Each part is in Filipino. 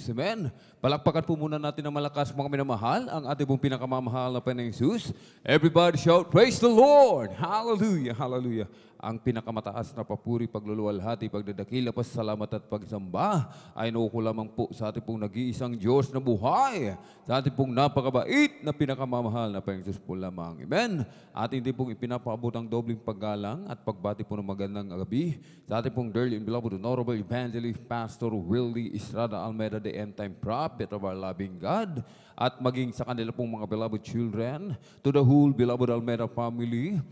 Jesus. Amen. Palakpakan po muna natin ng malakas mga minamahal ang ating pong pinakamamahal na Panginoong Jesus. Everybody shout, praise the Lord! Hallelujah! Hallelujah! Ang pinakamataas na papuri, pagluluwalhati, pagdadakila, pasalamat at pagsamba ay nauko lamang po sa ating pong nag-iisang Diyos na buhay, sa ating pong napakabait na pinakamamahal na Panginoong Jesus po lamang. Amen. Ating din pong ipinapaabot ang dobling paggalang at pagbati po ng magandang gabi sa ating pong dearly and beloved Honorable Evangelist Pastor Willie Estrada Almeida, the end-time prophet of our loving God, at maging sa kanila pong mga beloved children, to the whole beloved Almeida family.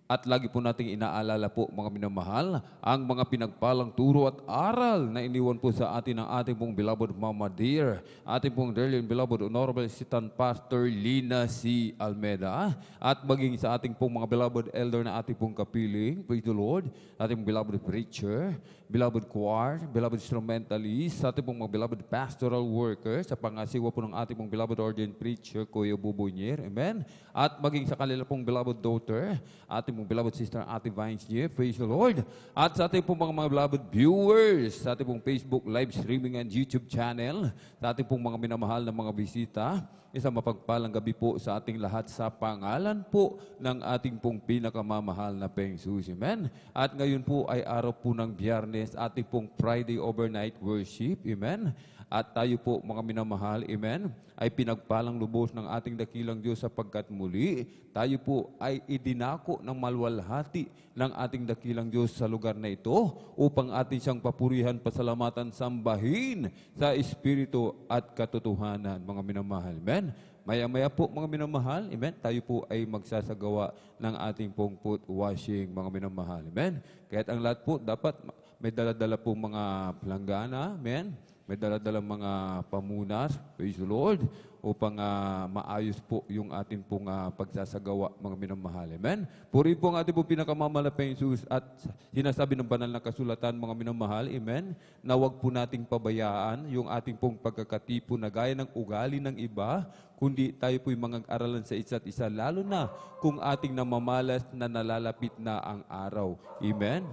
At lagi po nating inaalala po mga minamahal ang mga pinagpalang turo at aral na iniwan po sa atin ng ating pong beloved Mama Dear, ating pong dearly and beloved Honorable Assistant Pastor Lina C. Almeida, at maging sa ating pong mga beloved elder na ating pong kapiling, praise the Lord, ating beloved preacher, beloved choir, beloved instrumentalist, sa ating pong mga beloved pastoral workers, sa pangasiwa po ng ating pong beloved ordained preacher, Kuya Bubunyer, amen, at maging sa kanila pong beloved daughter, ating pong beloved sister Ate Vines niya, praise the Lord. At sa ating pong mga beloved viewers, sa ating pong Facebook live streaming and YouTube channel, sa ating pong mga minamahal na mga bisita, isang mapagpalang gabi po sa ating lahat sa pangalan po ng ating pong pinakamamahal na Panginoong Jesus. Amen. At ngayon po ay araw po ng Biyernes, ating pong Friday overnight worship. Amen. At tayo po mga minamahal, amen, ay pinagpalang lubos ng ating dakilang Diyos sapagkat muli tayo po ay idinako ng malwalhati ng ating dakilang Diyos sa lugar na ito upang ating siyang papurihan, pasalamatan, sambahin sa Espiritu at katotohanan, mga minamahal. Amen. Maya-maya po mga minamahal, amen, tayo po ay magsasagawa ng ating pong foot washing, mga minamahal. Amen. Kaya't ang lahat po dapat may dala-dala po mga planggana, amen. May dala-dalang mga pamunas, praise the Lord, upang maayos po yung ating pong pagsasagawa, mga minamahal. Amen? Puri po ang ating pong pinakamamalaking Jesus at sinasabi ng banal na kasulatan, mga minamahal, amen, na huwag po nating pabayaan yung ating pong pagkakatipo na gaya ng ugali ng iba, kundi tayo po'y mag-aralan sa isa't isa, lalo na kung ating namamalas na nalalapit na ang araw. Amen?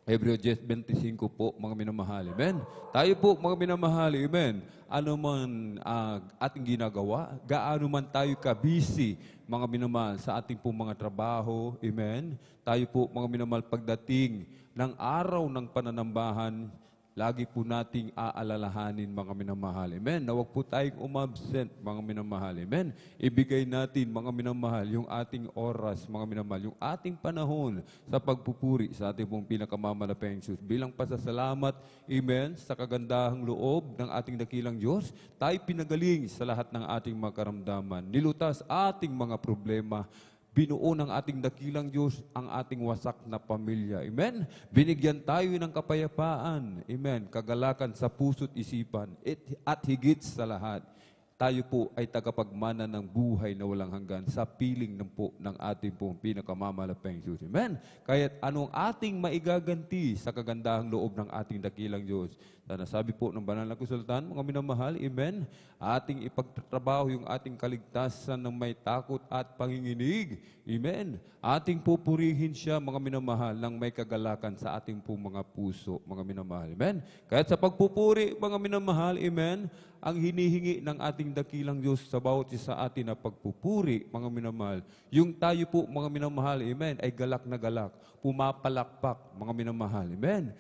Hebreo 10:25 po, mga minamahal. Amen. Tayo po, mga minamahal. Amen. Ano man ating ginagawa, gaano man tayo ka-busy, mga minamahal, sa ating po mga trabaho. Amen. Tayo po, mga minamahal, pagdating ng araw ng pananambahan, lagi po nating aalalahanin, mga minamahal. Amen. Na huwag po tayong umabsent, mga minamahal. Amen. Ibigay natin, mga minamahal, yung ating oras, mga minamahal, yung ating panahon sa pagpupuri sa ating pong pinakamamalaking Jesus. Bilang pasasalamat, amen, sa kagandahang loob ng ating dakilang Diyos, tayo pinagaling sa lahat ng ating mga karamdaman. Nilutas ating mga problema. Binuo ng ating dakilang Diyos ang ating wasak na pamilya. Amen? Binigyan tayo ng kapayapaan. Amen? Kagalakan sa puso't isipan. At higit sa lahat, tayo po ay tagapagmana ng buhay na walang hanggan sa piling ng ating pong pinakamamalaking Diyos. Amen? Kaya't anong ating maigaganti sa kagandahang loob ng ating dakilang Diyos? Sana sabi po ng banal na kasulatan, mga minamahal, amen, ating ipagtatrabaho yung ating kaligtasan ng may takot at panginginig. Amen. Ating pupurihin siya, mga minamahal, ng may kagalakan sa ating po mga puso, mga minamahal. Amen. Kahit sa pagpupuri, mga minamahal, amen, ang hinihingi ng ating dakilang Diyos sa bawat isa atin na pagpupuri, mga minamahal, yung tayo po, mga minamahal, amen, ay galak na galak, pumapalakpak, mga minamahal. Amen.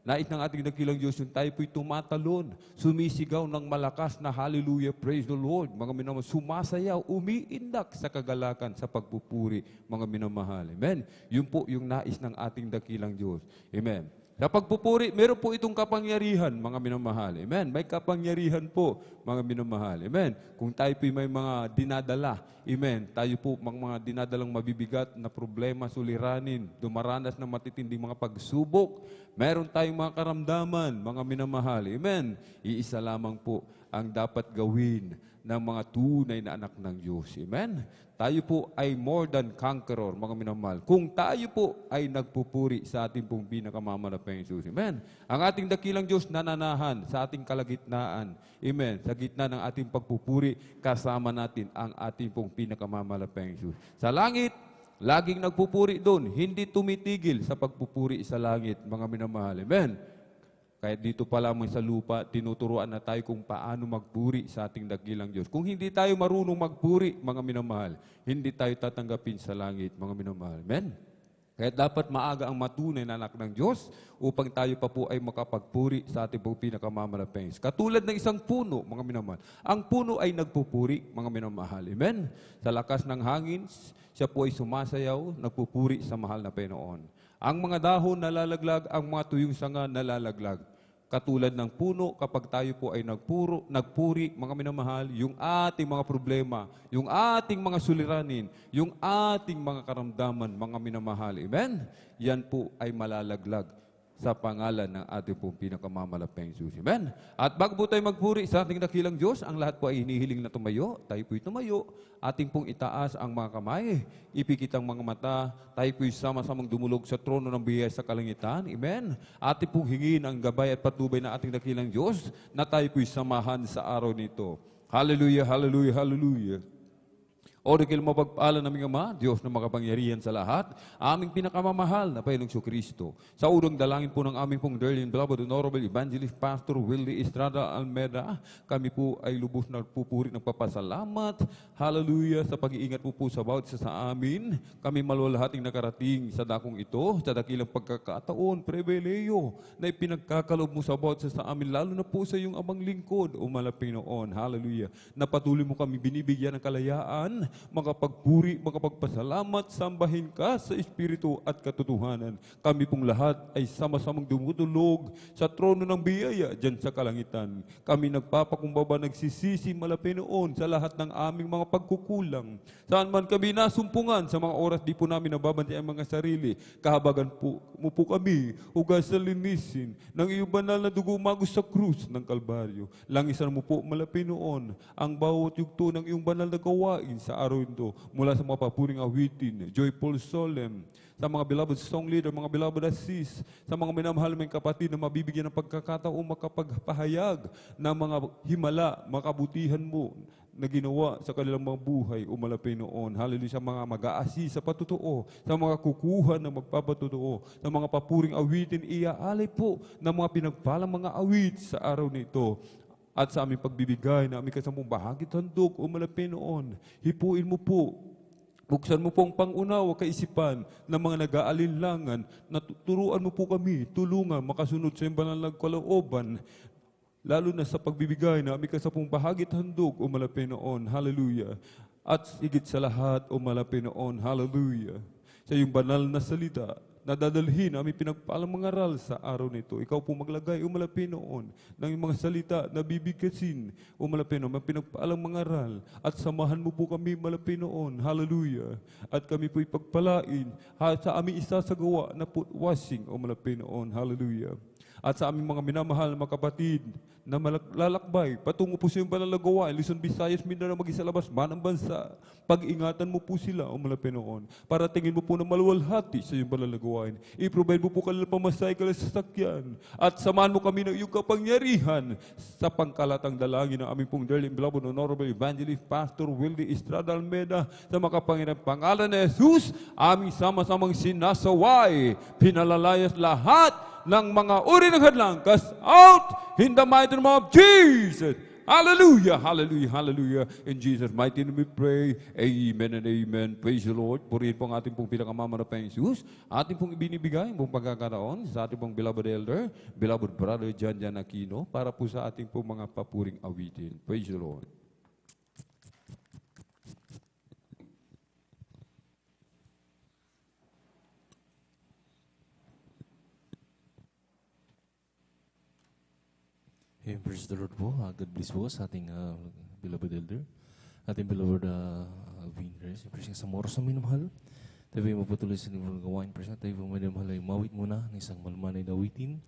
Nais ng ating dakilang Diyos, yung tayo po'y tumatalon, sumisigaw ng malakas na hallelujah, praise the Lord, mga minamahal, sumasayaw, umiindak sa kagalakan, sa pagpupuri, mga minamahal. Amen. Yun po yung nais ng ating dakilang Diyos. Amen. Sa pagpupuri, meron po itong kapangyarihan, mga minamahal. Amen. May kapangyarihan po, mga minamahal. Amen. Kung tayo po may mga dinadala, amen, tayo po mga dinadalang mabibigat na problema, suliranin, dumaranas ng matitinding mga pagsubok, meron tayong mga karamdaman, mga minamahal. Amen. Iisa lamang po ang dapat gawin ng mga tunay na anak ng Diyos. Amen. Tayo po ay more than conqueror, mga minamahal. Kung tayo po ay nagpupuri sa ating pong pinakamamalaking Jesus. Amen. Ang ating dakilang Diyos nananahan sa ating kalagitnaan. Amen. Sa gitna ng ating pagpupuri, kasama natin ang ating pong pinakamamalaking Jesus. Sa langit, laging nagpupuri doon. Hindi tumitigil sa pagpupuri sa langit, mga minamahal. Amen. Kahit dito pa lamang sa lupa, tinuturuan na tayo kung paano magpuri sa ating dakilang Diyos. Kung hindi tayo marunong magpuri, mga minamahal, hindi tayo tatanggapin sa langit, mga minamahal. Amen? Kaya dapat maaga ang matunay na anak ng Diyos upang tayo pa po ay makapagpuri sa ating pong pinakamamalapeng. Katulad ng isang puno, mga minamahal. Ang puno ay nagpupuri, mga minamahal. Amen? Sa lakas ng hangin, siya po ay sumasayaw, nagpupuri sa mahal na Panginoon. Ang mga dahon nalalaglag, ang mga tuyong sanga nalalaglag. Katulad ng puno, kapag tayo po ay nagpuri, mga minamahal, yung ating mga problema, yung ating mga suliranin, yung ating mga karamdaman, mga minamahal. Amen? Yan po ay malalaglag sa pangalan ng ating pong pinakamamalapeng Jesus. Amen? At bago po tayo magpuri sa ating dakilang Diyos, ang lahat po ay hinihiling na tumayo. Tayo po'y tumayo. Ating pong itaas ang mga kamay. Ipikit ang mga mata. Tayo po'y sama-samang dumulog sa trono ng biyaya sa kalangitan. Amen? Ating pong hingin ang gabay at patnubay na ating dakilang Diyos na tayo po'y samahan sa araw nito. Hallelujah, hallelujah, hallelujah. O dahil mapagpala naming Ama, Diyos na makapangyarihan sa lahat, aming pinakamamahal na Panginoong Kristo. Sa unang dalangin po ng aming pong dearly and beloved Honorable Evangelist Pastor Willie Estrada Almeda, kami po ay lubos na pupuri ng papasalamat. Hallelujah, sa pag-iingat po sa bawat isa sa amin. Kami maluwalhating nakarating sa dakong ito, sa dakilang pagkakataon, pribileyo, na ipinagkakalob mo sa bawat isa sa amin, lalo na po sa iyong amang lingkod, o malaping noon. Hallelujah. Na patuloy mo kami binibigyan ng kalayaan, makapagpuri, makapagpasalamat, sambahin ka sa Espiritu at katotohanan. Kami pong lahat ay sama-samang dumudulog sa trono ng biyaya dyan sa kalangitan. Kami nagpapakumbaba, nagsisisi malapit noon sa lahat ng aming mga pagkukulang. Saan man kami nasumpungan sa mga oras di po namin nababantay ang mga sarili, kahabagan po mo po kami, hugas sa linisin ng iyong banal na dugo magos sa krus ng Kalbaryo. Langisan mo po malapit noon ang bawat yugto ng iyong banal na gawain sa araw ito, mula sa mga papuring awitin, joyful solemn, sa mga beloved song leader, mga beloved assist, sa mga minamahal mong kapatid na mabibigyan ng pagkakataong makapagpahayag ng mga himala, makabutihan mo na ginawa sa kanilang mga buhay, umalapay noon. Hallelujah, sa mga mag-aasi sa patutuo, sa mga kukuha na magpapatutuo, sa mga papuring awitin, iaalay po ng mga pinagpalang mga awit sa araw nito. At sa aming pagbibigay na aming kasamang bahagi handog o malapit noon, hipuin mo po, buksan mo po ang pangunawa kaisipan ng mga nag-aalinlangan, na turuan mo po kami, tulungan, makasunod sa iyong banal na kalooban, lalo na sa pagbibigay na aming kasamang bahagi handog o malapit noon. Hallelujah. At higit sa lahat o malapit noon. Hallelujah. Sa iyong banal na salita, nadadalhin aming pinagpalang mga aral sa araw nito. Ikaw po maglagay, umalapin noon, ng mga salita na bibigkasin, umalapin noon, mga pinagpalang mga aral, at samahan mo po kami malapin noon. Hallelujah. At kami po ipagpalain sa aming isasagawa na foot washing, umalapin noon. Hallelujah. At sa aming mga minamahal, mga kapatid, na lalakbay, patungo po sa iyong banal na gawain, Luzon, Visayas, Mindanao, mag-isa labas, manang bansa, pag-ingatan mo po sila, o malapit noon, para tingin mo po na maluwalhati sa iyong banal na gawain. I-provide mo po kanila pamasay, kanila sasakyan, at samahan mo kami ng iyong kapangyarihan sa pangkalatang dalangin ng aming pong dearly and beloved Honorable Evangelist Pastor Willie Estrada Almeda, sa makapangyarihang pangalan ni Jesus, aming sama-samang sinasaway, pinalalayas lahat ng mga uri ng hadlang, cast out in the mighty name of Jesus. Hallelujah, hallelujah, hallelujah. In Jesus' mighty name we pray. Amen and amen. Praise the Lord. Purihin po ang ating pong pinakamamanapang Jesus. Ating pong ibinibigay ang pong pagkakataon sa ating pong beloved elder, beloved brother Jan Aquino, para po sa ating pong mga papuring awitin. Praise the Lord. Hey, praise the Lord po. God bless po sa ating beloved elder, ating beloved Alvin Reyes. Praise sa moros na minamahal. Tayo ay mapatuloy sa nilong gawain. Praise tayo ay minamahal ay mawit muna ng isang malmanay na awitin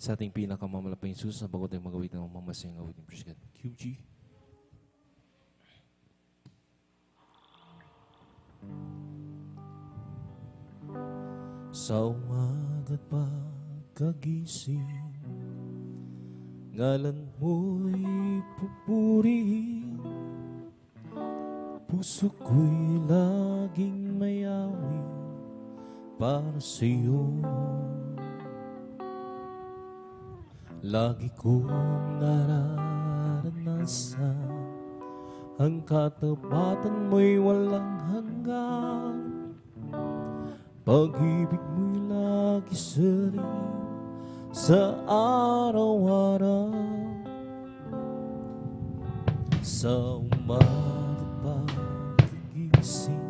sa ating pinakamamalapang Jesus na bago tayo magawit ng mamasayang awitin. Praise God. QG. Sa umaga't pagkagising, ngalan mo'y pupurihin, puso ko'y laging mayawin para sa'yo. Lagi kong nararanasan ang katapatan mo'y walang hanggan. Pag-ibig mo'y lagi sariw sa araw-araw. Sa umaga pagkagising,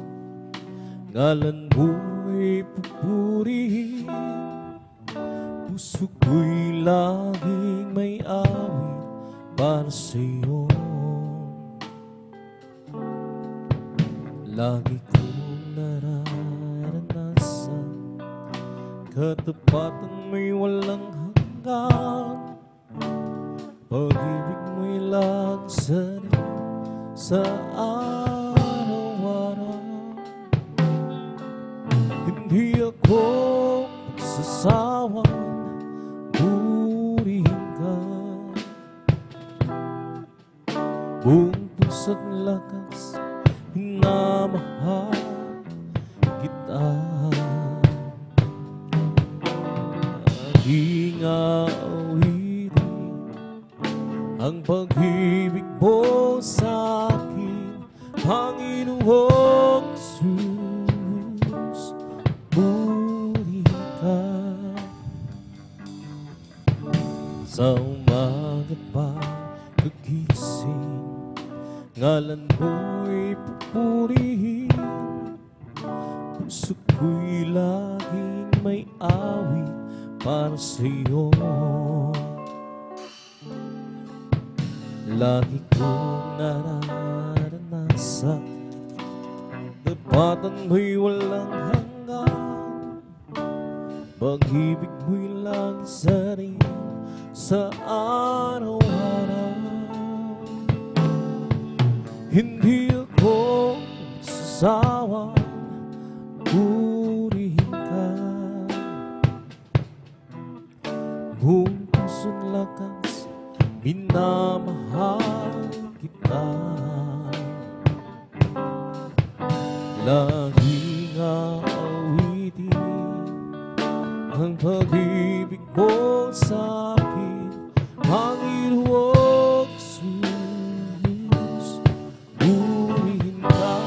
ngalan mo'y pupurihin. Puso ko'y laging may awit para sa'yo. Lagi kong nararanasan katapatan mo'y walang hanggan. Pag-ibig mo'y laging sa araw-araw. Hindi ako magsasawang purihin ka. Buong puso't lakas minamahal kita. Laging awitin ang pag-ibig mo sa akin, Panginoong Jesus. Purihin ka. Sa umaga pagkagising, ngalan mo'y pupurihin. Puso ko'y laging may awit para sa'yo. Lagi kong nararanasan tapatan mo'y walang hanggan. Pag-ibig mo'y laging sariw sa araw-araw. Hindi ako sasawang purihin ka. Buong puso't lakas minamahal kita. Laging awitin ang pag-ibig mo sa akin, Panginoong Jesus. Purihin ka.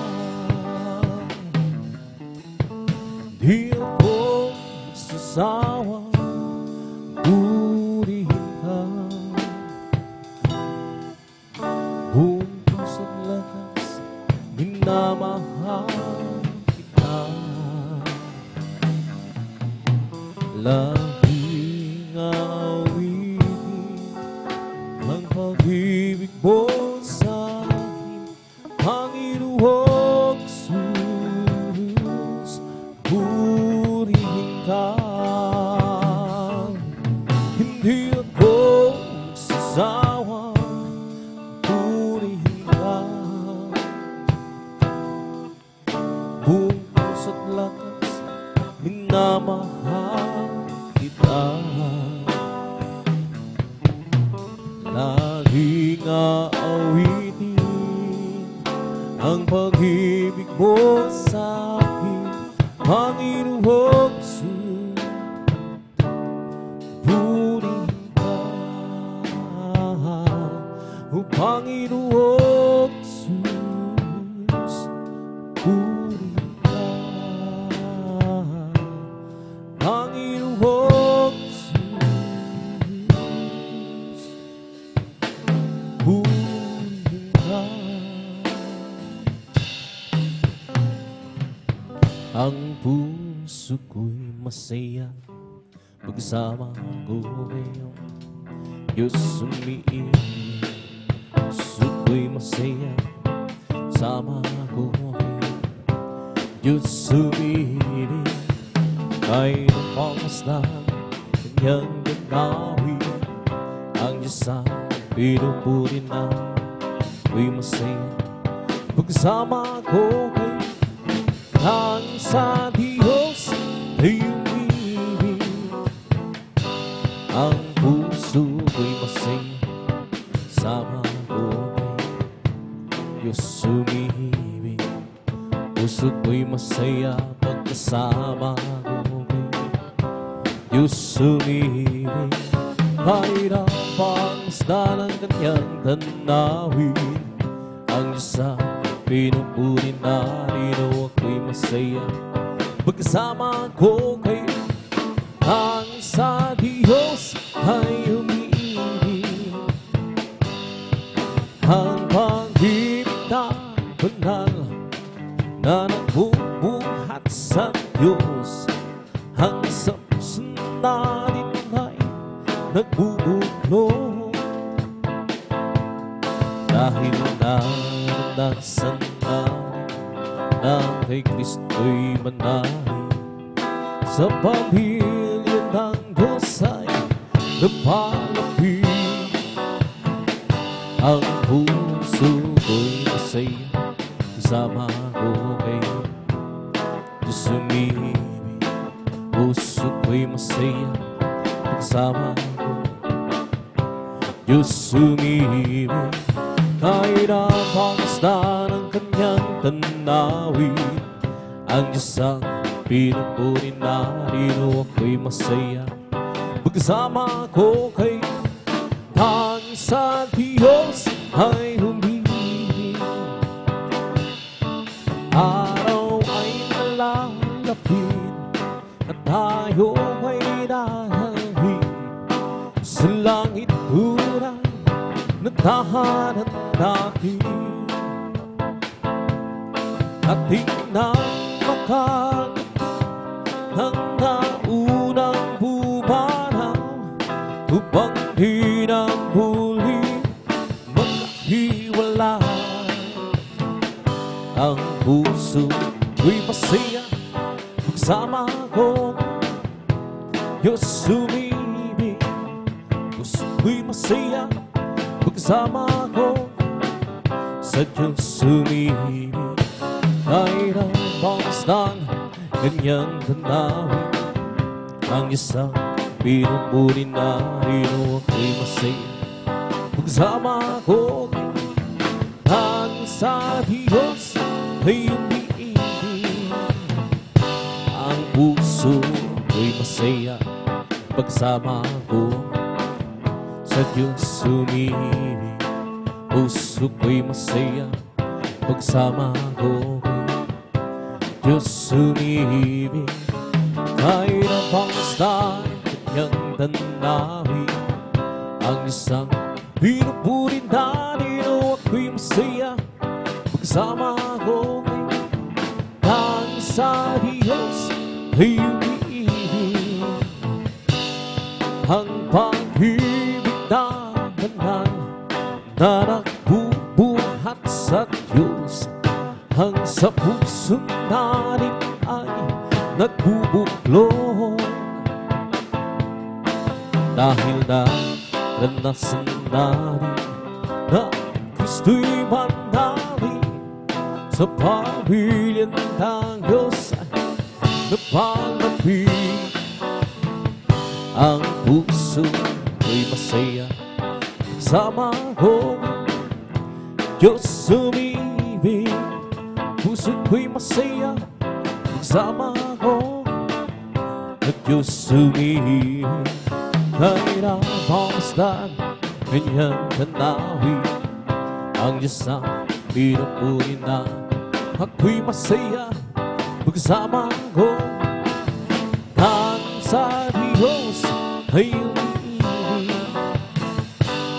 Di ako magsasawang purihin ka. Buong puso't lakas minamahal kita. Laging awitin ang pag-ibig mo sa akin, Panginoong Jesus. Purihin ka. Hindi ako magsasawang purihin ka. Buong puso't lakas minamahal kita. Laging aawitin ang pag-ibig mo sa akin, Panginoong Jesus. Purihin ka, O Panginoong Jesus. Purihin ka, Panginoong Jesus. Purihin ka. Ang puso ko'y masaya pagsama ko ngayon, Diyos umiibig. Puso ko'y masaya sama ko ngayon, Diyos umiibig. Kahit ang pamasdan kanyang gagawin, ang Diyos ang pinupuri na ko'y masaya pagsama ko ngayon. Ang sa Diyos ay umibig, ang puso ko'y masaya sama ko ngayon, Diyos umibig. Puso ko'y masaya pagkasama ko ngayon, Diyos umibig. kahit ang pangmasdan ng kanyang tanawin. Ang Diyos ang pinupuri narino, ako'y masaya pagkasama ko kayo. Ang sa Diyos ay umiibig, ang pag-ibig na banal na nagbubuhat sa Diyos. Ang sa puso natin ay nagbubuklod, dahil naranasan natin na kay Kristo'y manahin. Sa pamilya ng Diyos ay napalapit, ang puso ko'y masaya kasama ko kayo. Diyos umibig, puso ko'y masaya kasama ko. Diyos umibig, kahit ang pangmasdan ng kanyang tanawin. Ang Diyos ang pinupuri narino, ako'y masaya pagkasama ko kayo. Ang sa Diyos ay umibig, araw ay nalalapit at tayo ay dahil sa langit urang na tahanan natin. Ating nang makakit ang naunang bumanaw, upang di na muli maghiwalay. Ang puso ko'y masaya pagsama ko. Diyos umibig, puso ko'y masaya pagsama ko. Sa Diyos umibig, kahit ang pangmasdan kanyang tanawin. Ang Diyos ang pinupuri narino, ako'y masaya pagsama ko. Ang sa Diyos ay umiibig, ang puso ko'y masaya pagsama ko. Sa Diyos umibig, puso ko'y masaya pagsama ko. Diyos umibig, kahit ang pangmasdan kanyang tanawin. Ang isang pinupuri narino, ako'y masaya pagsama ko. Ang sa Diyos ay umiibig, ang pag-ibig na banal na nagbubuhat sa Diyos. Ang sa puso natin ay nagbubuklod, dahil naranasan natin na Kristo'y manahin. Sa pamilya ng Diyos ay napalapit, ang puso ko'y masaya kasama ko. Diyos umibig, puso ko'y masaya kasama ko. At Diyos umibig, kahit ang pangmasdan kanyang tanawin. Ang Diyos ang pinupuri na, ako'y masaya pagsama ko. Ang sa Diyos ay umiibig,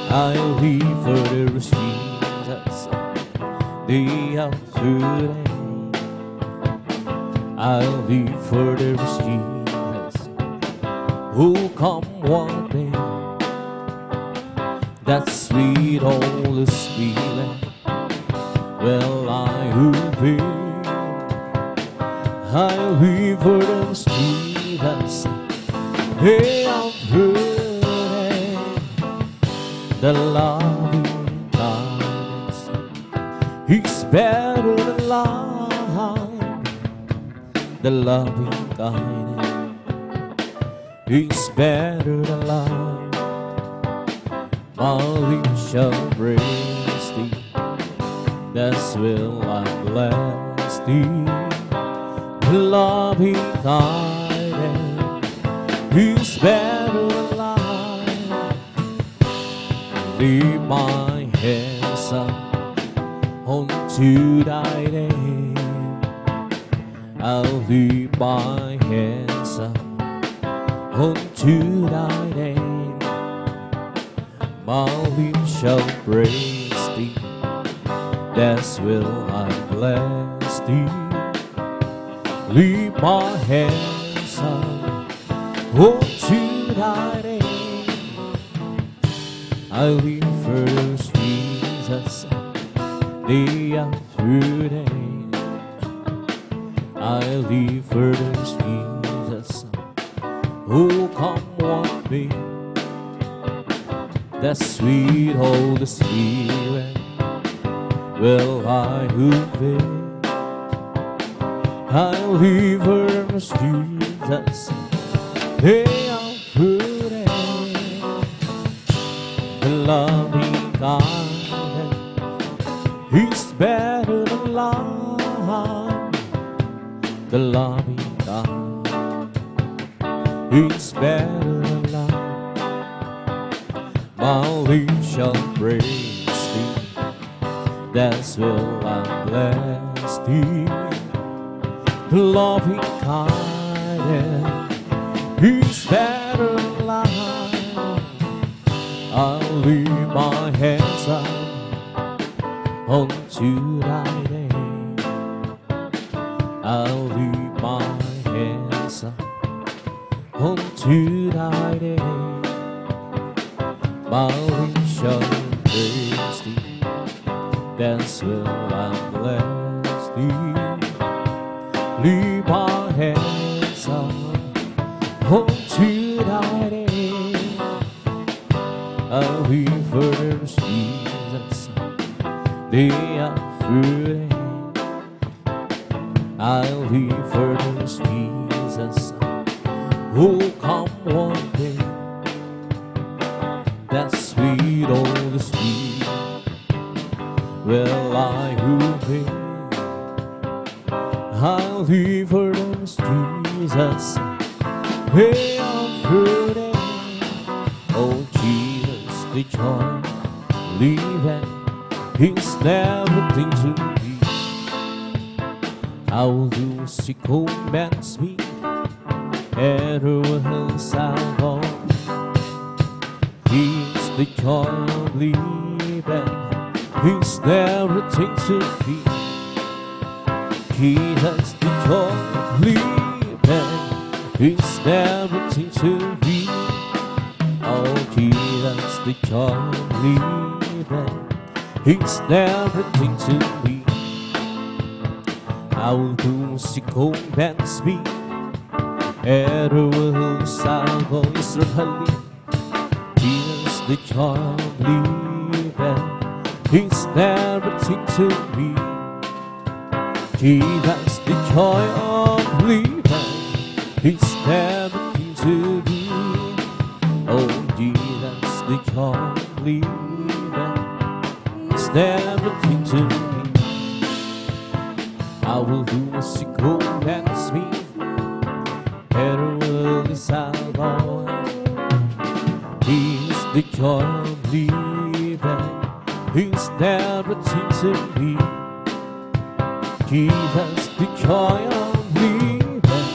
I'll live for the Jesus day after day. I'll live for the Jesus who come one day. That sweet Holy Spirit, well, I will be. I'll live for the Jesus day after day. The loving kindness is better than life. The loving kindness is better than life. My lips shall praise thee, that's will I bless thee. The loving kindness is better than life. Lift my hands up unto thy name. I'll lift my hands up unto thy name. My lips shall praise thee, that's will I bless thee. Lift my hands up unto thy name. I live first Jesus, day after day. I live first Jesus, oh come what may. That sweet Holy Spirit will I obey. I live first Jesus, day after day. The loving God is better than life. The loving God is better than life. My lips shall praise thee, that's will I bless thee. The loving kindness is better than life. I'll lift my hands up unto thy name. I'll lift my hands up unto thy name. My lips shall praise thee, that's will I bless thee. Lift my hands up unto thy name. I'll live first Jesus, day after day. I'll live first Jesus, oh come one day. That sweet Holy Spirit will I obey. I'll live first Jesus, day after day. Oh Jesus, the joy living is everything to me. I will do as he commands me, everywhere else I'll go. He's the joy of living, he's everything to me. Jesus, the joy of living, he's everything to me. Oh Jesus, the joy of living, he's everything to me. I will do as he commands me, everywhere else I'll go. Israel, Jesus, the joy of living, he's everything to me. Jesus, the joy of living, he's everything to me. Oh Jesus, the joy of living, he's everything to me. I will do as he commands me, everywhere else I'll go. He's the joy of living, he's everything to me. Jesus, the joy of living,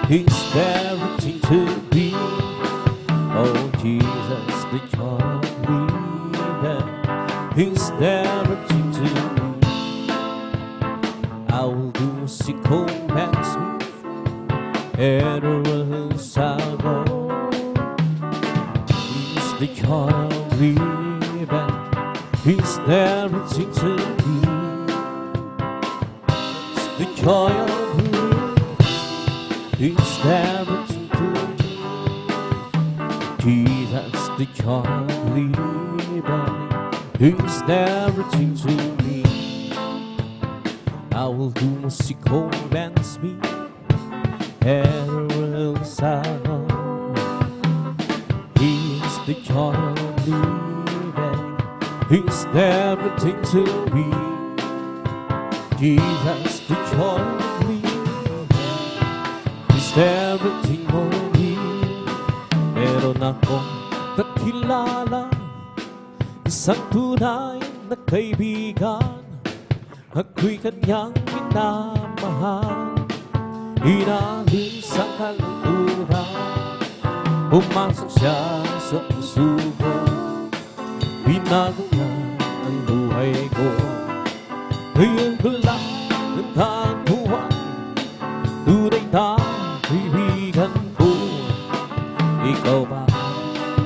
he's everything to me. Oh Jesus, the joy of living, he's everything to me. I will do as he commands me, everywhere else I'll go. He's the joy of living, he's everything to me. It's the joy of living, he's everything to me. Jesus, the joy of living, he's everything to me. I will do as he commands me, everywhere else I go. He's the joy of living, he's everything to me. Jesus, the joy of living, he's everything for me. Meron akong kakilala, Isang tunay na kaibigan, ako'y kanyang minamahal. Inalim sa kaluluran, pumasok siya sa puso ko. Binago niya ang buhay ko. Ngayon ko lang natagpuan, tunay na kaibigan ko. Ikaw ba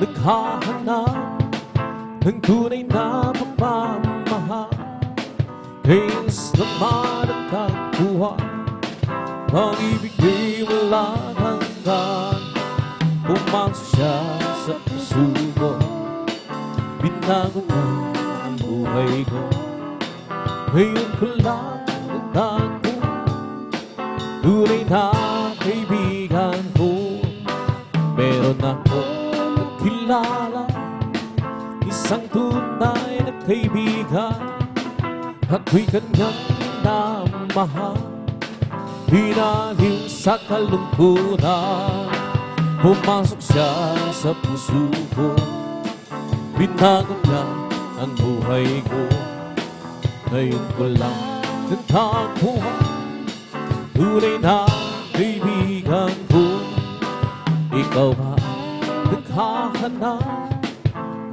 naghahanap ng tunay na pagmamahal? Kaysa naman ang tagpuan, pag-ibig di walang hanggan. Pumasok siya sa puso ko, binago niya ang buhay ko. Ngayon ko lang natagpuan, tunay na kaibigan ko. Meron ako nakilala, isang tunay na kaibigan, ako'y kanyang minamahal. Hinahing sa kalungkutan, pumasok siya sa puso ko. Binago niya ang buhay ko. Ngayon ko lang natagpuan, tunay na kaibigan ko. Ikaw ba naghahanap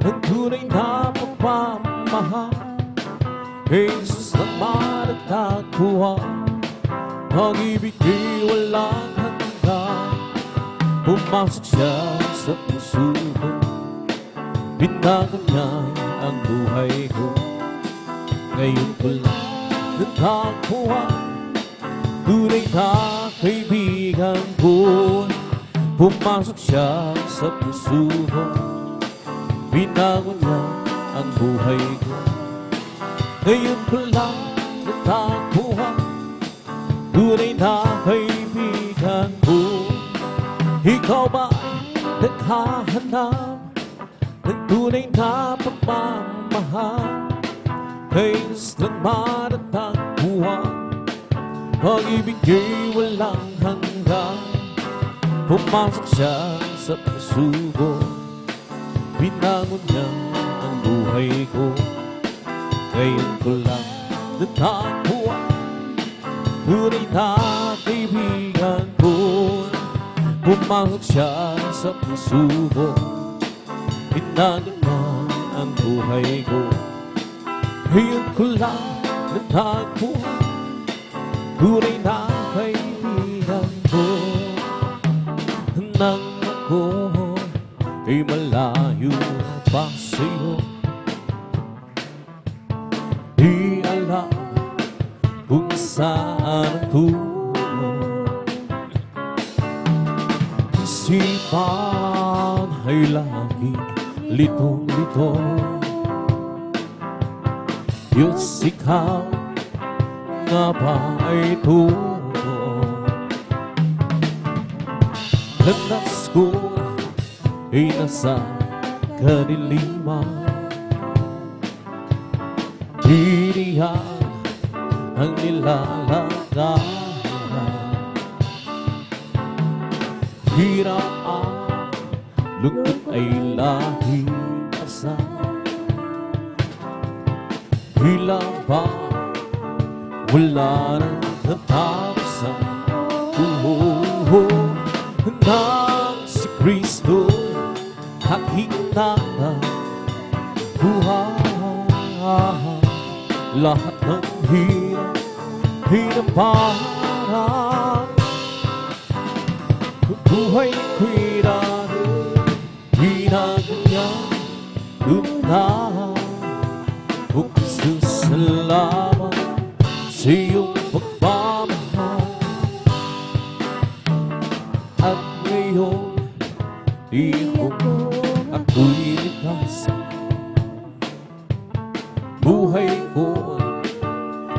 ng tunay na pagmamahal? Jesus naman natagpuan, pag-ibig di walang hanggan. Pumasok siya sa puso ko, binago niya ang buhay ko. Ngayon ko lang natagpuan, tunay na kaibigan ko. Pumasok siya sa puso ko, binago niya ang buhay ko. Ngayon ko lang natagpuan, tunay na kaibigan ko. Ikaw ba naghahanap ng tunay na pagmamahal? Kaysa naman natagpuan, pag-ibig di walang hanggan. Pumasok siya sa puso ko, binago niya ang buhay ko. Ngayon ko lang natagpuan, tunay na kaibigan ko. Pumasok siya sa puso ko, binago niya ang buhay ko. Ngayon ko lang natagpuan, tunay na kaibigan ko. Nang ako ay malayo pa sa'yo, di alam kung saan ang tungo. Isipan ay laging litong-lito. Diyos, ikaw nga ba ay tungo? Landas ko ay nasa kadiliman, tiniyak ang nilalagayan. Hirap ang lungkot ay lahing asa, bilang ba wala nang katapusan. Nang si Kristo aking nanang buhay, lahat ng hirap hinaparang buhay ko'y dati ginaganyang tunay. O Kristo, salamat sa iyong pagmamahal. At ngayon, di ko ako'y ligtas. Buhay ko,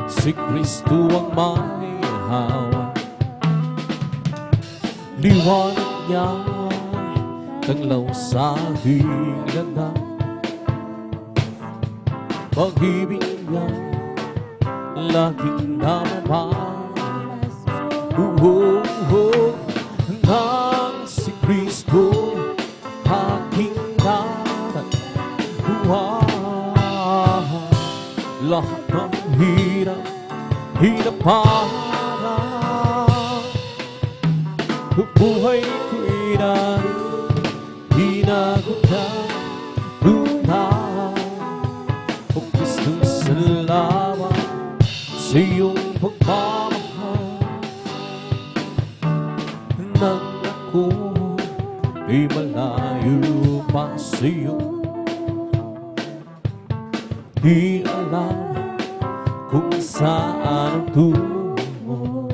si Kristo ang may hawak. Liwanag niya, tanglaw sa aking ganda. Pag-ibig niya, laging namamas. Nang si Kristo aking nanay buhay, lahat ng hirap, hinaparang buhay ko'y hinagutan, tunay. O Kristo, salamat sa iyong pagmamahal. Nang ako ay malayo pa sa iyo, di alam kung saan ang tungo.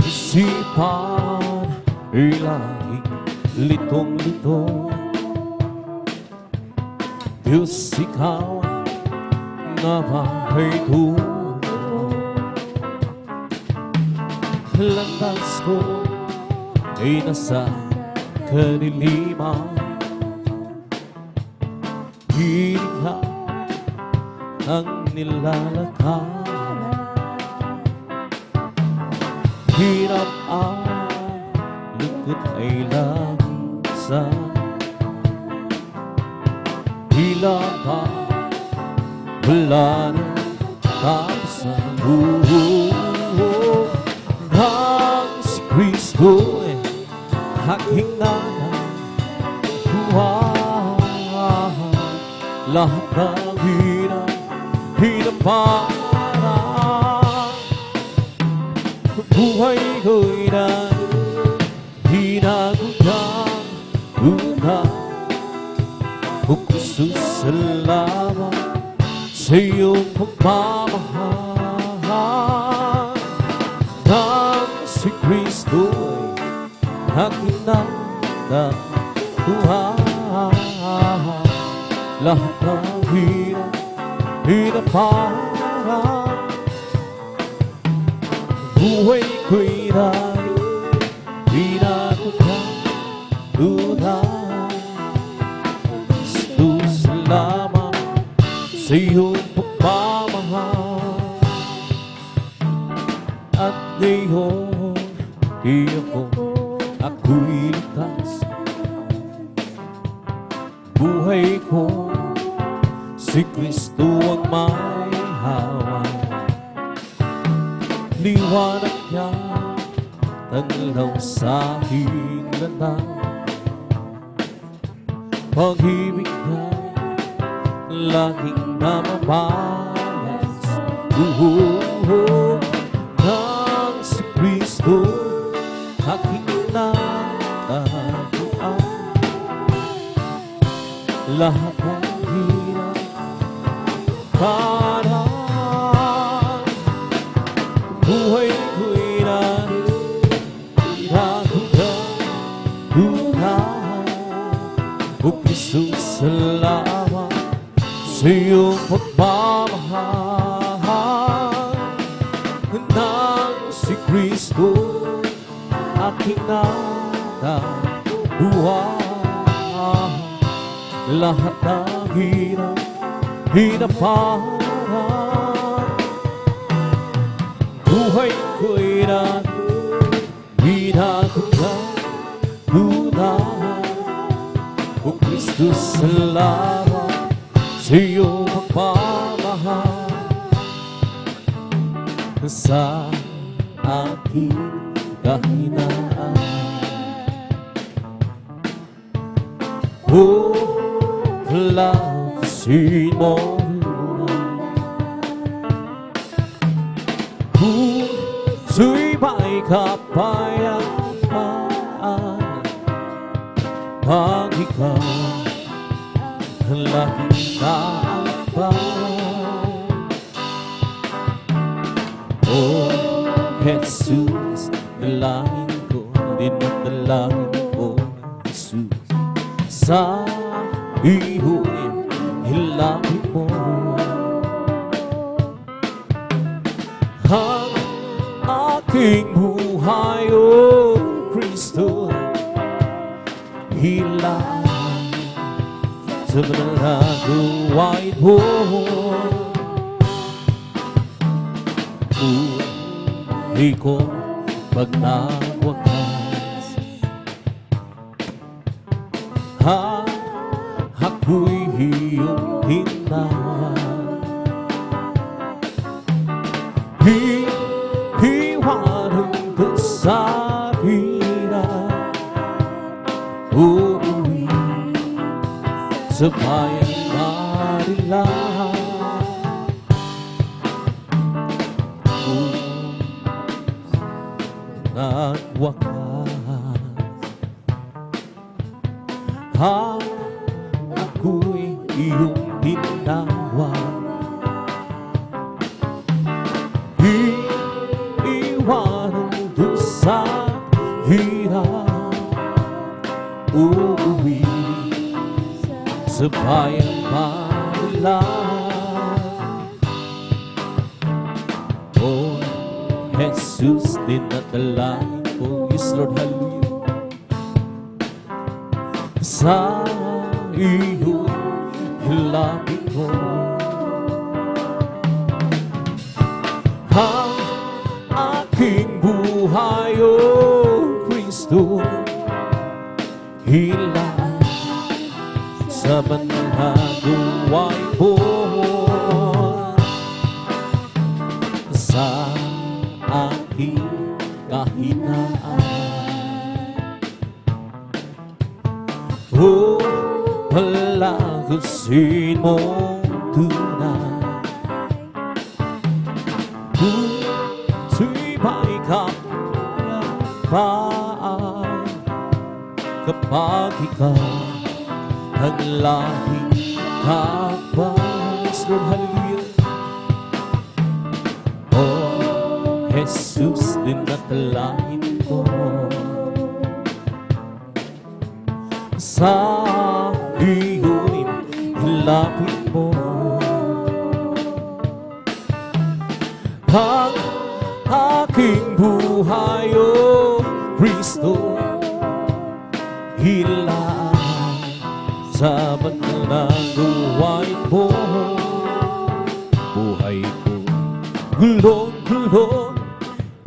Isipan ay laging litong-lito. Diyos, ikaw na may tungo. Landas ko ay nasa kadiliman, hininga ang nilalakad. Hirap ang lungkot ay laging sa tila pa wala na tapusan. Nang si Kristo ay aking nanay, lahat ng hirap, hinaparang buhay ko'y hinagutan, tunay. O Kristo, salamat sa iyong pagmamahal. Nang si Kristo ay aking nanay, lahat ng hirap, hinaparang buhay ko'y hinagutan, tunay. Kristo, salamat sa iyong pagmamahal. At ngayon, di ako'y ligtas. Buhay ko, si Kristo ang may hawak. Liwanag niya, tanglaw sa aking landas. Pag-ibig niya, laging namamayas. Nang si Kristo, aking natatuan. Lahat ng hirap, parang buhay ko'y hinagutan, tunay. O Kristo, salamat sa iyong pagmamahal. Nang si Kristo, aking natatuan. Lahat ng hirap, hinaparang buhay ko'y hinagutan, tunay. O Kristo, salamat sa iyong pagmamahal. Sa aking kahinaan, lasin mo puso'y may kapayapaan pag ikaw ang laging kaabang. O Jesus, dalangin ko, dinadalangin ko, Jesus, sa iho'y hilapin mo ang aking buhay. O Kristo, hilang sa manalagawain mo. Buhay ko pag nagwakas, ako'y iyong hinahan. Iiwanan ko sa hirap, uuwi sa bayang Manila. At wakas, ako'y iyong tinawan. Iiwanan doon sa hirap, uuwi sa bayang Manila. Oh, Jesus, dinadalain ko. Yes, Lord, hallelujah. Sa iyo'y hilapin ko ang aking buhay, O Kristo. Hilaan sa banal na buhay ko, sa aking kahinaan. O palagusin mong tunay, sumibay ka paan kapag ikaw ang lahing kapais. Lord, hallelujah. Oh, Jesus, dinadalain ko sa iyo'y hilapin mo ang aking buhay, O Kristo. Hilaan sa banal na buhay mo. Buhay ko gulong-gulong,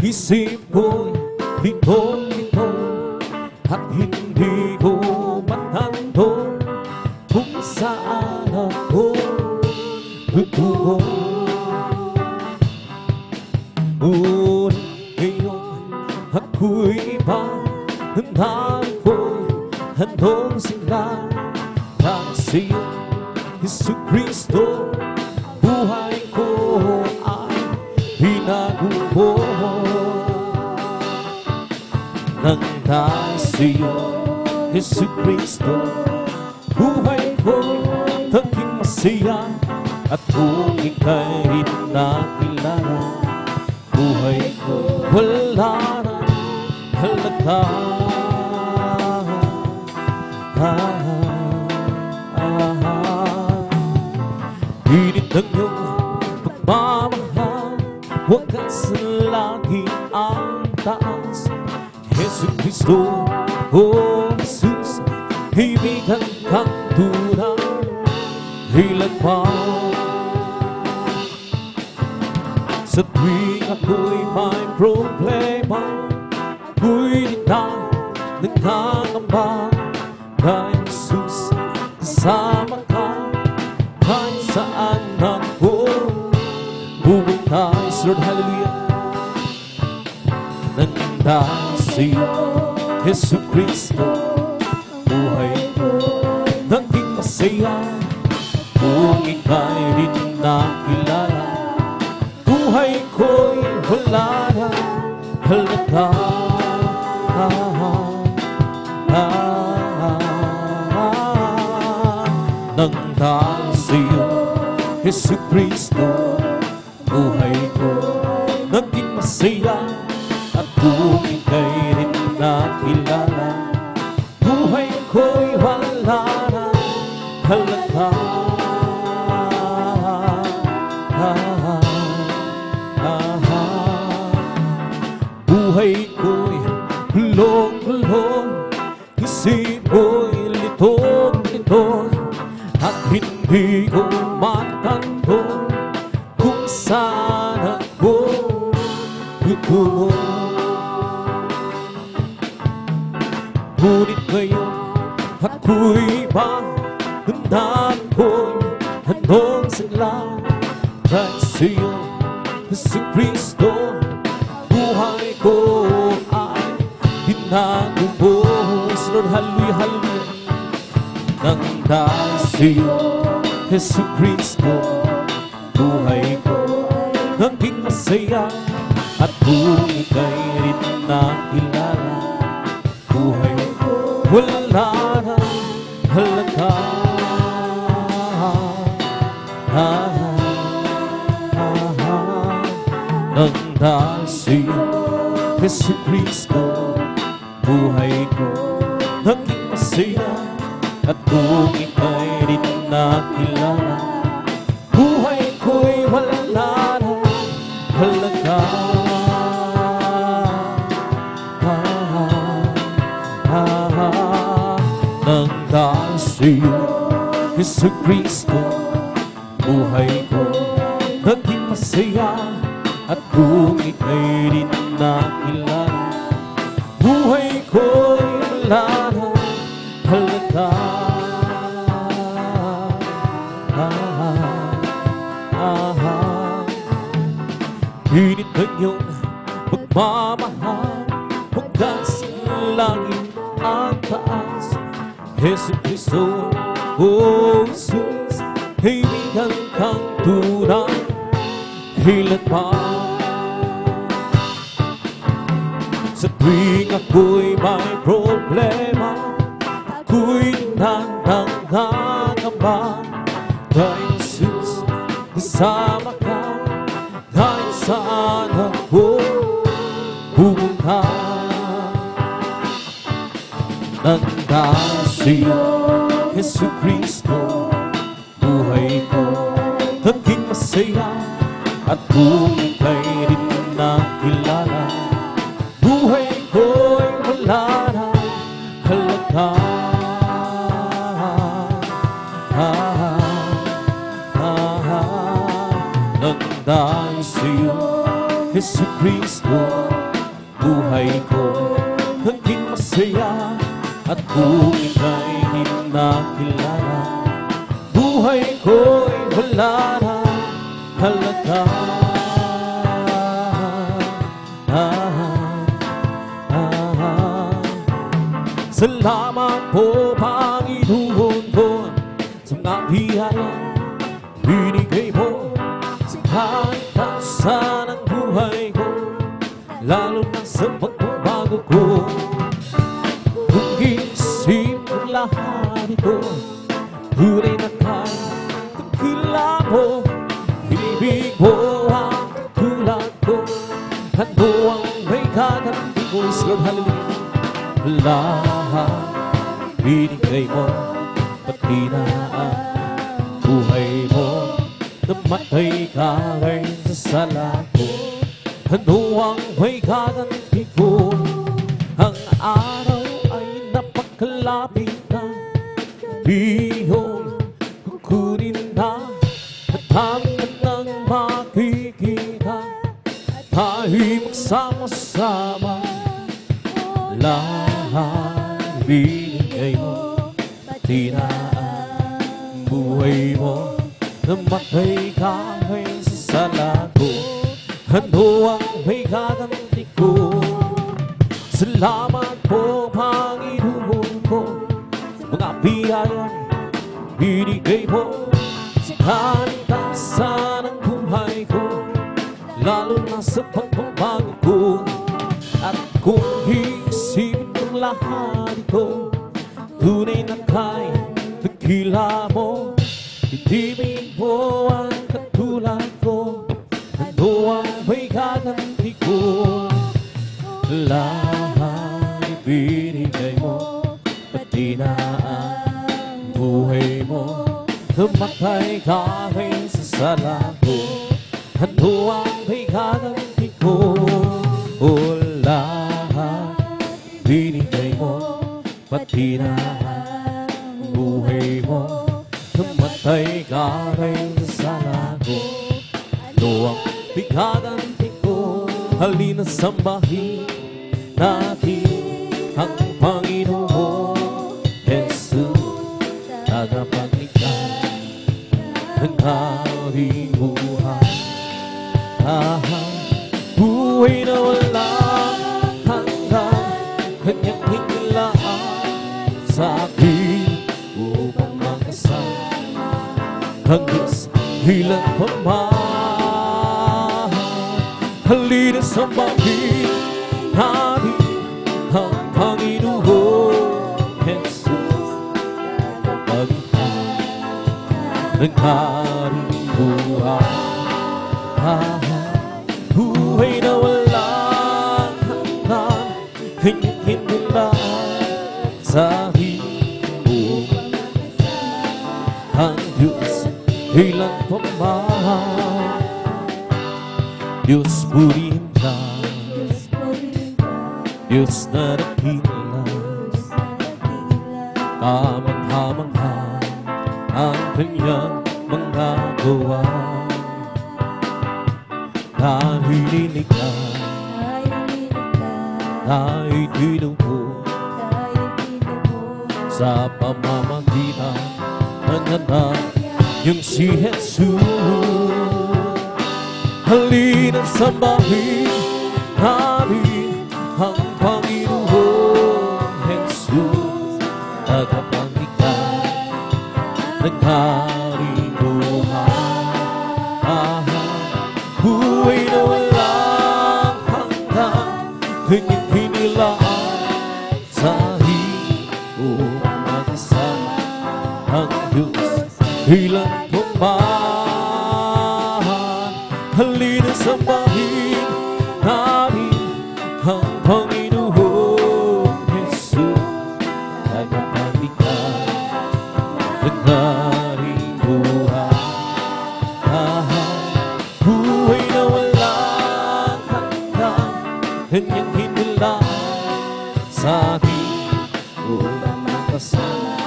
isip ko'y litong-litong, at hindi ko matando kung saan ako tutungo. Ngunit ngayon ako'y iba, handaan ko'y handong sila ng siyo, Jesu Kristo. Buhay ko ay pinagupo ng dahil siyo, Jesu Kristo. Buhay ko tanging masaya, at kung ika'y nakilala, buhay ko wala na halaga. Init ng iyong pagmamahal, wagas lagi ang taas. Jesu Kristo, O Jesus, kaibigan kang tunay, ilan pa sa tuwing ako'y may problema, ako'y di na nagkakamba. Kay Jesus, kasama ka kahit saan ako pumunta. Lord, hallelujah. Nandang sa'yo, Jesu Kristo. Buhay ko naging masaya kung ika'y di nakilala. Buhay ko'y wala na halaga. Nandang sa'yo, Jesu Kristo. Buhay ko naging masaya, at kung ika'y rin nakilala, buhay ko'y wala na halaga. Buhay ko'y gulong-gulong, isip ko'y litong-litong, at hindi ko matando kung saan ako tutungo. Ngunit ngayon ako'y iba, Handa ko'y handong salamat sa'yo, Hesus Kristo. Buhay ko ay pinagubos, Lord, hallelujah, hallelujah. Nang dahil sa'yo, Hesus Kristo, buhay ko naging masaya. At kung ika'y rin nakilala, buhay ko wala na halaga. Nang dahil sa'yo, Hesus Kristo, buhay ko naging masaya. At kung ika'y rin nakilala, buhay ko'y wala na halaga. Nang dahil sa'yo, Hesus Kristo, buhay ko naging masaya. At kung ika'y rin nakilala, buhay ko'y wala na halaga. Pinit ng iyong pagmamahal hanggang sa langit ang taas. Hesus Kristo, oh Jesus, kaibigan kang tunay kailan pa. Sa tuwing ako'y may problema, ako'y nangangamba. Dahil Jesus, kasama ka, kahit saan ako pumunta. Nang dahil sa'yo, Hesus Kristo, buhay ko naging masaya. At kung ika'y rin nakilala, buhay ko'y wala na halaga. Nang dahil sa'yo, Hesus Kristo, buhay ko naging masaya. At kung ika'y rin nakilala, buhay ko'y wala na halaga. Salamat po, Panginoon ko, sa mga biyaya binigay mo sa kalikasan ng buhay ko, lalo na sa pagbabago ko. Kung isip ang lahat ito, tunay na kaya tangkila mo. Ibig mo ang tulad ko, at mo ang may kaganti ko. Lord, hallelujah. Lahat binigay mo, pati na ang buhay mo. Namatay ka ngayon sa sala ko, ano ang may kaganti ko? Ang araw ay napakalapit na, bihong kukunin na. At hanggang nang makikita, tayo'y magsama-sama. Lahat binigay mo, pati na ang buhay mo. Namatay ka ngayon sa sala ko, ano ang may gaganti ko? Salamat po, Panginoon ko, mga biyayang binigay mo sa kalikasan ng buhay ko, lalo na sa pagbabago ko. At kung iisipin kong lahat ito, tunay na kay dakila mo. Ibig mo ang katulad ko, ano ang may gaganti ko? Lahat ibinigay mo, pati na ang buhay mo. Namatay ka ngayon sa sala ko, ano ang may gaganti ko? O lahat binigay mo, pati na ang buhay mo. Namatay ka ngayon sa sala ko, ano ang may gaganti ko? Halina sambahin natin ang Panginoon Jesus, tagapagligtas aking buhay. Buhay na walang hanggan, kanyang hinilaan sa akin upang makasama ang Diyos ilan pa man. Halina sambahin natin ang Panginoon Jesus, pagkakas ng aking buhay. Buhay na walang hanggan, kanyang hinilaan sa akin upang ang Diyos ilan pa man. Diyos purihin ka, Diyos na dakila, kamangha-mangha ang kanyang mga gawa. Dahil nilikha, dahil tinubos sa pamamagitan ng anak niyang si Jesus. Halina't sambahin namin ang Panginoon Jesus, tagapagligtas ng aking buhay. Buhay na walang hanggan, kanyang hinilaan sa akin upang makasama ang Diyos ilan pa man. Halina sambahin namin ang Panginoon Jesus, tagapagligtas ng aking buhay. Buhay na walang hanggan, kanyang hinilaan sa akin upang makasama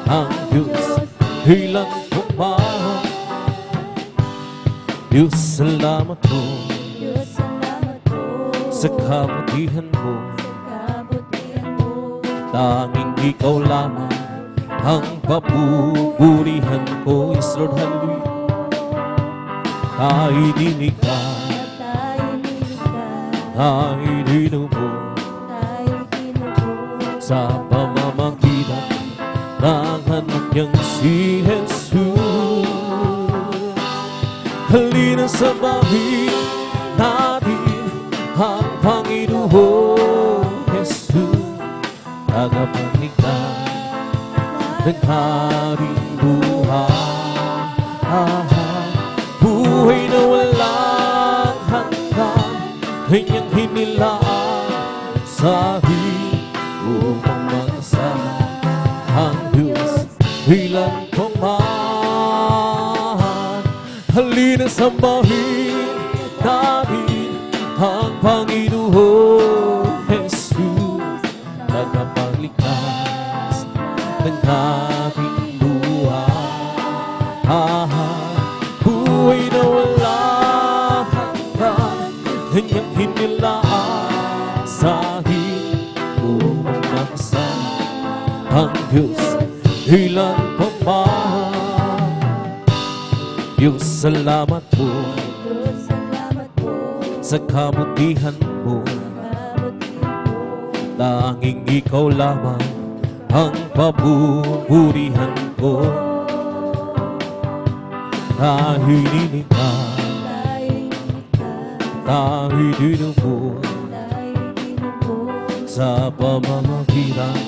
ang Diyos ilan pa man. Diyos, salamat po sa kabutihan mo. Tanging ikaw lamang ang papupurihan ko. Yes, Lord, hallelujah. Tayo'y dinikha, tayo'y dinubos sa pamamagitan ng anak niyang si Jesus. Halina sambahin natin ang Panginoon Jesus, tagapagligtas ng aking buhay. Buhay na walang hanggan, kanyang hinilaan sa akin upang makasama ang Diyos ilan pa man. Halina sambahin natin ang Panginoon Jesus, tagapagligtas ng aking buhay. Buhay na walang hanggan, kanyang hinilaan sa akin upang makasama ang Diyos ilan pa man. Diyos, salamat po sa kabutihan mo. Tanging ikaw lamang ang pabuburihan ko. Dahil nilikha, dahil dinubos sa pamamagitan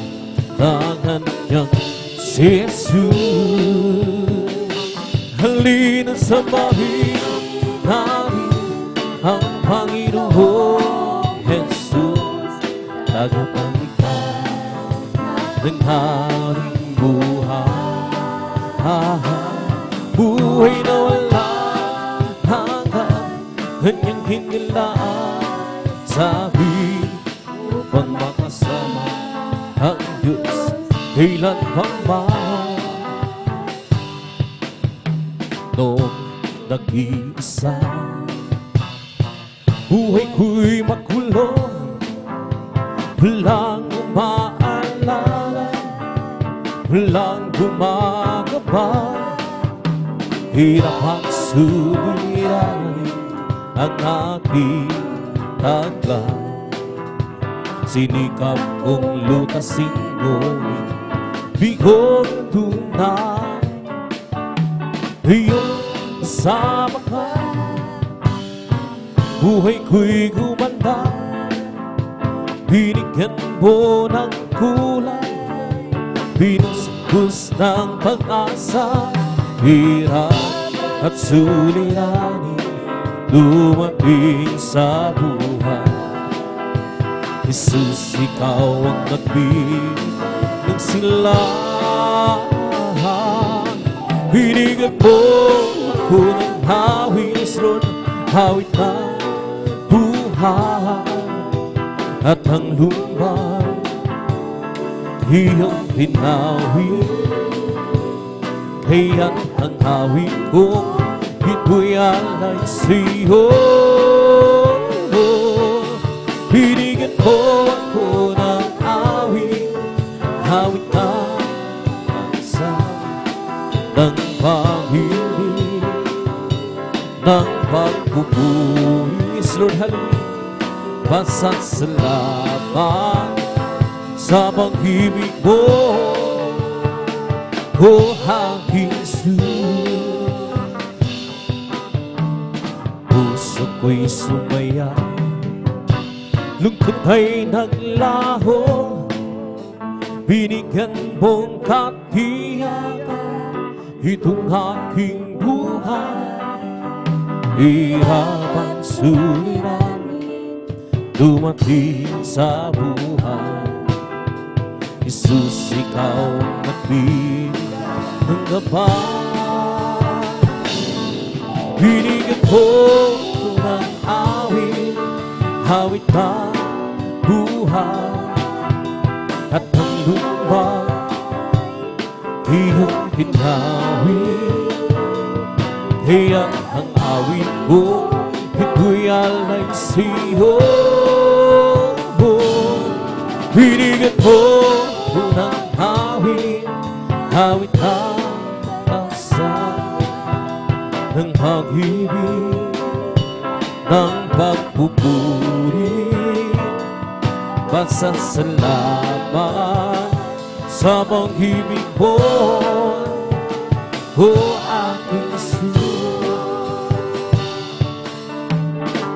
ng anak niyang si Jesus. Halina't sambahin namin ang Panginoon Jesus, tagapagligtas ng aking buhay. Buhay na walang hanggan, kanyang hinilaan sa akin upang makasama ang Diyos ilan pa man. Noong nag-iisa, buhay ko'y makulong, walang umaalala, walang gumagabay, hirap ang suliranin ang aking taglay. Sinikap kong lutasin ngunit bigong tunay. Iyong kasama ka, buhay ko'y gumanda. Binigyan mo ng kulay, binusbus ng pag-asa. Hirap at suliranin dumating sa buhay. Jesus, ikaw ang nagbigay ng silahan. Binigyan mo ako ng hawis ron, hawit na buhay. At ang lumbay iyong pinawi, kaya't ang hawit kong ito'y alay sa'yo. Binigyan mo ako ng awit, hawit na sa ng pag-ibig, ng pagpupulis. Lord, hallelujah. Pasasalamat sa pag-ibig mo, o aking Jesus. Puso ko'y sumaya, lungkot ay naglaho. Binigyan mong katiyakan itong aking buhay. Hirap ang suliranin dumating sa buhay. Jesus, ikaw ang nagbigay ng gabay. Binigyan mo ng awit, hawit na buhay. At ang lupa iyong pinawit, kaya ang awit ko ito'y alay sa'yo. Binigyan mo ng awit, hawit na asa ng pag-ibig, ng pagpupuri. Pasasalamat sa pag-ibig mo, o aking Jesus.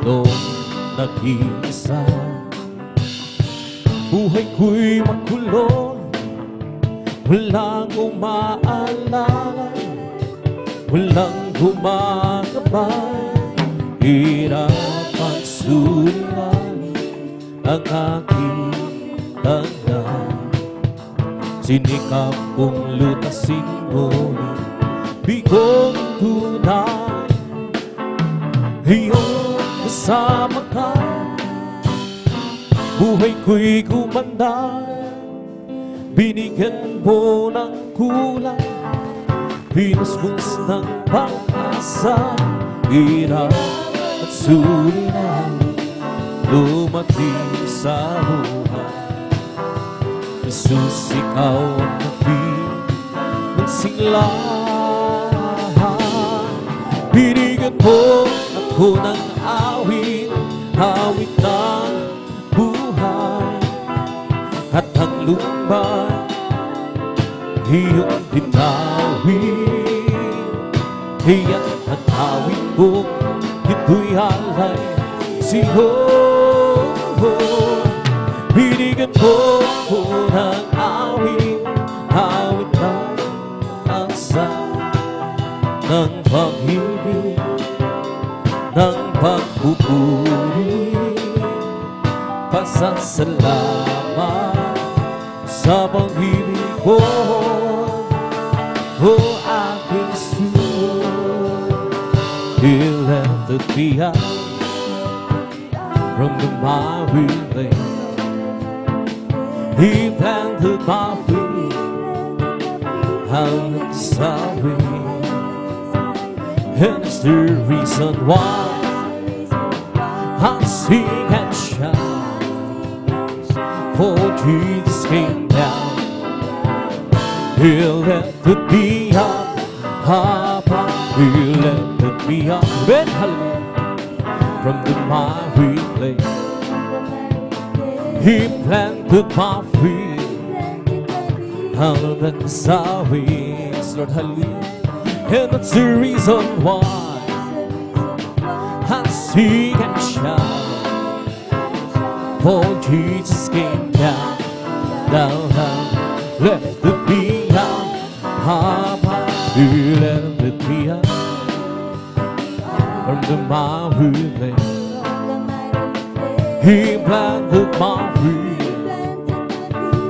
Noong nag-iisa, buhay ko'y makulong, walang umaalala, walang gumagabay. Hirap ang suliranin ang aking tandaan. Sinikap kong lutasin ngunit bigong tunay. Iyong kasama ka, buhay ko'y gumanda. Binigyan mo ng kulay, binusbus ng pag-asa. Hirap at suliranin dumating sa buhay. Jesus, ikaw ang nagbigay ng siglahan. Binigyan mo ako ng awit, awit ng buhay. At ang lumbay iyong tinawin, kaya't ang awit ko ito'y alay sa'yo. Binigyan mo ako ng awit, awit ng asa, ng pag-ibig, ng pagpupuri. Pasasalamat sa pag-ibig mo, o aking Jesus. He lifted me up from the miry lake. He planted my feet on the sorry, and it's the reason why I sing and shout. For Jesus came down, He lifted me up high. He lifted me up, and hallelujah, from the miry clay. He planted my feet on the solid, Lord, hallelujah. And that's the reason why I sing and shout, for Jesus came down, lifted me up, He lifted me up from the miry clay. He planted my feet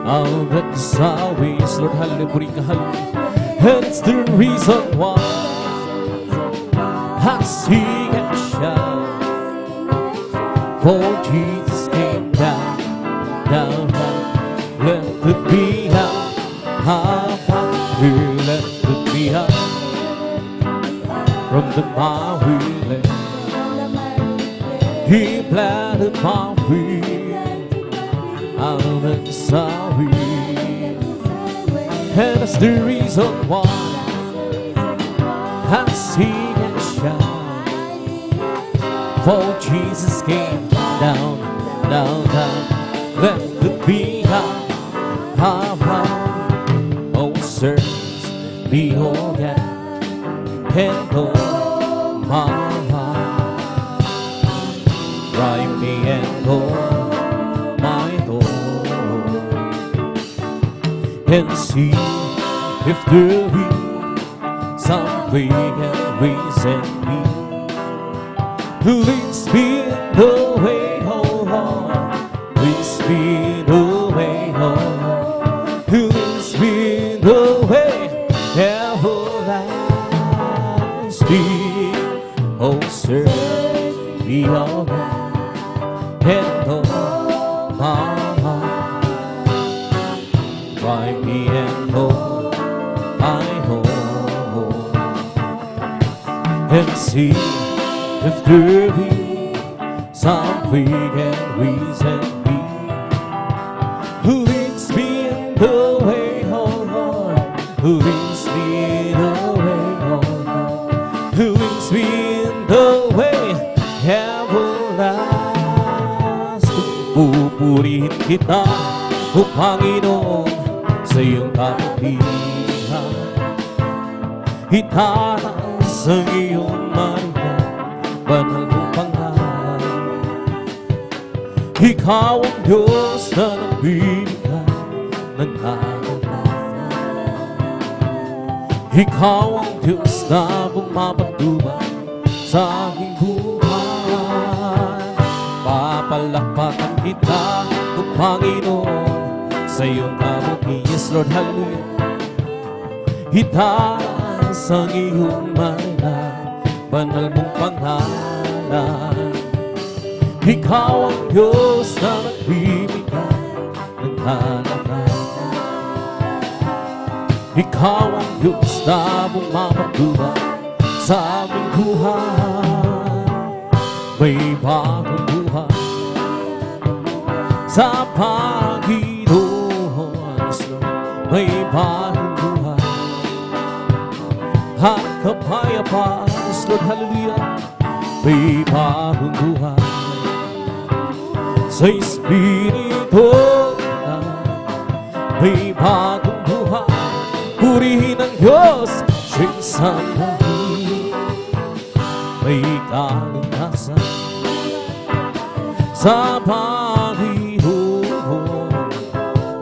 on the solid, Lord, hallelujah, hallelujah. And it's the reason why I sing and shout, for Jesus came down, lifted me up, He lifted me up from the miry clay. He planted my feet on the solid. And that's the reason why I sing and shout, for Jesus came down, lifted me up, oh, search me, oh God, and oh my heart, try me and oh my Lord, and see if there be some way and reason me who leads me in the way, oh Lord, leads me in the way, oh Lord, who leads me in the way everlasting. Oh, search me, oh God, and oh my heart, try me and oh I hope, and see if there be some way and reason me who leads me in the way, oh Lord, who leads me in the way, oh Lord, who leads me in the way everlasting. Pupurihin kita, O Panginoon, sa iyong kabutihan. Itaas ang iyong marika, banal mong pangalan. Ikaw ang Diyos na nagbibigay ng kagalakan. Ikaw ang Diyos na bumapatubay sa aking buhay. Papalakpakan kita, O Panginoon, sa iyong kabutihan. Yes, Lord, hallelujah. Itaas ang iyong marika, banal mong pangalan. Ikaw ang Diyos na nagbibigay ng kalagayan. Ikaw ang Diyos na bumapatubay sa aming buhay. May bagong buhay sa Panginoon. May bagong buhay at kapayapaan, Lord, hallelujah. May bagong buhay sa Espiritu na. May bagong buhay, purihin ang Diyos, siya'y sambahin. May kaligtasan sa Panginoon.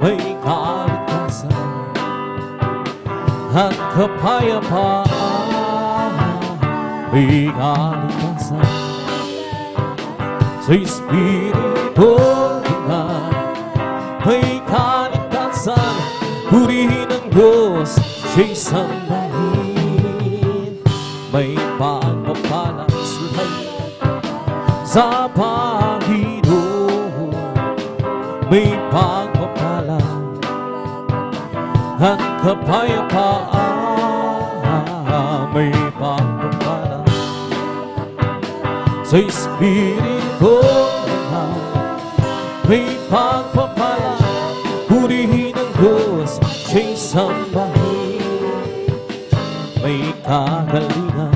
May kaligtasan at kapayapaan. May kaligtasan sa Espiritu na. May kaligtasan, purihin ang Diyos, siya'y sambahin. May pagpapala sa Panginoon. May pagpapala at kapayapaan. May pagpapala sa Espiritu na. May pagpapala, purihin ang Diyos, siya'y sambahin. May kagalingan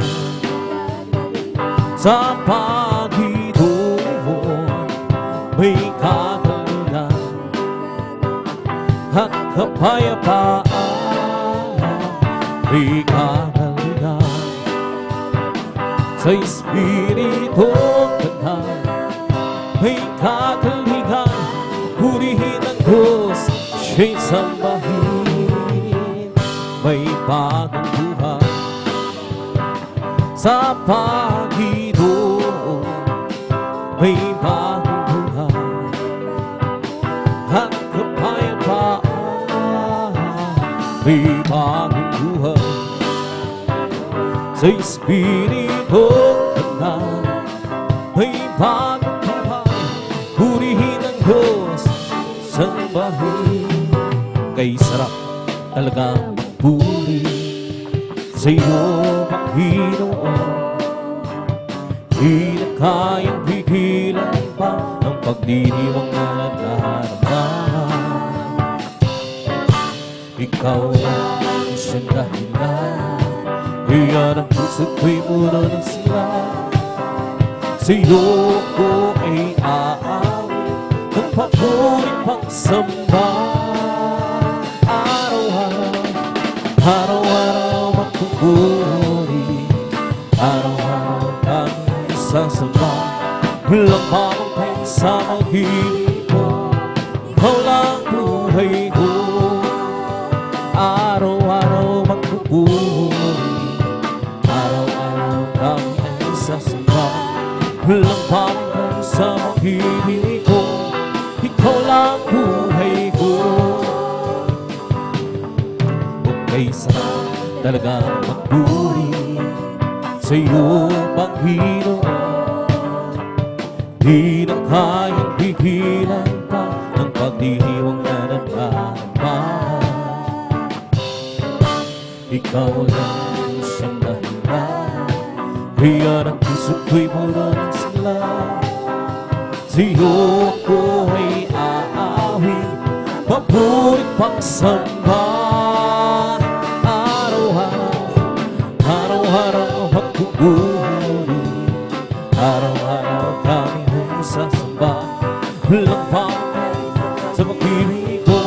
sa Panginoon may kagalingan at kapayapaan, may kagalingan sa Espiritu Banal, may kagalingan. Purihin ang Diyos, siya'y sambahin, may bagong buhay sa Panginoon, may bagong buhay at kapayapaan, may bagong buhay sa Espiritu Banal, may bagong buhay. Purihin ang Diyos, sambahin. Kay sarap talagang magpuri sa iyo, Panginoon. Di na kayang pigilan pa ng pagdiriwang na nararamdaman. Ikaw lang siyang dahilan, iyan ang puso't ko'y muro ng sila. Sa iyo ko ay aawit ng papurit pagsamba. Araw-araw, araw-araw magpupuri, araw-araw kami isasamba. Walang mamangkin sa pag-ibig ko, ikaw lang buhay ko. Araw-araw magpupuri, araw-araw kami isasamba. Walang mamangkin sa pag-ibig ko, ikaw lang buhay ko. Okay, sarap talaga magpuri sa iyo, Panginoon. Di na kayang pigilan pa ng pagdiriwang na nagmamahal. Ikaw lang siyang dahilan, kaya ang puso't ko'y mura ng sila. Sa iyo ako ay aawit, papurit pagsamba. Araw-araw, araw-araw magpupuri, araw-araw kami ay sasamba. Walang pangay sa pag-ibig ko,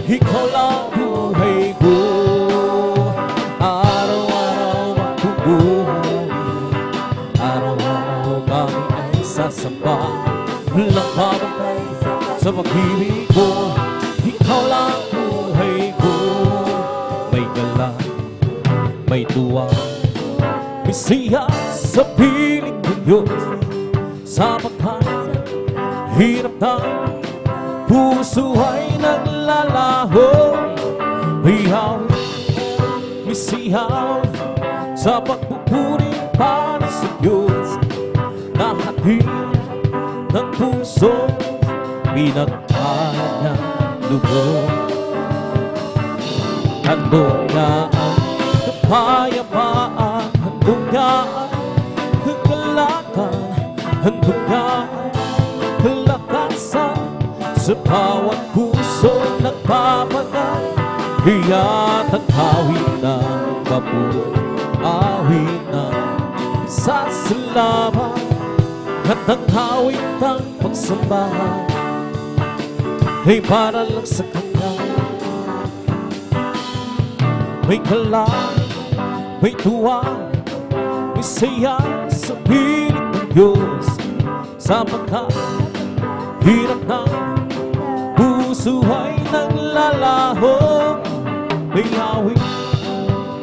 ikaw lang buhay ko. Araw-araw magpupuri, araw-araw kami ay sasamba. Walang pangay sa pag-ibig ko, ikaw lang buhay ko. May gala, may tuwa, may siya sa piling ng Diyos. Sa hirap ng puso ay naglalaho. May hawak, may siyaw sa pagpupuri para sa Diyos. Nahatid ng puso, pinagpahal niya lubog. Handog niya ang kapayapaan, handog niya ang kagalakan, handog niya ang kalakasan sa bawat puso nagpapanay. Iya't ang awit ng papuri, awit ng isasalamat, at ang awit ng pagsambahan ay para lang sa Kanya. May kalang, may tuwa, may saya sa piling ng Diyos. Sapagkat hirap ng puso ay naglalaho. May awit,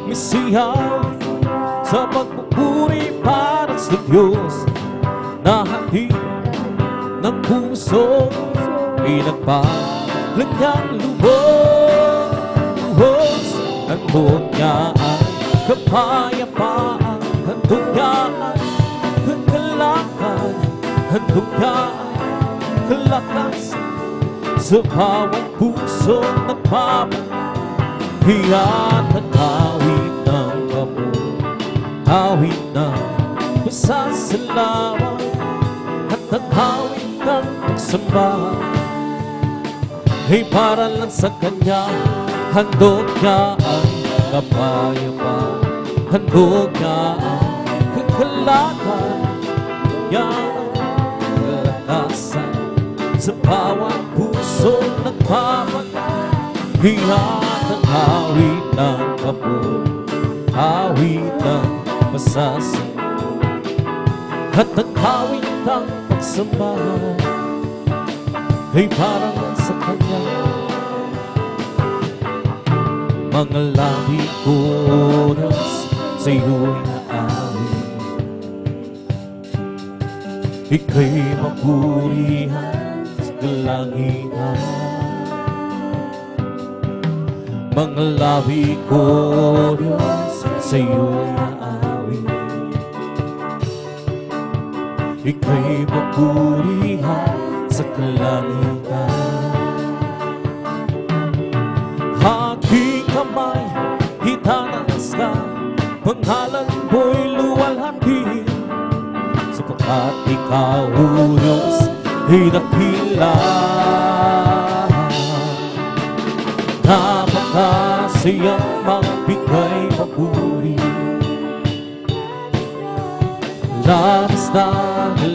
may siyaw sa pagpupuri para sa Diyos. Nahatid ng puso, pinagpalan niyang lubos. Handog niya ang kapayapaan, handog niya ang kagalakan, handog niya ang kalakasan sa bawat puso nagpapanay. Iyan ang awit ng papuri, awit ng pasasalamat, at ang awit ng pagsamba ay para lang sa Kanya. Handog niya ang kapayapaan, handog niya ang kagalakan, kanyang kalakasan sa bawat puso nagpapahiya ng awit ng kapul, awit ng masasay, at ang awit ng pagsamba ay parang sa kanya. Mga labi ko oras sa iyo'y naawit, ika'y mapurihan sa kalangitan. Mga labi ko oras sa iyo'y naawit, ika'y mapurihan sa kalangitan. Aking kamay, itaas ka, pangalan mo'y luwalhati, sapagkat ikaw, O Diyos, ay dakila. Napakasayang magbigay papuri, labis na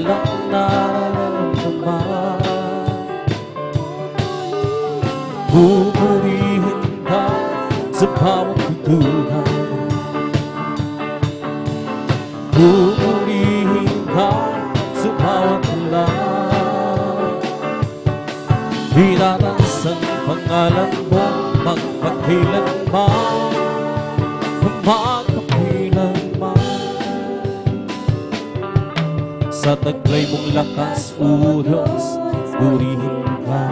lang nararamdaman. Pupurihin ka sa bawat tutuhan, pupurihin ka sa bawat ulan. Itataas ang pangalan mo magpakailanman, magpakailanman. Sa taglay mong lakas, O Diyos, purihin ka.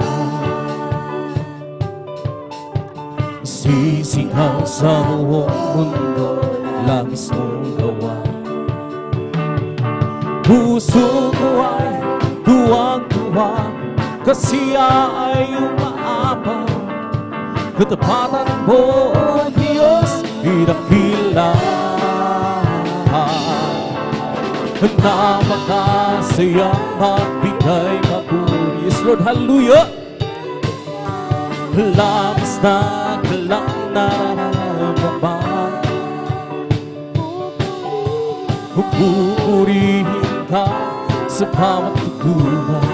Sisigaw sa buong mundo, labis mong gawa. Puso ko ay tuwang-tuwa, kasi ay umaabang. Katapatan mo, O Diyos, idakila. Napakasayang magbigay papuri. Yes, Lord, hallelujah. Labis na lang nararamdaman, pupurihin ka sa bawat tutuhan,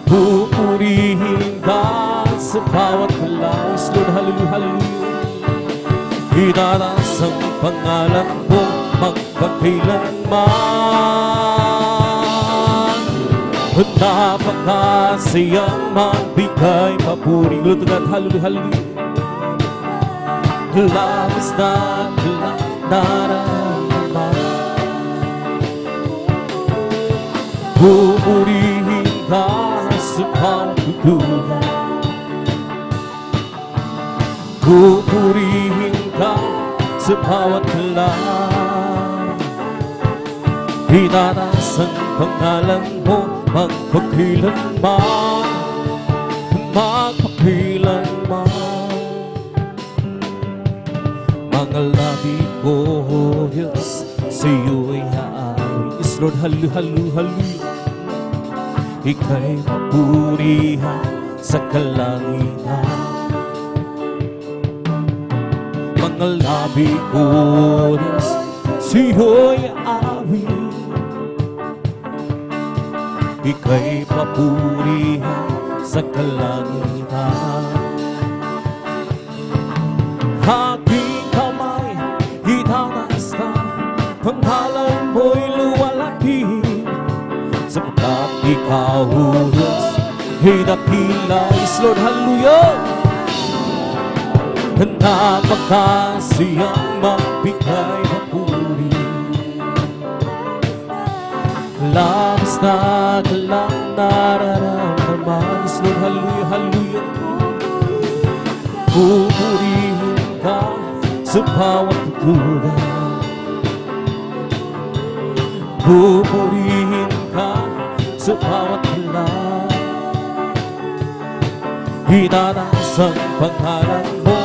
pupurihin ka sa bawat balay. Lord, hallelujah, hallelujah. Itataas ang pangalan mo magpakailanman. Napakasayang magbigay papuri. Lord God, hallelujah, hallelujah. Labis na lang nararamdaman, pupurihin ka sa bawat tutuhan, pupurihin ka sa bawat kalan. Itataas ang pangalan mo magpakailanman, magpakailanman. Mga labi ko, O Diyos, sa iyo'y haawit. Yes, Lord, hallelujah, hallelujah, hallelujah. Ika'y mapurihan sa kalangitan. Mga labi ko, O Diyos, sa iyo'y haawit, ika'y papurihan sa kalangitan. Aking kamay, itataas ka, pangalan mo'y luwalhati, sapagkat ikaw, O Diyos, ay dakila. Yes, Lord, hallelujah. Napakasayang magbigay papuri, labis na lang nararamdaman. Yes, Lord, hallelujah, hallelujah. Pupurihin ka sa bawat tutugan, pupurihin ka sa bawat kalan. Itataas ang pangalan mo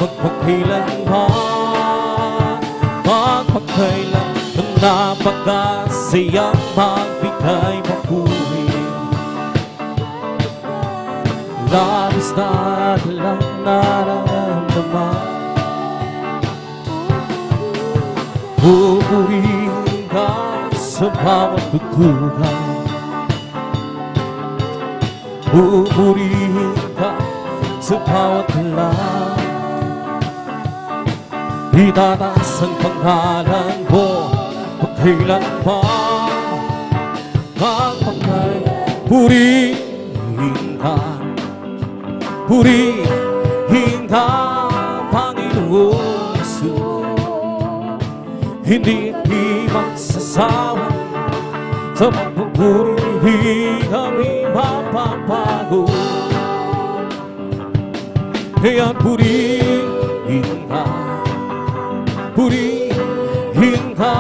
magpakailanman, magpakailanman. Napakasayang magbigay papuri, labis na lang nararamdaman. Pupurihin ka sa bawat tutukan. Pupurihin ka sa bawat lang. Itataas ang pangalan mo pagkailanman. Magpangay, purihin ka, purihin ka, Panginoon Jesus. Hindi magsasawa sa pagpupuri, kami mapapago. Kaya purihin ka, purihin ka,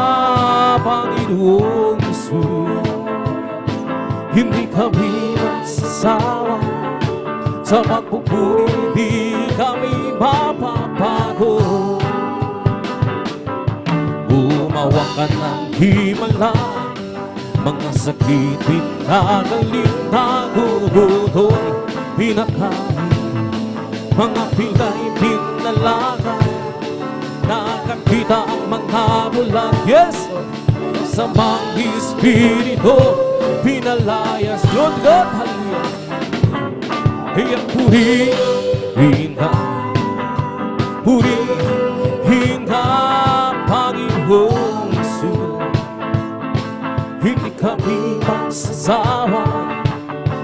Panginoon Jesus. Hindi kami magsasawa sa pagpupuri, di kami mapapago. Gumawa ka ng himala, mga sakit pinagaling na gugutoy, pinakain, mga pilay pinalagay, nakakita ang mga bulag. Yes! Sa mga Espiritu pinalayas. Lord God, hallelujah. Kaya purihin ka, purihin ka, Panginoon Jesus. Hindi kami magsasawa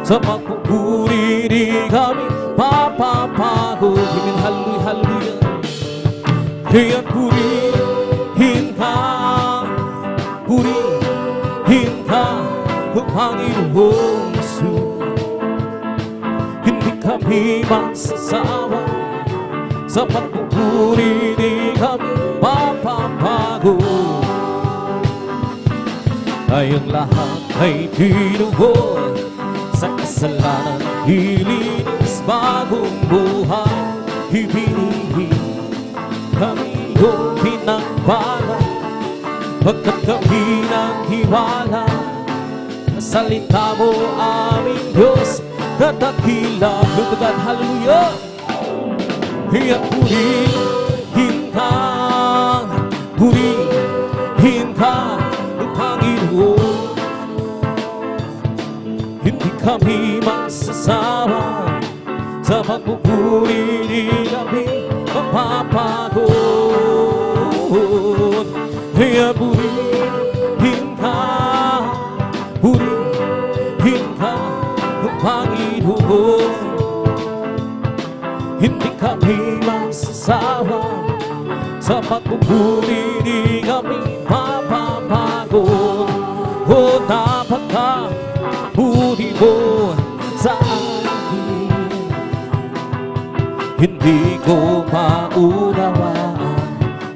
sa pagpupuri, di kami papapago. Hallelujah, hallelujah. Kaya purihin ka, purihin ka, Panginoon Jesus. Hindi kami magsasawa sa pagpupuri, di kami papapago. Tayong lahat ay tinugon sa kasalanan, ilinis bagong buhay, ibinigin kami yung pinagpala, pagkat kami naghiwala. Salita mo aming Diyos, dadakila. Lugad, hallelujah. Kaya purihin ka, purihin ka, Panginoon. Hindi kami magsasawa sa pagpupuri, di kami mapapagod. Kaya purihin ka, purihin ka, Panginoon. Hindi kami magsasawa sa pagpupuri, di kami mapapagod. O dapat ka puri mo sa akin, hindi ko maunawaan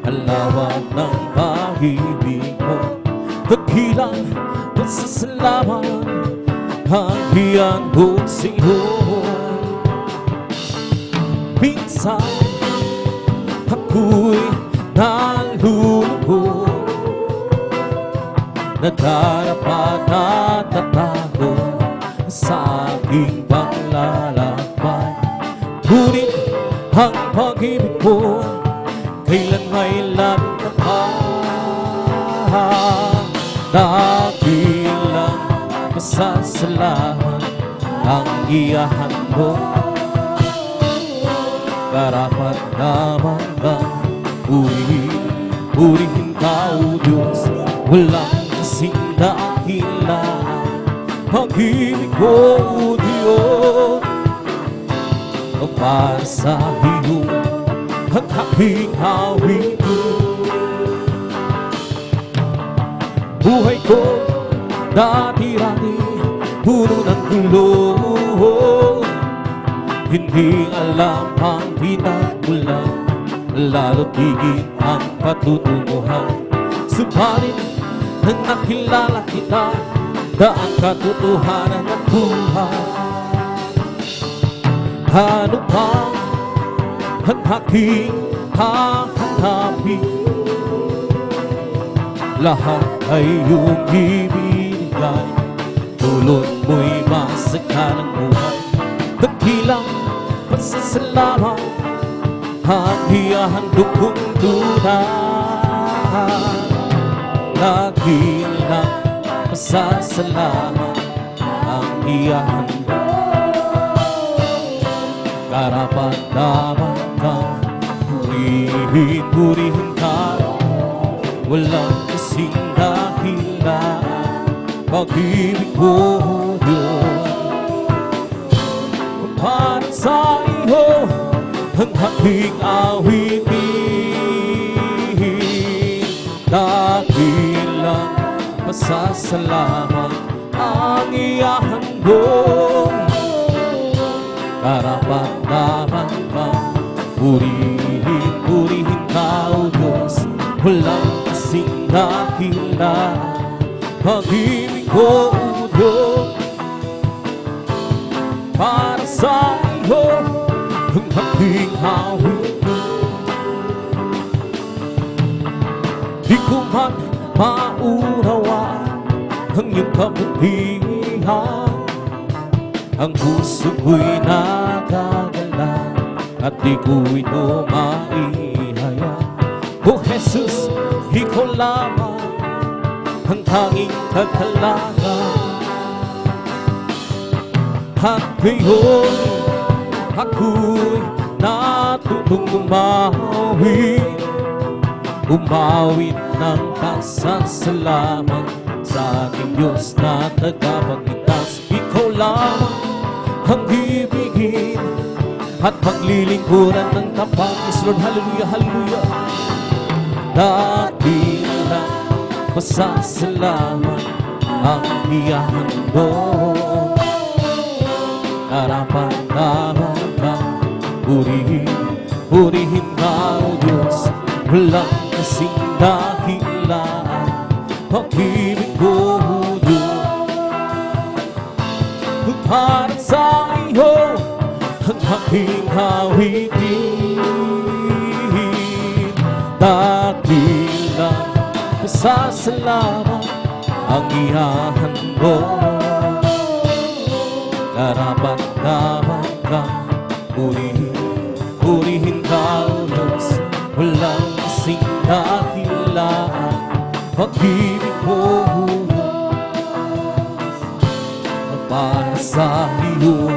ang lawak ng pag-ibig mo. Dakilang pasasalamat ang hiyang sa'yo. Minsan ako'y nalulungkot, nadarapa at natatakot sa aking paglalakbay. Ngunit ang pag-ibig mo kailan may labing kapal. Dakilang pasasalamat ang iyahandog, karapat naman kang purihin ka, O Diyos. Walang kasing dakilaan pag-ibig mo, O Diyos. Para sa iyo at aking awit, buhay ko dati-rati puno ng gulo, hindi alam ang pinagmulan, lalo't higit ang patutunguhan. Subalit nang nakilala kita, daang katotohanan at buhay. Ano pa ang aking hahanapin? Lahat ay iyong ibinigay, tulad mo'y masaka ng buhay. Dakilang pasasalamat ang iyahandog kong tunay. dakilang pasasalamat ang iyahanda. Karapat-dapat kang purihin ka, walang kasing dakilang pag-ibig ko, Diyos. Para sa iyo ang aking awitin, dakilang pasasalamat ang iyahandog. Karapat-dapat kang purihin ka, O Diyos. Walang kasing dakilang pag-ibig ko, O Diyos. Para sa iyo ang aking awitin, di ko man maunawa ang iyong kabutihan. Ang puso ko'y nakagala at di ko ito maihaya. O Jesus, ikaw lamang ang tanging kagalaga. At ngayon ako'y natutong umawit ng pasasalamat sa ating Diyos na tagapagligtas. Ikaw lamang ang ibigin at paglilingkuran ng tapat. Yes, Lord, hallelujah, hallelujah. Dakilang pasasalamat ang iyahandog. Karapat-dapat kang purihin ka, O Diyos. Walang kasing dakilang pag-ibig ko, O Diyos. Para sa iyo ang aking awitin, dakilang pasasalamat ang iyahandog. Karapat-dapat kang purihin ka, O Diyos. Walang kasing dakilang pag-ibig ko, O Diyos. Para sa iyo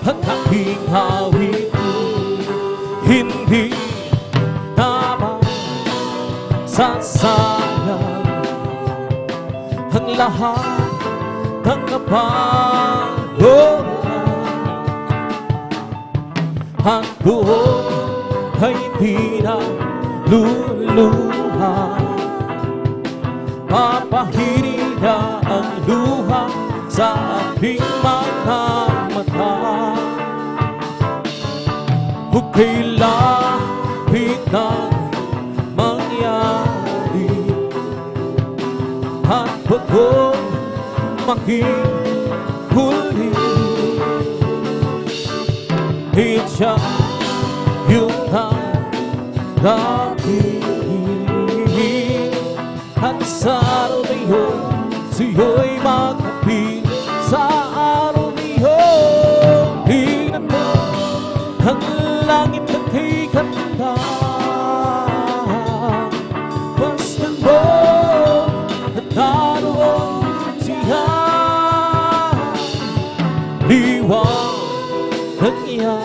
ang aking awitin, hindi naman sasayang ang lahat ng kapanganakan. Ang buong ay di na luluha, papahiri na ang luha sa ating mga mata. Huwag kailapit ng mangyari at huwag kong makikulin. Siya yung dakihin at sa araw na iyon siyo'y magkapit. Sa araw na iyon tingnan mo ang langit na kay ganda. Basta mo at naroon siya, liwanag niya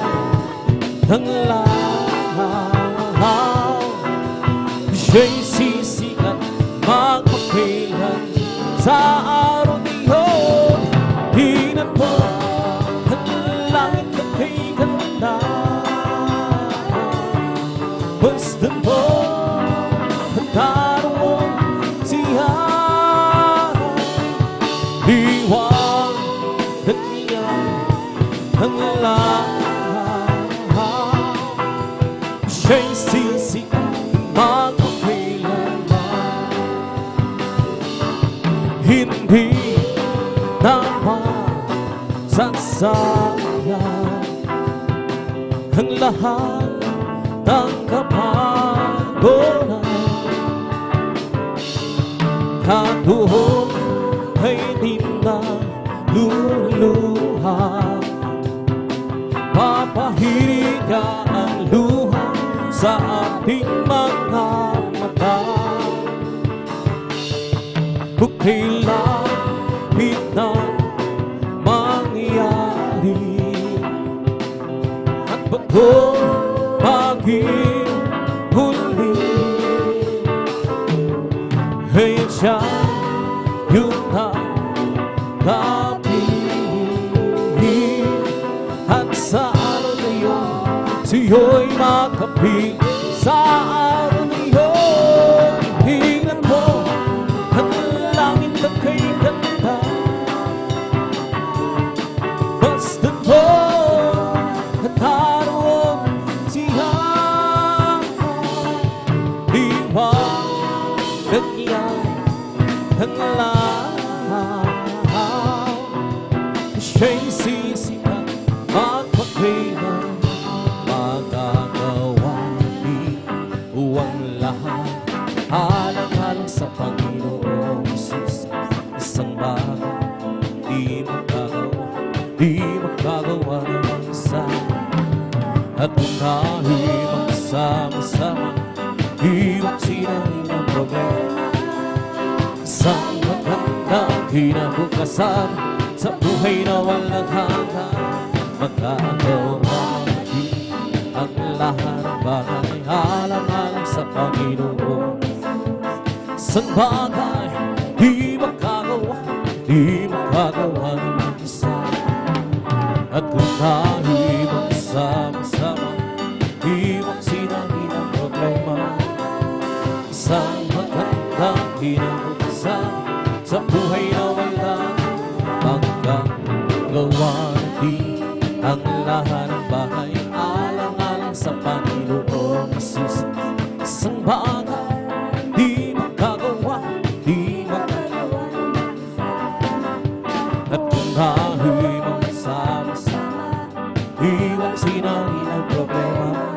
ang lahat. Siya'y sisikat magpakailan. Sa araw na iyon tingnan mo ang langit na kay ganda. Basta mo at naroon siya, liwanag niya ang lahat. Siya'y sisikat magpakailan. Hindi naman sasayang ang lahat ng kapanganakan. Katuhog ay di na luluha, papahiri ka ang luha sa ating mga mata. kung kailan mangyayari. At bago maging huli, ngayon siya yung napipili. At sa araw na yun, siyo'y makapit. Sa araw na yun, tingnan mo ang langit na kay ganda. Basta't mo at araw siya, liwanag niya ang lahat. Siya'y sisikat at pagkailan magagawa ni ang lahat. Alang-alang sa Panginoong Jesus, isang bagay di magagawa ng isa. At kung tayo'y magsama-sama, iwag sinangin ang problema. Isang magandang kinabukasan sa buhay na walang hanggan, magagawa ang lahat ng bagay. Alang-alang sa Panginoon, isang bagay di magagawa ng isa. At kung tayo'y magsama-sama, iwag sinangin ang problema. Isang magandang kinabukasan sa buhay na walang magagawa ang lahat ng bagay. Alang-alang sa Panginoong Jesus, isang bagay di magagawa. At kung tayo'y magsama-sama, iwag sinangin ang problema.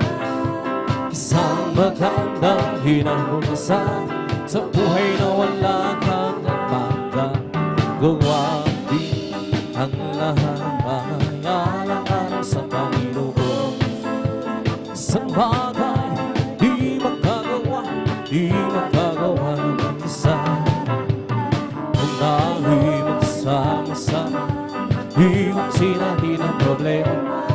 Isang magandang kinabukasan sa buhay na walang hanggang magagawa ang lahat ng bagay. Alang-alang sa Panginoon, isang bagay di magagawa ng isa. Kung tayo'y magsama-sama, iwag sinangin ang problema.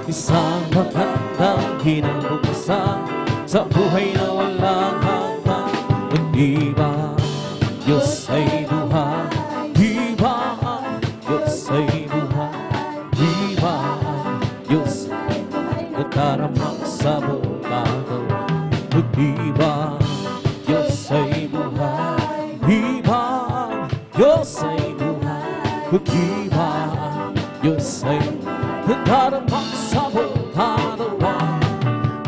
Isang magandang kinabukasan sa buhay na walang hanggan. Di ba Diyos ay buhay? Di ba Diyos ay buhay? Di ba Diyos nagdaramang sa buong gagawa? Di ba Diyos ay buhay? Di ba Diyos ay buhay? Di ba Diyos ay nagdaramang sa buong gagawa?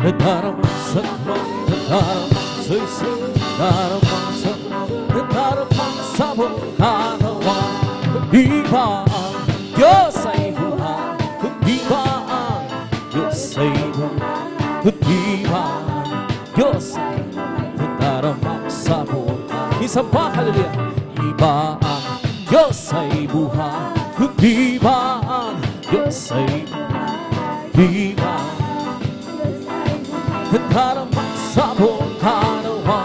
Nagdaramang sa kamay, nagdaramang sa isip, nagdaramang sa buong gagawa. Di ba Diyos ay buhay? Di ba Diyos ay buhay? Di ba Diyos ay nagdaramang sa buong gagawa? Isang pa, hallelujah. Di ba Diyos ay buhay? Di ba Diyos ay buhay? Di ba nagdaramang sa buong gagawa?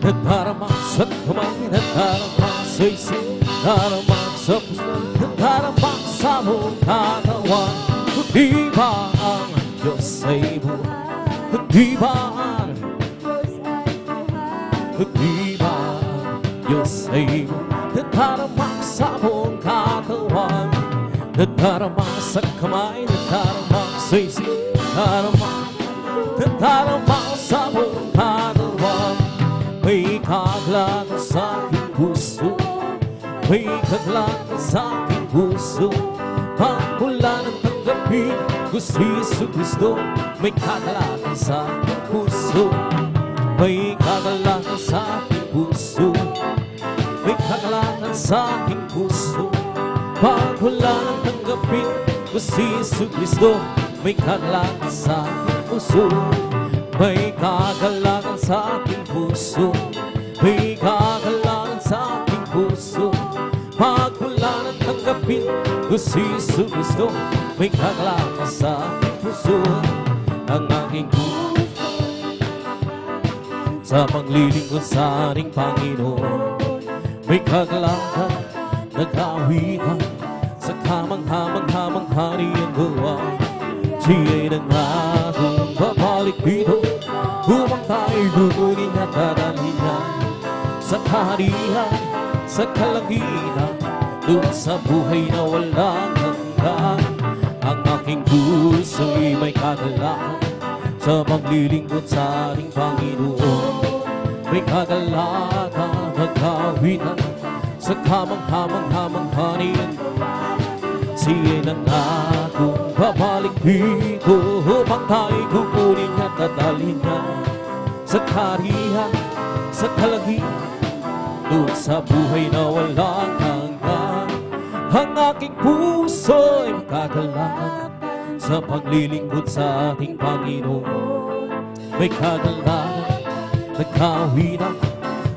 Nagdaramang sa kamay, nagdaramang sa isip, nagdaramang sa puso, nagdaramang sa buong gagawa. Di ba ang Diyos ay buhay? Di ba Diyos ay buhay? Nagdaramang sa buong gagawa. Nagdaramang sa kamay, nagdaramang sa isip, nagdaramang sa buong gagawa. May kaglagan sa aking puso, may kaglagan sa aking puso. Pagmula ng tanggapin ko si Jesucristo, may kaglagan sa aking puso, may kaglagan sa aking puso, may kaglagan sa aking puso. Pagmula ng tanggapin ko si Jesucristo, may kaglagan sa aking puso, may kagalagan sa aking puso, may kagalagan sa aking puso. Pagmula ng tanggapin ko si Jesucristo, may kagalagan sa aking puso. Ang aking puso sa paglilingkod sa ating Panginoon, may kagalakan, nag-awitan, sa kamangha-mangha-mangha niyang gawa. Siya'y nangakong babalik dito, upang tayo'y gugunin at dadalhin niya sa kaharian, sa kalangitan, doon sa buhay na walang hanggan. Ang aking puso'y may kagalakan sa paglilingkod sa ating Panginoon. May kagalakan, nag-awitan, sa kamangha-mangha-mangha niyang siya'y nangakong babalik dito, upang tayo'y kukunin at dadalhin niya sa kaharian, sa kalangitan, doon sa buhay na walang hanggan. Ang aking puso'y makagalakan sa paglilingkod sa ating Panginoon. May kagalakan, nagkawinan,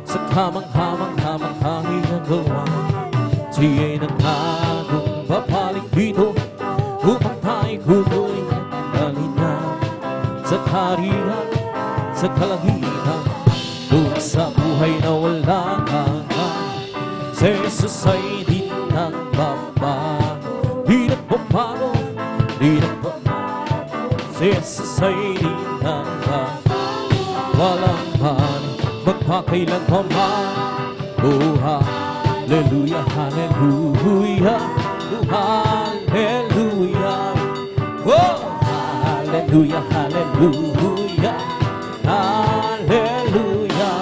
sa kamangha-mangha-mangha niyang gawa. Siya'y nangakong babalik dito, upang tayo'y kukunin at dadalhin niya sa kaharian, sa kalangitan, doon sa buhay na walang hanggan. Si Jesus ay di nagbabago, di nagbabago, di nagbabago. Si Jesus ay di nagbabago, walang man magpakailan pa man. Oh, hallelujah, hallelujah, oh, hallelujah, oh, hallelujah, hallelujah, hallelujah.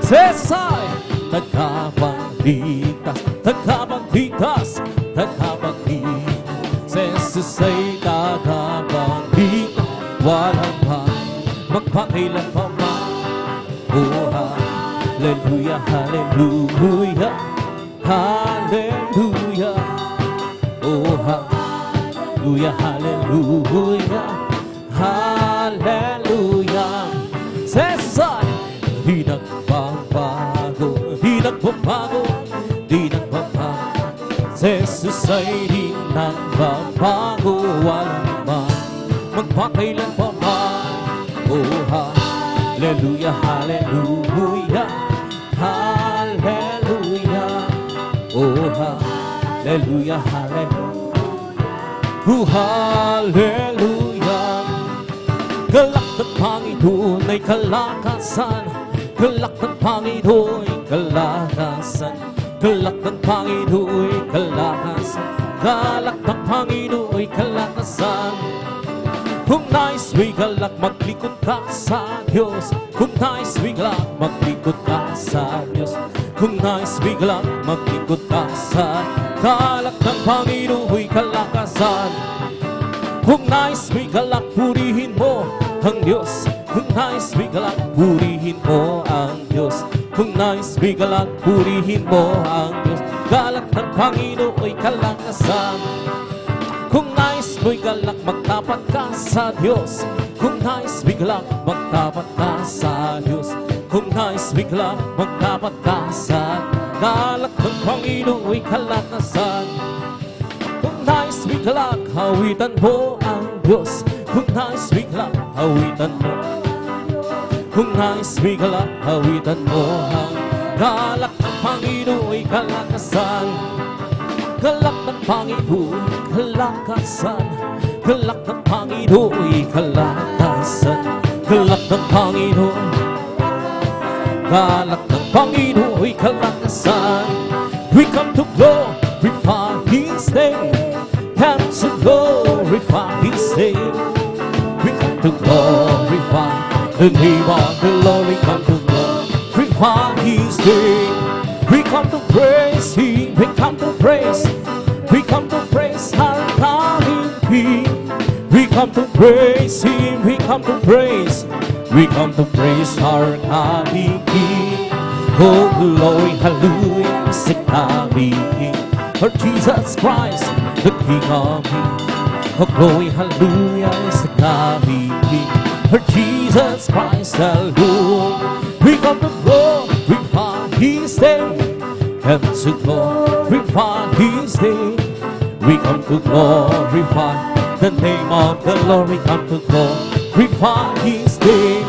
Sesay, tagapagligtas, tagapagligtas, tagapagligtas. Sesay, tagapagligtas, walang man magpakailan pa man. Oh, hallelujah, hallelujah, hallelujah, oh, hallelujah, hallelujah, hallelujah. Sesay, di nagbabago, di nagbabago, di nagbabago. Jesus ay di nagbabago, walang man magpakailan pa man. Oh, hallelujah, hallelujah, hallelujah, oh, hallelujah, hallelujah, oh, hallelujah. Galak ng Panginoon ay kalakasan, galak ng Panginoon ay kalakasan, galak ng Panginoon ay kalakasan, galak ng Panginoon ay kalakasan. Kung nais may galak, maglikod ka sa Diyos. Kung nais may galak, maglikod ka sa Diyos. Kung nais may galak, maglikod ka sa galak ng Panginoon ay kalakasan. Kung nais may galak, purihin mo ang Diyos. Kung nais may galak, purihin mo ang Diyos. Kung nais may galak, purihin mo ang Diyos. Galak ng Panginoon ay kalakasan. Kung nais mo'y galak, magtapat ka sa Diyos. Kung nais mo'y galak, magtapat ka sa Diyos. Kung nais mo'y galak, magtapat ka sa galak ng Panginoon ay kalakasan. Kung nais mo'y galak, hawitan mo ang Diyos. Kung nais mo'y galak, hawitan mo. Kung nais mo'y galak, hawitan mo ang galak ng Panginoon ay kalakasan. Galak ng Panginoon, kalakasan. Galak ng Panginoon, kalakasan. Galak ng Panginoon, galak ng Panginoon, kalakasan. We come to glorify His name. Come to glorify His name. We come to glorify the name of the Lord. We come to glorify His name. We come to praise Him, we come to praise, we come to praise our coming King. We come to praise Him, we come to praise, we come to praise our coming King. Oh, glory, hallelujah, is the coming King. For Jesus Christ, the King of Kings. Oh, glory, hallelujah, is the coming King. For Jesus Christ, the Lord. We come to glorify His name. Come to glorify His name. We come to glorify the name of the Lord. We come to glorify His name.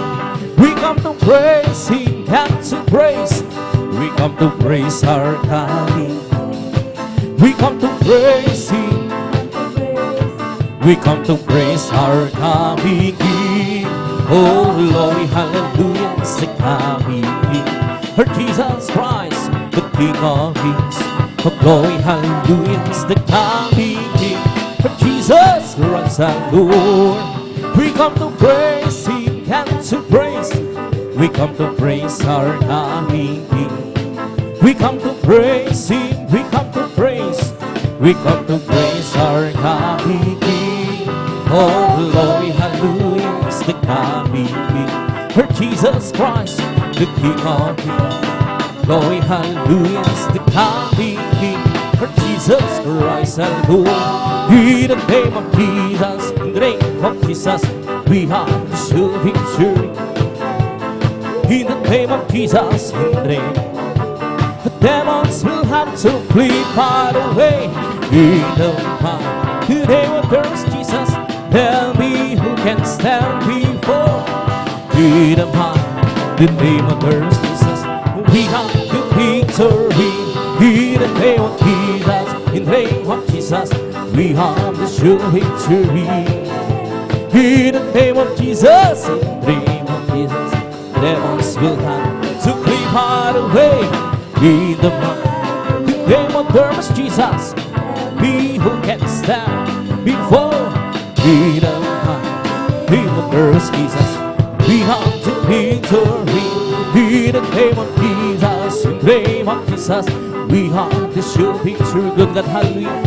We come to praise Him. Come to praise. We come to praise our God. We come to praise Him. We come to praise our coming King. Oh, glory, hallelujah, it's the coming King. For Jesus Christ, the King of Kings. Oh, glory, hallelujah, it's the coming King. For Jesus Christ, our Lord. We come to praise Him and to praise. We come to praise our coming King. We come to praise Him. We come to praise. We come to praise our coming King. Oh, glory, hallelujah, it's the coming King. For Jesus Christ, the King of Kings. Glory, hallelujah, it's the coming King. For Jesus Christ, our Lord. In the name of Jesus, in the name of Jesus, we have the sure victory. In the name of Jesus, in the name, the demons will have to flee far away. In the name of Jesus, tell me who can stand before. In the name of Jesus, we have the victory. In the name of Jesus, in the name of Jesus, we have the sure victory. In the name of Jesus, in the name of Jesus, demons will have to flee far away. In the name of Jesus, be who can stand before. In the name of Jesus, we have the victory. In the name of Jesus, in the name of Jesus, we have the sure victory. Good God, hallelujah.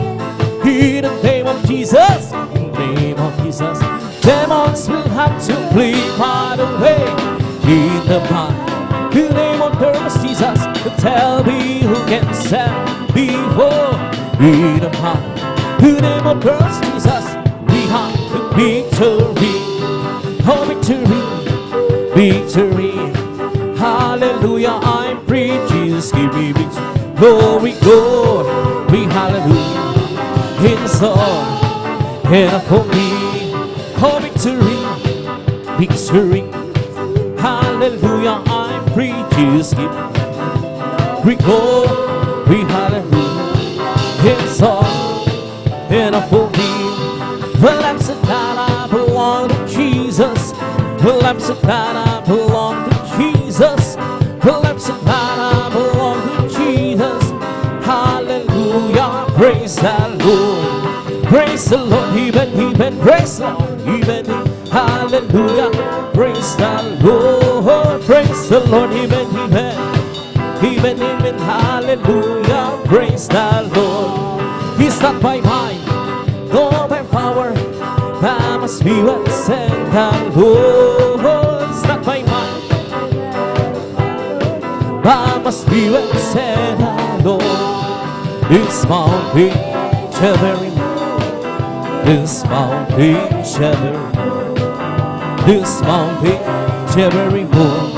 In the name of Jesus, in the name of Jesus, demons will have to flee far away. In the name of Jesus, tell me who can stand before. In the name of Jesus, we have the victory. Oh, victory, victory. Hallelujah, I'm free. Jesus, give me victory. Glory, glory, hallelujah. It's all here for me. Oh, victory, victory. Hallelujah, I'm free. Jesus, give me glory, hallelujah. It's all here for me. The lambs of God, I belong to Jesus. The lambs of God, I belong to Jesus. The lambs of God, I belong to Jesus. Hallelujah, praise the Lord. Praise the Lord, even, praise the Lord, even, hallelujah, praise the Lord, praise the Lord, even, hallelujah, praise the Lord. He's not by might, nor by power, by my spirit, send the Lord. It's not by might, by my spirit, send the Lord. This mountain shivering, this mountain shivering, this mountain shivering more.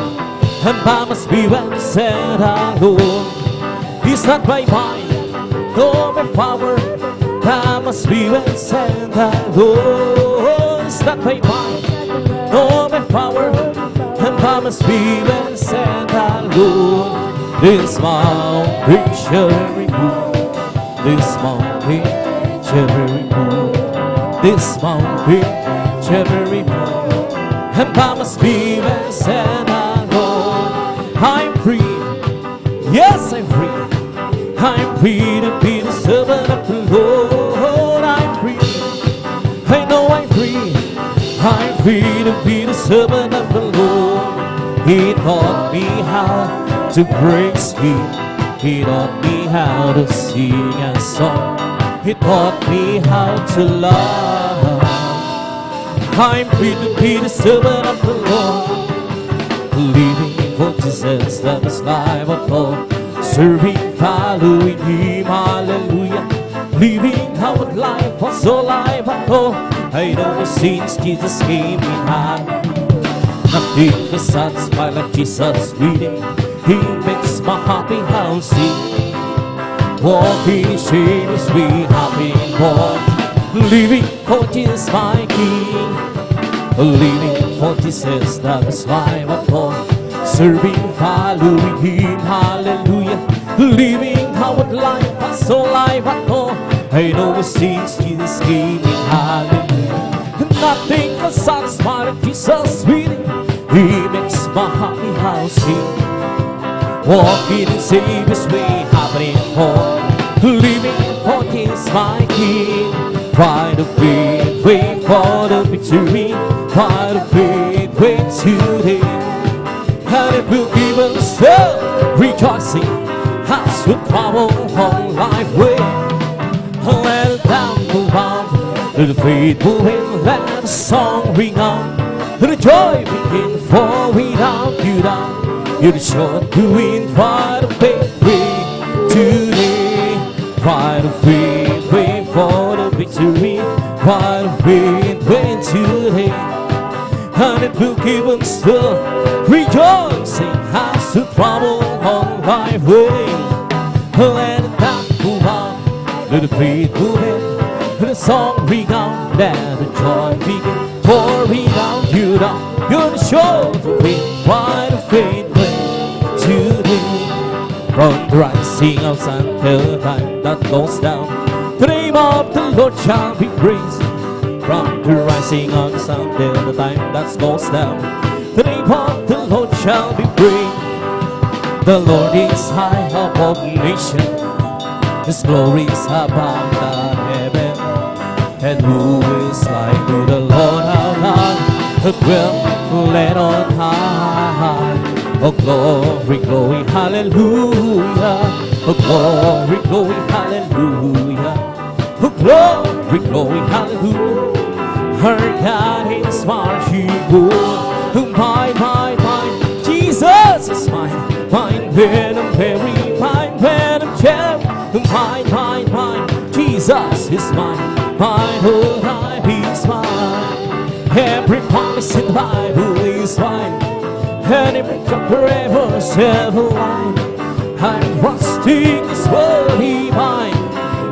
And by my spirit said our Lord. It's not by might, nor by power, by my spirit said our Lord. It's not by might, nor by power, and by my spirit said our Lord. This mountain shivering more, this mountain shivering more, this mountain shivering more. And by my spirit said our Lord, I'm free, yes I'm free. I'm free to be the servant of the Lord. I'm free, I know I'm free. I'm free to be the servant of the Lord. He taught me how to praise Him. He taught me how to sing a song. He taught me how to love. I'm free to be the servant of the Lord. Living for Jesus, that is life at all. Serving, following Him, hallelujah. Living out life, also life at all. I know since Jesus came in hand, nothing besides my life Jesus leading. He makes my happy house sing. Walking shamelessly happy in God. Living for Jesus my King. Living for Jesus, that is life at all. Serving, following Him, hallelujah. living our life, that's all I know. I know since Jesus came in, hallelujah. Nothing can satisfy Jesus with it. He makes my happy house sing. Walking in Savior's way, happening for, living for His my King. Pride of faith, wait for the victory. Pride of faith, wait today. And it will give us the rejoicing as we travel on life way. Let it down go round, let the faithful will let the song ring out. Let the joy begin, for without you down, you're sure to win. Pride of faith, wait today. Pride of faith, wait for the victory. Pride of faith, wait today. And it will give us the rejoicing as to travel on life way. Let it down go on, let the faith move in, let the song ring out, let the joy begin. For without you down, you're the show to win. Pride of faith way today. From the rising of sun till the time that goes down, the name of the Lord shall be praised. From the rising of the sun till the time that goes down, the name of the Lord shall be praised. The Lord is high above nations, His glory is above the heaven. And who is like to the Lord our God, who dwelleth on high? Oh glory, glory, hallelujah. Oh glory, glory, hallelujah. Oh glory, glory, hallelujah. Her God is mighty good. Oh my, Jesus is mine. Mine, venom, very mine, venom, cherry. Oh my, Jesus is mine. Mine, whole life is mine. Every promise in the Bible is mine. And every forever ever line. I'm trusting His word divine.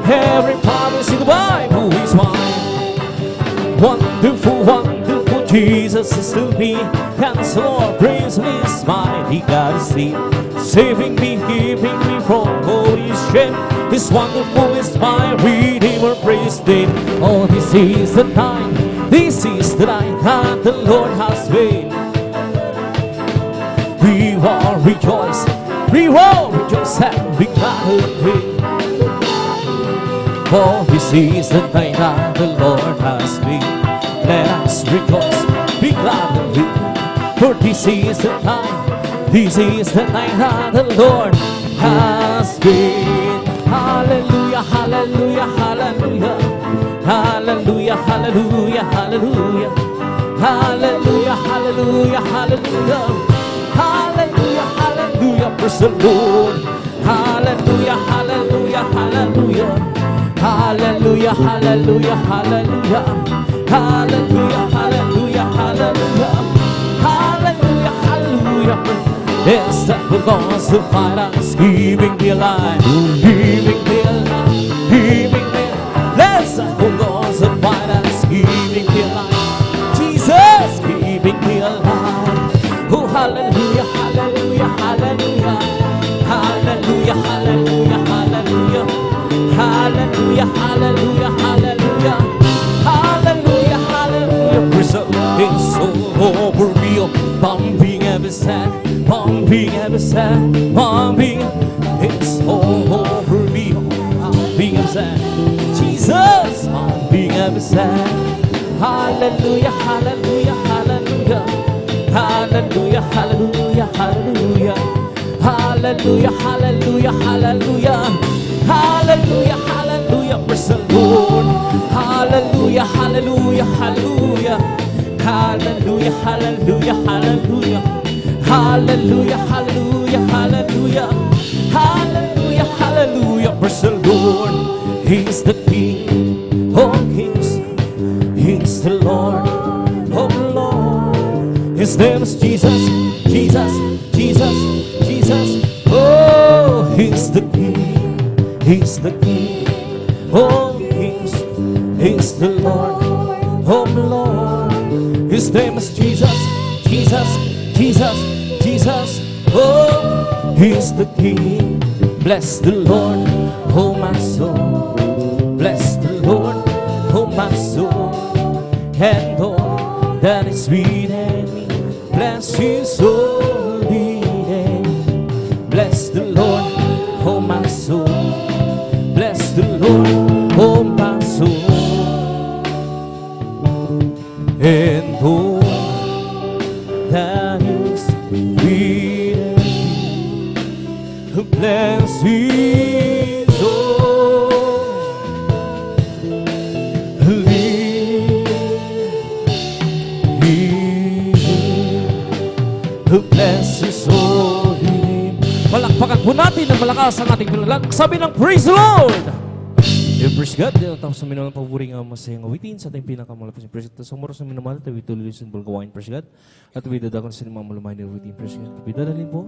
Every promise in the Bible is mine. Wonderful, wonderful Jesus is to me. And the Lord brings me His mighty God is deep, saving me, keeping me from all His shame. This wonderful is my Redeemer, praise Him. Oh, this is the time, this is the night that the Lord has made. We will rejoice and be glad in Him. For this is the night that the Lord has made. Let us rejoice, be glad in Him. For this is the time, this is the night that the Lord has made. Hallelujah, hallelujah, hallelujah. Hallelujah, hallelujah, hallelujah. Hallelujah, hallelujah, hallelujah. Hallelujah, hallelujah, praise the Lord. Hallelujah, hallelujah, hallelujah. Hallelujah, hallelujah, hallelujah. Hallelujah, hallelujah, hallelujah. Hallelujah, hallelujah. Yes, that we're going to fight us, giving me life, giving me life, giving me life. Yes, that we're going to fight us, giving me life. Jesus, giving me life. Oh, hallelujah, hallelujah, hallelujah. Hallelujah, hallelujah, hallelujah. Hallelujah, hallelujah, hallelujah. Hallelujah, hallelujah. Praise the Lord. It's all over me. Pumping every sad, pumping every sad, pumping. It's all over me. Pumping every sad. Jesus, pumping every sad. Hallelujah, hallelujah, hallelujah. Hallelujah, hallelujah, hallelujah. Hallelujah, hallelujah, hallelujah. Hallelujah, hallelujah, praise the Lord. Hallelujah, hallelujah, hallelujah. Hallelujah, hallelujah, hallelujah. Hallelujah, hallelujah, hallelujah. Hallelujah, hallelujah, praise the Lord. He's the King of kings. He's the Lord of lords. His name is Jesus, Jesus, Jesus, Jesus. Oh, He's the King, He's the King of kings. He's the Lord of lords. His name is Jesus, Jesus, Jesus, Jesus. Oh, He's the King, Bless the Lord, oh my soul. Bless the Lord, oh my soul, and all that is within me. Bless His holy name. Bless the Lord, oh my soul. Bless the Lord, oh my soul, and all that is within me. Bless His bless His holy name. Palakpakan po natin ng malakas ang ating pinalag. Sabi ng Praise the Lord! Praise God. Tapos sa minamahal ng paboring masayang awitin sa ating pinakamalapos ng Praise God. Sa moros na minamahal, tayo ituloy sa bulgawain Praise God. At widadakon sa mga malamay na awitin Praise God. Kapidadalin po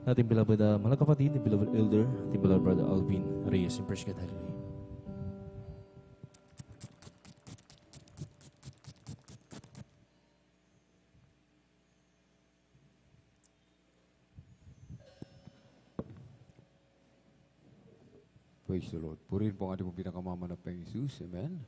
natin beloved mga kapatid, beloved elder, ating beloved brother Alvin Reyes in Praise God. Hallelujah. Praise the Lord. Purihin po ang ating pinakamama na Panginoong Jesus. Amen.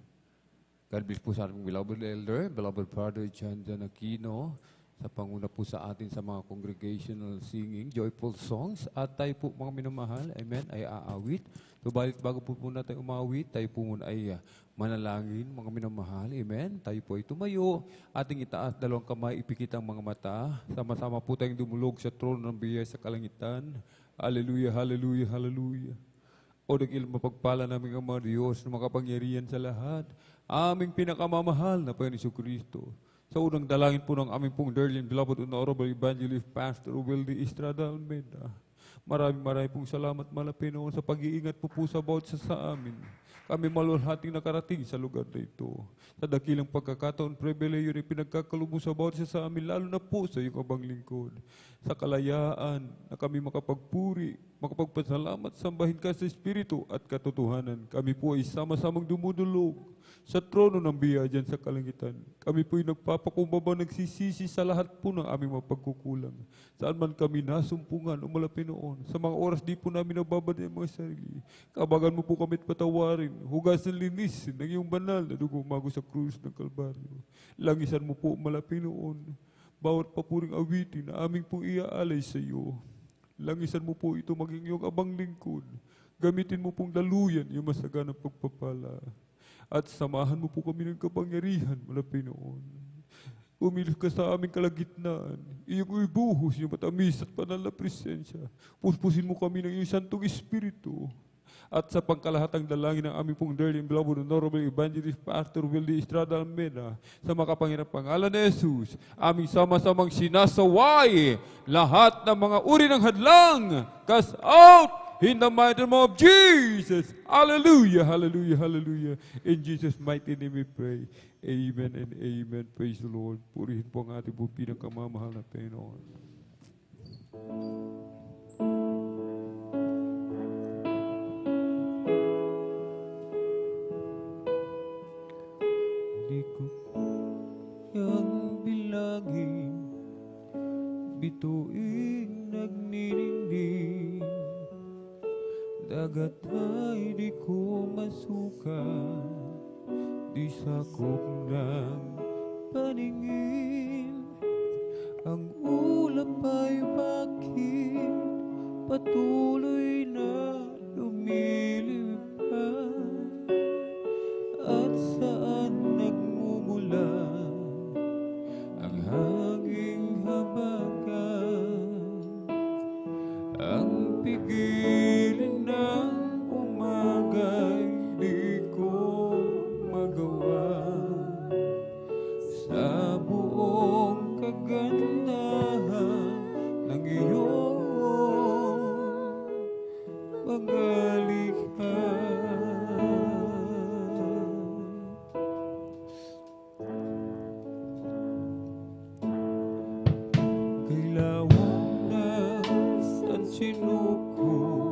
God bless po sa ating beloved elder, beloved brother John Aquino, sa panguna po sa atin sa mga congregational singing, joyful songs. At tayo po mga minamahal, amen, ay aawit. Subalit bago po muna tayo umawit, tayo po muna ay manalangin, mga minamahal, amen. Tayo po ay tumayo, ating itaas dalawang kamay, ipikit ang mga mata. Sama-sama po tayong dumulog sa trono ng biyaya sa kalangitan. Hallelujah, hallelujah, hallelujah. O dakilang mapagpala namin ang mga Diyos na makapangyarihan sa lahat. Aming pinakamamahal na Panginoon Jesucristo. Sa unang dalangin po ng aming pong dearly and beloved honorable evangelist Pastor Wildy Estrada Almeida. Maraming pong salamat Panginoon sa pag-iingat po sa bawat sa amin. Kami malulhating nakarating sa lugar na ito. Sa dakilang pagkakataon, pribileyo rin pinagkakalubong sa bawat sa amin, lalo na po sa iyong abang lingkod. Sa kalayaan na kami makapagpuri, makapagpasalamat, sambahin ka sa Espiritu at katotohanan. Kami po ay sama-samang dumudulog sa trono ng biyaya dyan sa kalangitan. Kami po ay nagpapakumbaba, nagsisisi sa lahat po ng aming mapagkukulang. Saan man kami nasumpungan o malapinoon, sa mga oras di po namin nababad ang mga sarili. Kabagan mo po kami at patawarin, hugasan linis ng iyong banal na dugo umago sa krus ng Kalbaryo. Langisan mo po malapinoon, bawat papuring awitin na aming pong iaalay sa iyo. Langisan mo po ito maging iyong abang lingkod. Gamitin mo pong daluyan yung masaganang pagpapala. At samahan mo po kami ng kapangyarihan, Panginoon. Umilos ka sa aming kalagitnaan. Iyong ibuhos yung matamis at banal na presensya. Puspusin mo kami ng iyong Santong Espiritu. At sa pangkalahatang dalangin ng aming pong dearly and beloved honorable evangelist Pastor Wildy Estrada Almeida, sa makapangyarang pangalan ni Jesus, aming sama-samang sinasaway lahat ng mga uri ng hadlang. Cast out! In the mighty name of Jesus. Hallelujah, hallelujah, hallelujah. In Jesus' mighty name we pray. Amen and amen. Praise the Lord. Purihin po ang ating po pinakamamahal na Panginoon. Di ko yung bilagin, bituin nagniningning. Dagat ay di ko masuka, di sakop ng paningin. Ang ulap ay bakit patuloy na lumilipad, at saan nagmumula ang hanging habagat. Ang pigilin ng umaga'y di ko magawa. Sa buong kagandahan ng iyong paglikha. Kailawang nasan sinuko,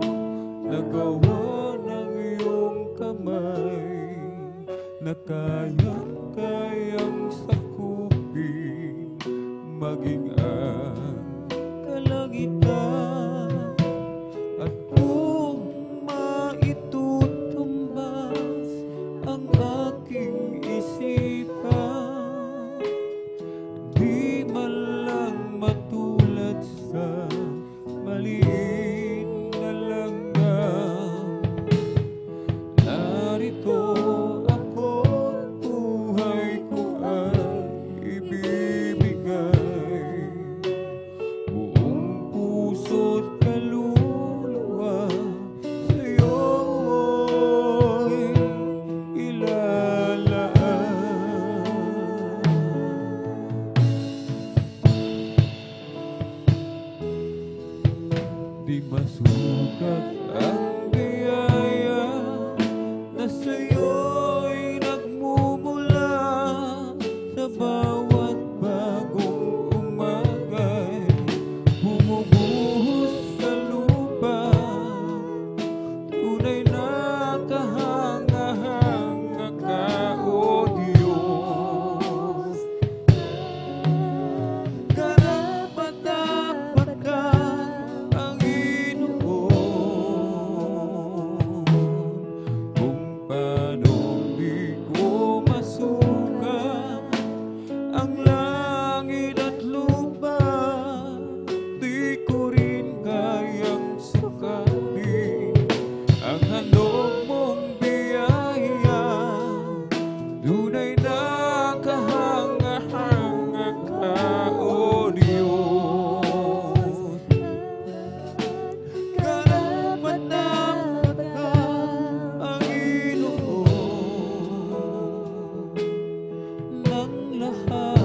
nagawa ng iyong kamay, na kayang sakupin, maging ang kalangitan. At kung ang aking isipan, di man lang matulad sa maliit na langgam. Narito ako, buhay ko ay ibibigay, buong puso't kaluluwa sa'yo'y ilalaan. Di masukat ang biyaya na sa'yo'y nagmumula sa bawat bagong umagay, bumubuhos sa lupa, tunay na kahanga-hanga ka, O Diyos. Karapat-dapat ka, Panginoon, kung paano di ko masukat ang langit at lupa, di ko rin kayang sukatin ang handog mong biyaya. Tunay na kahanga-hanga ka, O Diyos. Karapat-dapat ka, Panginoon, ng lahat.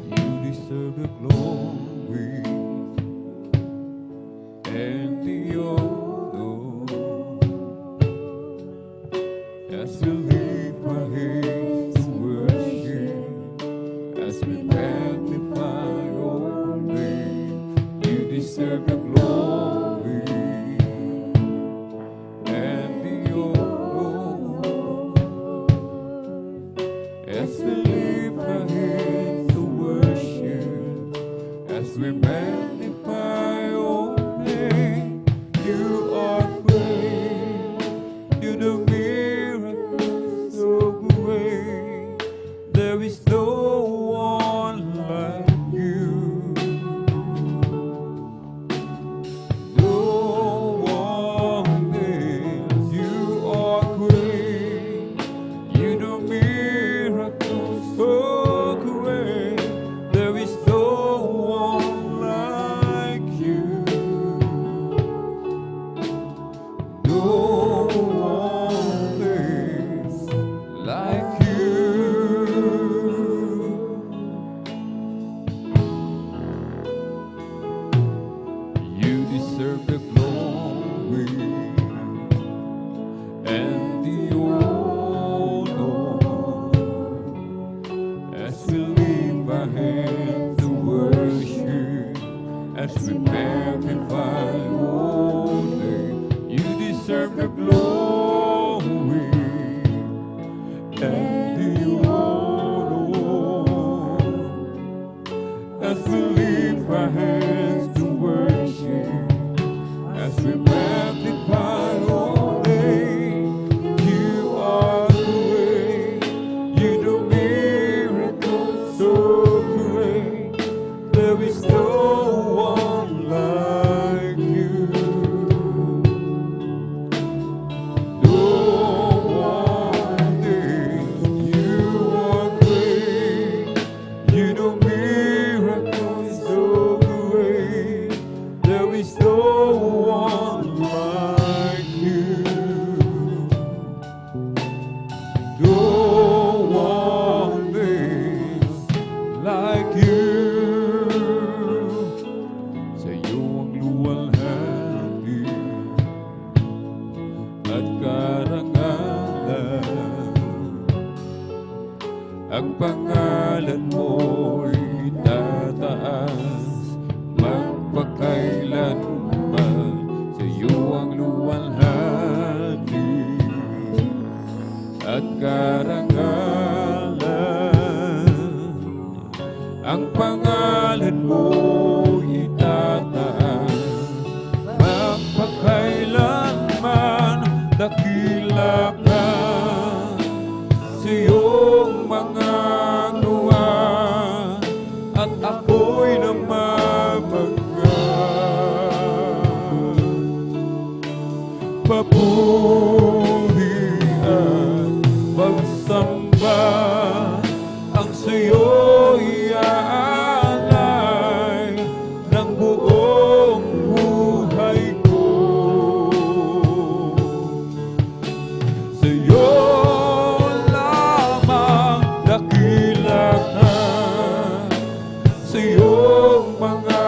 You deserve the glory and the honor as we lift our hands to worship, as we magnify your name. You deserve the glory and the honor as we lift our hands to worship, as we magnify your name. You are great, you do miracles so great. There is no one like you. No one else. You are great, you do miracles so great. There is no one like you. No one else like you. You deserve the glory and the honor as we lift our hands to worship, as we magnify your name. You deserve the glory and the honor as we lift our hands to worship, as we magnify your name. You are great, you do miracles so great. There is no one like you. No one else. You are great, you do miracles so great. There is no one like you. No one else like you. Sa iyo ang luwalhati at karangalan. Ang pangalan mo'y tataas magpakailanman. Sa iyo ang luwalhati at karangalan. Ang pangalan mo itataas papuri at pagsamba ang sa'yo'y aalay ng buong buhay ko. Sa'yo lamang dakila ka, sa iyong mga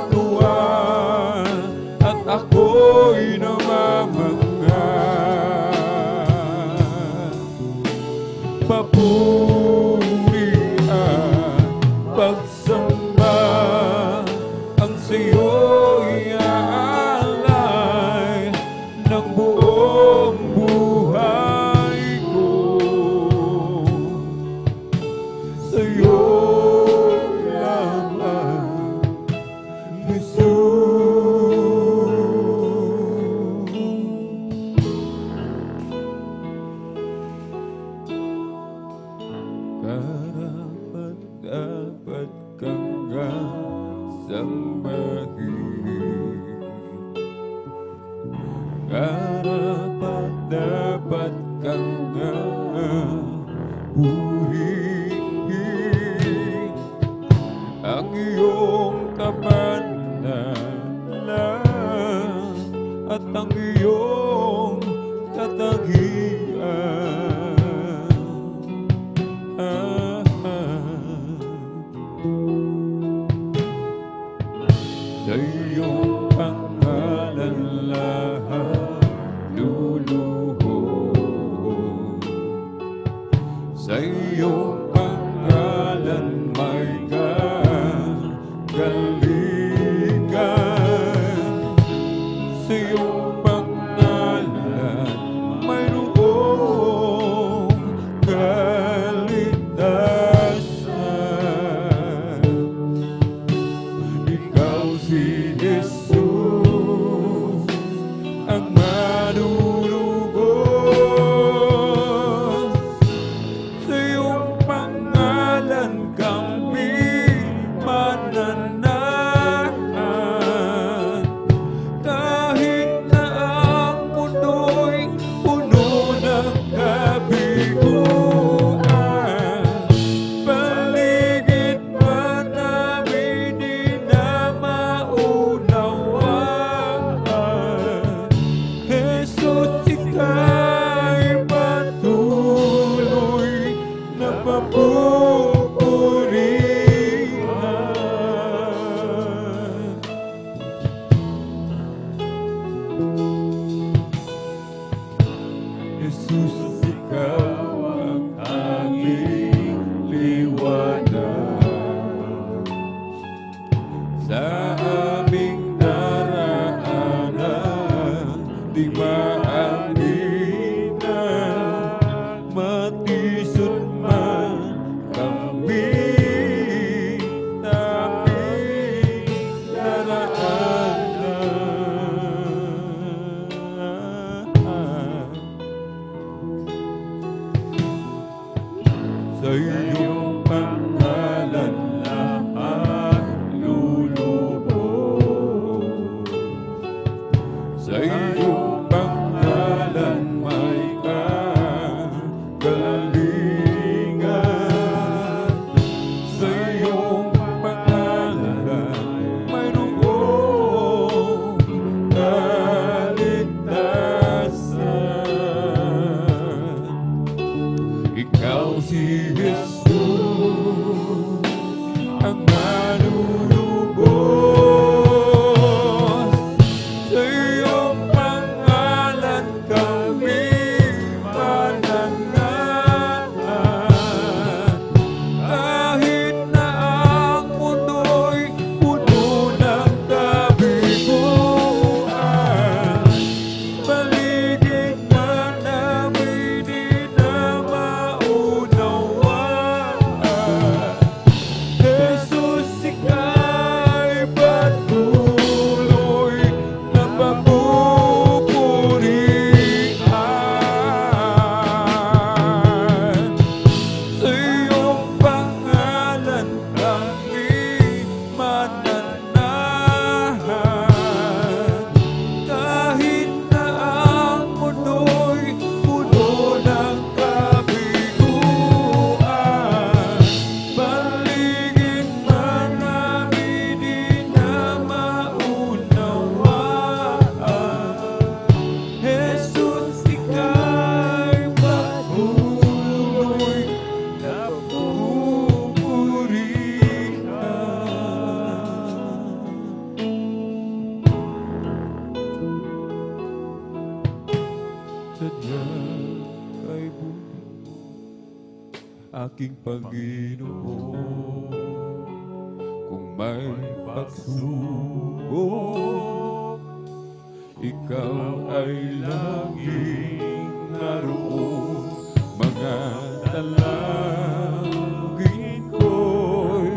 tuwan, at ako'y namamangha. Papuri at pagsamba ang sa iyo'y aalay ng buong buhay ko. Sa iyo dapat kang sambahin, dapat kang purihin ang iyong kabanalan at ang iyong katagian. Sa iyong pangalan lahat luluhod, sa iyong pangalan may kagalikan, sa iyong pangalan mayroong kaligtasan. Ikaw si Jesus ang manunugod, sa iyong pangalan kami mananahan. Kahit na ang mundo'y puno ng kabiguan, paligid pa namin di na maunawaan. Jesus, ika'y patuloy na papupurihan. Jesus, ikaw ang aming liwanag sa aming daraanan, di maalinan, matisod man kami aming daraanan. Sa iyong pangalan lahat lulubog, sa iyong pangalan may kagalingan, sa iyong pangalan mayroong kaligtasan. Ikaw si Jesus ang manunubos, sa iyong aking Panginoon. Kung may pagsubok, ikaw ay laging naroon. Mga dalangin ko'y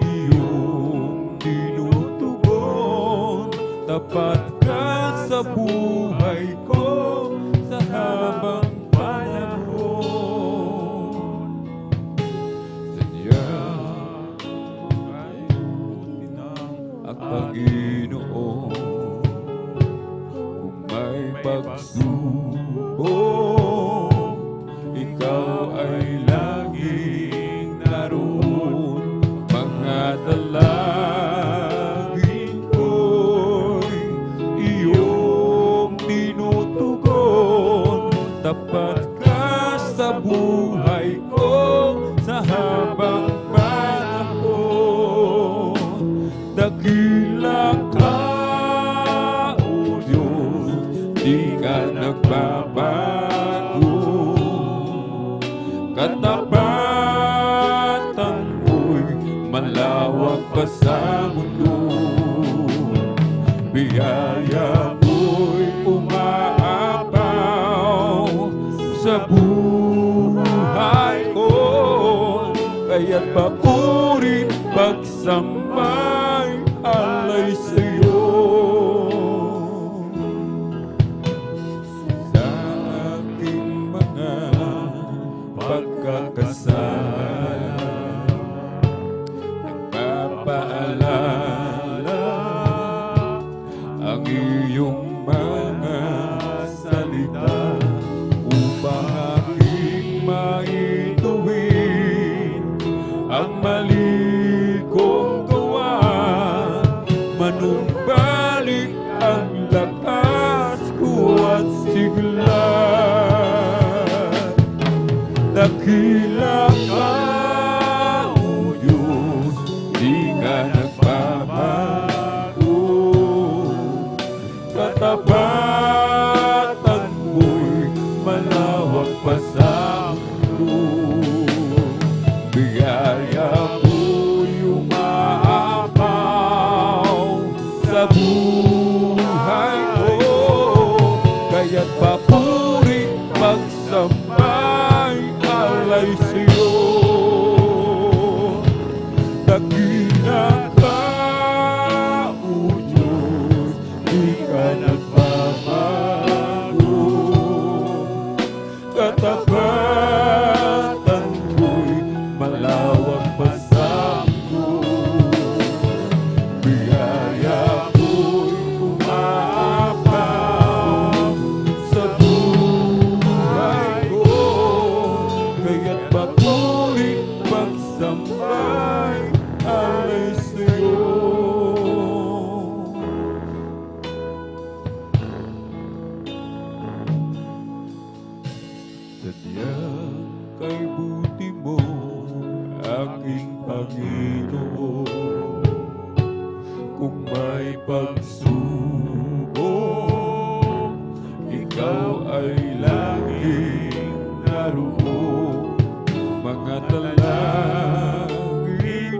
iyong tinutugon. Tapat ka sa buhay ko sa habang panahon. Sadyang ay buti ng ang Panginoon. Kung may pagsubok, ikaw ay laging naroon. Mga dalangin ko'y iyong tinutugon. Tapat ka sa buhay ko sa habang panahon. Dakila ka, O Diyos, di ka nagbabago. Katapatan mo'y malawak pa sa mundo. Biyaya mo'y umaapaw sa buhay ko. Kaya't papuri, pagsambay, alay sa'yo. Sa aking mga pagkakasala, nagpapaalala ang iyong mga salita upang aking maituwid ang mali kong gawa. Manumbalik ang lakas ko at sigla. Dakila ka, O Diyos, di ka nagbabago. Katapatan mo'y malawak pa sa mundo. Biyaya mo'y umaapaw sa buhay ko. Kaya't papuri, pagsambay, alay sa'yo. Dakila ka, O Diyos, di ka nagbabago. Katapatan mo'y malawak pa sa mundo. Biyaya mo'y umaapaw sa buhay ko. Kaya't papuri, pagsambay, alay sa'yo. Sadyang kay buti mo, aking Panginoon. Kung may pagsubok, ikaw ay laging naroon. Mga dalangin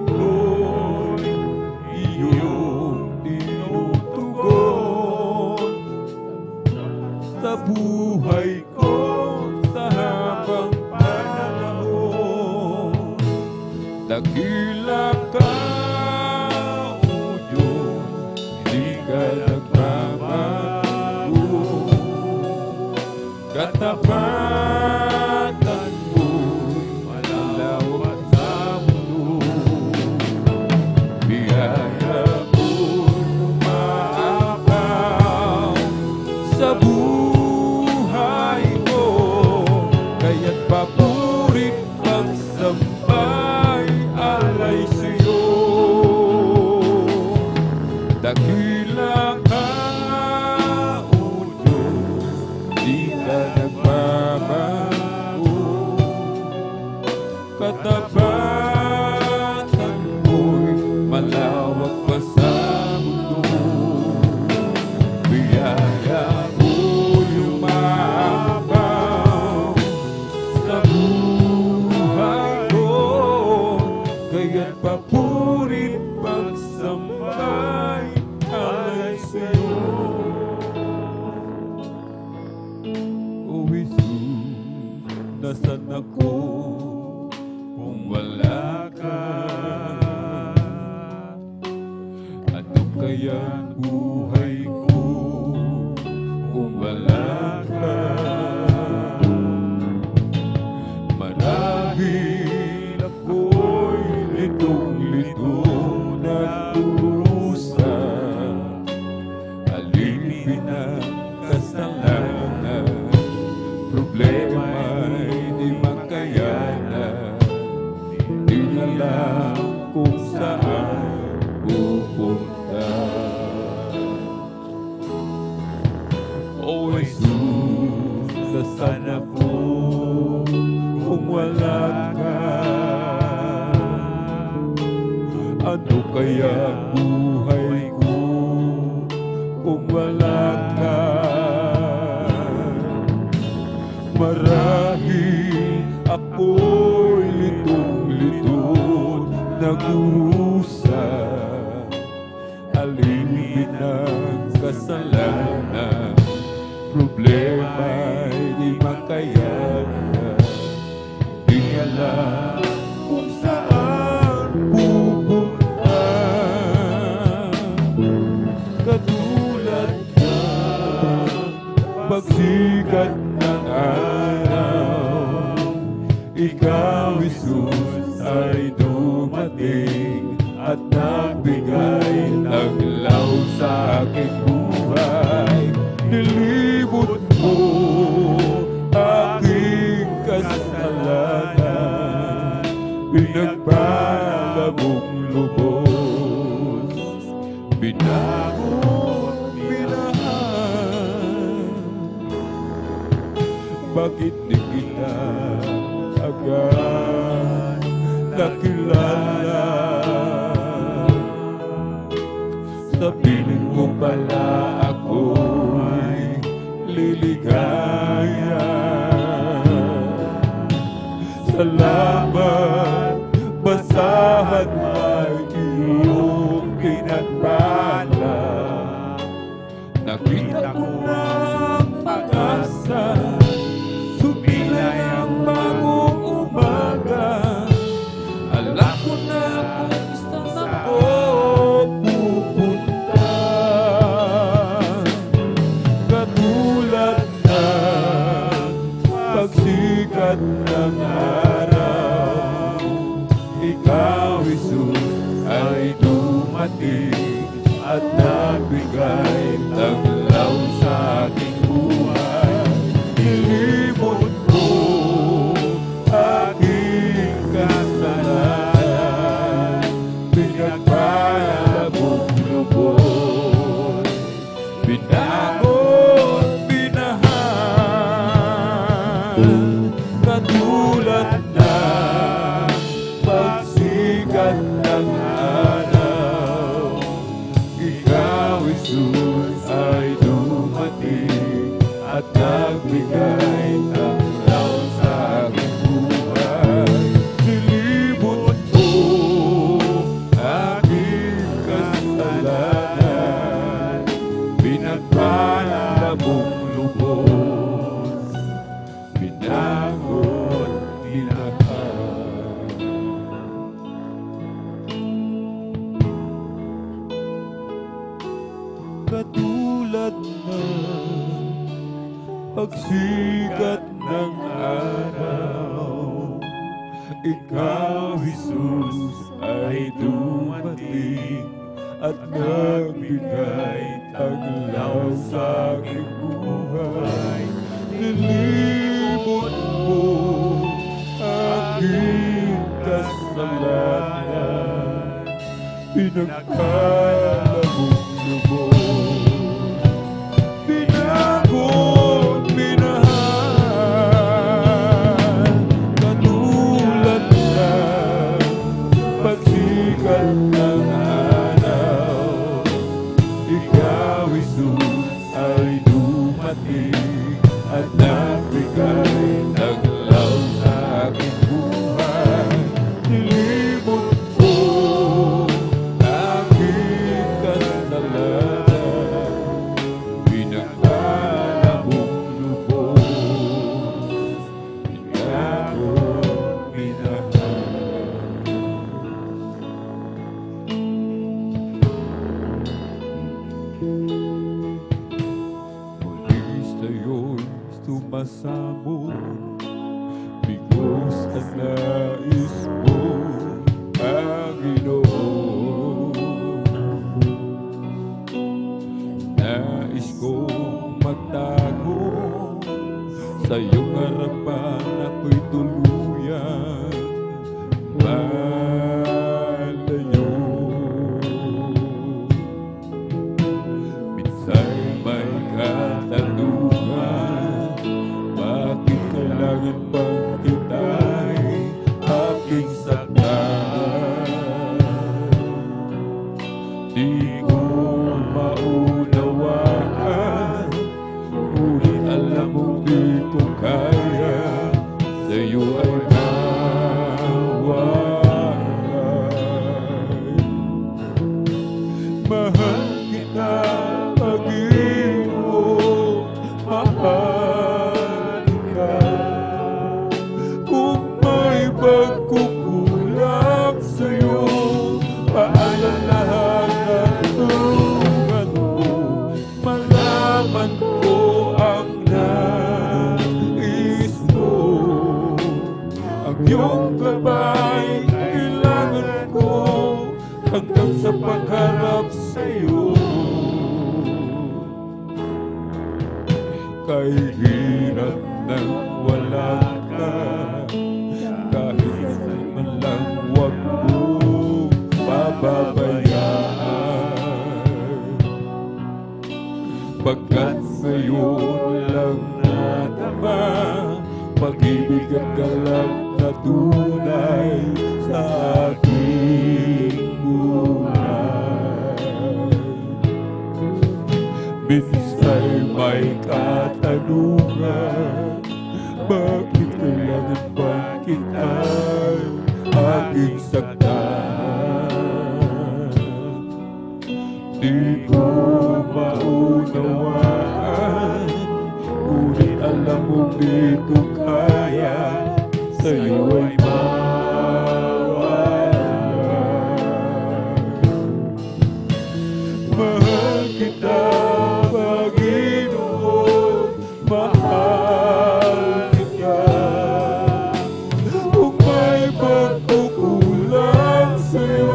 ko'y iyong tinutugon. Sa buhay ko sa habang panahon. Dakila ka, O Diyos, di ka nagbabago. Katapatan mo'y malawak sa mundo. Biyaya mo'y umaapaw sa buhay alipin ng kasalanan, problema'y di makayanan, di alam kung saan pupunta. O Jesus, nasaan ako kung wala ka? Ano kaya buhay ko kung wala ka? Marahil ako'y litong-litong nagdurusa, alipin ng kasalanan, problema'y di makayanan, di alam kung saan pupunta. Katulad ng pagsikat ng araw, ikaw, Jesus, ay dumating at nagbigay ng law sa aking buhay. Nilibot mo aking kasalanan, pinagpala mong lubos, binakot, binahan. Bakit di kita agad nakilala? Sa piling mo pala ako'y liligaya. Salamat, basahan ay iyong pinagpala. Nakita ko ang pag-asa, sumilay ang bagong umaga. Alam ko na kung saan ako pupunta. Katulad ng pagsikat ng araw, ikaw, Jesus, ay dumating at nagbigay ng law sa aking buhay. Nilibot mo aking kasalanan, pinagpala mong lubos, binakot, binahan. Katulad ng pagsikat ng araw, ikaw, Jesus, ay dumating at nagbigay ng law sa aking buhay. Nilibot mo aking kasalanan, pinagpala mong lubos, binakot, binahan. Katulad ng pagsikat ng araw, ikaw, Jesus, ay dumating at nagbigay taglaw sa aking buhay. Nilibot mo aking kasalanan, pinagpala mong lubos, binakot, binahan. Katulad ng pagsikat ng araw, ikaw, Jesus, ay dumating at nagbigay ng law sa aking buhay. Nilibot mo aking kasalanan, pinagpala mong lubos, binakot, binahan. Muli sa'yo'y sumasabog, bigos ang nais mo, Panginoon. Nais nais kong magtago, sa iyong harapan ako'y tuluyan malayo. Minsan may katanungan, bakit kailangan bang kita'y aking saktan? Di ko maunawaan, ngunit alam mo di ko kaya sa'yo ay nawalay. Mahal kita, Panginoon, mahal ka. Kung may pagkukulang sa'yo, paalalahanan tulungan mo, malaman ko ang nais mo. Ang iyong gabay kailangan ko hanggang sa pagharap sa'yo. Kay hirap nang wala ka, kahit man lang wag mo pababayaan. Pagkat sa'yo lang natama, pag-ibig at galak na tunay sa aking buhay. Minsa'y may katanungan, bakit kailangan ba kita'y aking saktan? Di ko maunawaan, ngunit alam mo di ko kaya sa'yo ay mawalay. Mahal kita, Panginoon, mahal kita. Kung may pagkukulang sa'yo,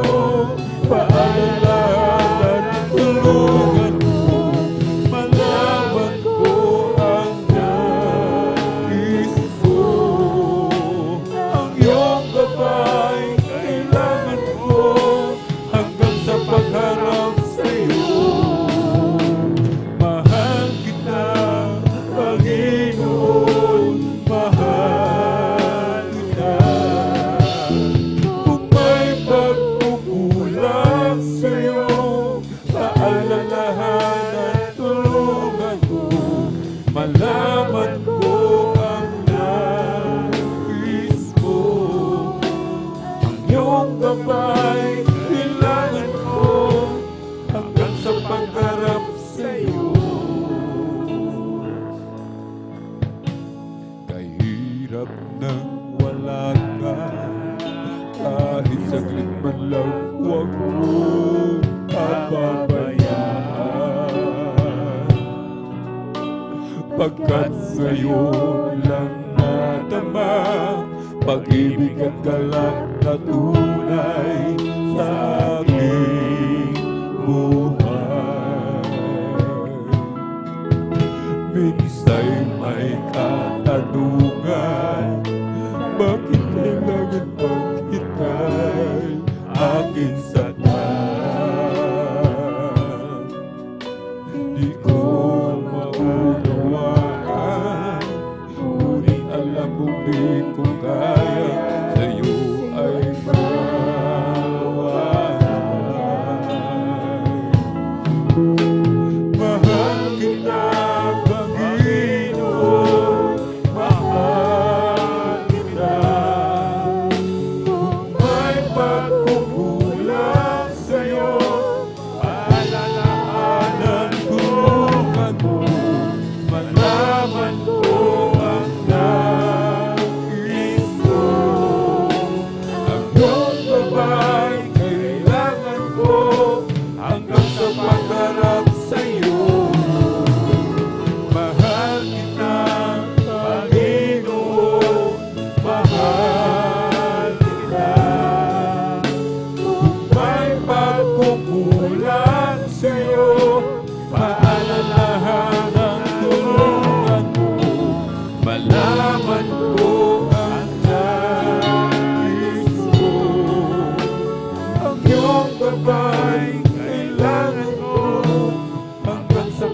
paalalahanan tulungan mo, malaman ko ang nais mo. Ang iyong gabay kailangan ko hanggang sa pagharap sa'yo. Mahal kita, Panginoon, mahal kita. Kung may pagkukulang sa'yo, paalalahanan tulungan mo, malaman ko ang nais mo. Ang iyong gabay kailangan ko hanggang sa pagharap sa'yo. Kahirap nang wala ka, kahit saglit man lang huwag mo pababayaan. Pagkat sa'yo lang natama, pag-ibig at galak na tunay sa aking buhay. Minsa'y may katanungan, bakit kailangan bang kita'y aking saktan? Di ko maunawaan, ngunit alam mo di ko kaya sa'yo ay mawalay. Mahal kita, Panginoon, mahal kita. Kung may pagkukulang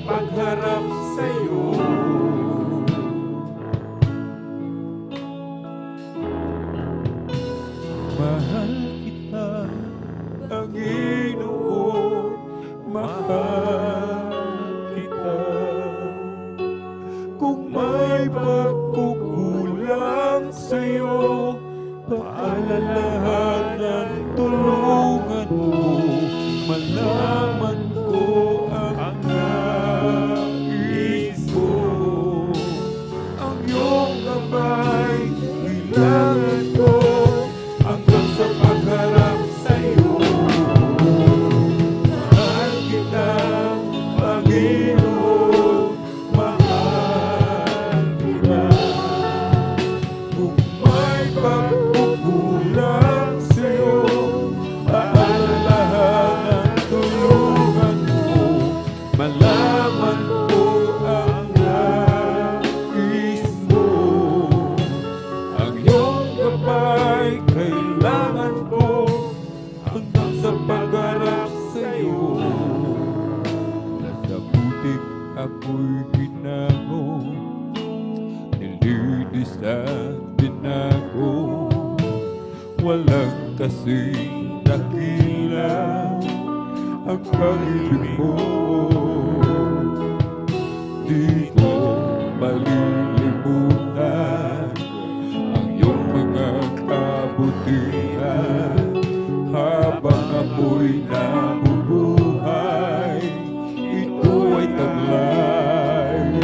pagharap sa'yo. Mahal kita, Panginoon, mahal kita. Kung may pagkukulang sa'yo, paalalahanan, tulungan mo, malaman ko ang nais ko. Ang iyong kamay, kailangan ko, hanggang sa pagharap sa'yo. Mahal kita, Panginoon, mahal kita. Kung may pagkukulang sa'yo, paalalahanan, tulungan mo, malaman ko ang nais mo. Ang iyong gabay, kailangan ko, hanggang sa pagharap sa'yo. Nasa putik ako'y binago, nilinis at binago. Walang kasing dakila ang pag-ibig mo. Di ko malilimutan ang iyong mga kabutihan. Habang ako'y nabubuhay, ito ay taglay.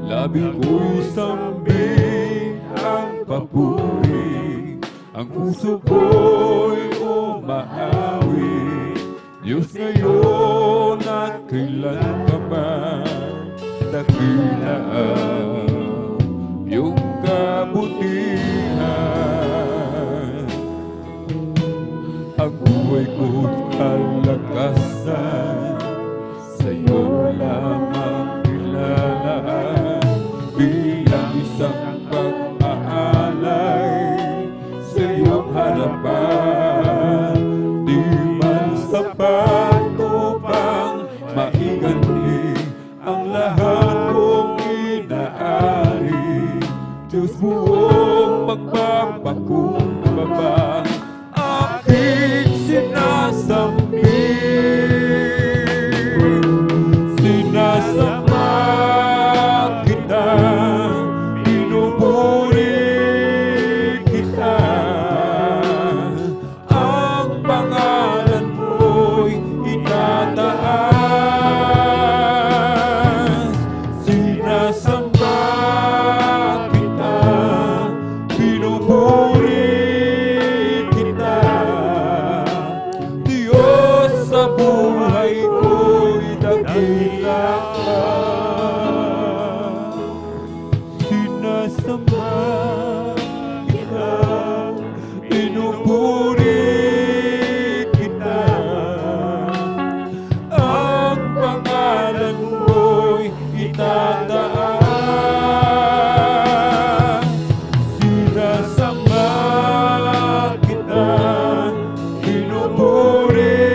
Labi ko'y sambing ang papuri, ang puso ko'y umaawi. Diyos ngayon at kailan pa man, dakila ang iyong kabutihan. Ang buhay ko'y kalakasan, sa'yo lamang nilalaan. Bilang isang pag-aalay sa iyong harapan, di man sapat upang maiganti ang lahat kong inaari. Diyos buong magpapakumbaba, aking sinasambit. Sinasamba kita, pinupuri kita. Ang pangalan mo'y itataas. Sinasamba kita, pinupuri kita. Diyos sa buhay ko'y dakila ka. Sinasamba kita, pinupuri kita. Ang pangalan mo'y itataas. Sinasamba kita, pinupuri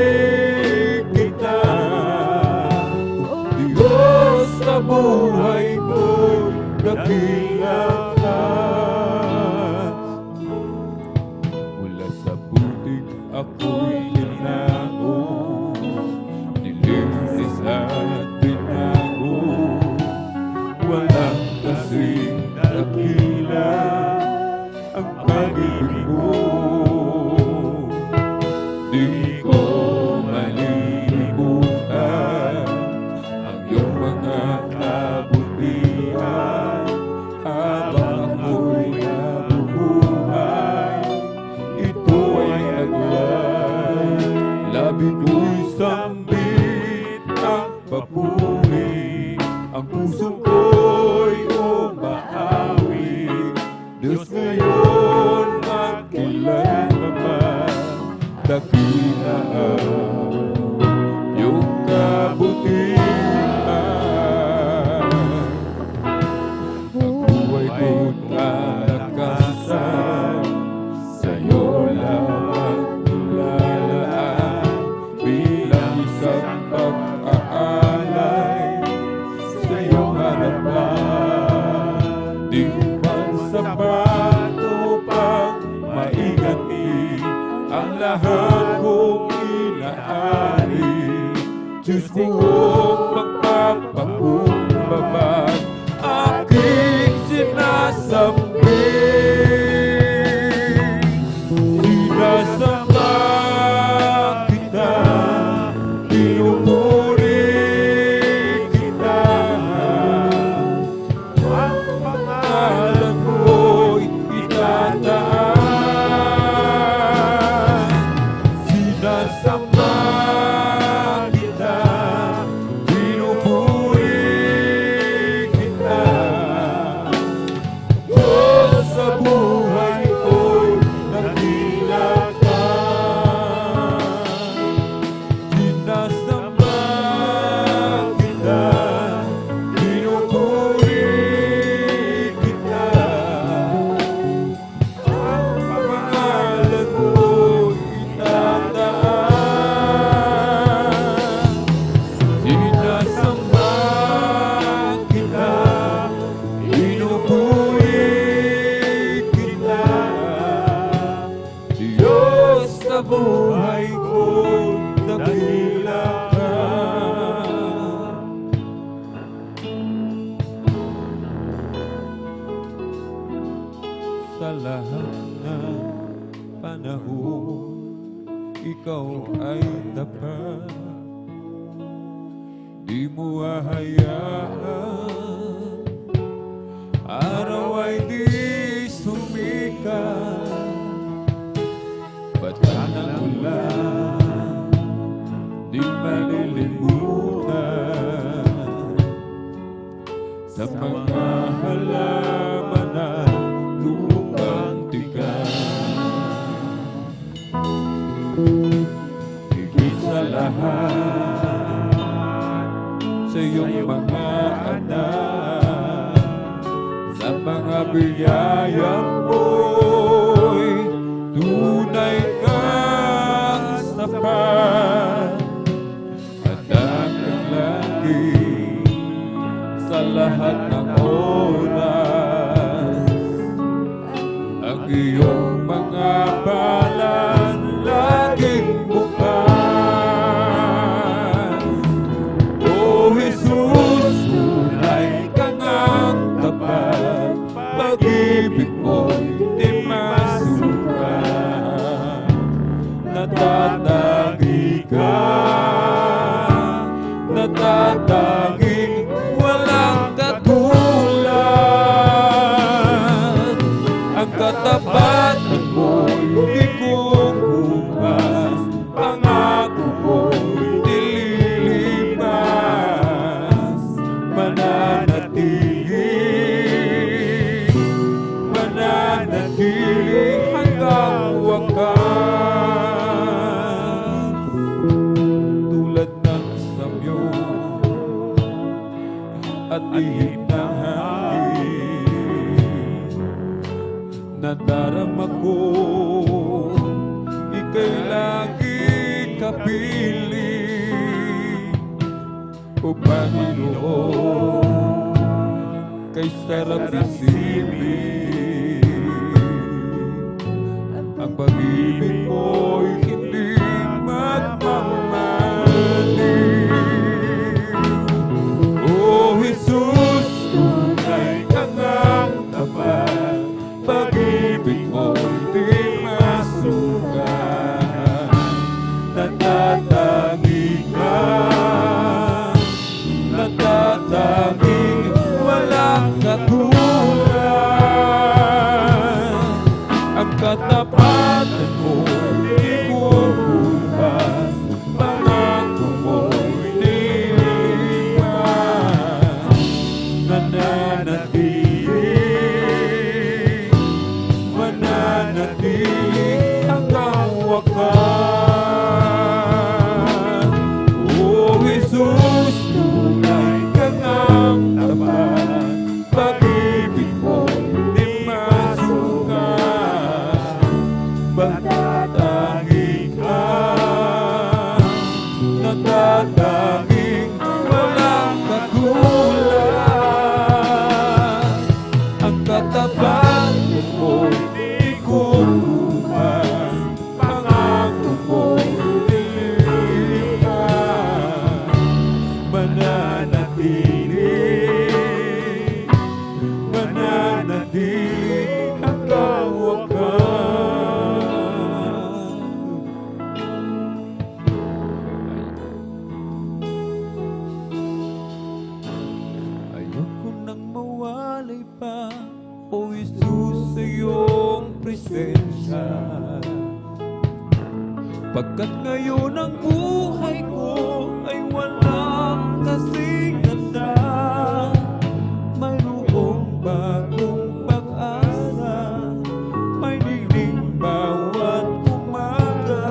kita. Diyos sa buhay ko'y dakila ka. Mula sa putik ako'y tinago, nilinis at binago. Walang kasing dakila ang pag-ibig mo. Di ko malilimutan ang iyong mga kabutihan. Habang ako'y nabubuhay, ito ay taglay. Labi ko'y sambit ang papuri, ang puso ko'y umaawi. Diyos ngayon at kailan pa man, dakila ang iyong kabutihan. Ang buhay ko'y kalakasan, sa'yo lamang nilalaan. Bilang isang pag-aalay pagbabag aking sinasambit. Sinasamba kita, pinupuri kita, ang pangalan mo'y itataas. Sinasamba kita, pinupuri kita, Diyos sa buhay ko'y nakila ka. Sinasamba kita, pinupuri kita, ang pangalan mo'y itataas. Sinasamba kita, pinupuri kita, Diyos sa buhay ko'y nakila ka. Sa lahat ng panahon, ikaw ay tapat. Di mo hahayaan araw ay di sumikat, bata ng ulan di malilimutan. Sa mga halaman na lumang tigas, higit sa lahat sa iyong mga anak, sa mga biyayang mo'y tunay kang sapat. At ang lagi sa lahat ng oras, ang iyong mga balan laging bukas. O Jesus, tunay kang ang tapat, pag-ibig mo'y di masukat. Natatangi ka, natatanging walang katulad. Ang katapatan mo'y di kukupas, pangako mo'y dililipas. Mananatili hanggang wakas. Tulad ng samyo at ihip ng hangin, nadarama ko ika'y lagi kapiling. O Panginoon, kay sarap isipin, ang pag-ibig mo'y hindi magmamaling. O Jesus, tunay kang ang tapat, pag-ibig mo'y di masukat. Natatangi ka, natatanging walang katulad. Ang katapatan mo'y pa, O Jesus, sa iyong presensya. Pagkat ngayon ang buhay ko ay walang kasing ganda, mayroong bagong pag-asa, may dinig bawat umaga.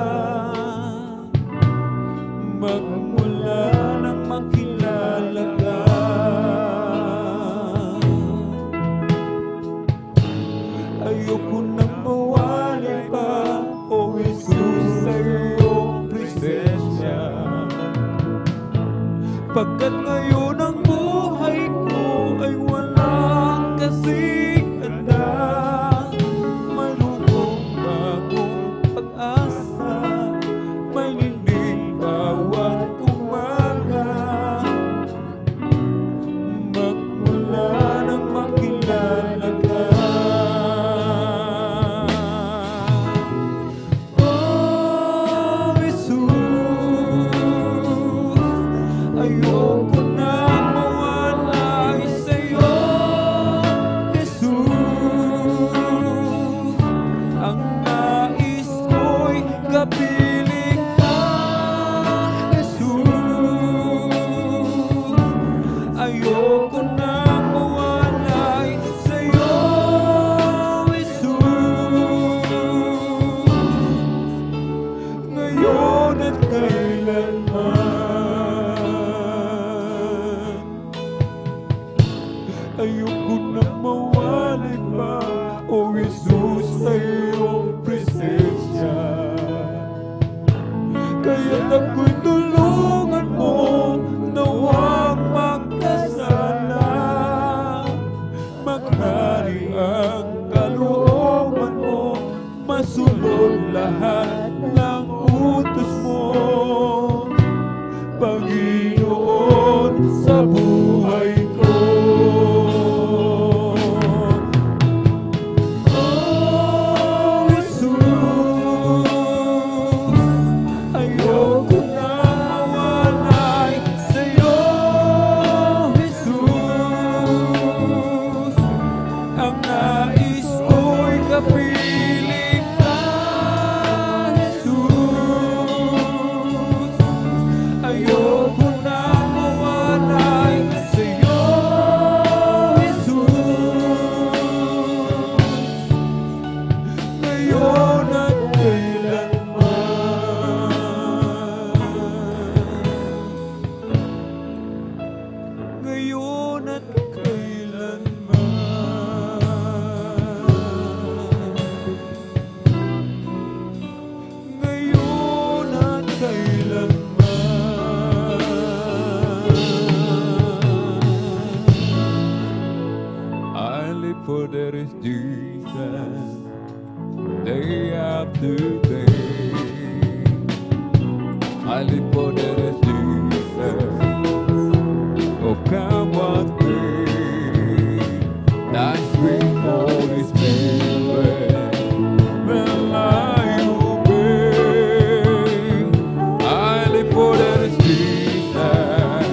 Magmula nang makilala ka, ayoko nang mawala pa, O Jesus, sa iyong presensya. Pagkat ngayon ang buhay ko ay walang kasing ganda, mayroong bagong pag-asa, may ninding bawat umaga. Magmula nang makilala ka, Oh Jesus, ayoko nang mawala sa'yo, Jesus. Ang nais ko'y kapiling ka, Jesus. Ayoko nang mawala sa'yo, Jesus. Ngayon at kailanman, ayoko nang mawala pa, O Jesus, sa iyong presensya. Kaya't ako'y tulungan mo, nawang magkasala, maghari ang kalooban mo, masunod lahat ng utos mo, Panginoon, sa buhay ko. Oh Jesus, ayoko na mawala sa'yo, Jesus. Ang nais ko'y kapiling ka, Jesus. Ayoko na mawala sa'yo, Jesus. Ngayon at kailanman, ngayon at kailanman, ngayon at kailanman. I live for there is Jesus, day after day. I live for there is Jesus, oh come what may. Thy sweet Holy Spirit will I obey. I live for there is Jesus,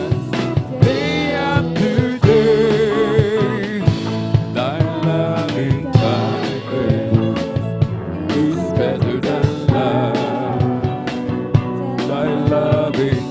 day after day. Thy loving kindness is better than love. Thy loving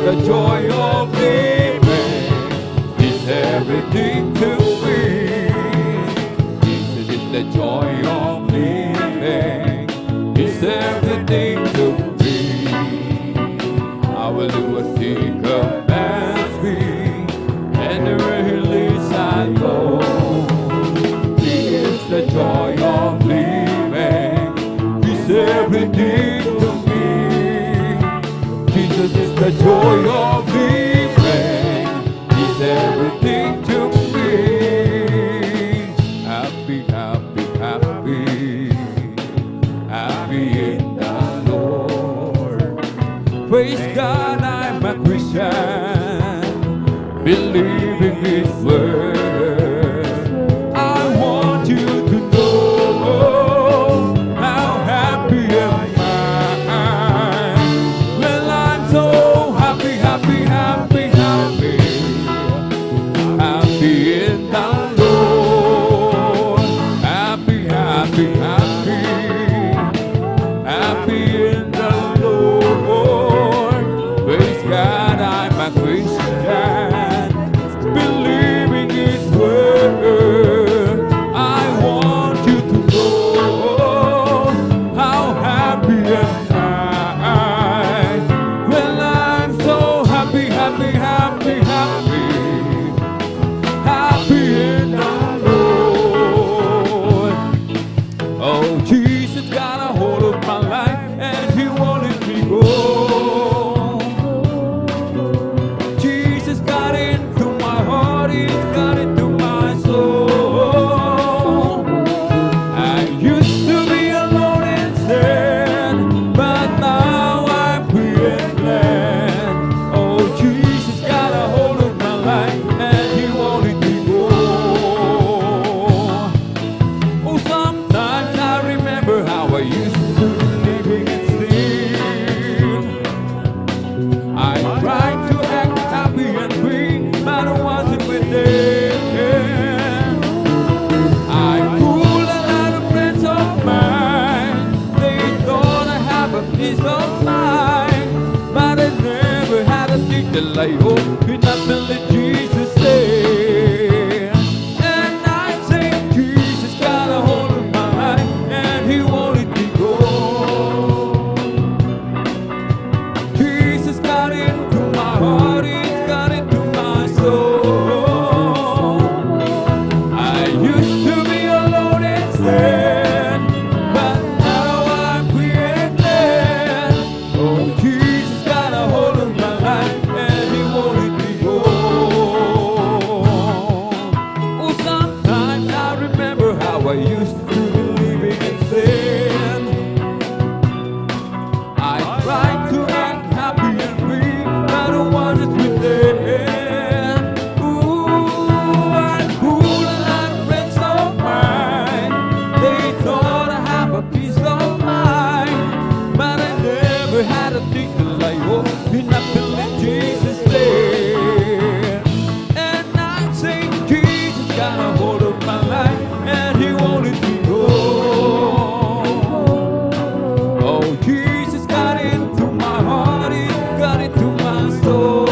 the joy of living. He's everything to me. Jesus is the joy of living. He's everything to me. I will do a thing commands me, and where He leads I go. He is the joy of living. He's everything to me. Jesus is the joy of living. He's everything to me. Happy, happy, happy, happy in the Lord. Praise God, I'm a Christian, believing His word. I want you to know how happy am I. Well, I'm so happy, happy, happy, happy, happy in the Lord. Happy, happy, happy, happy in the Lord. Praise God, I'm a Christian, believing His word. I want you to know how happy am I. Well, I'm so happy, happy, happy, happy, happy in the Lord. Oh, Jesus got a hold of my life and He won't let me go. Jesus got into my heart, He's got into my soul. I used to be alone and sad, but now I'm free and glad. Oh, Jesus got a hold of my life and He won't let me go. Oh, sometimes I remember how I used to living in sin. I tried to act happy and free, but I wasn't within. I fooled a lot of friends of mine. They thought I have a peace of mind, but I never had a thing to lay hope in nothing that Jesus said. And I say Jesus got a hold of my life and He won't let me go. Jesus got into my heart, He's got into my soul. I used to be alone and sad, but now I'm free and glad. Oh, Jesus got a hold of my life and He won't let me go. Oh, sometimes I remember how I used to be living in sin. I tried to act happy and free, but I wasn't within. Ooh, I fooled a lot of friends of mine. They thought I have a peace of mind, but I never had a thing to lay hope in nothing that Jesus said. And I say Jesus got a hold of my life and He won't let me go. Oh, Jesus got into my heart, He got into my soul.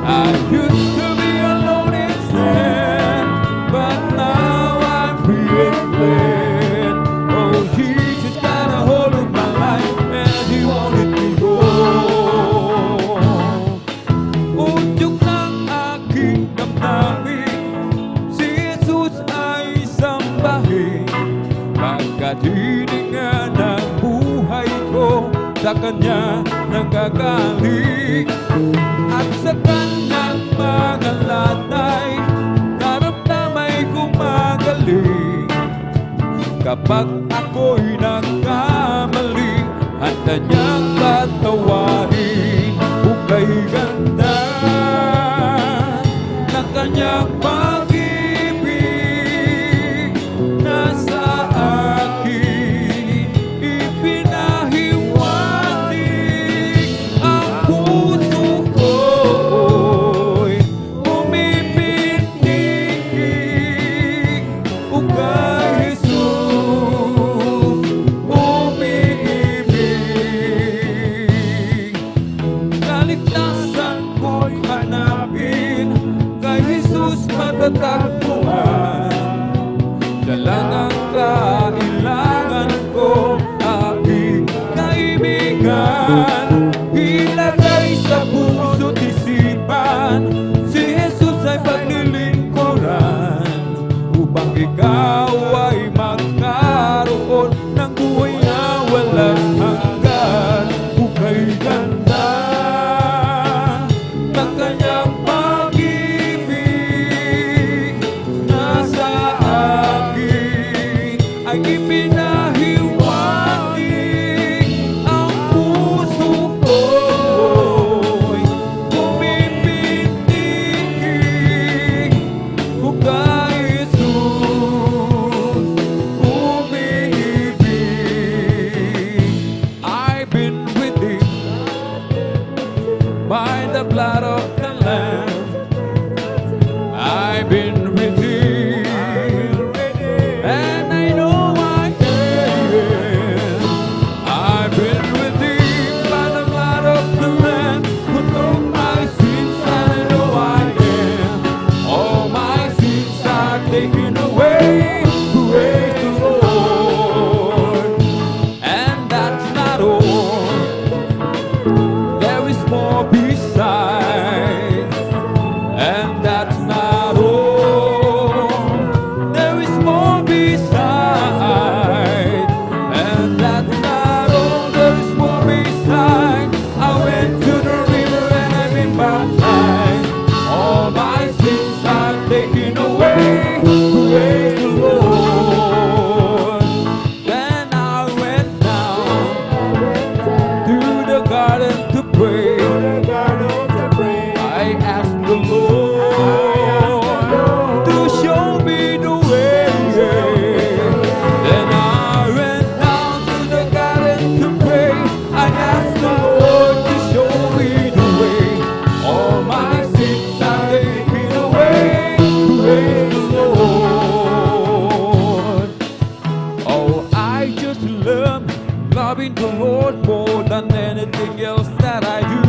I used to be alone and sad, but now I'm free and glad. Oh, Jesus got a hold of my life and He won't let me go. Udyok ng aking damdamin, si Jesus ay sambahin. Pagkat hininga ng buhay ko, sa Kanya nagagaling. At sa Kanyang mga latay, karamdamay gumagaling. Kapag ako'y nagkamali, handa niyang patawarin. Kung kay ganda ng Kanyang pag-ibig, nasa akin ipinahiwatig. Ang puso ko'y umipinig. O kay Jesus umiibig. Jesus, matatagpuan. Dala ng kailangan ko, aking kaibigan. Ilagay sa puso't isipan, si Jesus ay paglilingkuran, upang ikaw ay magkaroon ng buhay na walang hanggan. Bukay ganda ng kanyang pag-ibig, nasa akin ay ipinahiwatig. Ang puso ko'y pumipitig kung kay Jesus umiibig. I've been redeemed by the blood of the Lamb. I've been redeemed, and I know I am. I've been redeemed by the blood of the Lamb, who took my sins, and I know I am. All my sins are taken away. Praise the Lord. And that's not all. There is more besides. And that's not all. There is more besides. And that's not all. There is more besides. I went to the river and I've been baptized. All my sins are taken away. Praise the Lord. Then I went down to the garden to pray. I asked the Lord to show me the way. Then I went down to the garden to pray. I asked the Lord to show me the way. All my sins are taken away. Praise the Lord. Oh, I just love loving the Lord more than anything else that I do.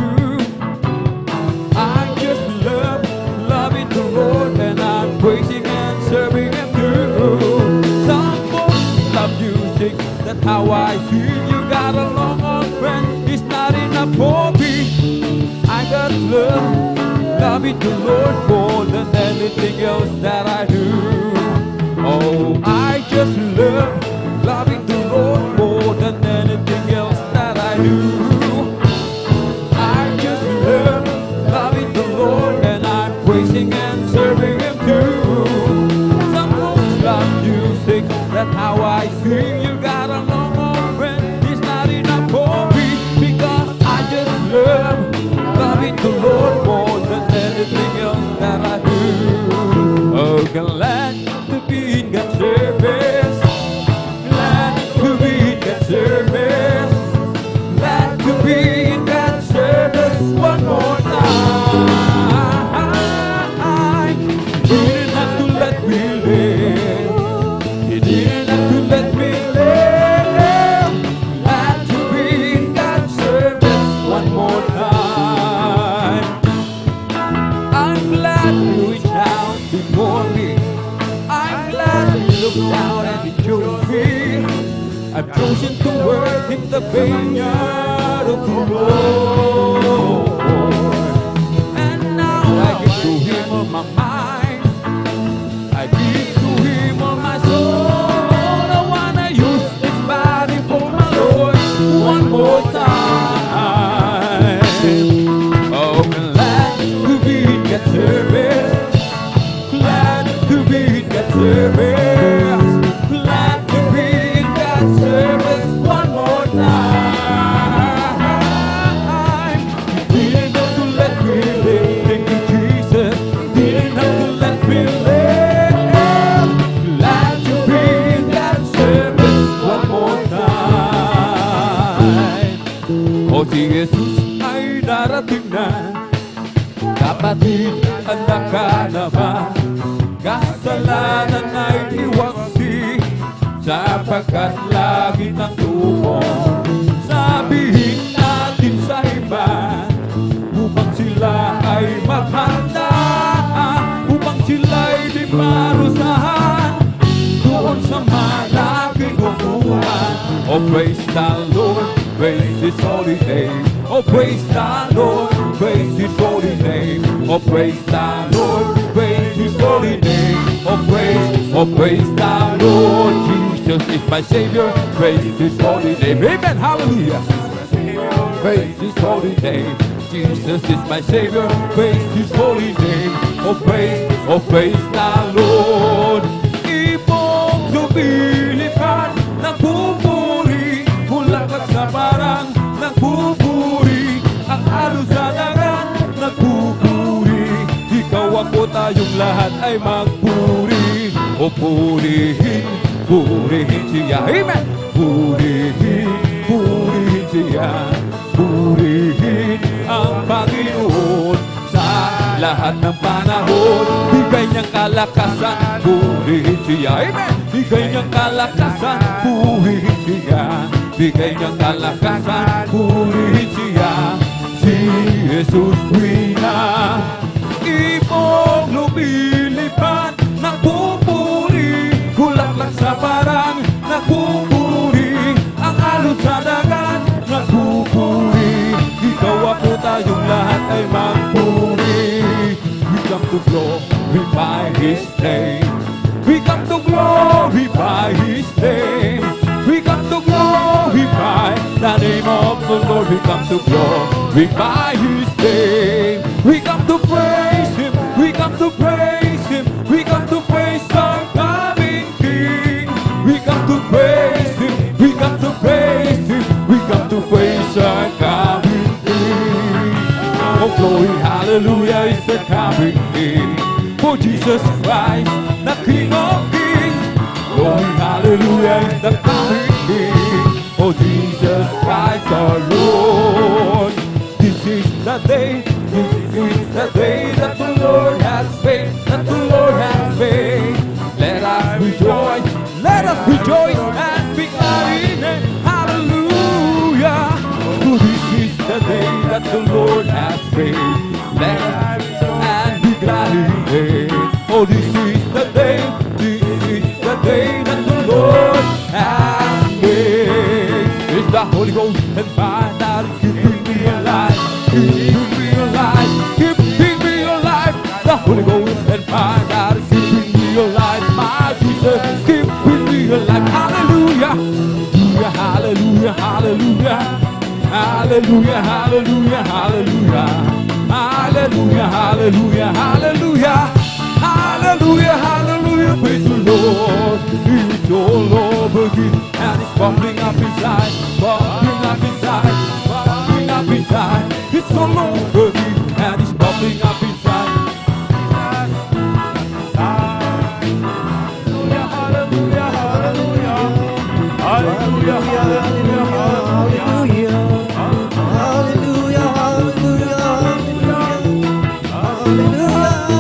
I just love loving the Lord, and I'm praising and serving Him too. Some folks love music, that's how I feel. You got a long friend, it's not enough for me. I got love loving the Lord more than anything else that I do. Oh, I just love loving the Lord more than anything else that I do. I just love loving the Lord, and I'm praising and serving Him too. Some folks love music, that's how I sing. You got a long friend, it's not enough for me, because I just love loving the Lord more than anything else that I do. Oh, glad to be in God's service, glad to be in God's service, glad to be in God's service one more time. He didn't have to let me live. He didn't have to let me live. Glad to be in God's service one more time. I'm glad you reached out before me. I'm glad you looked down and you chose me. I've chosen to work in the vineyard of the Lord. And now I give to Him all my mind. I give to Him all my soul. I wanna use this body for my Lord one more time. Oh, glad to be in God's service. Glad to be in God's service. Glad to be in God's service one more time. He didn't have to let me live. Thank you, Jesus. He didn't have to let me live. Glad to be in God's service one more time. O si Jesus ay darating na. Kapatid, handa ka na ba? Kasalanan ay iwaksi, sapagkat lagi ng tumong. Sabihin natin sa iba, upang sila ay maghanda, upang sila sila'y di parusahan doon sa malaking upuan. Oh, praise the Lord, praise His holy name. Oh, praise the Lord, praise His holy name. Oh, praise the Lord, praise His holy name. Oh, praise the Lord. Jesus is my Savior, praise His holy name. Amen, hallelujah. Praise His holy name. Jesus is my Savior, praise His holy name. Oh, praise the Lord. Ibong lumilipad, nagpupuri, bulaklak sa parang nagpupuri, ang alon sa dagat nagpupuri. Ikaw ako tayong lahat ay magpuri. O purihin, purihin siya. Amen! Purihin, purihin siya. Purihin ang Panginoon sa lahat ng panahon. Bigay niyang kalakasan, purihin siya. Amen! Bigay niyang kalakasan, purihin siya. Bigay niyang kalakasan, purihin siya. Si Jesus Rina, ibong lumilipad, nagpupuri, bulaklak sa parang nagpupuri, ang alon sa dagat nagpupuri. Ikaw ako tayong lahat ay magpuri. We come to glorify His name. We come to glorify His name. We come to glorify the name of the Lord. We come to glorify His name. We come to praise Him. We come to praise Him. We come to praise our coming King. We come to praise Him. We come to praise Him. We come to praise our coming King. Oh, glory, hallelujah is the coming King. For Jesus Christ, the King of Kings. Glory, hallelujah is the coming King. Oh, Jesus Christ our Lord. This is the day that the Lord has made, that the Lord has made. Let us rejoice and be glad in it. Hallelujah. For this is the day that the Lord has made. Let us rejoice and be glad in it. Oh, this is the day that the Lord has made. It's the Holy Ghost and fire that is keeping me alive. Keeping me alive, keeping me alive. The Holy Ghost and fire that is keeping me alive. My Jesus, keeping me alive. Hallelujah, hallelujah, hallelujah, hallelujah, hallelujah, hallelujah, hallelujah, hallelujah, hallelujah, hallelujah, hallelujah. Praise the Lord. It's all over again and it's bubbling up inside, bubbling up inside, bubbling up inside. It's all over again and it's bubbling up inside. Hallelujah, hallelujah, hallelujah, hallelujah, hallelujah, hallelujah, hallelujah,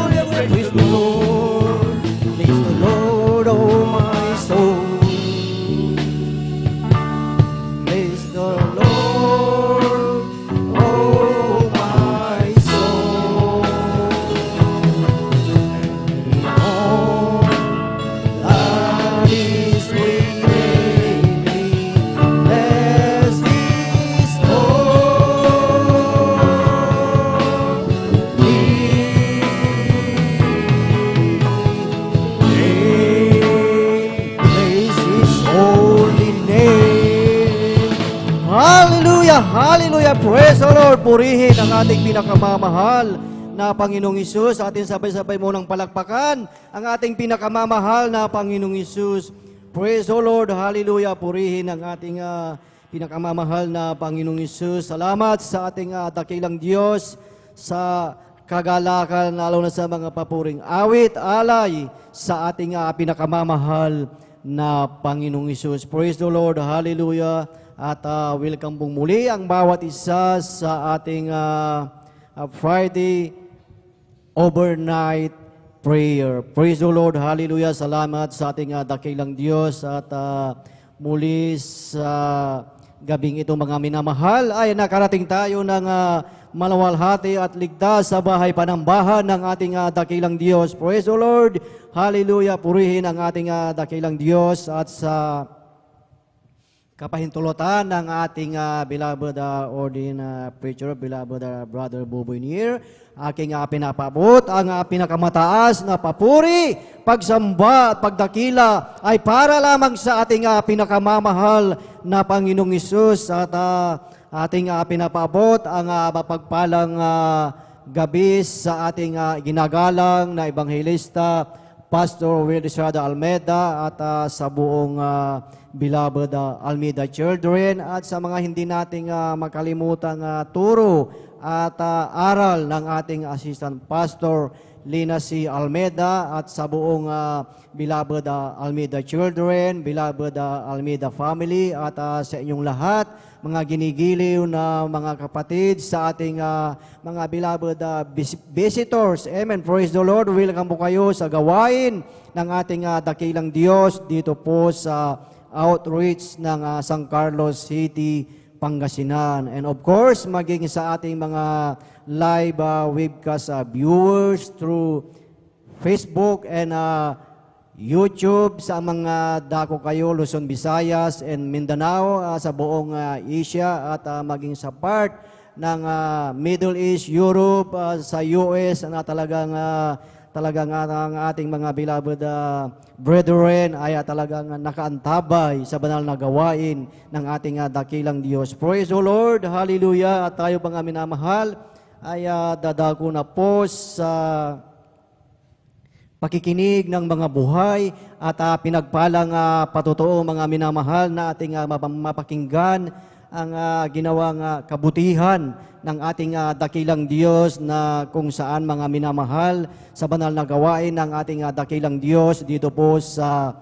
hallelujah. Praise the Lord, oh my soul. Praise the Lord, oh my soul. All that is within me, bless His holy name. Hallelujah, hallelujah. Praise the Lord. Purihin ang ating pinakamamahal na Panginoong Hesus. Atin sabay-sabay munang palakpakan ang ating pinakamamahal na Panginoong Hesus. Praise the Lord. Hallelujah. Purihin ang ating pinakamamahal na Panginoong Hesus. Salamat sa ating dakilang Diyos sa kagalakan, lalo na sa mga papuring awit, alay sa ating pinakamamahal na Panginoong Hesus. Praise the Lord. Hallelujah. At welcome pong muli ang bawat isa sa ating Friday overnight prayer. Praise the Lord. Hallelujah. Salamat sa ating dakilang Diyos. At muli sa gabing ito mga minamahal ay nakarating tayo ng malawalhati at ligtas sa bahay panambahan ng ating dakilang Diyos. Praise the Lord. Hallelujah. Purihin ang ating dakilang Diyos at sa kapahintulutan ng ating beloved preacher, beloved Brother Buboy Nier, aking pinapabot ang pinakamataas na papuri, pagsamba at pagdakila ay para lamang sa ating pinakamamahal na Panginoong Hesus at ating pinapabot ang mapagpalang gabi sa ating ginagalang na Ebanghelista, Pastor Wildsrada Almeida at sa buong beloved Almeida Children at sa mga hindi nating makalimutang turo at aral ng ating Assistant Pastor Lina C. Almeida at sa buong beloved Almeida Children, beloved Almeida family at sa inyong lahat, mga ginigiliw na mga kapatid sa ating mga beloved visitors. Amen. Praise the Lord. Welcome po kayo sa gawain ng ating dakilang Diyos dito po sa outreach ng San Carlos City, Pangasinan. And of course, maging sa ating mga live webcast viewers through Facebook and YouTube sa mga dako kayo, Luzon, Visayas, and Mindanao, sa buong Asia at maging sa part ng Middle East, Europe, sa US na talagang ang ating mga beloved brethren ay talagang nakaantabay sa banal na gawain ng ating dakilang Diyos. Praise the Lord, hallelujah. At tayo mga minamahal ay dadako na po sa pakikinig ng mga buhay at pinagpalang patotoo mga minamahal na ating mapakinggan ang ginawang kabutihan ng ating dakilang Diyos na kung saan mga minamahal sa banal na gawain ng ating dakilang Diyos dito po sa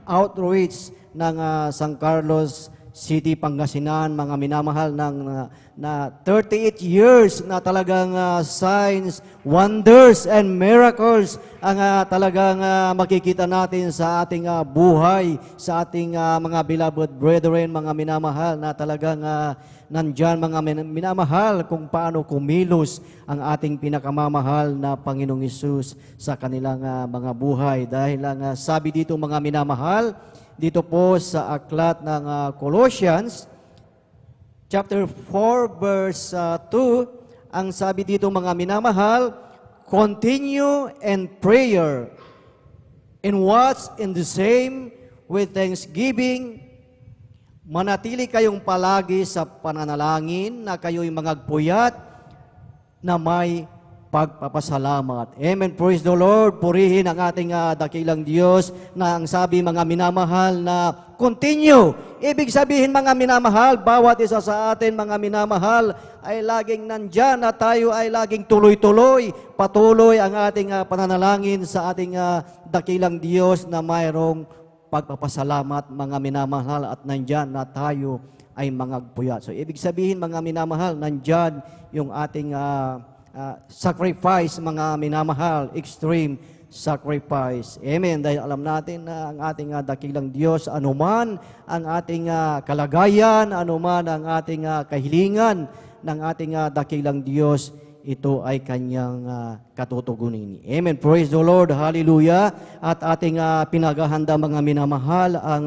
outreach ng San Carlos City, Pangasinan, mga minamahal ng na 38 years na talagang signs, wonders, and miracles ang talagang makikita natin sa ating buhay, sa ating mga beloved brethren, mga minamahal na talagang nandyan mga minamahal kung paano kumilos ang ating pinakamamahal na Panginoong Hesus sa kanilang mga buhay. Dahil lang sabi dito mga minamahal, dito po sa aklat ng Colossians, chapter 4, verse 2, ang sabi dito mga minamahal, continue in prayer, and watch in the same with thanksgiving. Manatili kayong palagi sa pananalangin na kayo'y mangagpuyat na may pagpapasalamat. Amen. Praise the Lord. Purihin ang ating dakilang Diyos na ang sabi mga minamahal na continue. Ibig sabihin mga minamahal, bawat isa sa atin mga minamahal ay laging nandyan na tayo ay laging tuloy-tuloy, patuloy ang ating pananalangin sa ating dakilang Diyos na mayroong pagpapasalamat mga minamahal at nandyan na tayo ay mangagpuyat. So ibig sabihin mga minamahal, nandyan yung ating sacrifice mga minamahal, extreme sacrifice. Amen. Dahil alam natin na ang ating dakilang Diyos, anuman ang ating kalagayan, anuman ang ating kahilingan ng ating dakilang Diyos, ito ay kanyang katutugunin. Amen. Praise the Lord. Hallelujah. At ating pinaghahanda mga minamahal ang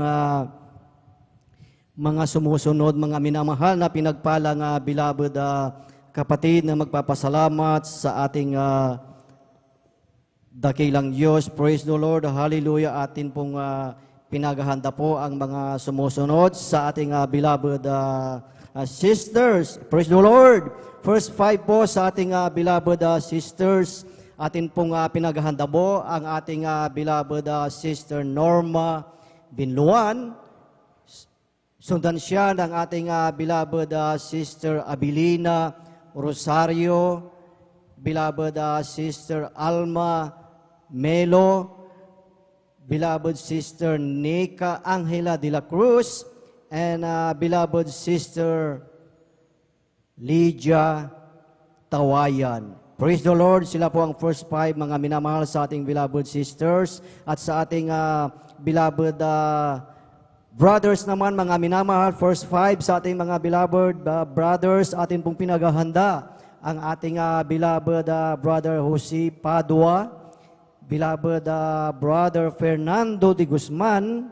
mga sumusunod mga minamahal na pinagpalang beloved kapatid na magpapasalamat sa ating dakilang Diyos. Praise the Lord. Hallelujah. Atin pong pinaghahanda po ang mga sumusunod sa ating beloved sisters. Praise the Lord. First 5 po sa ating beloved sisters. Atin pong pinaghahanda po ang ating beloved sister Norma Binluan. Sundan siya ng ating beloved sister Abilina Rosario, beloved Sister Alma Melo, beloved Sister Nika Angela de la Cruz, and beloved Sister Lydia Tawayan. Praise the Lord. Sila po ang first 5 mga minamahal sa ating beloved sisters at sa ating beloved brothers naman, mga minamahal, first 5 sa ating mga beloved brothers, atin pong pinaghahanda ang ating beloved Brother Jose Padua, beloved Brother Fernando de Guzman,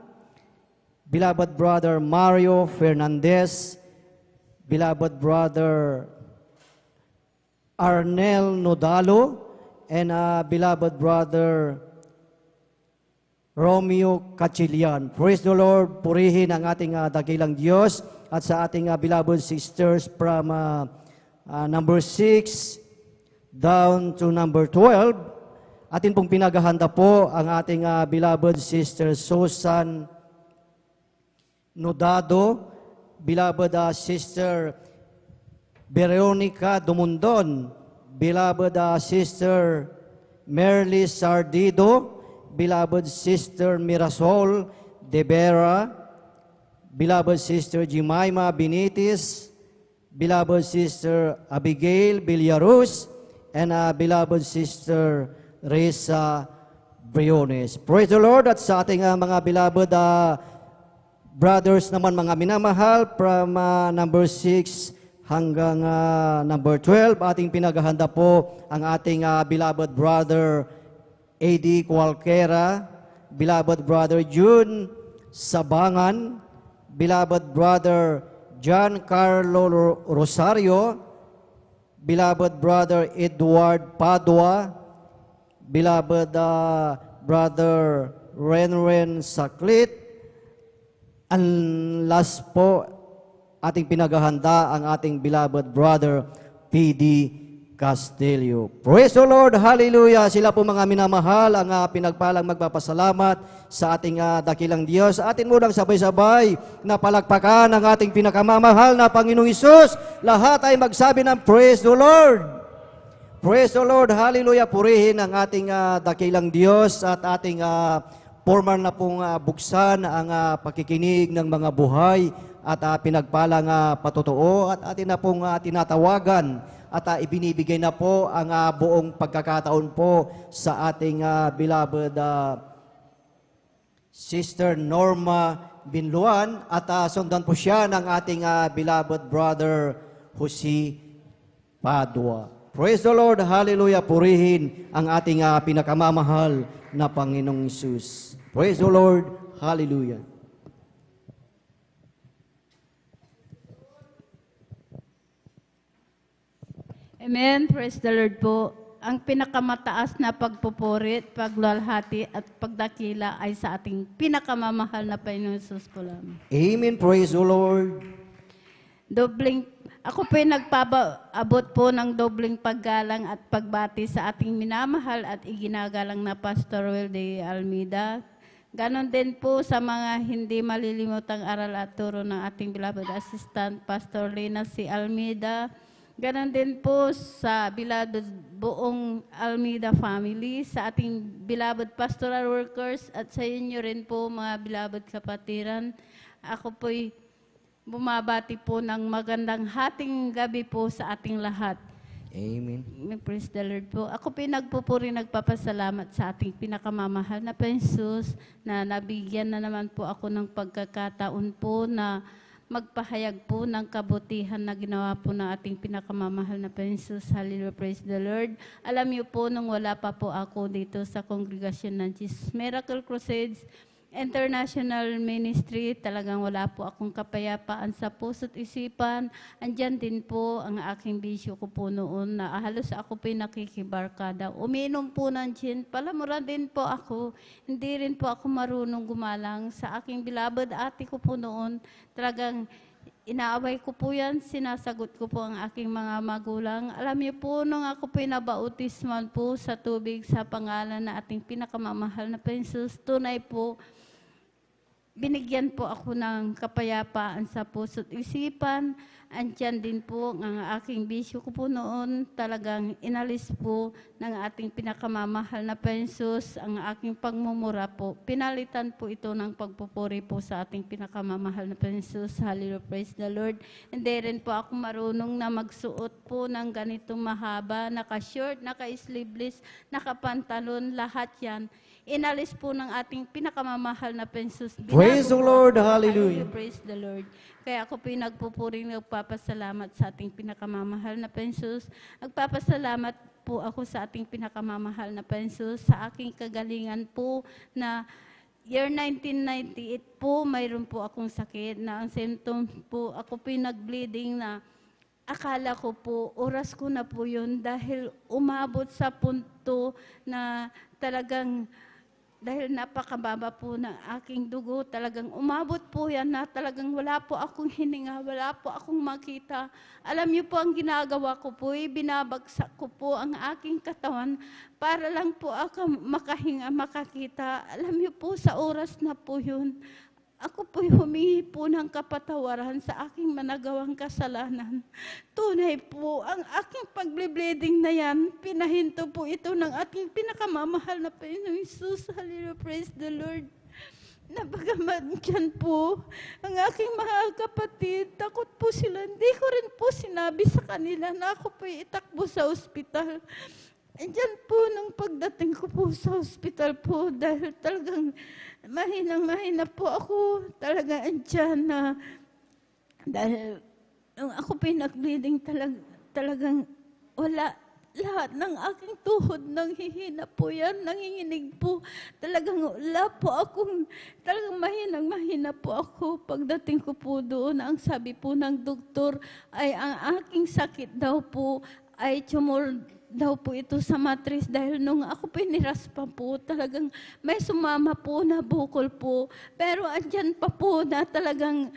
beloved Brother Mario Fernandez, beloved Brother Arnel Nodalo, and beloved Brother Romeo Cachilian. Praise the Lord, purihin ang ating dakilang Diyos at sa ating beloved sisters from number 6 down to number 12. Atin pong pinaghahanda po ang ating beloved sister Susan Nodado, beloved sister Veronica Dumundon, beloved sister Merly Sardido, beloved sister Mirasol De Vera, beloved sister Jemima Benitez, beloved sister Abigail Villaruz, and beloved sister Reza Briones. Praise the Lord. At sa ating mga beloved brothers naman, mga minamahal, from number 6 hanggang number 12, ating pinaghahanda po ang ating beloved brother A.D. Cualquera, beloved brother June Sabangan, beloved brother John Carlo Rosario, beloved brother Edward Padua, beloved brother Renren Saklit, and last po, ating pinaghahanda ang ating beloved brother P.D. Castillo. Praise the Lord, hallelujah. Sila po mga minamahal, ang pinagpalang magpapasalamat sa ating dakilang Diyos. Atin mo lang sabay-sabay na palakpakan ang ating pinakamamahal na Panginoong Hesus. Lahat ay magsabi ng praise the Lord. Praise the Lord, hallelujah. Purihin ang ating dakilang Diyos at ating formal na pong buksan ang pakikinig ng mga buhay at pinagpalang patotoo at atin na pong tinatawagan at ibinibigay na po ang buong pagkakataon po sa ating beloved Sister Norma Binluan at sundan po siya ng ating beloved brother Jose Padua. Praise the Lord, hallelujah, purihin ang ating pinakamamahal na Panginoong Hesus. Praise the Lord, hallelujah. Amen. Praise the Lord po. Ang pinakamataas na pagpupurit, paglalhati at pagdakila ay sa ating pinakamamahal na Panginoon Hesus po lamang. Amen. Praise the Lord. Ako po nagpaabot po ng dobling paggalang at pagbati sa ating minamahal at iginagalang na Pastor Will de Almeida. Ganon din po sa mga hindi malilimutang aral at turo ng ating beloved assistant, Pastor Lina C. Almeida. Ganon din po sa beloved buong Almeida family, sa ating beloved pastoral workers at sa inyo rin po mga beloved kapatiran. Ako po'y bumabati po ng magandang hating gabi po sa ating lahat. Amen. Praise the Lord po. Ako pinagpupuri, nagpapasalamat sa ating pinakamamahal na Hesus na nabigyan na naman po ako ng pagkakataon po na magpahayag po ng kabutihan na ginawa po ng ating pinakamamahal na Hesus. Hallelujah, praise the Lord. Alam niyo po, nung wala pa po ako dito sa kongregasyon ng Jesus Miracle Crusades International Ministry, talagang wala po akong kapayapaan sa puso't isipan. Andyan din po ang aking bisyo ko po noon na halos ako po nakikibarkada. Uminom po ng gin, palamura din po ako. Hindi rin po ako marunong gumalang sa aking beloved ate ko po noon. Talagang inaaway ko po yan, sinasagot ko po ang aking mga magulang. Alam niyo po, nung ako po nabautisman po sa tubig sa pangalan na ating pinakamamahal na Hesus, tunay po, binigyan po ako ng kapayapaan sa puso't isipan. Andyan din po ang aking bisyo ko po noon. Talagang inalis po ng ating pinakamamahal na Hesus ang aking pagmumura po. Pinalitan po ito ng pagpupuri po sa ating pinakamamahal na Hesus. Hallelujah, praise the Lord. Hindi rin po ako marunong na magsuot po ng ganitong mahaba, naka-short, naka-sleeveless, naka-pantalon, lahat yan. inalis po ng ating pinakamamahal na Jesus. Praise the Lord. Hallelujah. Hallelujah. Praise the Lord. Kaya ako po nagpupuring nagpapasalamat sa ating pinakamamahal na Jesus. Nagpapasalamat po ako sa ating pinakamamahal na Jesus, sa aking kagalingan po na year 1998 po, mayroon po akong sakit na ang symptom po, ako po nag-bleeding na akala ko po, oras ko na po yun dahil umabot sa punto na talagang, dahil napakababa po ng aking dugo, talagang umabot po yan na talagang wala po akong hininga, wala po akong makita. Alam niyo po ang ginagawa ko po, binabagsak ko po ang aking katawan para lang po ako makahinga, makakita. Alam niyo po sa oras na po yun, ako po'y humingi po ng kapatawaran sa aking managawang kasalanan. Tunay po, ang aking pagble-bleeding na yan, pinahinto po ito ng ating pinakamamahal na Panginoong Jesus. Hallelujah, praise the Lord. Napagaman dyan po, ang aking mga kapatid, takot po sila. Hindi ko rin po sinabi sa kanila na ako po'y itakbo sa ospital. Diyan po, nung pagdating ko po sa ospital po, dahil talagang mahina po ako, talaga andyan na, dahil nung ako pinag-bleeding talagang wala, lahat ng aking tuhod nanghihina po yan, nanginginig po, talagang wala po akong, talagang mahina po ako. Pagdating ko po doon, ang sabi po ng doktor ay ang aking sakit daw po ay tumor daw po ito sa matris dahil nung ako piniraspa po, talagang may sumama po na bukol po. Pero andyan pa po na talagang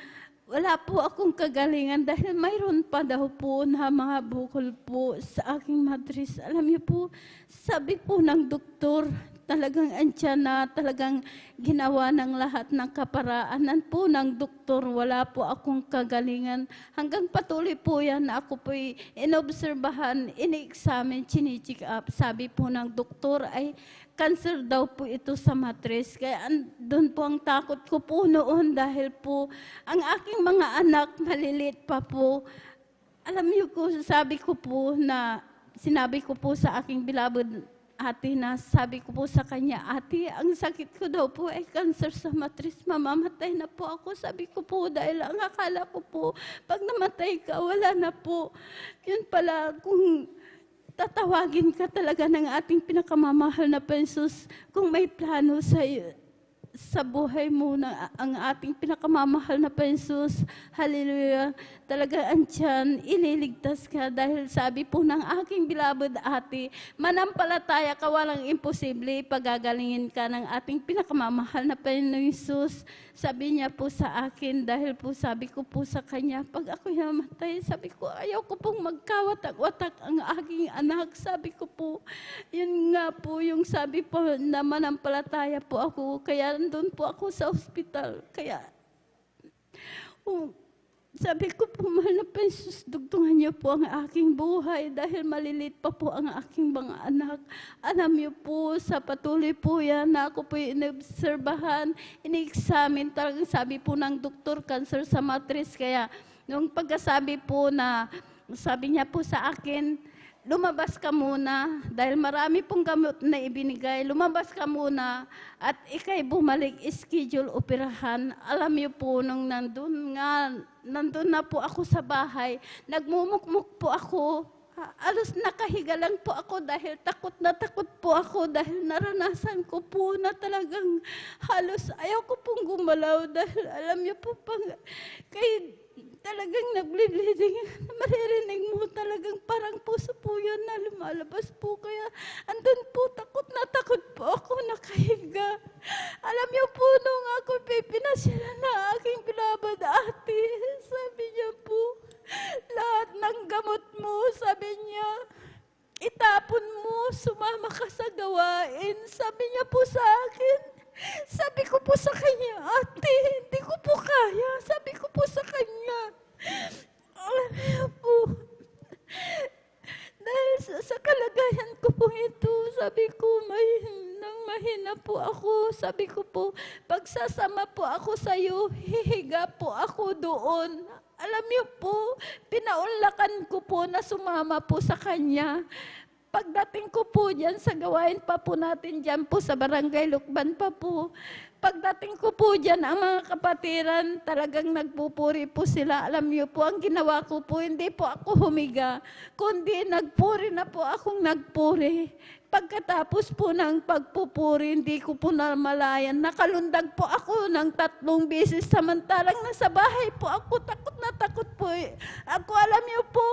wala po akong kagalingan dahil mayroon pa daw po na mga bukol po sa aking matris. Alam niyo po, sabi po ng doktor, talagang andyan na talagang ginawa ng lahat ng kaparaanan po ng doktor. Wala po akong kagalingan. Hanggang patuloy po yan na ako po'y inobserbahan, ini-examine, chine-check up. Sabi po ng doktor ay cancer daw po ito sa matris. Kaya doon po ang takot ko po noon dahil po ang aking mga anak malilit pa po. Alam niyo ko, sabi ko po na, sinabi ko po sa aking beloved ate na sabi ko po sa kanya, ate, ang sakit ko daw po ay cancer sa matris, mamamatay na po ako. Sabi ko po dahil ang akala ko po, pag namatay ka, wala na po. Yun pala, kung tatawagin ka talaga ng ating pinakamamahal na Jesus, kung may plano sa buhay mo na ang ating pinakamamahal na Jesus, hallelujah, talaga andyan, ililigtas ka dahil sabi po ng aking beloved ate, manampalataya ka, walang imposible, pagagalingin ka ng ating pinakamamahal na Panginoong Jesus. Sabi niya po sa akin, dahil po sabi ko po sa kanya, pag ako namatay, sabi ko, ayaw ko pong magkawatak-watak ang aking anak. Sabi ko po, yun nga po yung sabi po na manampalataya po ako, kaya doon po ako sa ospital. Kaya, sabi ko po, mahal na Jesus, dugtungan niyo po ang aking buhay dahil malilit pa po ang aking mga anak. Alam niyo po, sa patuloy po yan na ako po inobserbahan, ini-examine, talagang sabi po ng doktor, cancer sa matris. Kaya, nung pagkasabi po na, sabi niya po sa akin, lumabas ka muna, dahil marami pong gamot na ibinigay, lumabas ka muna at ikay bumalik, schedule operahan. Alam niyo po, nung nandun na po ako sa bahay, nagmumukmuk po ako, alos nakahiga lang po ako dahil takot po ako dahil naranasan ko po na talagang halos ayaw ko pong gumalaw dahil alam niyo po, talagang nag-bleeding, maririnig mo talagang parang puso po yun na lumalabas po. Kaya andun po, takot po ako nakahiga. Alam niyo po, nung ako pinasila na aking beloved ate, sabi niya po, lahat ng gamot mo, sabi niya, itapon mo, sumama ka sa gawain. Sabi niya po sa akin, sabi ko po sa kanya, ate, hindi ko po kaya. Sabi ko po sa kanya, alam niyo po, dahil sa kalagayan ko po ito, sabi ko, mahina po ako. Sabi ko po, pagsasama po ako sa iyo, hihiga po ako doon. Alam niyo po, pinaunlakan ko po na sumama po sa kanya. Pagdating ko po dyan sa gawain pa po natin dyan po sa Barangay Lukban pa po, pagdating ko po dyan, ang mga kapatiran, talagang nagpupuri po sila. Alam niyo po, ang ginawa ko po, hindi po ako humiga, kundi nagpuri na po akong nagpuri. Pagkatapos po ng pagpupuri, hindi ko po namalayan. Nakalundag po ako ng 3 beses, samantalang nasa bahay po ako, takot na takot po. Ako, alam niyo po,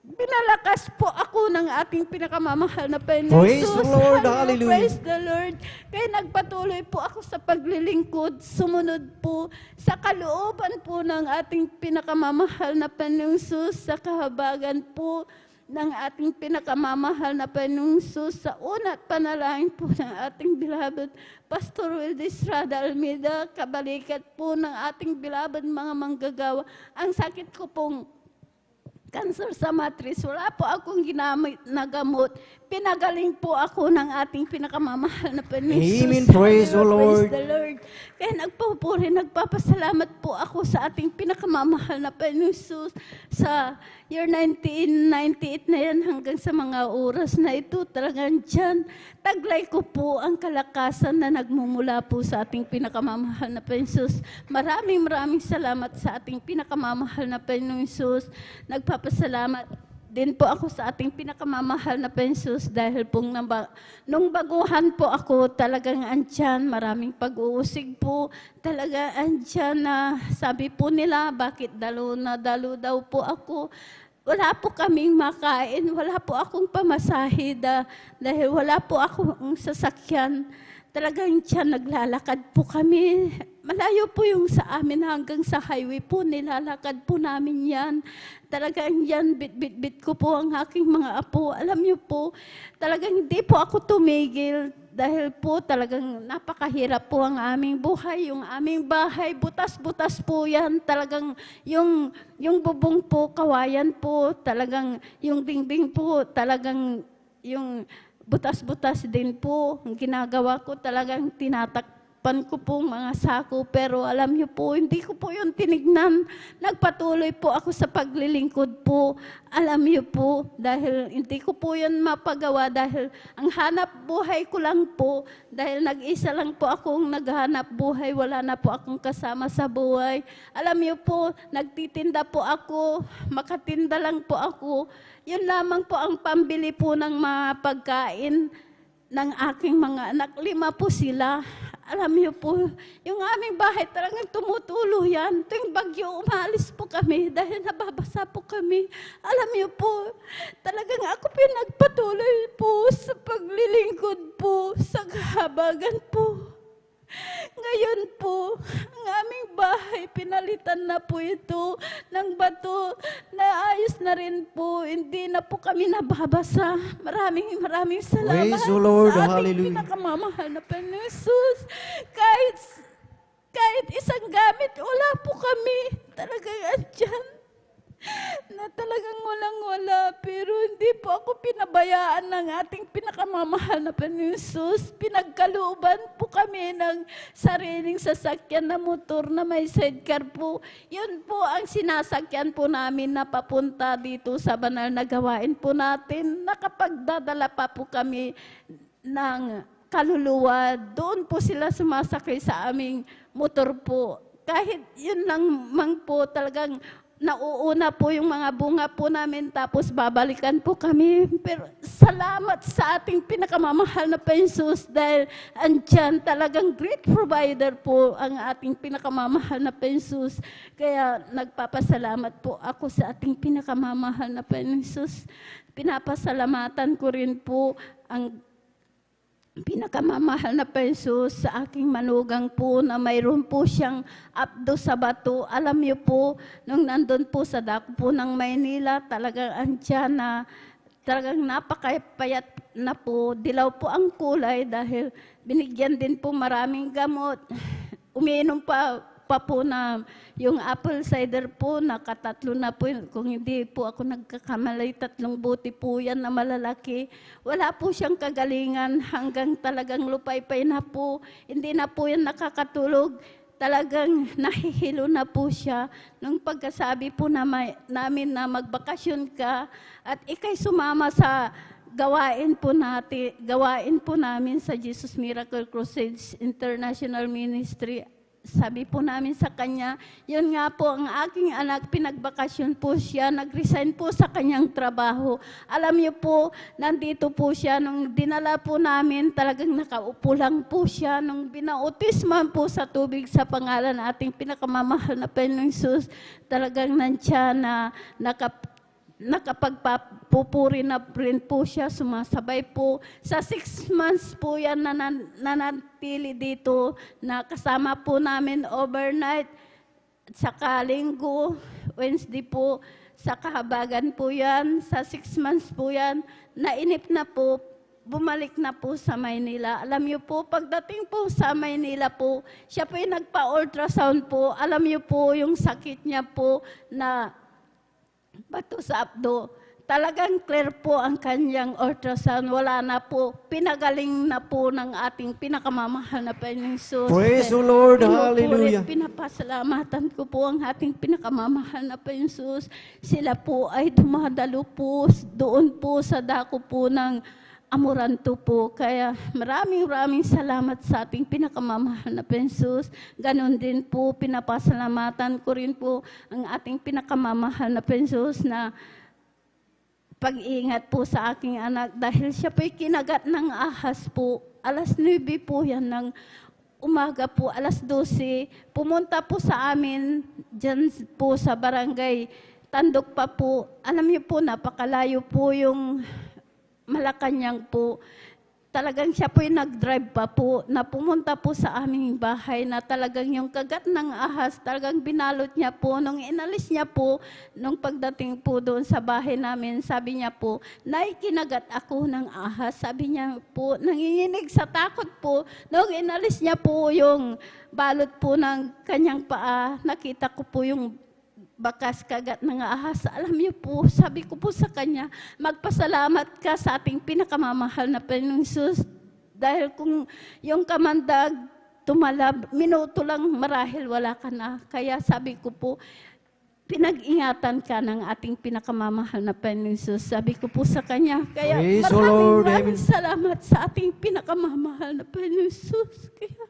pinalakas po ako ng ating pinakamamahal na Panginoon. Praise the Lord, hallelujah. Praise the Lord. Kaya nagpatuloy po ako sa paglilingkod, sumunod po sa kalooban po ng ating pinakamamahal na Panginoon Jesus, sa kahabagan po ng ating pinakamamahal na Panginoon Jesus, sa una at panalangin po ng ating beloved Pastor Wildis Rada Almeida, kabalikat po ng ating beloved mga manggagawa. Ang sakit ko pong cancer sa matris, wala po akong ginamit na gamot. Pinagaling po ako ng ating pinakamamahal na Panginoon. Amen. Praise the Lord. Praise the Lord. Kaya nagpupuri, nagpapasalamat po ako sa ating pinakamamahal na Panginoon Jesus sa year 1998 na yan hanggang sa mga oras na ito. Talagang dyan, taglay ko po ang kalakasan na nagmumula po sa ating pinakamamahal na Panginoon Jesus. Maraming salamat sa ating pinakamamahal na Panginoon Jesus. Nagpapasalamat din po ako sa ating pinakamamahal na Panginoon Jesus dahil pong nung baguhan po ako, talagang andyan, maraming pag-uusig po, talaga andyan na sabi po nila, bakit dalo daw po ako. Wala po kaming makain, wala po akong pamasahe dahil wala po akong sasakyan. Talagang dyan naglalakad po kami. Malayo po yung sa amin hanggang sa highway po, nilalakad po namin yan. Talagang yan, bit ko po ang aking mga apo. Alam niyo po, talagang hindi po ako tumigil dahil po talagang napakahirap po ang aming buhay. Yung aming bahay, butas-butas po yan. Talagang yung bubong po, kawayan po, talagang yung dingding po, talagang yung butas-butas din po. Ang ginagawa ko talagang tinatakpan ko po mga sako. Pero alam niyo po, hindi ko po yun tinignan. Nagpatuloy po ako sa paglilingkod po. Alam niyo po, dahil hindi ko po yun mapagawa dahil ang hanap buhay ko lang po, dahil nag-isa lang po akong naghanap buhay, wala na po akong kasama sa buhay. Alam niyo po, nagtitinda po ako, makatinda lang po ako. Yun lamang po ang pambili po ng mga pagkain ng aking mga anak. 5 po sila. Alam niyo po, yung aming bahay talagang tumutulo yan. Tuwing bagyo, umalis po kami dahil nababasa po kami. Alam niyo po, talagang ako pinagpatuloy po sa paglilingkod po, sa kahabagan po. Ngayon po, ang aming bahay, pinalitan na po ito ng bato. Naayos na rin po, hindi na po kami nababasa. Maraming salamat Praise the Lord. sa ating Hallelujah. pinakamamahal na Panginoon Jesus. Kahit isang gamit, wala po kami. Talagang andyan na talagang walang-wala, pero hindi po ako pinabayaan ng ating pinakamamahal na Panginoon Jesus. Pinagkalooban po kami ng sariling sasakyan na motor na may sidecar po. Yun po ang sinasakyan po namin na papunta dito sa banal na gawain po natin. Nakapagdadala pa po kami ng kaluluwa. Doon po sila sumasakay sa aming motor po. Kahit yun lang mang po, talagang nauuna po yung mga bunga po namin, tapos babalikan po kami. Pero salamat sa ating pinakamamahal na Panginoon Jesus dahil andyan talagang great provider po ang ating pinakamamahal na Panginoon Jesus. Kaya nagpapasalamat po ako sa ating pinakamamahal na Panginoon Jesus. Pinapasalamatan ko rin po ang pinakamamahal na Panginoon Jesus sa aking manugang po na mayroon po siyang apdo sa bato. Alam niyo po, nung nandun po sa dako po ng Maynila, talagang andyan na talagang napakapayat na po. Dilaw po ang kulay dahil binigyan din po maraming gamot. Umiinom pa po na yung apple cider po, nakatatlo na po. Kung hindi po ako nagkakamali, 3 buti po yan na malalaki. Wala po siyang kagalingan hanggang talagang lupay-pay na po. Hindi na po yan nakakatulog. Talagang nahihilo na po siya. Nung pagkasabi po namin na magbakasyon ka at ikay sumama sa gawain po namin sa Jesus Miracle Crusade International Ministry. Sabi po namin sa kanya, yun nga po ang aking anak, pinagbakasyon po siya, nag-resign po sa kanyang trabaho. Alam niyo po, nandito po siya, nung dinala po namin, talagang nakaupo lang po siya, nung binautisman po sa tubig sa pangalan ng ating pinakamamahal na Panginoong Jesus, talagang nandiyan na nakapagpupuri na rin po siya, sumasabay po. Sa 6 months po yan nanatili dito, na kasama po namin overnight, saka linggo, Wednesday po, sa kahabagan po yan, sa 6 months po yan, nainip na po, bumalik na po sa Maynila. Alam niyo po, pagdating po sa Maynila po, siya po yung nagpa-ultrasound po, alam niyo po yung sakit niya po na bato sa abdo. Talagang clear po ang kanyang ultrasound. Wala na po. Pinagaling na po ng ating pinakamamahal na Panginoong Jesus. Praise the Lord. Hallelujah. Pinapasalamatan ko po ang ating pinakamamahal na Panginoong Jesus. Sila po ay dumadalo po doon po sa dako po ng Amoranto po. Kaya maraming salamat sa ating pinakamamahal na Pensus. Ganon din po, pinapasalamatan ko rin po ang ating pinakamamahal na Pensus na pag-iingat po sa aking anak dahil siya po'y kinagat ng ahas po. Alas 9 po yan ng umaga po, alas 12. Pumunta po sa amin dyan po sa barangay Tandok pa po. Alam niyo po, napakalayo po yung Malacanang po. Talagang siya po yung nag-drive pa po, na pumunta po sa aming bahay na talagang yung kagat ng ahas, talagang binalot niya po. Nung inalis niya po, nung pagdating po doon sa bahay namin, sabi niya po, "Nay, kinagat ako ng ahas." Sabi niya po, nanginginig sa takot po. Nung inalis niya po yung balot po ng kanyang paa, nakita ko po yung bakas kagat ng ahas. Alam niyo po, sabi ko po sa kanya, magpasalamat ka sa ating pinakamamahal na Panginoong Jesus. Dahil kung yung kamandag tumalab, minuto lang marahil wala ka na. Kaya sabi ko po, pinag-ingatan ka ng ating pinakamamahal na Panginoong Jesus. Sabi ko po sa kanya, kaya Praise the Lord. maraming salamat sa ating pinakamamahal na Panginoong Jesus. Kaya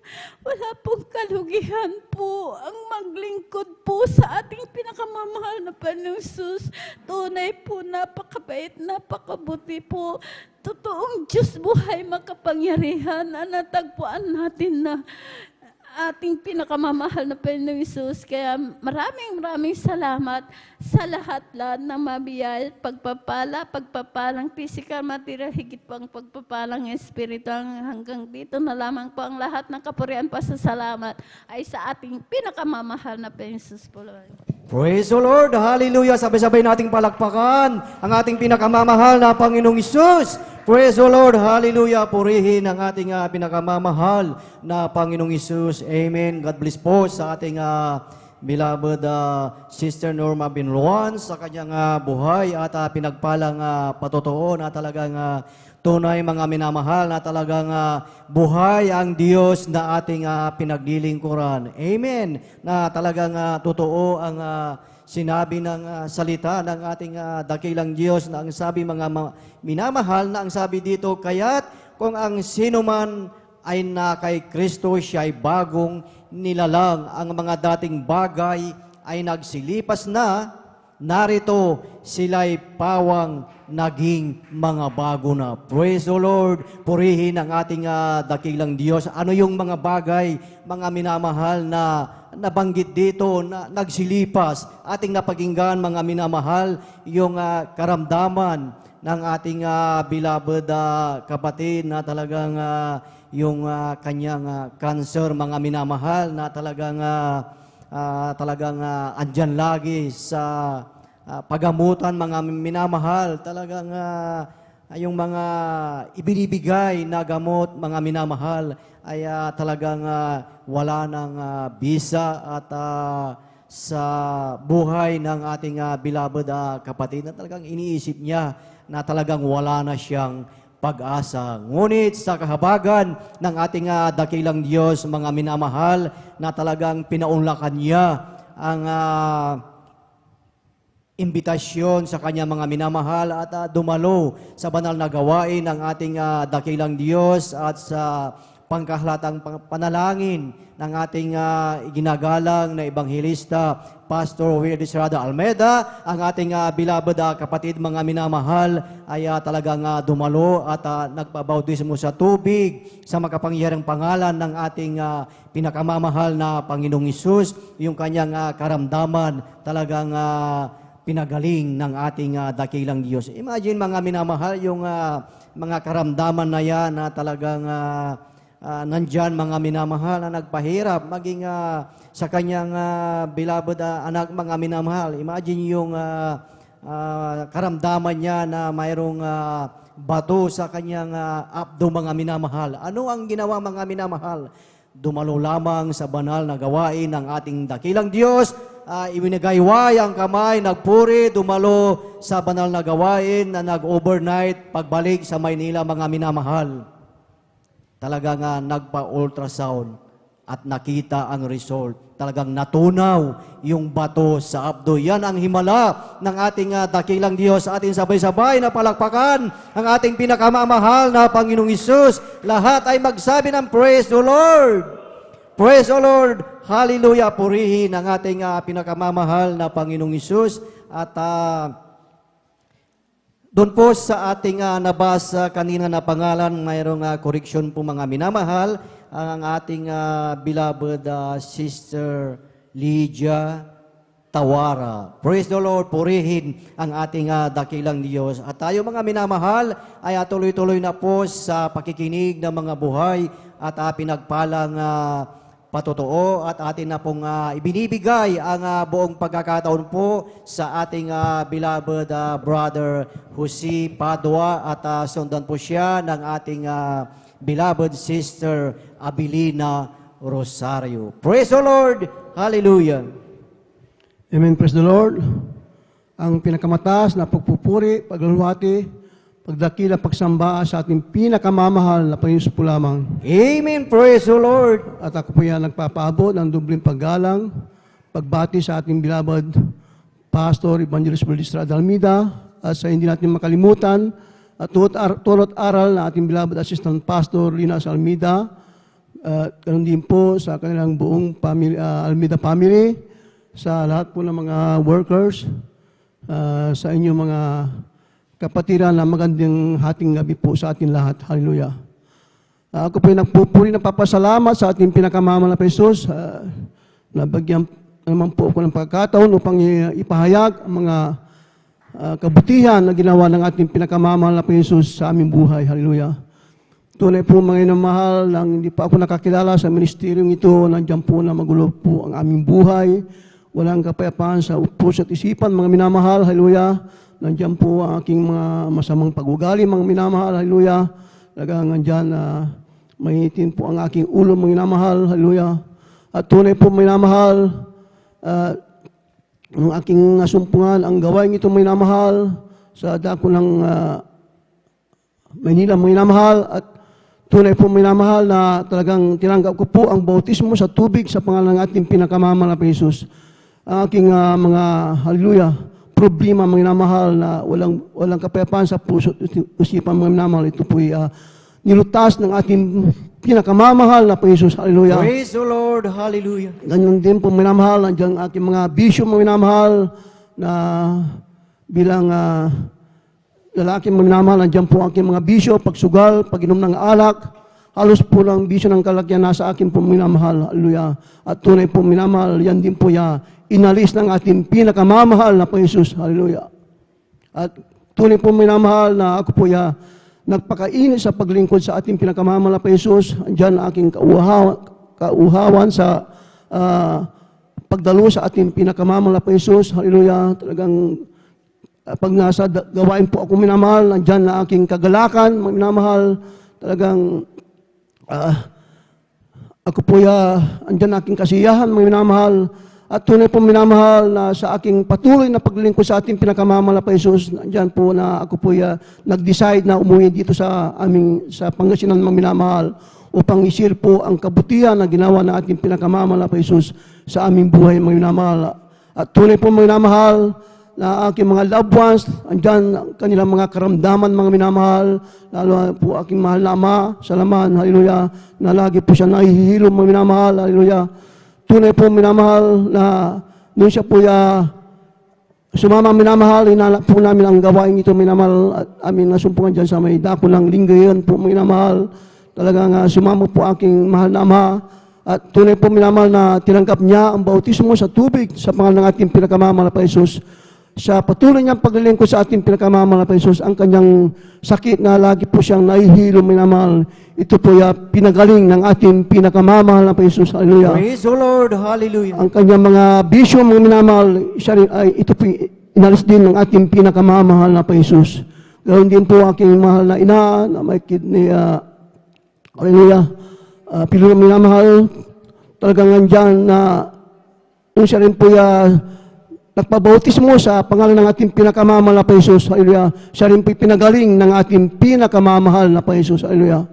wala pong kalugihan po ang maglingkod po sa ating pinakamamahal na Panginoong Jesus. Tunay po, napakabait, napakabuti po. Totoong Diyos buhay makapangyarihan na natagpuan natin na ating pinakamamahal na Panginoong Jesus. Kaya maraming salamat sa lahat ng mabiyay, pagpapalang physical, material, higit pang pagpapalang espiritual. Hanggang dito na lamang po ang lahat ng kapurian, pasasalamat ay sa ating pinakamamahal na Panginoong Jesus po. Praise the Lord. Hallelujah. Sabay-sabay nating palakpakan ang ating pinakamamahal na Panginoong Isus. Praise the Lord. Hallelujah. Purihin ang ating pinakamamahal na Panginoong Isus. Amen. God bless po sa ating beloved Sister Norma Binluan sa kanyang buhay at pinagpalang patotoo na talagang tunay mga minamahal na talagang buhay ang Diyos na ating pinaglilingkuran. Amen. Na talagang totoo ang sinabi ng salita ng ating dakilang Diyos na ang sabi mga minamahal na ang sabi dito, kaya't kung ang sino man ay na kay Kristo, siya ay bagong nilalang. Ang mga dating bagay ay nagsilipas na, narito sila'y pawang naging mga bago na. Praise the Lord. Purihin ang ating dakilang Diyos. Ano yung mga bagay, mga minamahal na nabanggit dito na nagsilipas? Ating napakinggan mga minamahal, yung karamdaman ng ating beloved kapatid na talagang yung kanyang cancer, mga minamahal na talagang andyan lagi sa pagamutan, mga minamahal, talagang yung mga ibinibigay na gamot, mga minamahal, ay talagang wala ng bisa at sa buhay ng ating beloved kapatid na talagang iniisip niya na talagang wala na siyang pag-asa. Ngunit sa kahabagan ng ating dakilang Diyos, mga minamahal, na talagang pinaunlakan niya ang imbitasyon sa kanya mga minamahal at dumalo sa banal na gawain ng ating dakilang Diyos at sa pangkahalatang panalangin ng ating ginagalang na Ebanghelista, Pastor Will Estrada Almeida, ang ating beloved kapatid mga minamahal ay talagang dumalo at nagpabautismo sa tubig sa makapangyarang pangalan ng ating pinakamamahal na Panginoong Hesus. Yung kanyang karamdaman talagang pinagaling ng ating dakilang Diyos. Imagine mga minamahal yung mga karamdaman na yan na talagang nandyan mga minamahal na nagpahirap maging sa kanyang beloved anak mga minamahal. Imagine yung karamdaman niya na mayroong bato sa kanyang abdo mga minamahal. Ano ang ginawa mga minamahal? Dumalo lamang sa banal na gawain ng ating dakilang Diyos. Iwinagayway ang kamay, nagpuri, dumalo sa banal na gawain na nag-overnight pagbalik sa Maynila mga minamahal. Talagang nagpa-ultrasound at nakita ang result. Talagang natunaw yung bato sa abdo. Yan ang himala ng ating dakilang Diyos. Ating sabay-sabay na palakpakan ang ating pinakamamahal na Panginoong Hesus. Lahat ay magsabi ng Praise the Lord! Praise the Lord! Hallelujah! Purihin ang ating pinakamamahal na Panginoong Hesus. At doon po sa ating nabasa kanina na pangalan, mayroong correction po mga minamahal, ang ating beloved Sister Lydia Tawara. Praise the Lord, purihin ang ating dakilang Diyos. At tayo mga minamahal ay tuloy-tuloy na po sa pakikinig ng mga buhay at pinagpalang patotoo at atin na pong ibinibigay ang buong pagkakataon po sa ating beloved brother Jose Padua at sundan po siya ng ating beloved sister Abilina Rosario. Praise the Lord! Hallelujah! Amen. Praise the Lord. Ang pinakamataas na pagpupuri, paglalwati, pagdakila, pagsamba sa ating pinakamamahal na Panginoon po lamang. Amen. Praise the Lord. At ako po yan nagpapaabot ng dubling paggalang, pagbati sa ating beloved Pastor Evangelist Will Estrada Almeida at sa hindi natin makalimutan at tulot aral na ating beloved Assistant Pastor Linas Almeida. Ganun din po sa kanilang buong family, Almeida family, sa lahat po ng mga workers, sa inyong mga kapatiran na magandang hating gabi po sa ating lahat. Hallelujah. Ako po yung nagpupuri ng papasalamat sa ating pinakamamahal na Hesus. Nabagyan naman po ako ng pagkakataon upang ipahayag ang mga kabutihan na ginawa ng ating pinakamamahal na Hesus sa aming buhay. Hallelujah. Tunay po mga inamahal, nang hindi pa ako nakakilala sa ministeryong ito, nandiyan po na magulo po ang aming buhay. Walang kapayapaan sa puso at isipan, mga minamahal. Hallelujah. Nandiyan po ang aking mga masamang pag-ugali, mga minamahal, hallelujah. Talagang nandiyan na mahitin po ang aking ulo, mga minamahal, hallelujah. At tunay po, mga minamahal, ang aking nasumpungan, ang gawain ito, mga minamahal, sa dako ng Maynila, mga minamahal, at tunay po, mga minamahal, na talagang tinanggap ko po ang bautismo sa tubig sa pangalan ng ating pinakamamahal na Hesus. Ang aking mga, hallelujah, problema mga minamahal na walang kapayapaan sa puso at isipan mga minamahal. Ito po nilutas ng ating pinakamamahal na Hesus. Hallelujah. Praise the Lord. Hallelujah. Ganyan din po mga minamahal, nandiyan ating mga bisyo mga minamahal na bilang lalaki mga minamahal, nandiyan po aking mga bisyo, pagsugal, pag-inom ng alak, halos po lang bisyo ng kalakyan nasa akin po minamahal. Hallelujah. At tunay po minamahal, yan din po inalis ng ating pinakamamahal na Hesus. Hallelujah. At tunay po minamahal na ako po nagpakainit sa paglingkod sa ating pinakamamahal na Hesus. Andiyan ang aking kauhawan sa pagdalo sa ating pinakamamahal na Hesus. Hallelujah. Talagang pag nasa gawain po ako minamahal, andiyan na aking kagalakan, minamahal. Talagang ako po andyan na aking kasiyahan, minamahal. At tunay po minamahal na sa aking patuloy na paglilingkod sa ating pinakamamahal na Hesus, nandiyan po na ako po nag-decide na umuwi dito sa Pangasinan mga minamahal upang isir po ang kabutihan na ginawa ng ating pinakamamahal na Hesus sa aming buhay mga minamahal. At tunay po mga minamahal na aking mga loved ones, andyan ang kanilang mga karamdaman, mga minamahal, lalo po aking mahal na ama, sa laman, hallelujah, na lagi po siya nahihilo, mga minamahal, hallelujah. Tunay po minamahal na nung siya po sumama minamahal, inalak po namin ang gawain ito minamahal at amin nasumpungan dyan sa may dako ng linggayon po minamahal. Talagang sumama po aking mahal na ama at tunay po minamahal na tinanggap niya ang bautismo sa tubig sa pangalan ng ating pinakamamahal na Jesus. Sa patuloy niyang paglilingkod sa ating pinakamamahal na Jesus, ang kanyang sakit na lagi po siyang nahihilo minamahal, ito po pinagaling ng ating pinakamamahal na Jesus. Hallelujah. Praise the Lord. Hallelujah. Ang kanyang mga bisyo, mga minamahal, siya rin, ito po inalis din ng ating pinakamamahal na Jesus. Gawin din po aking mahal na ina na may kidney, hallelujah, pilulang minamahal, talagang nandyan na yung siya rin po nagpabautismo sa pangalan ng ating pinakamamahal na Jesus. Hallelujah. Siya rin po pinagaling ng ating pinakamamahal na Jesus. Hallelujah.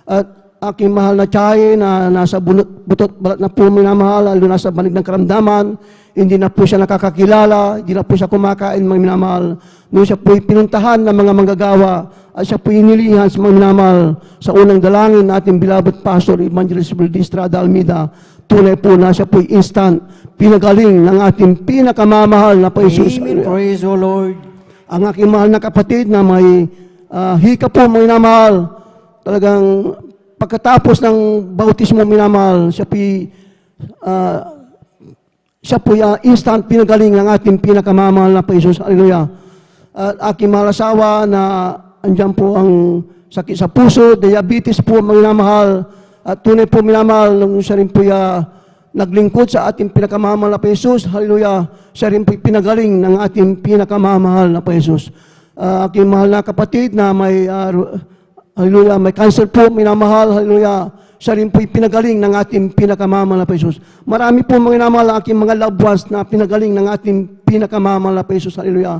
At aking mahal na tiyahe na nasa butot balat na po minamahal, lalo nasa banig ng karamdaman, hindi na po siya nakakakilala, hindi na po siya kumakain, mga minamahal. Nung siya po pinuntahan ng mga manggagawa, at siya po inilihan sa mga minamahal sa unang dalangin na ating beloved Pastor Evangelist Estrada Almeida, tunay po na siya po instant pinagaling ng ating pinakamamahal na Jesus. Amen. Praise the Lord. Ang aking mahal na kapatid na may hika po, mga minamahal, talagang pagkatapos ng bautismo minamahal, siya po instant pinagaling ng ating pinakamamahal na Jesus. Hallelujah. At aking mahal asawa na andyan po ang sakit sa puso, diabetes po, mga minamahal, at tunay po minamahal, nung siya rin po naglingkod sa ating pinakamamahal na Jesus. Hallelujah. Siya rin po pinagaling ng ating pinakamamahal na Jesus. Aking mahal na kapatid na may hallelujah, may cancer po, minamahal, hallelujah. Siya rin po'y pinagaling ng ating pinakamamahal na Jesus. Marami po mga minamahal ang aking mga loved ones na pinagaling ng ating pinakamamahal na Jesus, hallelujah.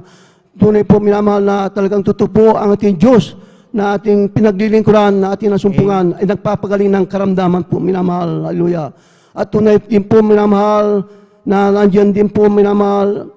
Tunay po minamahal na talagang totoo po ang ating Diyos na ating pinaglilingkuran, na ating nasumpungan, ay nagpapagaling ng karamdaman po, minamahal, hallelujah. At tunay din po minamahal na nandiyan din po minamahal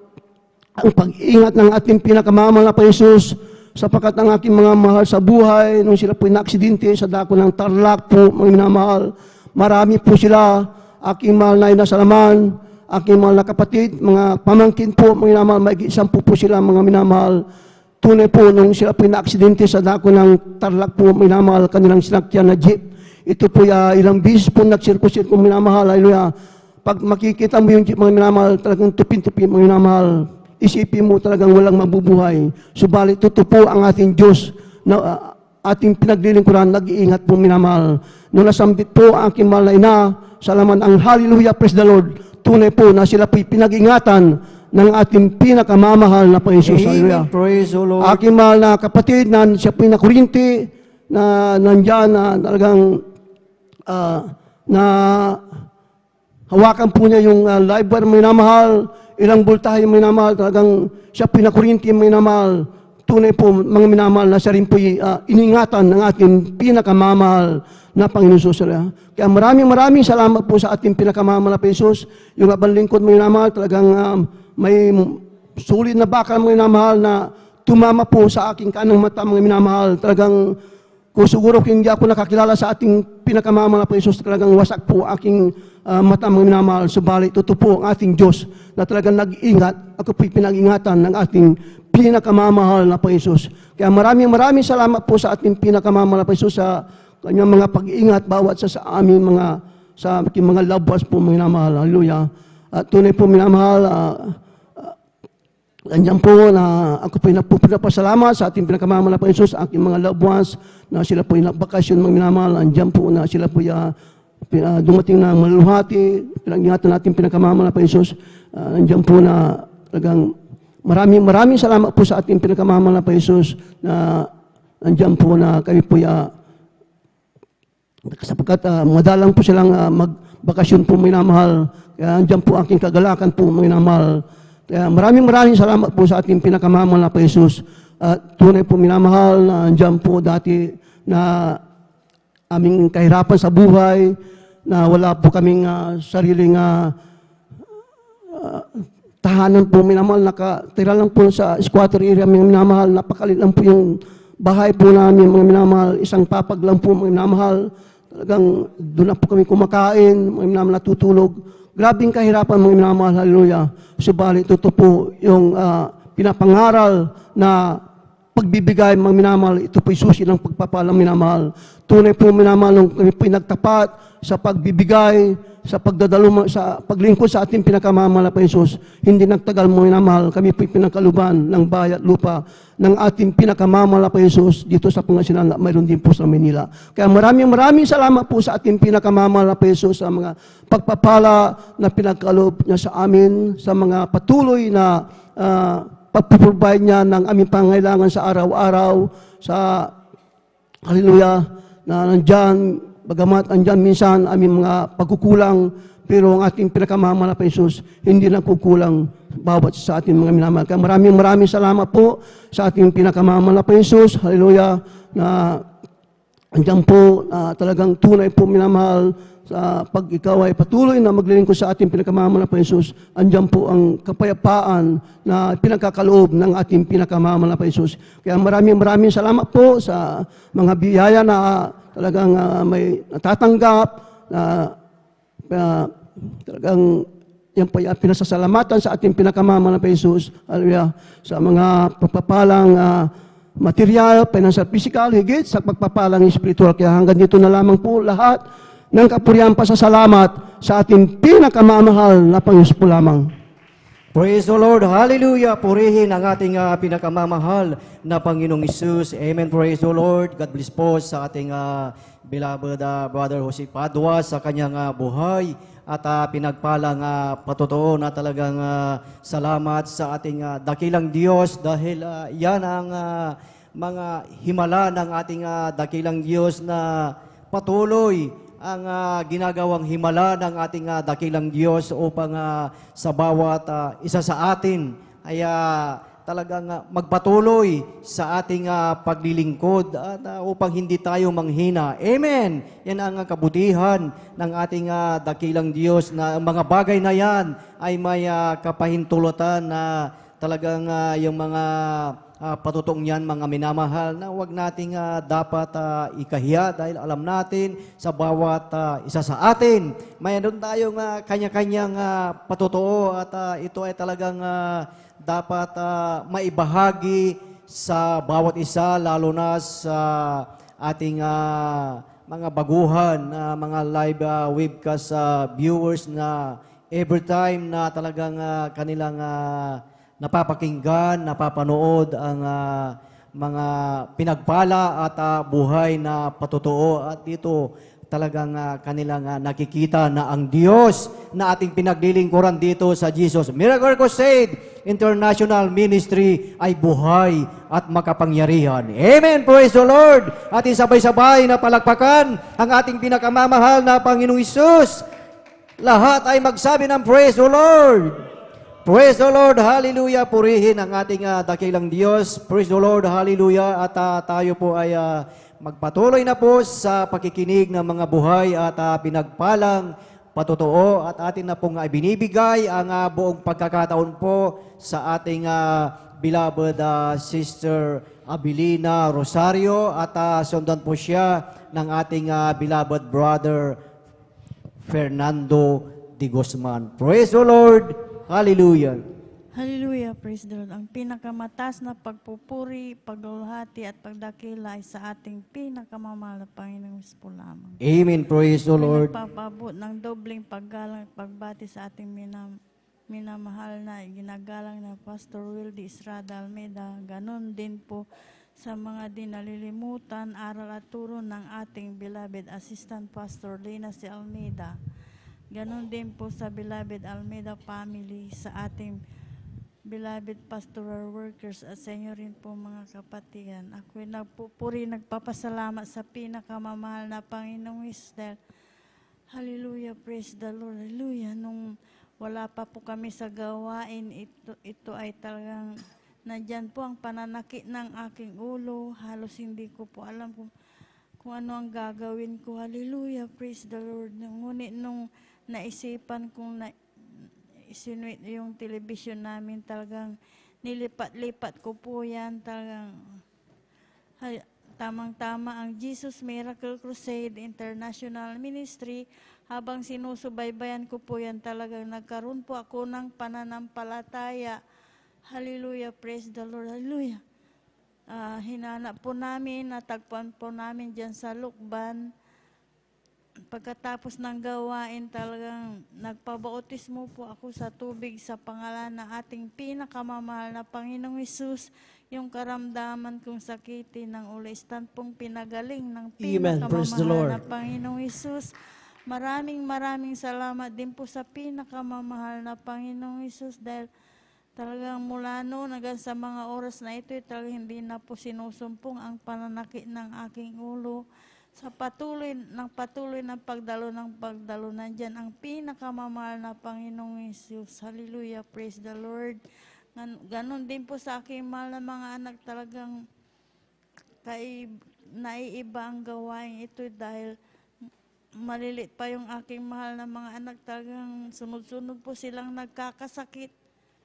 ang pag-ingat ng ating pinakamamahal na Jesus, sapagkat ang aking mga mahal sa buhay, nung sila po na-aksidente sa dako ng Tarlac po, mga minamahal, marami po sila, aking mahal na inasalaman, aking mahal na kapatid, mga pamangkin po, mga minamahal, may 10 po sila, mga minamahal. Tunay po, nung sila po na-aksidente sa dako ng Tarlac po, mga minamahal, kanilang sinakyan na jeep. Ito po ilang bisis po nagsirko-sirko, mga minamahal, hallelujah. Pag makikita mo yung jeep, mga minamahal, talagang tupin-tupi, mga minamahal, isipin mo talagang walang mabubuhay. Subalit, totoo po ang ating Diyos na ating pinaglilingkuran, nag-iingat po minamahal. Nung nasambit po ang aking mahal na ina, salamat ang hallelujah, praise the Lord. Tunay po na sila po'y pinag-ingatan ng ating pinakamamahal na Jesus. Hallelujah. Praise the Lord. Aking mahal na kapatid na siya po'y nakurinti, na nandyan na talagang na hawakan po niya yung live wire, minamahal, ilang voltahe minamahal, talagang siya pinakurinti minamahal. Tunay po mga minamahal na siya rin po iningatan ng ating pinakamamahal na Panginoon Jesus. Kaya maraming salamat po sa ating pinakamamahal na Jesus. Yung abang lingkod minamahal, talagang may sulit na bakal minamahal na tumama po sa aking kanang mata mga minamahal. Talagang kung siguro kung hindi ako nakakilala sa ating pinakamamahal na Jesus, talagang wasak po aking mata mga minamahal. Subalit, totoo po ang ating Diyos na talagang nag-ingat. Ako po'y pinag-ingatan ng ating pinakamamahal na Jesus. Kaya maraming salamat po sa ating pinakamamahal na Jesus sa kanyang mga pag-iingat bawat sa amin sa aking mga loved ones po mga minamahal. Hallelujah. At tunay po minamahal, ganyan po na ako po'y nagpapasalamat sa ating pinakamamahal na Jesus, aking mga loved ones na sila po'y nagbakasyon mga minamahal. Andyan po na sila po'y dumating na maluluhati, pinag-ingatan natin pinakamamahal na Jesus. Andyan po na talagang maraming salamat po sa ating pinakamamahal na Jesus na andyan po na kami po'y sapagkat madalang po silang magbakasyon po minamahal. Kaya andyan po aking kagalakan po minamahal. Kaya maraming salamat po sa ating pinakamamahal na Jesus. Tunay po minamahal na andyan po dati na aming kahirapan sa buhay, na wala po kaming sariling tahanan po, minamahal, nakatira lang po sa squatter area, mga minamahal, napakalit lang po yung bahay po namin, mga minamahal, isang papag lang po, mga minamahal, talagang doon na po kami kumakain, mga minamahal, natutulog. Grabing kahirapan, mga minamahal, hallelujah. Subalit, ito po yung pinapangaral na pagbibigay, mga minamahal, ito po susi ng pagpapalang minamahal. Tunay po minamahal, nung kami po nagtapat sa pagbibigay, sa pagdadalo, sa paglingkod sa ating pinakamamahal na Jesus, hindi nagtagal mo minamahal, kami po pinakaluban ng bayat lupa ng ating pinakamamahal na Jesus dito sa Pangasinan, mayroon din po sa Manila. Kaya maraming salamat po sa ating pinakamamahal na Jesus sa mga pagpapala na pinagkaloob niya sa amin, sa mga patuloy na pagpuprovide niya ng aming pangailangan sa araw-araw, sa hallelujah, na nandyan, bagamat andyan minsan aming mga pagkukulang, pero ang ating pinakamamahal na Jesus hindi na kukulang bawat sa ating mga minamahal. Kaya maraming salamat po sa ating pinakamamahal na Jesus, hallelujah, na andyan po na talagang tunay po minamahal sa pag ikaw ay patuloy na maglilingkod sa ating pinakamamahal na Jesus, andyan po ang kapayapaan na pinagkakaloob ng ating pinakamamahal na Jesus. Kaya maraming salamat po sa mga biyaya na talagang may natatanggap, na talagang yan po yung pinasasalamatan sa ating pinakamamahal na Jesus. Hallelujah. Sa mga pagpapalang material, financial, physical, higit sa pagpapalang spiritual. Kaya hanggang dito na lamang po lahat ng kapurihan pasasalamat sa ating pinakamamahal na Panginoon po lamang. Praise the Lord. Hallelujah. Purihin ang ating pinakamamahal na Panginoong Isus. Amen. Praise the Lord. God bless po sa ating beloved Brother Jose Padua sa kanyang buhay at pinagpalang patotoo na talagang salamat sa ating dakilang Diyos dahil yan ang mga himala ng ating dakilang Diyos na patuloy ang ginagawang himala ng ating dakilang Diyos upang sa bawat isa sa atin ay talagang magpatuloy sa ating paglilingkod at upang hindi tayo manghina. Amen! Yan ang kabutihan ng ating dakilang Diyos na mga bagay na yan ay may kapahintulutan na talagang yung mga patutong yan, mga minamahal, na huwag nating dapat ikahiya dahil alam natin sa bawat isa sa atin, mayroon tayong kanya-kanyang patotoo at ito ay talagang dapat maibahagi sa bawat isa, lalo na sa ating mga baguhan, mga live webcast viewers na every time na talagang kanilang napapakinggan, napapanood ang mga pinagpala at buhay na patotoo at dito talagang kanilang nakikita na ang Diyos na ating pinaglilingkuran dito sa Jesus Miracle Crusade International Ministry ay buhay at makapangyarihan. Amen! Praise the Lord! Ating sabay-sabay na palakpakan ang ating pinakamamahal na Panginoong Isus. Lahat ay magsabi ng Praise the Lord! Praise the Lord, hallelujah, purihin ang ating dakilang Diyos. Praise the Lord, hallelujah, at tayo po ay magpatuloy na po sa pakikinig ng mga buhay at pinagpalang patotoo at atin na pong binibigay ang buong pagkakataon po sa ating beloved Sister Abilina Rosario at sundan po siya ng ating beloved brother Fernando de Guzman. Praise the Lord! Hallelujah. Hallelujah, praise the Lord. Ang pinakamataas na pagpupuri, pagluluhati at pagdakila ay sa ating pinakamamahal na Panginoong po lamang. Amen. Praise the Lord. Pinagpapabot ng dobling paggalang at pagbati sa ating minamahal na ginagalang na Pastor Wildy Estrada Almeida. Ganon din po sa mga dinalilimutan, aral at turo ng ating beloved Assistant Pastor Lena C. Almeida. Ganon din po sa beloved Almeida family, sa ating beloved pastoral workers at sa inyo rin po mga kapatigan. Ako'y nagpapasalamat sa pinakamamahal na Panginoong Israel. Hallelujah, praise the Lord. Hallelujah. Nung wala pa po kami sa gawain, ito ay talagang nandyan po ang pananakit ng aking ulo. Halos hindi ko po alam kung ano ang gagawin ko. Hallelujah, praise the Lord. Ngunit nung naisipan kong isinuit yung television namin, talagang nilipat-lipat ko po yan, talagang tamang-tama ang Jesus Miracle Crusade International Ministry. Habang sinusubaybayan ko po yan, talagang nagkaroon po ako ng pananampalataya. Hallelujah, praise the Lord, hallelujah. Hinanap po namin, natagpuan po namin dyan sa Lukban. Pagkatapos ng gawain, talagang nagpabautismo po ako sa tubig sa pangalan ng ating pinakamamahal na Panginoong Hesus. Yung karamdaman kong sakitin ng ulistan pong pinagaling ng Praise the Lord. pinakamamahal na Panginoong Hesus. Maraming salamat din po sa pinakamamahal na Panginoong Hesus dahil talagang mula noon hanggang sa mga oras na ito, talagang hindi na po sinusumpong ang pananakit ng aking ulo. Sa patuloy ng pagdalo nandyan ang pinakamamahal na Panginoong Hesus. Hallelujah, praise the Lord. Ganon din po sa aking mahal na mga anak, talagang naiiba ang gawain ito dahil malilit pa yung aking mahal na mga anak, talagang sunod-sunod po silang nagkakasakit.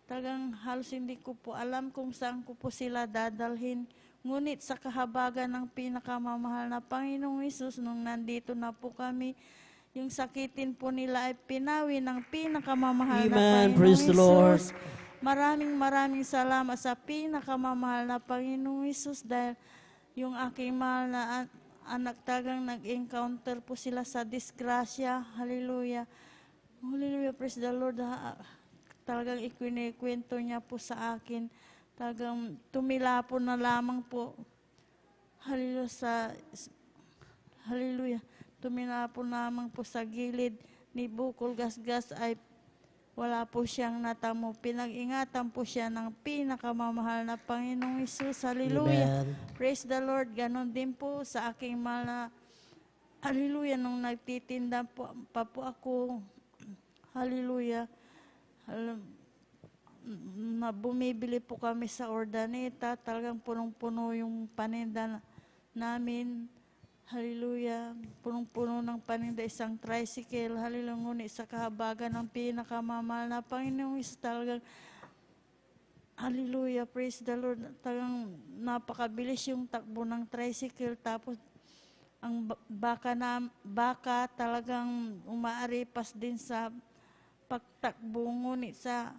Talagang halos hindi ko po alam kung saan ko po sila dadalhin. Ngunit sa kahabagan ng pinakamamahal na Panginoong Hesus, nung nandito na po kami, yung sakitin po nila ay pinawi ng pinakamamahal na Panginoong Praise the Lord. Hesus. Maraming salamat sa pinakamamahal na Panginoong Hesus dahil yung aking mahal na anak, talagang nag-encounter po sila sa disgrasya. Hallelujah. Hallelujah, praise the Lord. Talagang ikinikwento niya po sa akin. Talagang tumila po na lamang po. Hallelujah. Tumila po lamang po sa gilid ni Bukol Gasgas ay wala po siyang natamo. Pinag-ingatan po siya ng pinakamamahal na Panginoong Hesus. Hallelujah. Amen. Praise the Lord. Ganon din po sa aking mahal na hallelujah. Nung nagtitinda pa po ako, hallelujah, bumibili po kami sa Ordaneta, talagang punong-puno yung paninda namin. Hallelujah. Punong-puno ng paninda, isang tricycle. Hallelujah. Ngunit sa kahabagan ng pinakamamahal na Panginoong Hesus, talagang hallelujah, praise the Lord. Talagang napakabilis yung takbo ng tricycle. Tapos ang baka talagang umaaripas din sa pagtakbo. Ngunit sa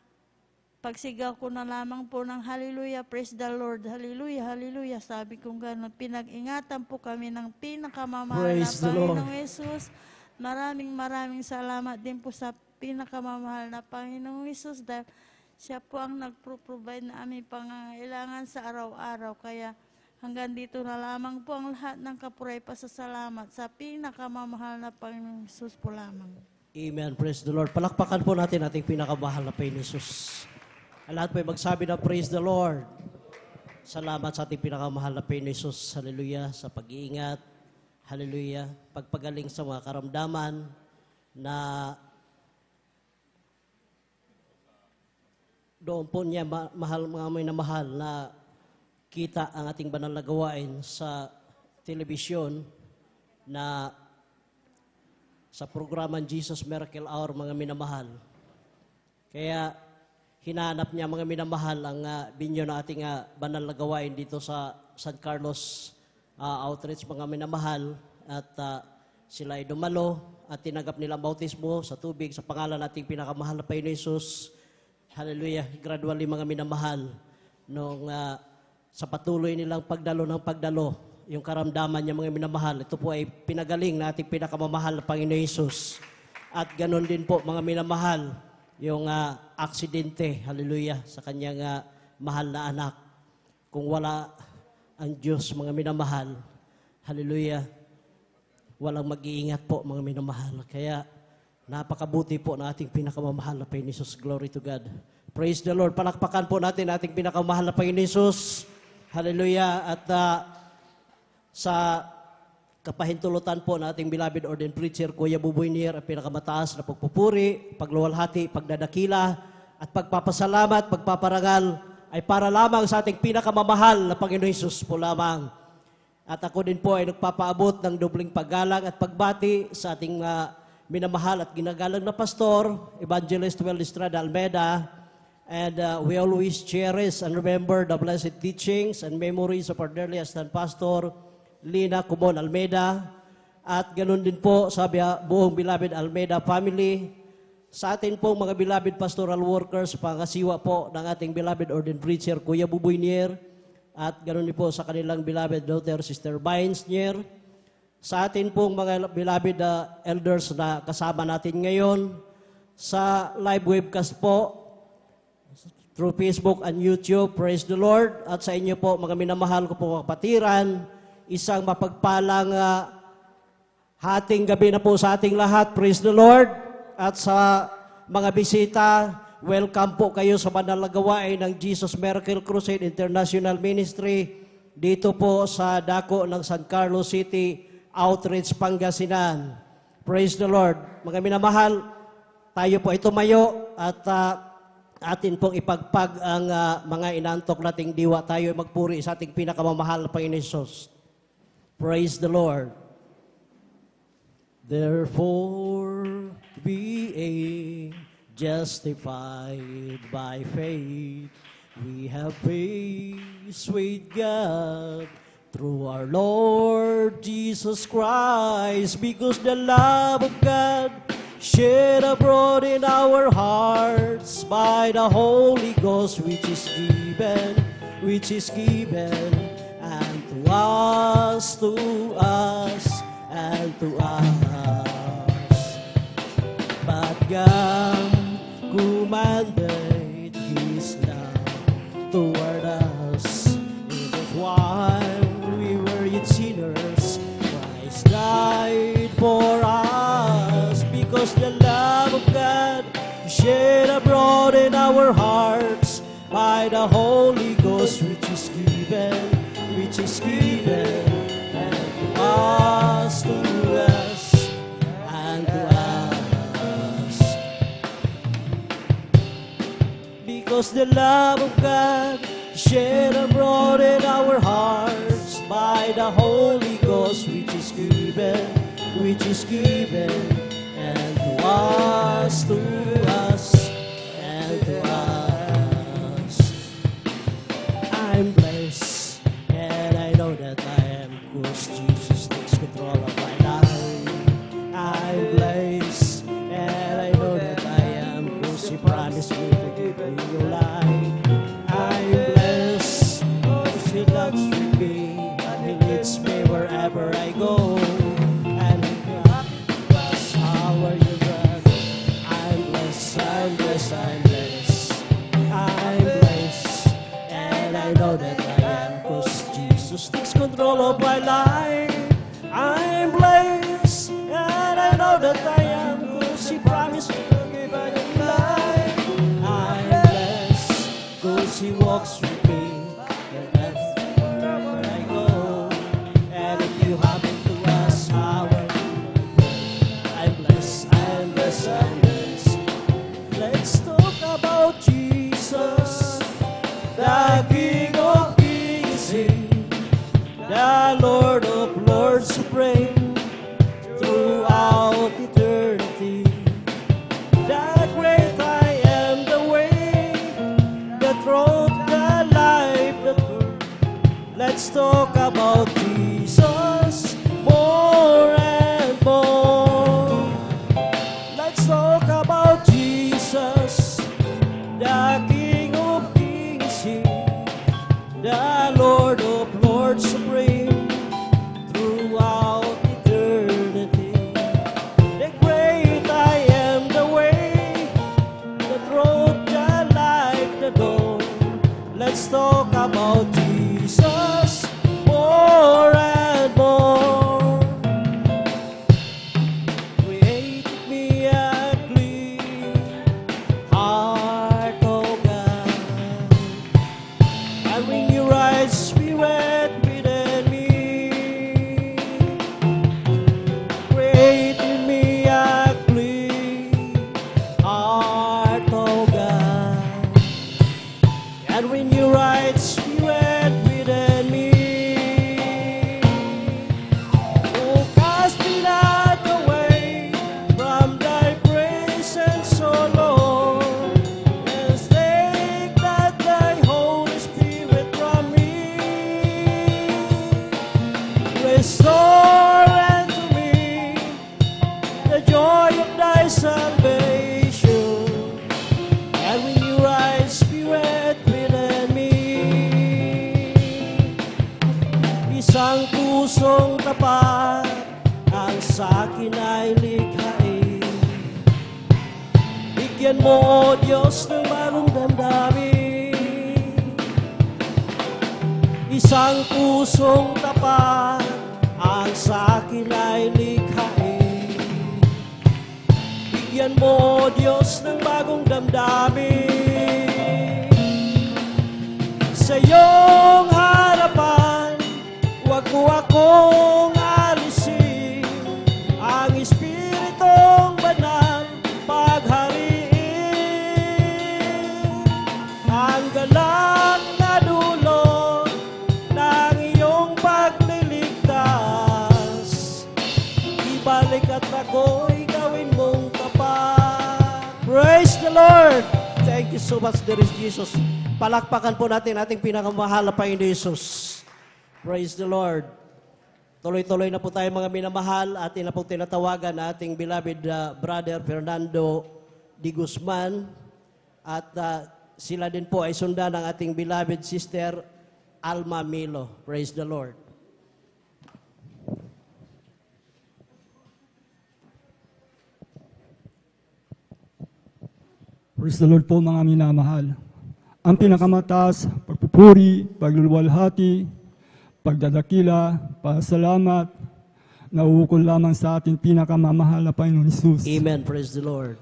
pagsigaw ko na lamang po ng hallelujah, praise the Lord, hallelujah, hallelujah. Sabi kong gano'n, pinag-ingatan po kami ng pinakamamahal na Praise the Lord. Panginoong Hesus. Maraming salamat din po sa pinakamamahal na Panginoong Hesus dahil siya po ang nagpro-provide na aming pangangailangan sa araw-araw. Kaya hanggang dito na lamang po ang lahat ng kapuray pasasalamat sa pinakamamahal na Panginoong Hesus po lamang. Amen. Praise the Lord. Palakpakan po natin ating pinakamahal na Panginoong Hesus. Ang lahat po ay magsabi na praise the Lord. Salamat sa ating pinakamahal na Panginoong Hesus. Hallelujah. Sa pag-iingat. Hallelujah. Pagpagaling sa mga karamdaman na doon po niya mga may namahal na kita ang ating banal na gawain sa telebisyon na sa programang Jesus Miracle Hour, mga minamahal. Kaya hinanap niya, mga minamahal, ang binyo na ating banal na gawain dito sa San Carlos Outreach, mga minamahal. At sila ay dumalo at tinanggap nilang bautismo sa tubig sa pangalan nating pinakamahal na Panginoon Hesus. Hallelujah. Gradually, mga minamahal, nung sa patuloy nilang pagdalo, yung karamdaman niya, mga minamahal, ito po ay pinagaling na ating pinakamamahal na Panginoon Hesus. At ganon din po, mga minamahal, yung aksidente, hallelujah, sa kanyang mahal na anak. Kung wala ang Diyos, mga minamahal, hallelujah, walang mag-iingat po, mga minamahal. Kaya napakabuti po na ating pinakamamahal na Panginoon Hesus. Glory to God. Praise the Lord. Palakpakan po natin ating pinakamamahal na Panginoon Hesus. Hallelujah. At sa kapahintulutan po na ating beloved ordained preacher, Kuya Buboy Nier, ang pinakamataas na pagpupuri, pagluwalhati, pagdadakila, at pagpapasalamat, pagpaparangal, ay para lamang sa ating pinakamamahal na Panginoon Hesus po lamang. At ako din po ay nagpapaabot ng dobling paggalang at pagbati sa ating minamahal at ginagalang na pastor, Evangelist Well Estrada Almeida, and we always cherish and remember the blessed teachings and memories of our dearly assistant pastor, Lina Cumon Almeida, at ganun din po sa buong beloved Almeida family, sa atin pong mga beloved pastoral workers, pangasiwa po ng ating beloved ordained preacher, Kuya Buboy Nier, at ganun din po sa kanilang beloved daughter, Sister Vines Nier, sa atin pong mga beloved elders na kasama natin ngayon, sa live webcast po, through Facebook and YouTube, praise the Lord, at sa inyo po, mga minamahal ko po kapatiran, isang mapagpalang hating gabi na po sa ating lahat, praise the Lord. At sa mga bisita, welcome po kayo sa banal na gawain ng Jesus Miracle Crusade International Ministry dito po sa dako ng San Carlos City, Outreach, Pangasinan. Praise the Lord. Mga minamahal, tayo po ay tumayo at atin pong ipagpag ang mga inantok nating diwa. Tayo ay magpuri sa ating pinakamamahal na Panginoon Jesus. Praise the Lord. Therefore, being justified by faith, we have peace with God through our Lord Jesus Christ, because the love of God shed abroad in our hearts by the Holy Ghost, which is given unto us, and to us. But God commanded His love toward us. It was while we were yet sinners, Christ died for us. Because the love of God shed abroad in our hearts by the Holy Ghost, which is given us, to us, and to us. Because the love of God shed abroad in our hearts by the Holy Ghost, which is given, and to us, and to us. I'm blessed, and I know that I am, 'cause Jesus takes control of my life. I'm blessed, and I know that I am, 'cause He promised me to give me your life. I'm blessed, 'cause He loves me, and He leads me wherever I go. And He grants power you grant. I'm blessed, I'm blessed, I'm blessed. I'm blessed, and I know that I am, 'cause Jesus takes control of my life. I'm blessed, and I know that I am, 'cause He promised me to give me life. I'm blessed, 'cause He walks with me wherever I go. And if you happen to ask how I'm blessed, I'm blessed, I'm blessed. Let's talk about Jesus, the King of Kings, the Lord of Lords supreme, throughout eternity. The great I am, the way, the truth, the life, the truth. Let's talk about Jesus more and more. Let's talk about Jesus, the King of Kings, the Lord of Lords supreme, throughout eternity. The great I am, the way, the truth, the life, the door. Let's talk about Jesus more Bigyan mo, O Diyos, ng bagong damdamin. Isang pusong tapat ang sa akin ay likhain. Bigyan mo, O Diyos, ng bagong damdamin. Sa iyong harapan, huwag mo akong alisin. Ang Espiritong Banal paghariin. Ang galak na dulot ng iyong pagliligtas, ibalik at ako'y gawin mong tapat. Praise the Lord! Thank you so much, dear Jesus. Palakpakan po natin ating pinakamahal na Panginoon Jesus. Praise the Lord. Tuloy-tuloy na po tayo mga minamahal. Atin na po tinatawagan na ating beloved brother Fernando Di Guzman. At sila din po ay sundan ng ating beloved sister Alma Milo. Praise the Lord. Praise the Lord po mga minamahal. Ang pinakamataas, pagpupuri, pagluluwalhati, pagdadakila, pasalamat, nauukol lamang sa ating pinakamamahal na Panginoon Jesus. Amen. Praise the Lord.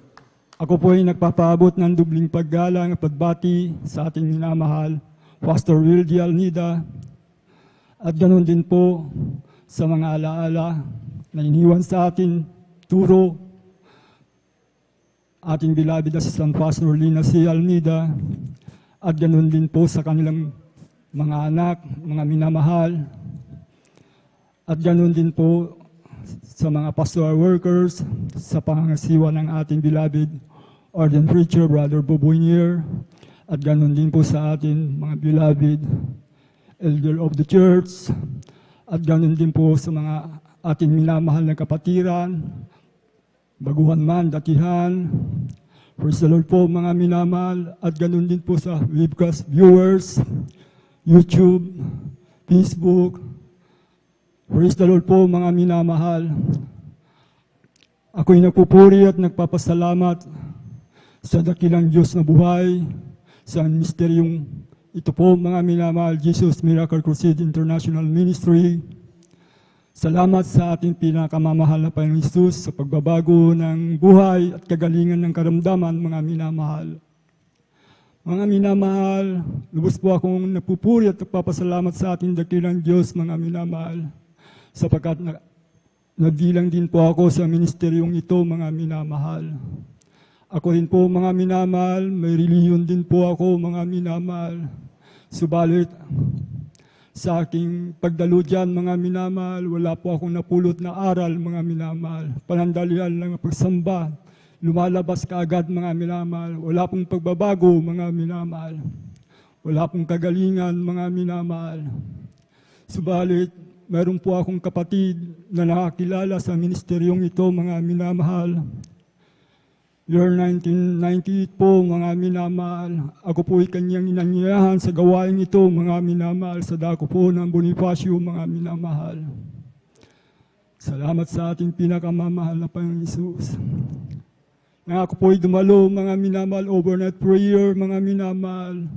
Ako po ay nagpapaabot ng dubling paggalang at pagbati sa ating minamahal, Pastor Will D. Alnida, at ganoon din po sa mga alaala na iniwan sa atin, turo, ating beloved Assistant Pastor Lina C. Alnida, at ganoon din po sa kanilang mga anak, mga minamahal, at ganoon din po sa mga pastoral workers, sa pangangasiwa ng ating beloved Ordained Preacher, Brother Boboinier, at ganoon din po sa ating mga beloved Elder of the Church, at ganoon din po sa mga ating minamahal na kapatiran, baguhan man, datihan. Praise the Lord po mga minamahal, at ganoon din po sa webcast viewers, YouTube, Facebook. Praise the Lord po mga minamahal. Ako'y nagpupuri at nagpapasalamat sa dakilang Diyos na buhay, sa misteryong ito po mga minamahal, Jesus Miracle Crusade International Ministry. Salamat sa ating pinakamamahal na Panginoon Jesus sa pagbabago ng buhay at kagalingan ng karamdaman, mga minamahal. Mga minamahal, lubos po akong nagpupuri at nagpapasalamat sa ating dakilang Diyos, mga minamahal, sapagkat nabilang din po ako sa ministeryong ito, mga minamahal. Ako rin po, mga minamahal, may reliyon din po ako, mga minamahal. Subalit, sa aking pagdalo dyan, mga minamahal, wala po akong napulot na aral, mga minamahal. Panandalian lang ang pagsamba, lumalabas kaagad, mga minamahal. Wala pong pagbabago, mga minamahal. Wala pong kagalingan, mga minamahal. Subalit, meron po akong kapatid na nakakilala sa ministeryong ito, mga minamahal. Year 1998 po, mga minamahal. Ako po ay kanyang inanyayahan sa gawain ito, mga minamahal, sa dako po ng Bonifacio, mga minamahal. Salamat sa ating pinakamamahal na Panginoon Jesus. Na ako po ay dumalo, mga minamahal, overnight prayer, mga minamahal.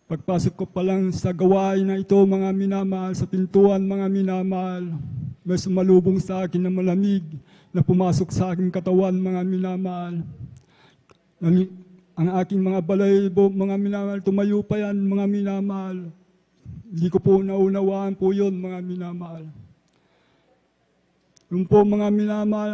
Pagpasok ko pa lang sa gawain na ito, mga minamahal, sa pintuan, mga minamahal, may sumalubong sa akin na malamig na pumasok sa aking katawan, mga minamahal. Ang aking mga balahibo, mga minamahal, tumayo pa yan, mga minamahal. Hindi ko po naunawaan po yun, mga minamahal. Yung po, mga minamahal,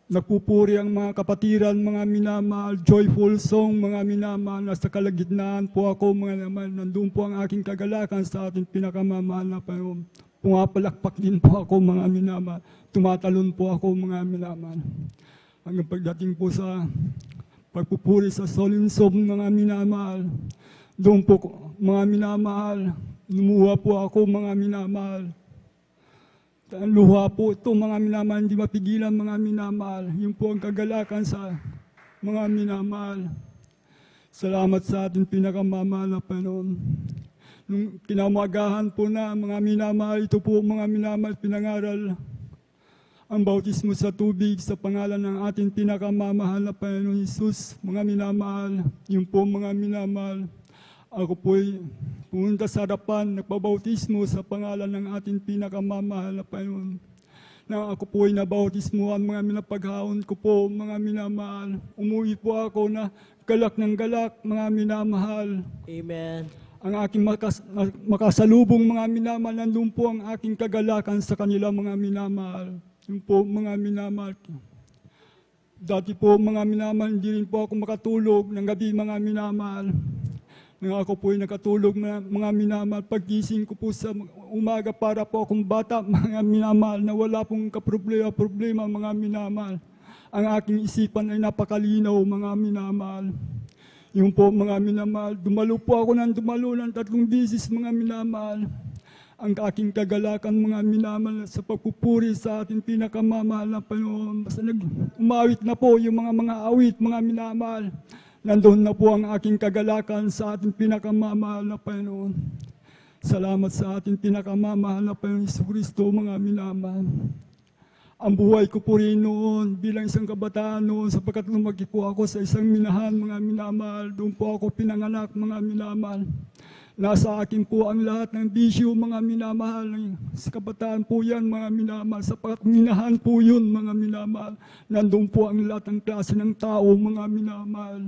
nagpupuri ang mga kapatiran, mga minamahal, joyful song, mga minamahal, nasa kalagitnaan po ako, mga minamahal, nandun po ang aking kagalakan sa ating pinakamamahal na Panginoon. Pumapalakpak din po ako, mga minamahal. Tumatalon po ako, mga minamahal. Hanggang pagdating po sa pagpupuri sa Solinsob, mga minamahal. Doon po, mga minamahal, lumuha po ako, mga minamahal. Ang luha po ito, mga minamahal, hindi mapigilan, mga minamahal. Yun po ang kagalakan sa mga minamahal. Salamat sa ating pinakamamahal na Panginoon. Nung kinamagahan po na, mga minamahal, ito po, mga minamahal, pinangaral ang bautismo sa tubig sa pangalan ng ating pinakamamahal na Panginoon Hesus. Mga minamahal, yun po mga minamahal, ako po'y pumunta sa harapan, nagpabautismo sa pangalan ng ating pinakamamahal na Panginoon. Na ako po'y nabautismuhan, mga minapaghaon ko po, mga minamahal. Umuwi po ako na galak ng galak, mga minamahal. Amen. Ang aking makasalubong mga minamahal, nandun po ang aking kagalakan sa kanila mga minamahal. Yun po mga minamahal. Dati po mga minamahal, hindi rin po ako makatulog ng gabi mga minamahal. Nang ako po ay nakatulog mga minamahal, paggising ko po sa umaga para po akong bata mga minamahal na wala pong problema mga minamahal. Ang aking isipan ay napakalinaw mga minamahal. Yung po mga minamahal, dumalo po ako ng 3 beses mga minamahal. Ang aking kagalakan mga minamahal sa pagpupuri sa ating pinakamamahal na Panginoon. Basta umawit na po yung mga awit mga minamahal. Nandun na po ang aking kagalakan sa ating pinakamamahal na Panginoon. Salamat sa ating pinakamamahal na Panginoon Jesucristo mga minamahal. Ang buhay ko po rin noon bilang isang kabataan noon sapagkat lumaki po ako sa isang minahan mga minamahal. Doon po ako pinanganak mga minamahal. Nasa akin po ang lahat ng bisyo mga minamahal. Sa kabataan po yan mga minamahal. Sapagkat minahan po yun mga minamahal. Nandun po ang lahat ng klase ng tao mga minamahal.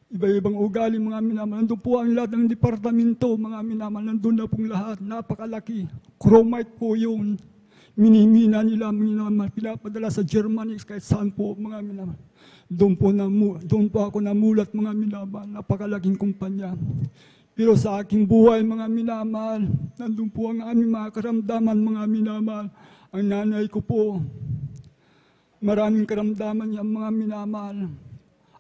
Iba-ibang ugali mga minamahal. Nandun po ang lahat ng departamento mga minamahal. Nandun na pong lahat. Napakalaki. Chromite po yun. Minimina nila minamahal. Pinapadala sa Germany kahit saan po mga minamahal. Doon po ako namulat mga minamahal. Napakalaking kumpanya. Pero sa aking buhay mga minamahal, nandun po ang aming mga karamdaman mga minamahal. Ang nanay ko po, maraming karamdaman niya mga minamahal.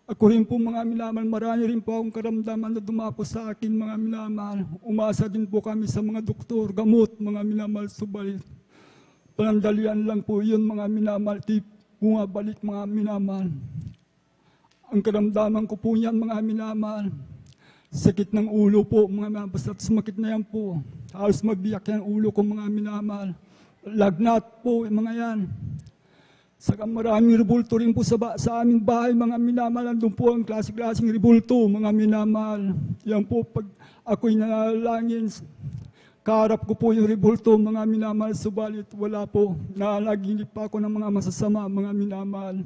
Ako rin po mga minamahal, marami rin po akong karamdaman na dumapo sa akin mga minamahal. Umasa din po kami sa mga doktor, gamot mga minamahal, subalit. Panandalian lang po yun mga minamahal, di bumabalik mga minamahal. Ang karamdaman ko po yan mga minamahal. Sakit ng ulo po, mga minamahal. Basta sumakit na yan po. Halos mabiyak yung ulo ko, mga minamahal. Lagnat po, mga yan. Saka maraming rebulto rin po sa aming bahay, mga minamahal. Doon po ang klaseng rebulto, mga minamahal. Yan po, pag ako'y nanalangin, kaharap ko po yung rebulto, mga minamahal. Subalit, wala po. Nalaginip pa ako ng mga masasama, mga minamahal.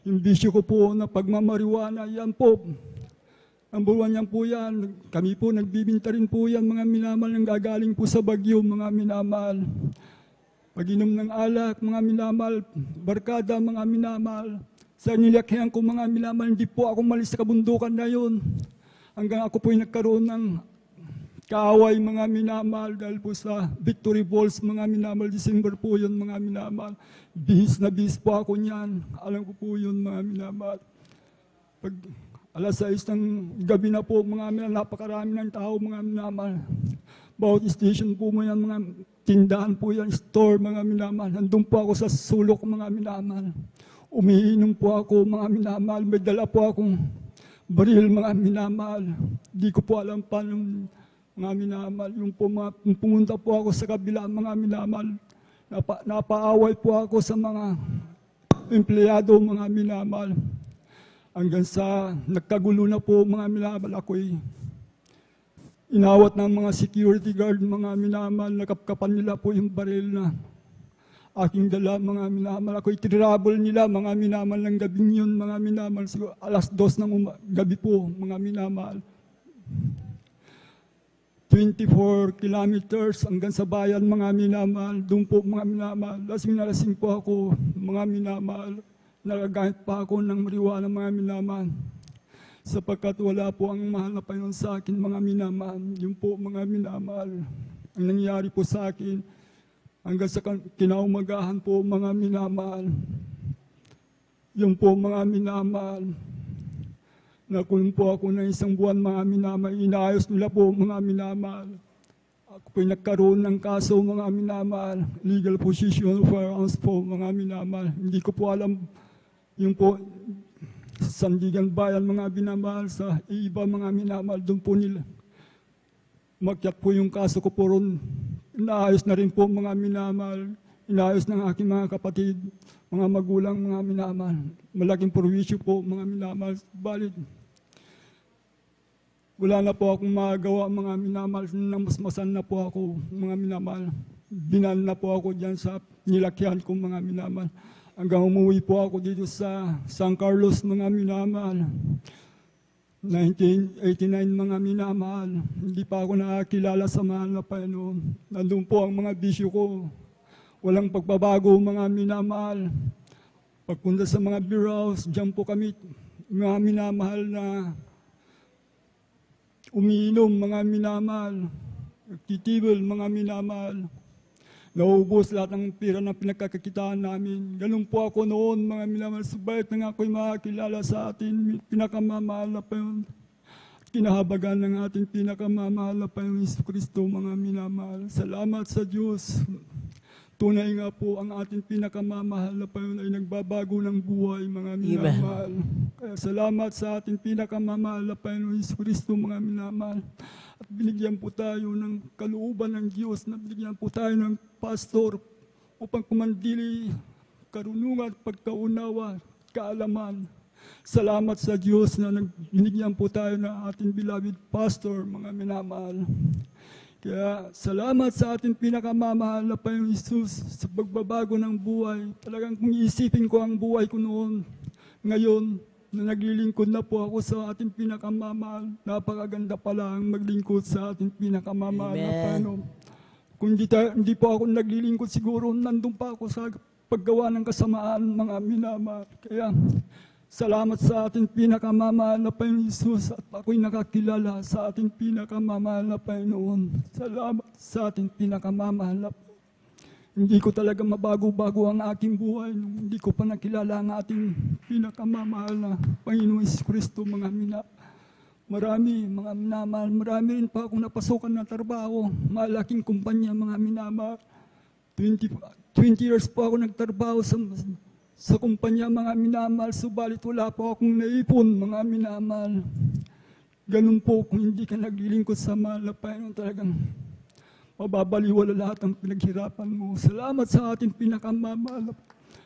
Yung bisyo ko po na pagmamariwana, yan po. Ang buwan niyan po yan, kami po nagbibinta rin po yan mga minamahal nang gagaling po sa Bagyo mga minamahal. Pag-inom ng alak mga minamahal, barkada mga minamahal. Sa nilakyan ko mga minamahal, hindi po ako malis sa kabundukan na yun. Hanggang ako po'y nagkaroon ng kaaway mga minamahal dahil po sa Victory Falls mga minamahal, December po yun mga minamahal. Bihis na bihis po ako niyan, alam ko po yun mga minamahal. Pag alas 6 ng gabi na po, mga minamahal, napakarami ng tao, mga minamahal. Bawat station po mo yan, mga tindahan po yan, store, mga minamahal. Nandun po ako sa sulok, mga minamahal. Umiinom po ako, mga minamahal. May dala po akong baril, mga minamahal. Di ko po alam pa nung mga minamahal. Yung po, pumunta po ako sa kabila, mga minamahal. Napaaway po ako sa mga empleyado, mga minamahal. Hanggang sa nagkagulo na po mga minamahal, ako'y inawat ng mga security guard, mga minamahal, nakapkapan nila po yung baril na aking dala, mga minamahal. Ako'y tinrabol nila, mga minamahal, ng gabing yun, mga minamahal. Siguro, alas 2 ng gabi po, mga minamahal. 24 kilometers hanggang sa bayan, mga minamahal. Doon po, mga minamahal. Lasing na lasing po ako, mga minamahal. Nagagamit pa ako ng marijuana mga minamahal. Sapagkat wala po ang mahal na Panginoon sa akin mga minamahal. Yun po mga minamahal. Ang nangyari po sa akin hanggang sa kinaumagahan po mga minamahal. Yun po mga minamahal. Nakulong po ako ng 1 buwan mga minamahal. Inaayos nila po mga minamahal. Ako po'y nagkaroon ng kaso mga minamahal. Legal possession of firearms po mga minamahal. Hindi ko po alam. Yung po, sa Sandigan Bayan, mga minamahal, sa iba mga minamahal, doon po nila. Makyat po yung kaso ko po ron. Naayos na rin po mga minamahal. inayos ng aking mga kapatid, mga magulang, mga minamahal. Malaking perwisyo po, mga minamahal. Balit, wala na po akong magagawa, mga minamahal. Namasmasan na po ako, mga minamahal. Binal na po ako dyan sa nilakyan ko, mga minamahal. Hanggang umuwi po ako dito sa San Carlos, mga minamahal. 1989, mga minamahal. Hindi pa ako nakakilala sa mahal na Panginoon. Nandun po ang mga bisyo ko. Walang pagbabago, mga minamahal. Pagpunta sa mga beer house, dyan po kami, mga minamahal na umiinom, mga minamahal. Titibol, mga minamahal. Naubos lahat ng pera na pinagkakakitaan namin. Ganun po ako noon, mga minamahal. Subayat na nga ako'y makakilala sa atin, pinakamamahal na Panginoon. Kinahabagan ng ating pinakamamahal na Panginoon Hesus Kristo, mga minamahal. Salamat sa Diyos. Tunay nga po ang ating pinakamamahal na Panginoon ay nagbabago ng buhay, mga minamahal. Kaya salamat sa ating pinakamamahal na Panginoon Hesus Kristo, mga minamahal. At binigyan po tayo ng kalooban ng Diyos, na binigyan po tayo ng pastor upang kumandili, karunungan, pagkaunawa, kaalaman. Salamat sa Diyos na binigyan po tayo ng ating beloved pastor, mga minamahal. Kaya salamat sa ating pinakamamahal na Panginoon Hesus sa pagbabago ng buhay. Talagang kung iisipin ko ang buhay ko noon, ngayon, na naglilingkod na po ako sa ating pinakamamahal, napakaganda pala ang maglingkod sa ating pinakamamahal na Panginoon. Kung hindi po ako naglilingkod, siguro nandun pa ako sa paggawa ng kasamaan, mga minamahal. Kaya salamat sa ating pinakamamahal na Panginoon Hesus at ako'y nakakilala sa ating pinakamamahal na Panginoon. Salamat sa ating pinakamamahal na Panginoon. Hindi ko talaga mabago-bago ang aking buhay nung hindi ko pa nakilala ang ating pinakamamahal na Panginoon Hesus Kristo, mga marami, mga minamahal. Marami rin pa akong napasukan na trabaho. Malaking kumpanya, mga minamahal. 20 years po ako nagtrabaho sa kumpanya, mga minamahal. Subalit wala po akong naipon, mga minamahal. Ganun po, kung hindi ka naglilingkod sa mahal na Panginoon, talagang mababaliwala lahat ng pinaghirapan mo. Salamat sa ating pinakamamahal.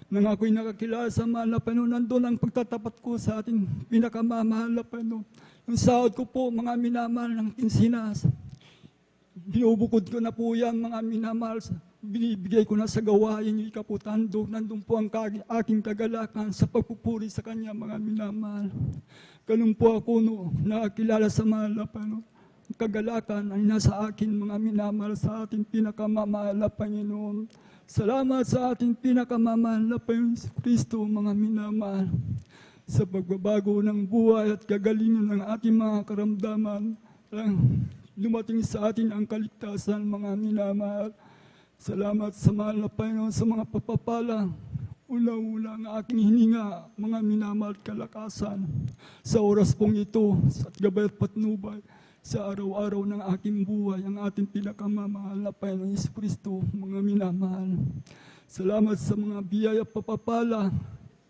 Nang ako'y nakakilala sa mahal na Panginoon, nandun ang pagtatapat ko sa ating pinakamamahal na Panginoon. Yung sahod ko po, mga minamahal, ng kinsinas. Binubukod ko na po yan, mga minamahal. Binibigay ko na sa gawain yung ikaputando. Nandun po ang aking kagalakan sa pagpupuri sa Kanya, mga minamahal. Ganun po ako nakakilala sa mahal na Panginoon. Ang kagalakan ay nasa akin, mga minamahal, sa ating pinakamamahal na Panginoon. Salamat sa ating pinakamamahal na Panginoon Kristo, mga minamahal, sa pagbabago ng buhay at kagalingan ng ating mga karamdaman. Dumating sa atin ang kaligtasan, mga minamahal. Salamat sa mahal na Panginoon sa mga papapala. Una-una ang aking hininga, mga minamahal, kalakasan sa oras pong ito, sa gabay at patnubay, sa araw-araw ng aking buhay, ang ating pinakamamahal na Panginoon Hesus Kristo, mga minamahal. Salamat sa mga biyaya papapala,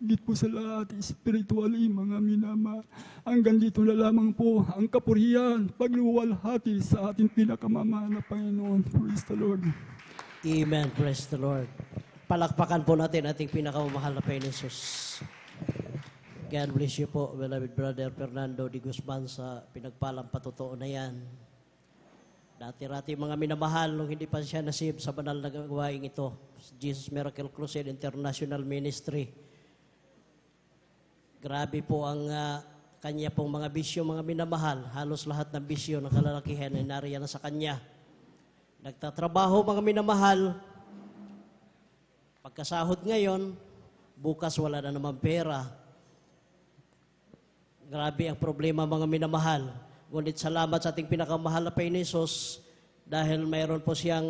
higit po sa lahat, spiritually, mga minamahal. Hanggang dito na lamang po ang kapurihan, pagluwalhati sa ating pinakamamahal na Panginoon. Praise the Lord. Amen. Praise the Lord. Palakpakan po natin ating pinakamamahal na Panginoon Hesus. God bless you po, beloved brother Fernando de Guzman, sa pinagpalang patotoo na yan. Dati-rati mga minamahal, nung hindi pa siya nasib sa banal na gawain ito, Jesus Miracle Crusade International Ministry. Grabe po ang kanya pong mga bisyo, mga minamahal. Halos lahat ng bisyo ng kalalakihan ay nariyan na sa kanya. Nagtatrabaho, mga minamahal. Pagkasahod ngayon, bukas wala na naman pera. Grabe ang problema, mga minamahal. Ngunit salamat sa ating pinakamahal na Panginoon Hesus dahil mayroon po siyang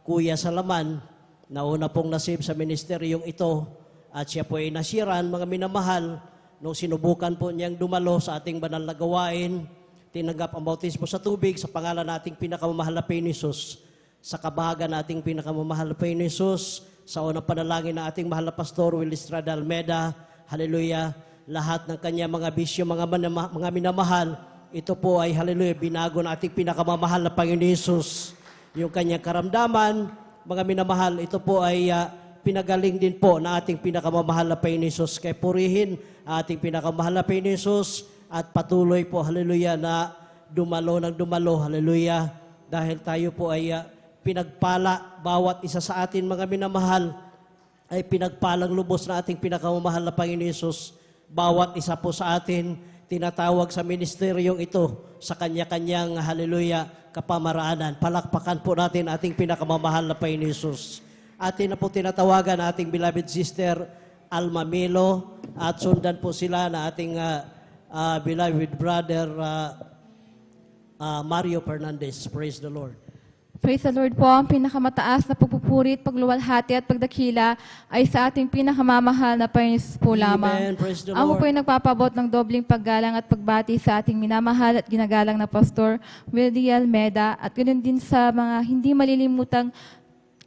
kuya sa laman na una pong nasib sa ministeryong ito at siya po ay nasiran, mga minamahal, nung sinubukan po niyang dumalo sa ating banal na gawain, tinanggap ang bautismo sa tubig sa pangalan nating pinakamamahal na Panginoon Hesus, sa kabahagan nating pinakamamahal na Panginoon Hesus, sa unang panalangin ng ating mahal na Pastor Will Estrada Almeida, hallelujah, lahat ng kanya mga bisyo, mga minamahal, ito po ay, hallelujah, binago na ating pinakamamahal na Panginoon Hesus. Yung kanyang karamdaman, mga minamahal, ito po ay pinagaling din po na ating pinakamamahal na Panginoon Jesus. Kaya purihin ating pinakamamahal na Panginoon Jesus at patuloy po, hallelujah, na dumalo ng dumalo, hallelujah, dahil tayo po ay pinagpala, bawat isa sa atin mga minamahal ay pinagpalang lubos na ating pinakamamahal na Panginoon Jesus. Bawat isa po sa atin tinatawag sa ministeryong ito sa kanya-kanyang, hallelujah, kapamaraanan. Palakpakan po natin ating pinakamamahal na Panginoon Jesus. Atin na po tinatawagan ating beloved sister Alma Milo at sundan po sila na ating beloved brother Mario Fernandez. Praise the Lord. Praise the Lord po. Ang pinakamataas na pagpupuri, pagluwalhati at pagdakila ay sa ating pinakamamahal na Panginoon Jesus po lamang. Amen. Praise the Ako Lord. po ay nagpapabot ng dobling paggalang at pagbati sa ating minamahal at ginagalang na Pastor Wildy Almeda at ganoon din sa mga hindi malilimutang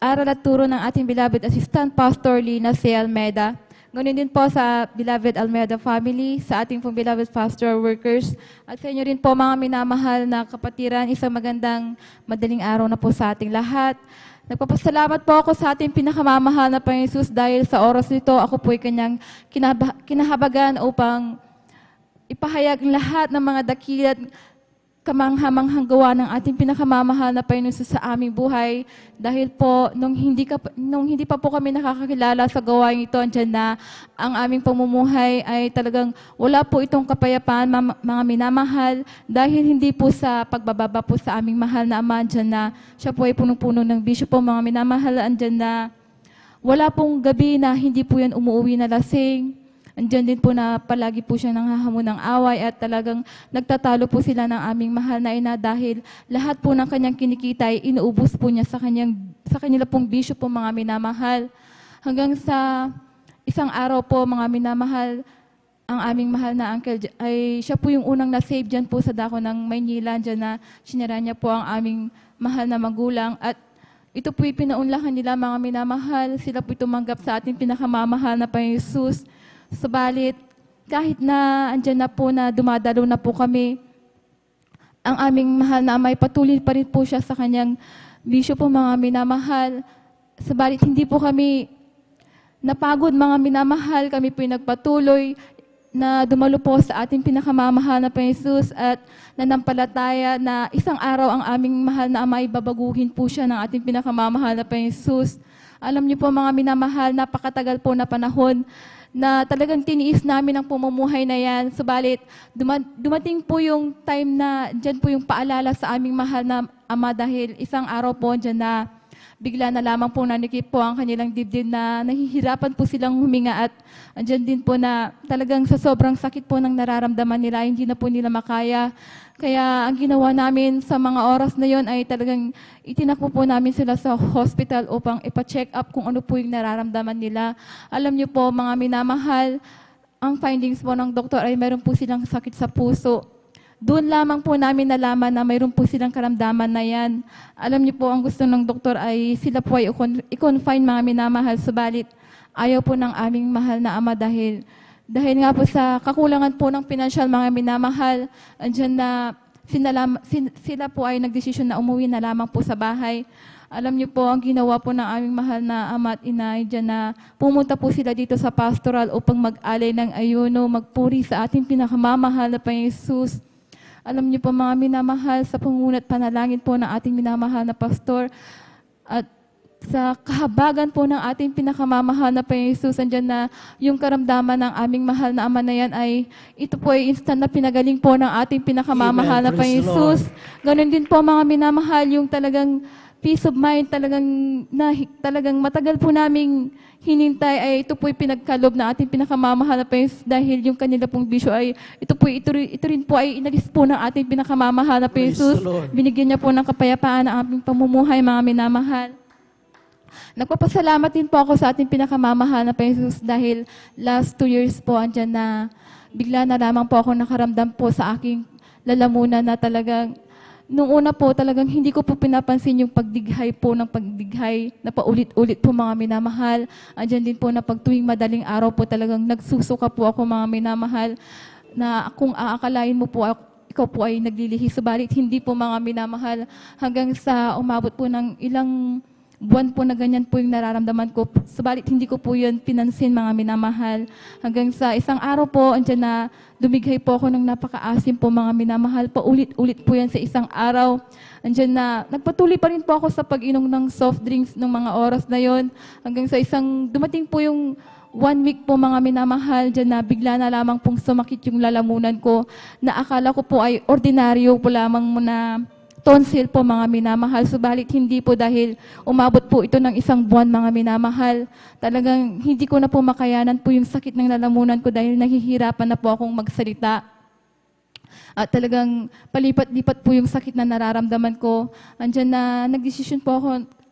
aral at turo ng ating beloved Assistant Pastor Lina C. Almeda. Ganoon din po sa beloved Almeda family, sa ating pong beloved pastoral workers, at sa inyo rin po mga minamahal na kapatiran, isang magandang madaling araw na po sa ating lahat. Nagpapasalamat po ako sa ating pinakamamahal na Panginoon Jesus dahil sa oras nito ako po ay kanyang kinahabagan upang ipahayag lahat ng mga dakila at kamanghamanghang gawa ng ating pinakamamahal na Panginoon Jesus sa aming buhay. Dahil po, nung hindi pa po kami nakakakilala sa gawain ito, andyan na ang aming pamumuhay ay talagang wala po itong kapayapaan, mga minamahal, dahil hindi po sa pagbababa po sa aming mahal na Ama, andyan na siya po ay punong-puno ng bisyo po, mga minamahal, andyan na wala pong gabi na hindi po yan umuwi na lasing. Andiyan din po na palagi po siya nanghahamon ng away at talagang nagtatalo po sila ng aming mahal na ina dahil lahat po ng kanyang kinikita ay inuubos po niya sa kanila pong bisyo po, mga minamahal. Hanggang sa isang araw po, mga minamahal, ang aming mahal na uncle ay siya po yung unang na-save dyan po sa dako ng Maynila, dyan na sinira niya po ang aming mahal na magulang at ito po'y pinaunlakan nila, mga minamahal. Sila po'y tumanggap sa ating pinakamamahal na Panginoon Jesus. Subalit, kahit na andyan na po na dumadalo na po kami, ang aming mahal na Ama ay patuloy pa rin po siya sa kanyang bisyo po, mga minamahal. Subalit, hindi po kami napagod, mga minamahal. Kami po nagpatuloy na dumalo po sa ating pinakamamahal na Panginoon Jesus at nanampalataya na isang araw ang aming mahal na Ama ay babaguhin po siya ng ating pinakamamahal na Panginoon Jesus. Alam niyo po, mga minamahal, napakatagal po na panahon na talagang tiniis namin ang pumumuhay na yan. Subalit, dumating po yung time na dyan po yung paalala sa aming mahal na Ama dahil isang araw po dyan na bigla na lamang po nanikip po ang kanilang dibdib na nahihirapan po silang huminga at andyan din po na talagang sa sobrang sakit po ng nararamdaman nila, hindi na po nila makaya. Kaya ang ginawa namin sa mga oras na yon ay talagang itinakbo po namin sila sa hospital upang ipa-check up kung ano po yung nararamdaman nila. Alam niyo po, mga minamahal, ang findings po ng doktor ay meron po silang sakit sa puso. Doon lamang po namin nalaman na mayroon po silang karamdaman na yan. Alam niyo po, ang gusto ng doktor ay sila po ay i-confine, mga minamahal. Subalit, ayaw po ng aming mahal na Ama dahil nga po sa kakulangan po ng pinansyal, mga minamahal, andyan na sila po ay nagdesisyon na umuwi na lamang po sa bahay. Alam niyo po, ang ginawa po ng aming mahal na Ama at Ina, dyan na pumunta po sila dito sa pastoral upang mag-alay ng ayuno, magpuri sa ating pinakamamahal na Panginoon Jesus. Alam niyo po, mga minamahal, sa pangunat panalangin po ng ating minamahal na pastor at sa kahabagan po ng ating pinakamamahal na Panginoon Jesus, andyan na yung karamdaman ng aming mahal na Ama na yan ay ito po ay instant na pinagaling po ng ating pinakamamahal na Panginoon Jesus. Ganon din po, mga minamahal, yung talagang peace of mind, talagang matagal po naming hinintay ay ito po'y pinagkalob na ating pinakamamahal na Panginoon Jesus dahil yung kanila pong bisyo ay ito rin po ay inalis po ng ating pinakamamahal na Panginoon Jesus. Binigyan niya po ng kapayapaan ang aming pamumuhay, mga minamahal. Nagpapasalamat din po ako sa ating pinakamamahal na Panginoon Jesus dahil last 2 years po andyan na bigla na lamang po ako nakaramdam po sa aking lalamunan na talagang nung una po talagang hindi ko po pinapansin yung pagdighay po ng pagdighay na paulit-ulit po, mga minamahal. Andyan din po na pag tuwing madaling araw po talagang nagsusuka po ako, mga minamahal, na kung aakalain mo po ikaw po ay naglilihi. Subalit hindi po, mga minamahal, hanggang sa umabot po ng ilang buwan po na ganyan po yung nararamdaman ko. Subalit hindi ko po yun pinansin, mga minamahal. Hanggang sa isang araw po, andyan na dumighay po ako ng napakaasim po, mga minamahal. Paulit-ulit po yan sa isang araw. Andyan na, nagpatuloy pa rin po ako sa pag-inom ng soft drinks ng mga oras na yon. Hanggang sa dumating po yung 1 week po, mga minamahal, dyan na bigla na lamang pong sumakit yung lalamunan ko na akala ko po ay ordinaryo po lamang na tonsil po, mga minamahal. Subalit hindi po, dahil umabot po ito ng 1 buwan, mga minamahal. Talagang hindi ko na po makayanan po yung sakit ng lalamunan ko dahil nahihirapan na po akong magsalita. At talagang palipat-lipat po yung sakit na nararamdaman ko. Andyan na nagdesisyon po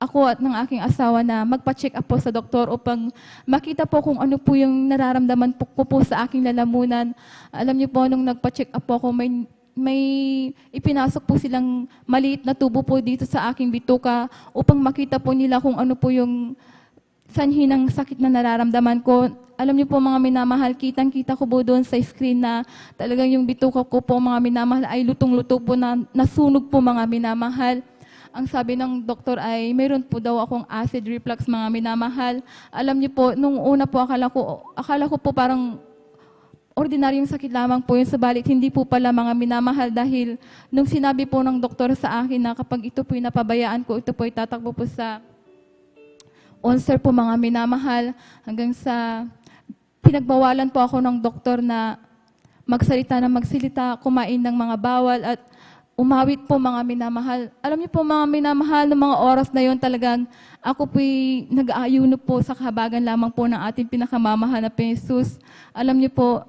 ako at ng aking asawa na magpa-check up po sa doktor upang makita po kung ano po yung nararamdaman ko po sa aking lalamunan. Alam niyo po, nung nagpa-check up po ako, may ipinasok po silang maliit na tubo po dito sa aking bituka upang makita po nila kung ano po yung sanhi ng sakit na nararamdaman ko. Alam niyo po, mga minamahal, kitang-kita ko po doon sa screen na talagang yung bituka ko po, mga minamahal, ay lutong-luto po na nasunog po, mga minamahal. Ang sabi ng doktor ay mayroon po daw akong acid reflux, mga minamahal. Alam niyo po, nung una po akala ko po parang ordinaryong sakit lamang po yun, subalit hindi po pala, mga minamahal, dahil nung sinabi po ng doktor sa akin na kapag ito po napabayaan ko, ito po tatakbo po sa ulcer po, mga minamahal, hanggang sa pinagbawalan po ako ng doktor na magsalita, kumain ng mga bawal at umawit po, mga minamahal. Alam niyo po, mga minamahal, ng mga oras na yon talagang ako po'y nag-aayuno po sa kahabagan lamang po ng ating pinakamamahal na Jesus. Alam niyo po,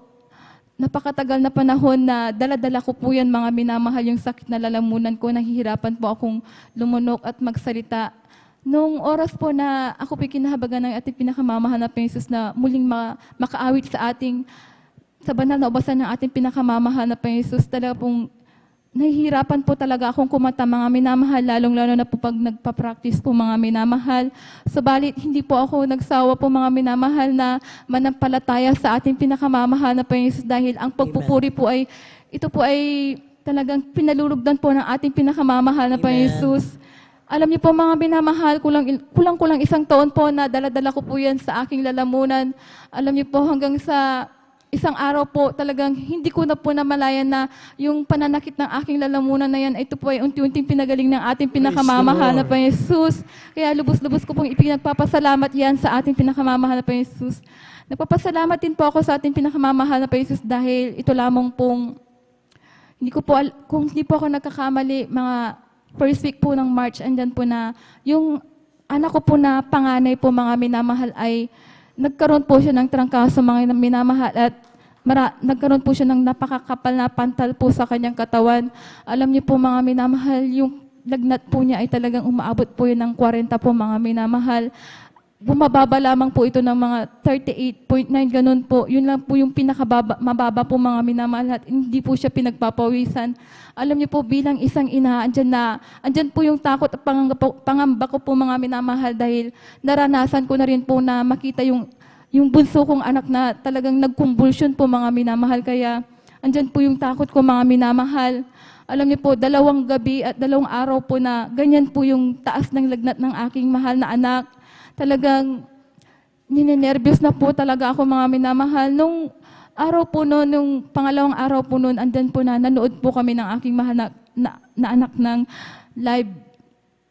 napakatagal na panahon na dala-dala ko po yan, mga minamahal, yung sakit na lalamunan ko. Nahihirapan po akong lumunok at magsalita. Nung oras po na ako po'y kinahabagan ng ating pinakamamahal na Jesus na muling makaawit sa banal na ubasan ng ating pinakamamahal na Jesus, talaga pong nahihirapan po talaga akong kumanta, mga minamahal, lalong-lalo na po pag nagpa-practice po, mga minamahal. Subalit, hindi po ako nagsawa po, mga minamahal, na manampalataya sa ating pinakamamahal na Panginoon, dahil ang pagpupuri po ay, ito po ay talagang pinalulugdan po ng ating pinakamamahal na Panginoon. Alam niyo po, mga minamahal, kulang-kulang 1 taon po na dala-dala ko po yan sa aking lalamunan. Alam niyo po, hanggang sa isang araw po, talagang hindi ko na po namalayan na yung pananakit ng aking lalamunan na yan, ito po ay unti-unting pinagaling ng ating pinakamamahal na Panginoon Jesus. Kaya lubos-lubos ko pong ipinagpapasalamat yan sa ating pinakamamahal na Panginoon Jesus. Nagpapasalamat din po ako sa ating pinakamamahal na Panginoon Jesus dahil ito lamang pong, kung hindi po ako nagkakamali, mga first week po ng March, andyan po na yung anak ko po na panganay po, mga minamahal, ay nagkaroon po siya ng trangkaso, mga minamahal, at nagkaroon po siya ng napakakapal na pantal po sa kanyang katawan. Alam niyo po, mga minamahal, yung lagnat po niya ay talagang umaabot po yun ng 40 po, mga minamahal. Bumababa lamang po ito ng mga 38.9, ganun po. Yun lang po yung mababa po, mga minamahal, at hindi po siya pinagpapawisan. Alam niyo po, bilang isang ina, andyan po yung takot at pangamba ko po, mga minamahal, dahil naranasan ko na rin po na makita yung bunso kong anak na talagang nagkumbulsyon po, mga minamahal. Kaya andyan po yung takot ko, mga minamahal. Alam niyo po, 2 gabi at 2 araw po na ganyan po yung taas ng lagnat ng aking mahal na anak. Talagang ninenervyos na po talaga ako, mga minamahal. Nung araw po noon, nung pangalawang araw po noon, andyan po na nanood po kami ng aking mahal na anak ng live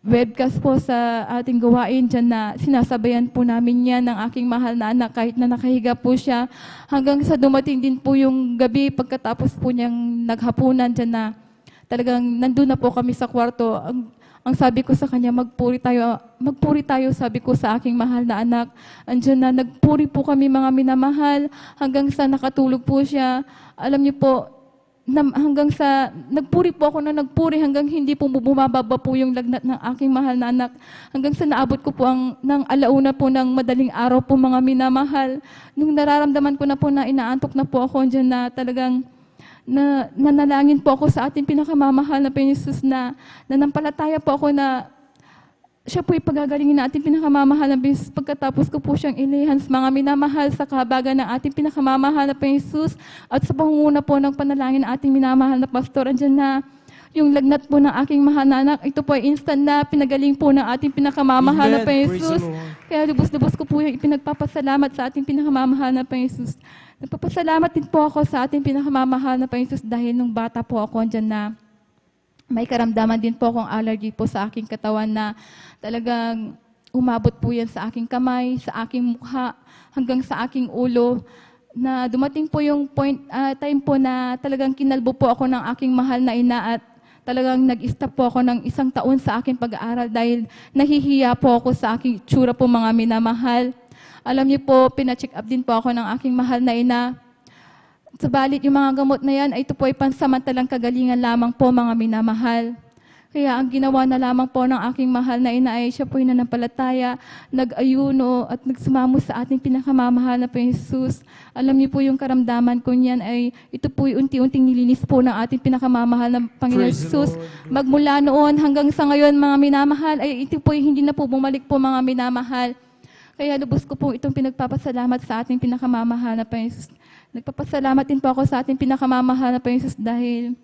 webcast po sa ating gawain dyan, na sinasabayan po namin yan ng aking mahal na anak kahit na nakahiga po siya. Hanggang sa dumating din po yung gabi pagkatapos po niyang naghapunan dyan, na talagang nandun na po kami sa kwarto. Ang sabi ko sa kanya, magpuri tayo, sabi ko sa aking mahal na anak. Andiyan na, nagpuri po kami, mga minamahal, hanggang sa nakatulog po siya. Alam niyo po, hanggang sa, nagpuri po ako na nagpuri, hanggang hindi po bumababa po yung lagnat ng aking mahal na anak. Hanggang sa naabot ko po ng alauna po ng madaling araw po, mga minamahal. Nung nararamdaman ko na po na inaantok na po ako, andiyan na talagang, nanalangin po ako sa ating pinakamamahal na Panginoon Jesus, na nanampalataya po ako na siya po ipagagalingin na ating pinakamamahal na Panginoon Jesus. Pagkatapos ko po siyang ilihans, mga minamahal, sa kahabagan ng ating pinakamamahal na Panginoon Jesus, at sa pangunguna po ng panalangin ng ating minamahal na pastor, andyan na yung lagnat po ng aking mahal na anak, ito po ay instant na pinagaling po ng ating pinakamamahal na Amen. Panginoon Praise the Jesus. Lord. Kaya lubos-lubos ko po yung ipinagpapasalamat sa ating pinakamamahal na Panginoon Jesus. Nagpapasalamat din po ako sa ating pinakamamahal na Panginoon Jesus dahil nung bata po ako andyan na may karamdaman din po akong allergy po sa aking katawan na talagang umabot po yan sa aking kamay, sa aking mukha, hanggang sa aking ulo. Na dumating po yung time po na talagang kinalbo po ako ng aking mahal na ina at talagang nag-stop po ako ng 1 taon sa aking pag-aaral dahil nahihiya po ako sa aking tsura po mga minamahal. Alam niyo po, pina-check up din po ako ng aking mahal na ina. Subalit yung mga gamot na yan, ito po ay pansamantalang kagalingan lamang po mga minamahal. Kaya ang ginawa na lamang po ng aking mahal na ina ay siya po ay nanampalataya, nag-ayuno at nagsumamo sa ating pinakamamahal na Panginoon Jesus. Alam niyo po yung karamdaman ko niyan ay ito po ay unti-unting nilinis po ng ating pinakamamahal na Panginoon Praise the Jesus. Lord. Magmula noon hanggang sa ngayon mga minamahal ay ito po ay hindi na po bumalik po mga minamahal. Kaya lubos ko po itong pinagpapasalamat sa ating pinakamamahal na Panginoon Jesus. Nagpapasalamat din po ako sa ating pinakamamahal na Panginoon Jesus dahil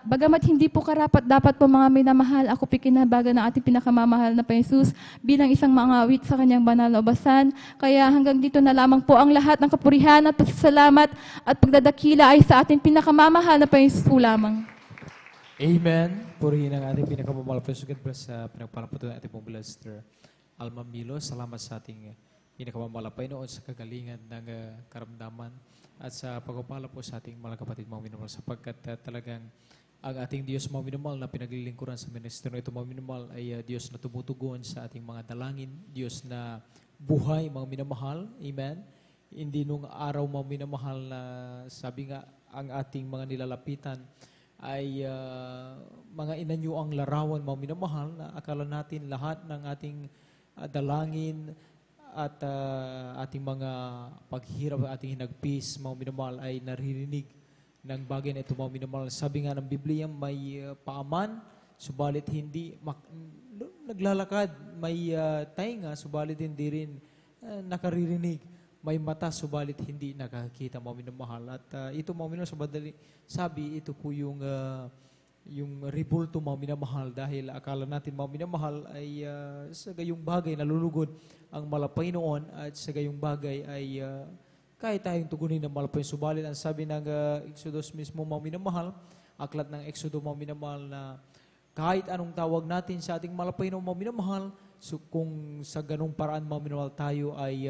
bagamat hindi po karapat dapat po mga minamahal, ako pikinabagan ng ating pinakamamahal na Panginoon Jesus bilang isang mangawit sa kanyang banal na ubasan. Kaya hanggang dito na lamang po ang lahat ng kapurihan at pasasalamat at pagdadakila ay sa ating pinakamamahal na Panginoon Jesus po lamang. Amen. Purihin ang ating pinakamamahal. God bless sa pinagpalaputo ng ating pong Blaster Alma Milo. Salamat sa ating pinakamamahal Panginoon sa kagalingan ng karamdaman at sa pagpapala po sa ating mga kapatid mga minamahal sapagkat talagang ang ating Diyos mga minamahal na pinaglilingkuran sa ministeryo ito mga minamahal ay Diyos na tumutugon sa ating mga dalangin, Diyos na buhay mga minamahal. Amen. Hindi nung araw mga minamahal na sabi nga ang ating mga nilalapitan ay mga inanyo ang larawan mga minamahal na akala natin lahat ng ating dalangin at ating mga paghirap, ating hinagpis, mga minamahal ay naririnig ng bagay na ito, mga minamahal. Sabi nga ng Biblia, may paaman, subalit hindi naglalakad, may tainga, subalit hindi rin nakaririnig, may mata, subalit hindi nakakita, mga minamahal. At ito, mga minamahal, sabi, ito po yung ribulto mga minamahal dahil akala natin mga minamahal ay sa gayong bagay nalulugod ang malapay noon at sa gayong bagay ay kahit tayong tugunin ng malapay. Subalit ang sabi ng Exodus mismo mga minamahal, aklat ng Exodus mga minamahal na kahit anong tawag natin sa ating malapay noon mga minamahal, so kung sa ganong paraan mga minamahal tayo ay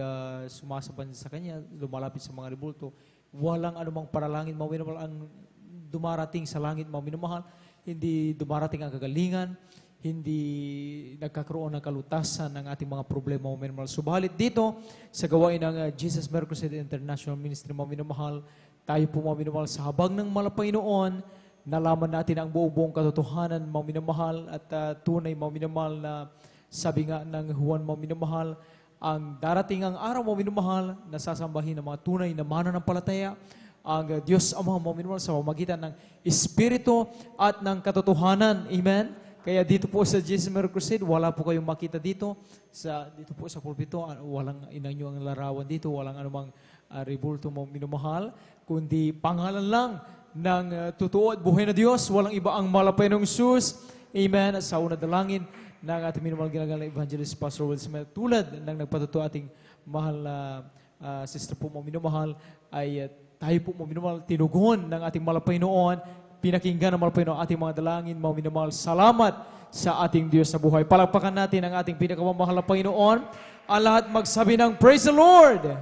sumasaban sa Kanya, lumalapit sa mga ribulto, walang anumang paralangin mga minamahal ang dumarating sa langit mga minamahal, hindi dumarating ang kagalingan, hindi nagkakaroon ng kalutasan ng ating mga problema mga minamahal. Subalit dito, sa gawain ng Jesus Miracle Crusade International Ministry mga minamahal, tayo po mga minamahal sa habang ng malapay noon, nalaman natin ang buong katotohanan mga minamahal at tunay mga minamahal na sabi nga ng Juan mga minamahal, ang darating ang araw mga minamahal na sasambahin ng mga tunay na mananampalataya, ang Diyos Ama mga minamahal sa pamamagitan ng Espiritu at ng katotohanan. Amen? Kaya dito po sa Jesus Miracle Crusade, wala po kayong makita dito. Dito po sa pulpito, walang inanyo ang larawan dito, walang anumang ribulto mga minamahal, kundi pangalan lang ng totoo at buhay na Diyos. Walang iba ang malapay ng Jesus. Amen? At sa una dalangin ng ating minamahal ginagalang Evangelist Pastor Will Smith, tulad ng nagpatuto ating mahal na sister po mga minamahal, ay tayo po mga minamahal, tinugon ng ating malapay noon, pinakinggan ng malapay noon ating mga dalangin, mga minamahal. Salamat sa ating Diyos na buhay. Palakpakan natin ang ating pinakamamahal na Panginoon. Ang lahat magsabi ng Praise the Lord!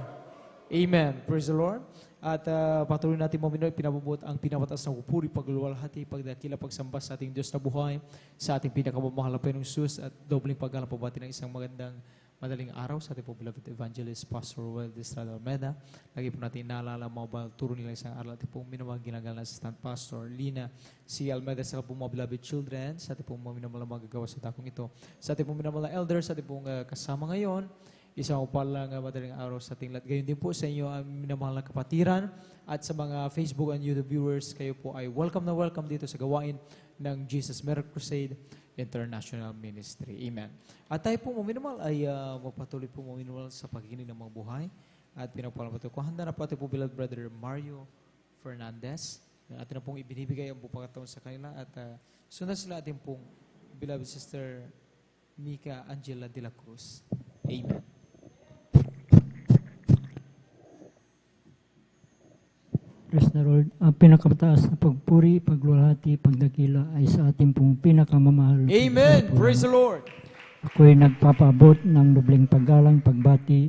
Amen. Praise the Lord. At patuloy natin mga minamahal, pinabubuot ang pinapataas na pupuri, pagluluwalhati, pagdakila, pagsamba sa ating Diyos na buhay, sa ating pinakamamahal na Panginoong Jesus, at dobling pagkalapabati ng isang magandang madaling araw sa ating po beloved evangelist, Pastor Will Estrada Almeda. Lagi po natin naalala mga turo nila isang araw. Ating pong minamahal ginagawa na Assistant Pastor Lina C. Almeda sa po mga beloved children. Sa ating pong mga minamahal magagawa sa dakong ito. Sa ating pong minamahal elders, sa ating pong kasama ngayon. Isang upalang madaling araw sa ating lahat. Gayon din po sa inyo ang minamahal na kapatiran. At sa mga Facebook and YouTube viewers, kayo po ay welcome na welcome dito sa gawain ng Jesus Miracle Crusade International Ministry. Amen. At tayo po minamahal ay magpatuloy po minamahal sa pagkikinig ng mga buhay at pinagpapalamato ko. Handa na po ating po beloved brother Mario Fernandez. Atin na pong ibinibigay ang buong pagkataon sa kanila at sundan sila atin pong beloved Sister Mika Angela de la Cruz. Amen. Praise the Lord. Ang pinakamataas na pagpuri, paglulhati, pagdakila ay sa ating pong pinakamamahal. Amen! Praise the Lord! Ako'y nagpapaabot ng dobleng paggalang, pagbati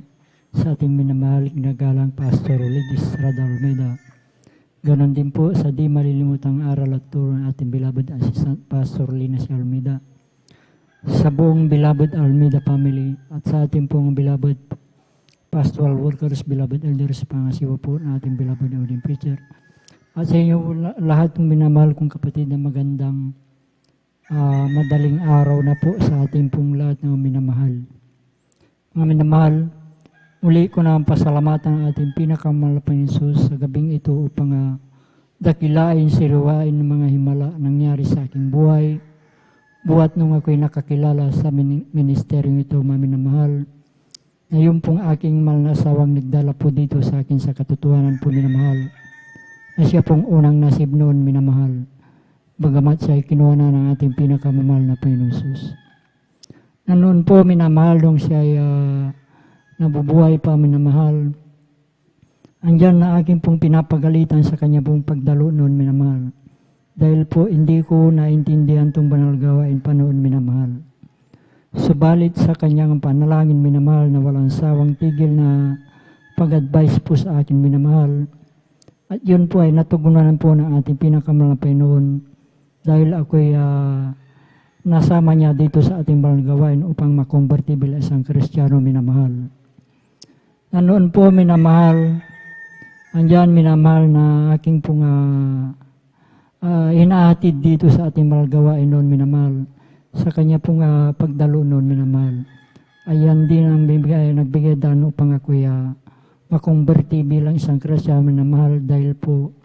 sa ating minamahal ginagalang Pastor Lidis Radal Almeida. Ganon din po sa di malilimutang aral at turo ng ating beloved Assistant Pastor Lina C. Almeida. Sa buong beloved Almeida family at sa ating pong beloved pastoral workers, beloved elders, pangasiwa po ng ating beloved audience preacher. At sa inyo lahat ng minamahal kong kapatid na magandang madaling araw na po sa ating pong lahat ng minamahal. Mga minamahal, uli ko na ang pasalamatan ng ating pinakamahal na Panginoon sa gabing ito upang dakilain, siriwain ng mga himala nangyari sa aking buhay. Buhat nung ako'y nakakilala sa ministeryong ito, mga minamahal. Ngayon pong aking mahal na asawang nagdala po dito sa akin sa katotohanan po minamahal, na siya pong unang nasib noon minamahal, bagamat siya ay kinuha na ng ating pinakamamahal na Panginoon Jesus. Na noon po minamahal nung siya ay nabubuhay pa minamahal, andyan na aking pong pinapagalitan sa kanya pong pagdalo noon minamahal, dahil po hindi ko naintindihan itong banal gawain pa noon minamahal. Subalit sa kanyang panalangin minamahal na walang sawang tigil na pag-advise po sa akin minamahal. At yun po ay natugunan po ng ating pinakamahal na Panginoon dahil ako'y nasama niya dito sa ating banal gawain upang makonverti bilang isang Kristiyano minamahal. Na noon po minamahal, andyan minamahal na aking pong hinahatid dito sa ating banal gawain noon minamahal. Sa kanya pong pagdalo noon minamahal. Ayan din ang nagbigay daan upang ako'y makonverti bilang isang Kristiyano minamahal dahil po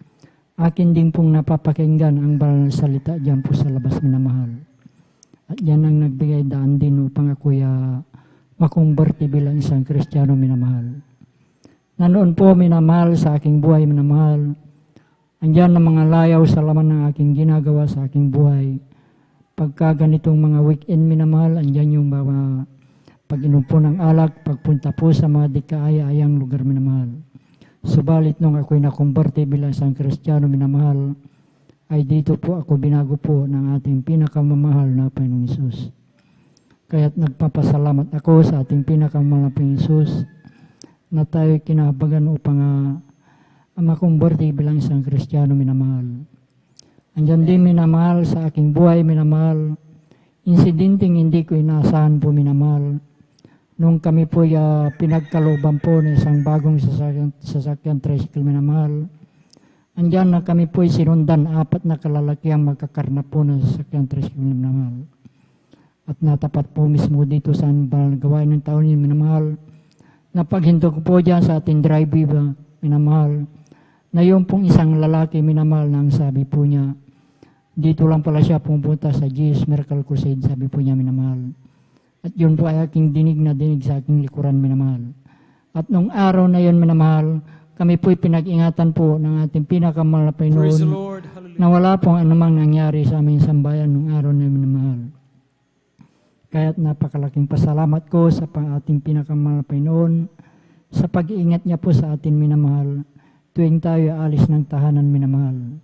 akin din pong napapakinggan ang banal na salita diyan po sa labas minamahal. At yan ang nagbigay daan din upang ako'y makonverti bilang isang Kristiyano minamahal. Na noon po minamahal sa aking buhay minamahal, andyan ang mga layaw sa laman ng aking ginagawa sa aking buhay. Pagka ganitong mga weekend minamahal, andyan yung pag-inom po ng alak, pagpunta po sa mga dikaaya-ayang lugar minamahal. Subalit nung ako'y nakumberte bilang isang Kristiyano minamahal, ay dito po ako binago po ng ating pinakamamahal na Panginoong Hesus. Kaya't nagpapasalamat ako sa ating pinakamamahal na Panginoong Hesus na tayo kinahabagan upang makumberte bilang isang Kristiyano minamahal. Andyan din minamahal sa aking buhay minamahal, insidenteng hindi ko inaasahan po minamahal. Nung kami po pinagkalooban po ng isang bagong sasakyan tricycle minamahal, andyan na kami po sinundan 4 na kalalaki ang magkakarna po ng sasakyan tricycle minamahal. At natapat po mismo dito sa banal gawain ng taon yun minamahal, na paghinto ko po dyan sa ating drive-in minamahal, na yung pong isang lalaki minamahal na ang sabi po niya, dito lang pala siya pumunta sa Jesus Miracle Crusade, sabi po niya minamahal. At yun po ay aking dinig na dinig sa aking likuran minamahal. At nung araw na yun minamahal, kami po'y pinag-ingatan po ng ating pinakamahal na Panginoon na wala pong anumang nangyari sa aming sambayan nung araw na minamahal. Kaya't napakalaking pasalamat ko sa ating pinakamahal na Panginoon sa pag-iingat niya po sa atin minamahal tuwing tayo alis ng tahanan minamahal.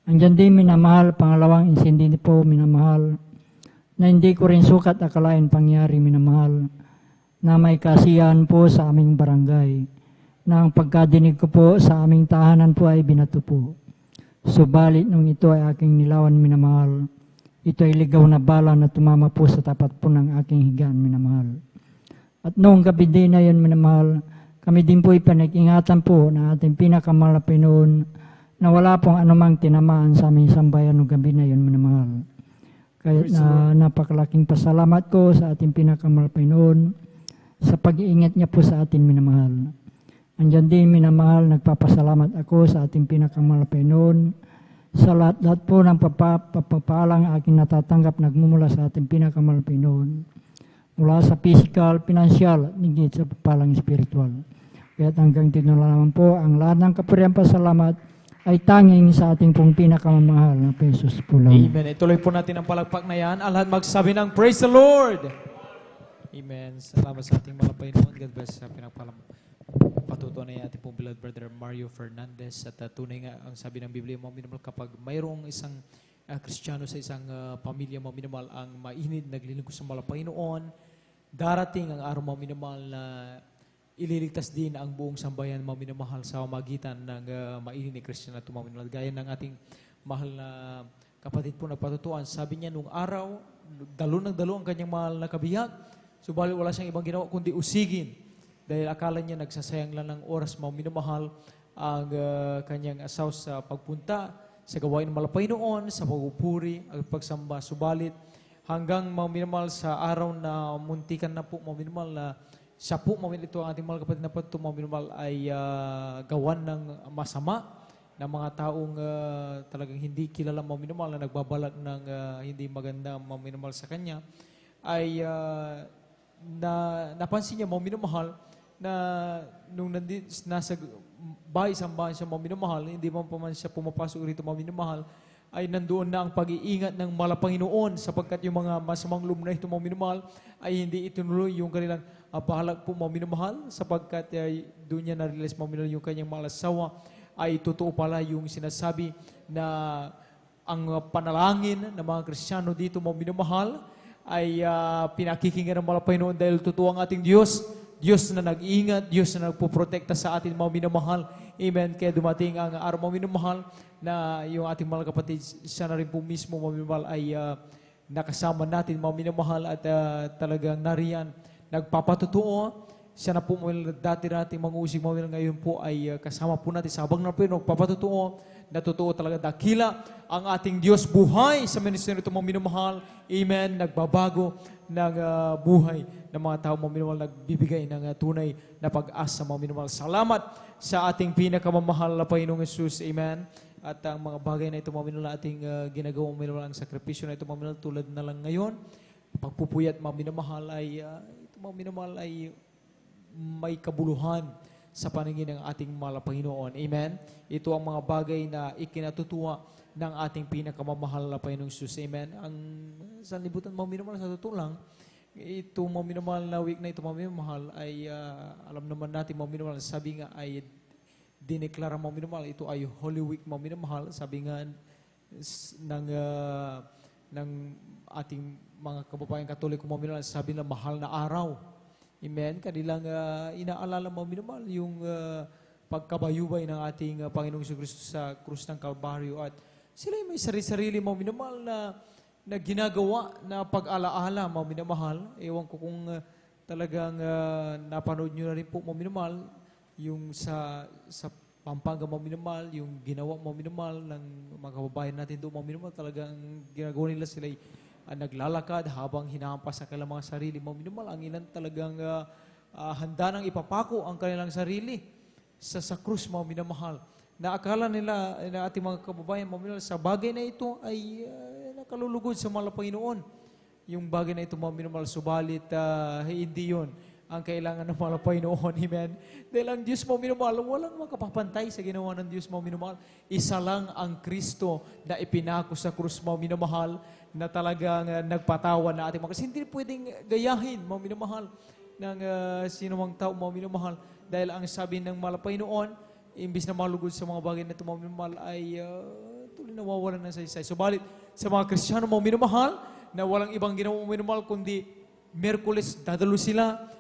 Andyan din minamahal, pangalawang insindi po minamahal, na hindi ko rin sukat akalain pangyari minamahal, na may kasiyahan po sa aming barangay, na ang pagkadinig ko po sa aming tahanan po ay binato po. Subalit nung ito ay aking nilawan minamahal, ito ay ligaw na bala na tumama po sa tapat po ng aking higaan minamahal. At noong gabi din na yun minamahal, kami din po ipanag-ingatan po na ating pinakamahal na Panginoon na wala pong anumang tinamaan sa aming sambayan ng gabi na yun minamahal. Kaya napakalaking pasalamat ko sa ating pinakamahal na Panginoon sa pag-iingat niya po sa atin minamahal. Andyan din minamahal, nagpapasalamat ako sa ating pinakamahal na Panginoon sa lahat po ng pagpapalang aking natatanggap nagmumula sa ating pinakamahal na Panginoon. Mula sa physical, financial, at higit sa pagpapalang spiritual. Kaya hanggang dito na naman po ang lahat ng kapurihan pasalamat ay tanging sa ating pong pinakamamahal na Jesus po lang. Amen. Ituloy po natin ang palagpak na yan. Ang lahat magsabi ng Praise the Lord! Amen. Salamat sa ating mga Panginoon. God bless sa patutunay ating pong beloved brother Mario Fernandez. At tunay nga ang sabi ng Biblia, mga minamahal, kapag mayroong isang Kristiyano sa isang pamilya, mga minamahal, ang mainid, naglilingkod sa mga Panginoon, darating ang araw, mga minamahal, na ililigtas din ang buong sambayan, mga minamahal, sa magitan ng mainid ni Kristiyano at mga minamahal. Gaya ng ating mahal na kapatid po nagpatutuan, sabi niya nung araw, dalo ang kanyang mahal na kabiyak, subalit wala siyang ibang ginawa kundi usigin. Dahil akala niya nagsasayang lang ng oras, mga minamahal, ang kanyang asaw sa pagpunta sa gawain ng Panginoon, sa pagpupuri, at pagsamba. Subalit hanggang mga minamahal sa araw na muntikan na po, mga minamahal, na siya po, ito ang ating mga kapatid na po, mga minamahal, ay gawan ng masama ng mga taong talagang hindi kilala, mga minamahal, na nagbabalak ng hindi maganda, mga minamahal, sa kanya, ay napansin niya, mga minamahal, na nung nasa bahay-sambahan siya, mga minamahal, hindi man pa man siya pumapasok rito, mga minamahal, ay nandoon na ang pag-iingat ng Panginoon, sapagkat yung mga masamang loob na ito, mga minamahal, ay hindi itinuloy yung kanilang pahalag po, mga minamahal, sapagkat doon niya na-realize, mga minamahal, yung kanyang mga asawa ay totoo pala yung sinasabi na ang panalangin ng mga Kristiyano dito, mga minamahal, ay pinakikinggan ng Panginoon dahil totoo ang ating Diyos. Diyos na nag-iingat, Diyos na nagpuprotekta sa atin, mga minamahal. Amen. Kaya dumating ang araw, mga minamahal, na yung ating mga kapatid, siya na rin po mismo, mga minamahal, ay nakasama natin, mga minamahal, at talagang nariyan, nagpapatutuo. Siya na po, dati-dati mga usig, mga minamahal, ngayon po ay kasama po natin sa habang na po, nagpapatutuo. Natutuo talaga dakila ang ating Diyos, buhay sa ministeryo ito, mga minamahal. Amen. Nagbabago ng buhay ng mga tao, mga minamahal, nagbibigay ng tunay na pag-asa, mga minamahal. Salamat sa ating pinakamamahal na Panginoong Jesus. Amen. At ang mga bagay na ito, mga minamahal, ating ginagawa, mga minamahal, ang sakripisyo na ito, mga minamahal, tulad na lang ngayon, pagpupuyat, mga minamahal, ay ito, mga minamahal, ay may kabuluhan sa paningin ng ating mahal na Panginoon. Amen. Ito ang mga bagay na ikinatutuwa ng ating pinakamamahal na Panginoong Jesus. Amen. Ang sanlibutan, mga minamahal, sa totoo lang, ito, mga minamahal, na week na ito, mga minamahal, ay alam naman natin, mga minamahal, sabi nga ay dineklara, mga minamahal, ito ay Holy Week, mga minamahal. Sabi nga ng ating mga kababayan Katoliko, mga minamahal, sabi na mahal na araw. Amen. Kanilang inaalala, mga minamahal, yung pagkabayubay ng ating Panginoong Kristo sa krus ng Kalbaryo. At sila may sarili-sarili, mga minamahal, na ginagawa na pag-alaala, mga minamahal. Ewan ko kung talagang napanood nyo na rin po, mga minamahal, yung sa Pampanga, mga minamahal, yung ginawa, mga minamahal, ng mga kababayan natin doon, mga minamahal, talagang ginagawa nila sila naglalakad habang hinahampas ang kanilang mga sarili. Mga minamahal, ang ilan talagang handa nang ipapako ang kanilang sarili sa krus, mga minamahal. Na akala nila, na ating mga kababayan, mga minamahal, sa bagay na ito ay nakalulugod sa mahal na Panginoon. Yung bagay na ito, mga minamahal, subalit hindi yun ang kailangan ng mahal na Panginoon. Amen. Dahil ang Diyos, mga minamahal, walang makapapantay sa ginawa ng Diyos, mga minamahal. Isa lang ang Kristo na ipinako sa krus, mga minamahal, na talagang nagpatawa na ating mga. Kasi hindi pwedeng gayahin, mga minamahal, ng sino mang tao, mga minamahal. Dahil ang sabi ng mahal na Panginoon, imbis na malugod sa mga bagay na ito, mga minamahal, ay tuloy nawawalan ng saysay. Subalit, sa mga Kristiyano, mga minamahal, na walang ibang ginawa, mga minamahal, kundi Miyerkules, dadalo sila,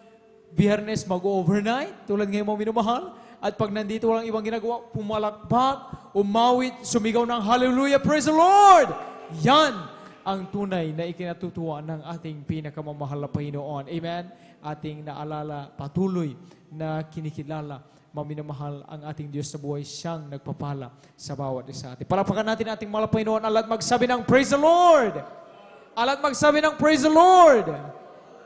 Biyernes, mag-overnight, tulad ngayon, mga minamahal, at pag nandito walang ibang ginagawa, pumalakpak, umawit, sumigaw ng Hallelujah, praise the Lord! Yan ang tunay na ikinatutuwa ng ating pinakamamahal na Panginoon. Amen? Ating naalala, patuloy na kinikilala, maminamahal ang ating Diyos sa buhay, siyang nagpapala sa bawat isa atin. Palapakan natin ating mahal na Panginoon, alat magsabi ng Praise the Lord! Alat magsabi ng Praise the Lord!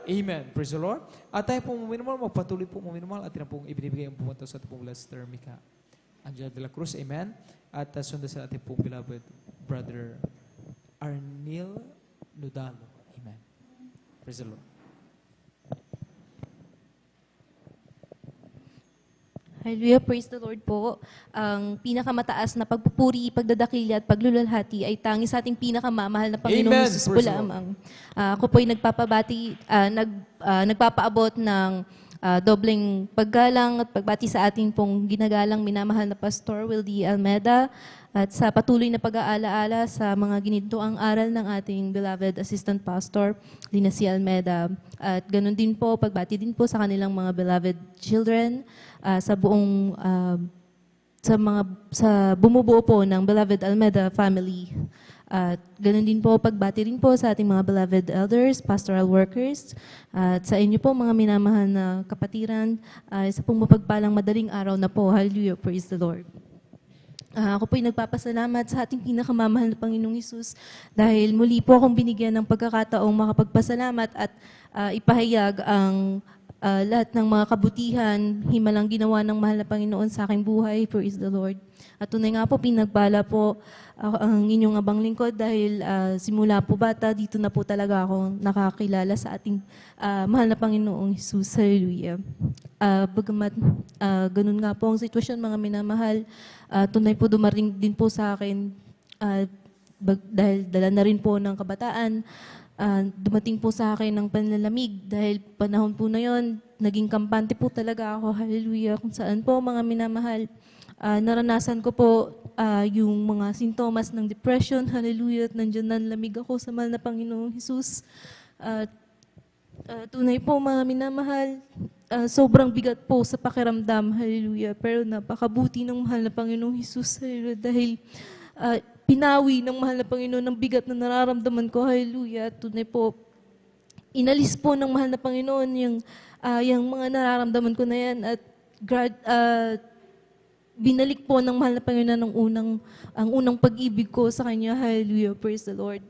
Amen. Praise the Lord. At tayo pong maminamahal, magpatuloy po maminamahal, atin na pong ibinibigay ang pumunta sa ating pong Lester Mika Angela de la Cruz. Amen. At sundan sa ating pong beloved brother Arnil Nudalo. Amen. Praise the Lord. Hallelujah, praise the Lord po. Ang pinakamataas na pagpupuri, pagdadakili at pagluluwalhati ay tangi sa ating pinakamamahal na Panginoong Amen. Jesus po Praise the Lord. lamang. Ako po ay nagpapaabot ng dobleng paggalang at pagbati sa ating pong ginagalang minamahal na Pastor Wildy Almeda at sa patuloy na pag-aalaala sa mga ginitoang aral ng ating beloved Assistant Pastor, Lina C. Almeda. At ganun din po, pagbati din po sa kanilang mga beloved children, sa buong sa bumubuo po ng beloved Almeda family. At ganun din po, pagbati rin po sa ating mga beloved elders, pastoral workers, at sa inyo po mga minamahal na kapatiran, sa pong mapagpalang madaling araw na po. Hallelujah, praise the Lord. Ako po'y nagpapasalamat sa ating pinakamamahal na Panginoong Hesus dahil muli po akong binigyan ng pagkakataong makapagpasalamat at ipahayag ang lahat ng mga kabutihan, himalang ginawa ng mahal na Panginoon sa aking buhay. Praise the Lord. At tunay nga po, pinagbala po ang inyong abang lingkod dahil simula po bata, dito na po talaga ako nakakilala sa ating mahal na Panginoong Hesus. Hallelujah. Bagamat ganun nga po ang sitwasyon, mga minamahal, tunay po dumaring din po sa akin dahil dala na rin po ng kabataan. Dumating po sa akin ng panlalamig dahil panahon po na yon, naging kampante po talaga ako. Hallelujah. Kung saan po, mga minamahal, naranasan ko po yung mga sintomas ng depression. Hallelujah. At nandiyan nanlamig ako sa mahal na Panginoong Hesus. Tunay po, mga minamahal, sobrang bigat po sa pakiramdam. Hallelujah. Pero napakabuti ng mahal na Panginoong Hesus. Hallelujah. Dahil pinawi ng mahal na Panginoon ng bigat na nararamdaman ko. Hallelujah. Tunay po, inalis po ng mahal na Panginoon yung mga nararamdaman ko na yan at binalik po ng mahal na Panginoon ang unang pag-ibig ko sa Kanya. Hallelujah. Praise the Lord.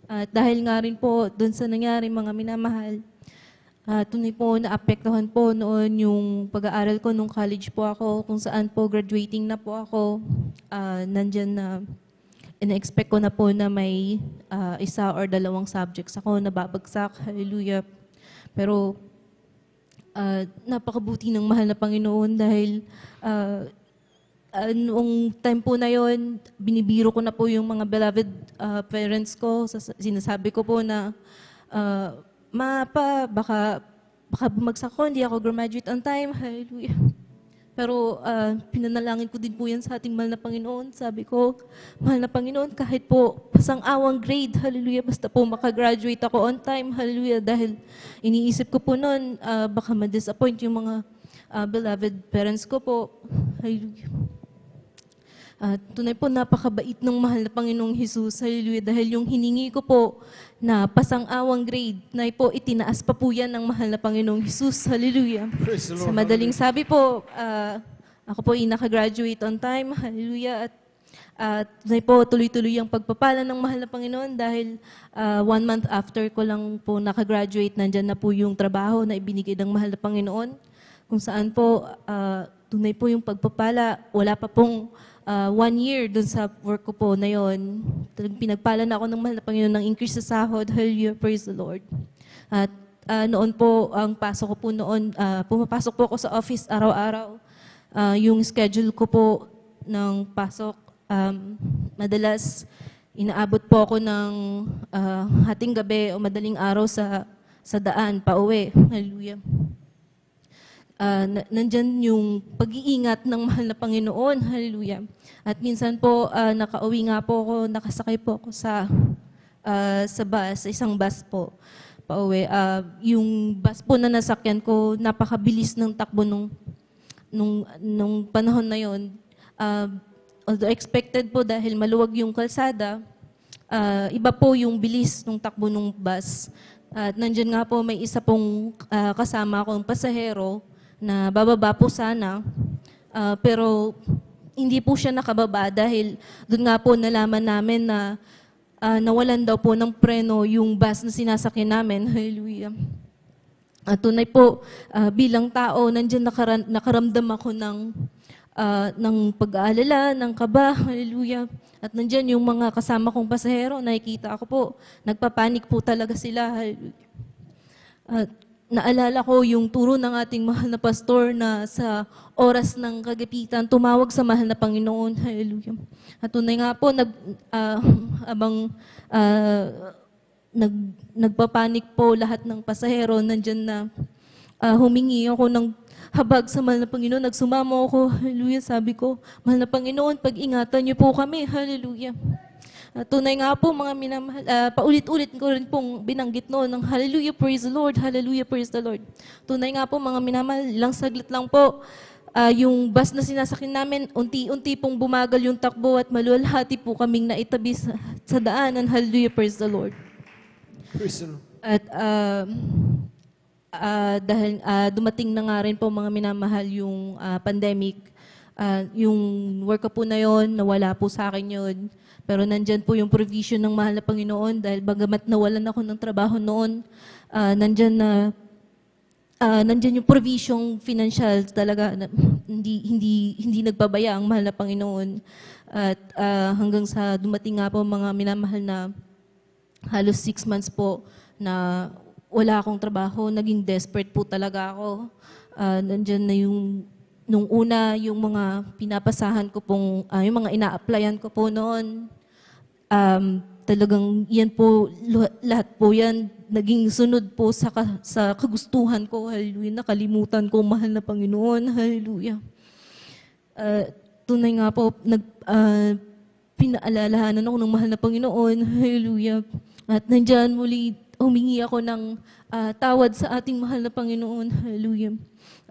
At dahil nga rin po doon sa nangyari, mga minamahal, tunay po naapektuhan po noon yung pag-aaral ko nung college po ako, kung saan po graduating na po ako. Nandyan na ina-expect ko na po na may isa or dalawang subjects ako na babagsak. Hallelujah. Pero napakabuti ng mahal na Panginoon dahil noong time po na yon, binibiro ko na po yung mga beloved parents ko. Sinasabi ko po na baka bumagsak ko, hindi ako graduate on time. Hallelujah. Pero pinanalangin ko din po yan sa ating mahal na Panginoon. Sabi ko, mahal na Panginoon, kahit po pasang-awang grade, hallelujah, basta po makagraduate ako on time, hallelujah, dahil iniisip ko po noon, baka ma-disappoint yung mga beloved parents ko po. Hallelujah. Tunay po, napakabait ng mahal na Panginoong Hesus. Hallelujah. Dahil yung hiningi ko po na pasang-awang grade, na po itinaas pa po yan ng mahal na Panginoong Hesus. Hallelujah. Sa madaling sabi po, ako po ay nakagraduate on time. Hallelujah. At tunay po, tuloy-tuloy ang pagpapala ng mahal na Panginoon dahil 1 month after ko lang po nakagraduate, nandyan na po yung trabaho na ibinigay ng mahal na Panginoon. Kung saan po, tunay po yung pagpapala. Wala pa pong 1 year dun sa work ko po na yon. Talagang pinagpala na ako ng mahal na Panginoon ng increase sa sahod. Hallelujah, praise the Lord. At noon po, ang pasok ko po noon, pumapasok po ako sa office araw-araw. Yung schedule ko po ng pasok, madalas inaabot po ako ng hating gabi o madaling araw sa daan, pauwi. Hallelujah. Nandyan yung pag-iingat ng mahal na Panginoon. Hallelujah. At minsan po, nakauwi nga po ako, nakasakay po ako sa bus, isang bus po, pauwi. Yung bus po na nasakyan ko, napakabilis ng takbo nung panahon na yon. Although expected po dahil maluwag yung kalsada, iba po yung bilis ng takbo ng bus. At nandyan nga po, may isa pong kasama akong pasahero, na bababa po sana, pero hindi po siya nakababa dahil doon nga po nalaman namin na nawalan daw po ng preno yung bus na sinasakyan namin. Hallelujah. Tunay po, bilang tao, nandiyan nakaramdam ako ng pag-aalala, ng kaba. Hallelujah. At nandiyan yung mga kasama kong pasahero, nakikita ako po, nagpapanik po talaga sila. Hallelujah. naalala ko yung turo ng ating mahal na pastor na sa oras ng kagapitan, tumawag sa mahal na Panginoon. Hallelujah. At tunay nga po, nagpapanik po lahat ng pasahero, nandyan na humingi ako ng habag sa mahal na Panginoon. Nagsumamo ako. Hallelujah. Sabi ko, mahal na Panginoon, pag-ingatan niyo po kami. Hallelujah. Tunay nga po mga minamahal, paulit-ulit ko rin pong binanggit noon ng hallelujah, praise the Lord, hallelujah, praise the Lord. Tunay nga po mga minamahal, lang saglit lang po, yung bus na sinasakyan namin, unti-unti pong bumagal yung takbo at maluwalhati po kaming naitabi sa daanan, hallelujah, praise the Lord. Praise the Lord. At dahil dumating na nga rin po mga minamahal yung pandemic, yung work ko po na yon, nawala po sa akin yun. Pero nandyan po yung provision ng mahal na Panginoon dahil bagamat nawalan ako ng trabaho noon, nandyan yung provision financial talaga, hindi nagbabaya ang mahal na Panginoon. At hanggang sa dumating nga po mga minamahal na halos 6 months po na wala akong trabaho, naging desperate po talaga ako. Nandyan na yung nung una, yung mga pinapasahan ko pong, yung mga ina-applyan ko po noon, talagang yan po, lahat po yan, naging sunod po sa kagustuhan ko. Hallelujah. Nakalimutan ko, mahal na Panginoon. Hallelujah. Tunay nga po, pinaalalahanan ako ng mahal na Panginoon. Hallelujah. At nandyan muli, humingi ako ng tawad sa ating mahal na Panginoon. Hallelujah.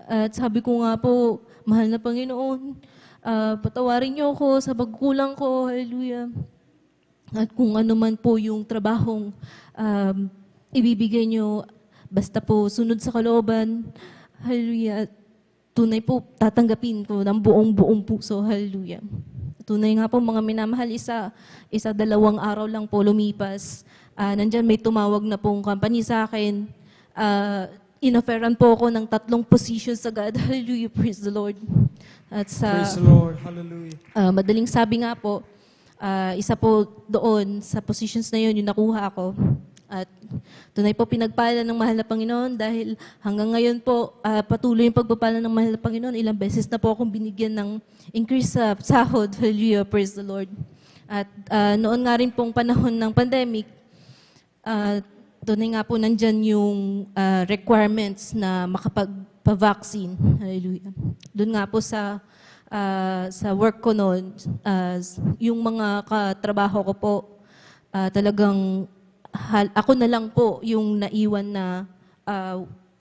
At sabi ko nga po, mahal na Panginoon, patawarin niyo ako sa pagkulang ko. Hallelujah. At kung ano man po yung trabahong ibibigay niyo, basta po sunod sa kalooban. Hallelujah. Tunay po, tatanggapin ko ng buong puso. Hallelujah. Tunay nga po mga minamahal, isa 2 araw lang po lumipas. Nandyan may tumawag na pong company sa akin. Inofferan po ako ng 3 positions agad. Hallelujah, praise the Lord. At Praise the Lord, hallelujah. Madaling sabi nga po, isa po doon sa positions na yun, yung nakuha ko. At tunay po pinagpala ng mahal na Panginoon dahil hanggang ngayon po, patuloy yung pagpapala ng mahal na Panginoon. Ilang beses na po akong binigyan ng increase sa sahod. Hallelujah, praise the Lord. At noon nga rin pong panahon ng pandemic, tunay nga po nandyan yung requirements na makapagpa-vaccine. Hallelujah. Doon nga po sa work ko noon, yung mga katrabaho ko po, talagang ako na lang po yung naiwan na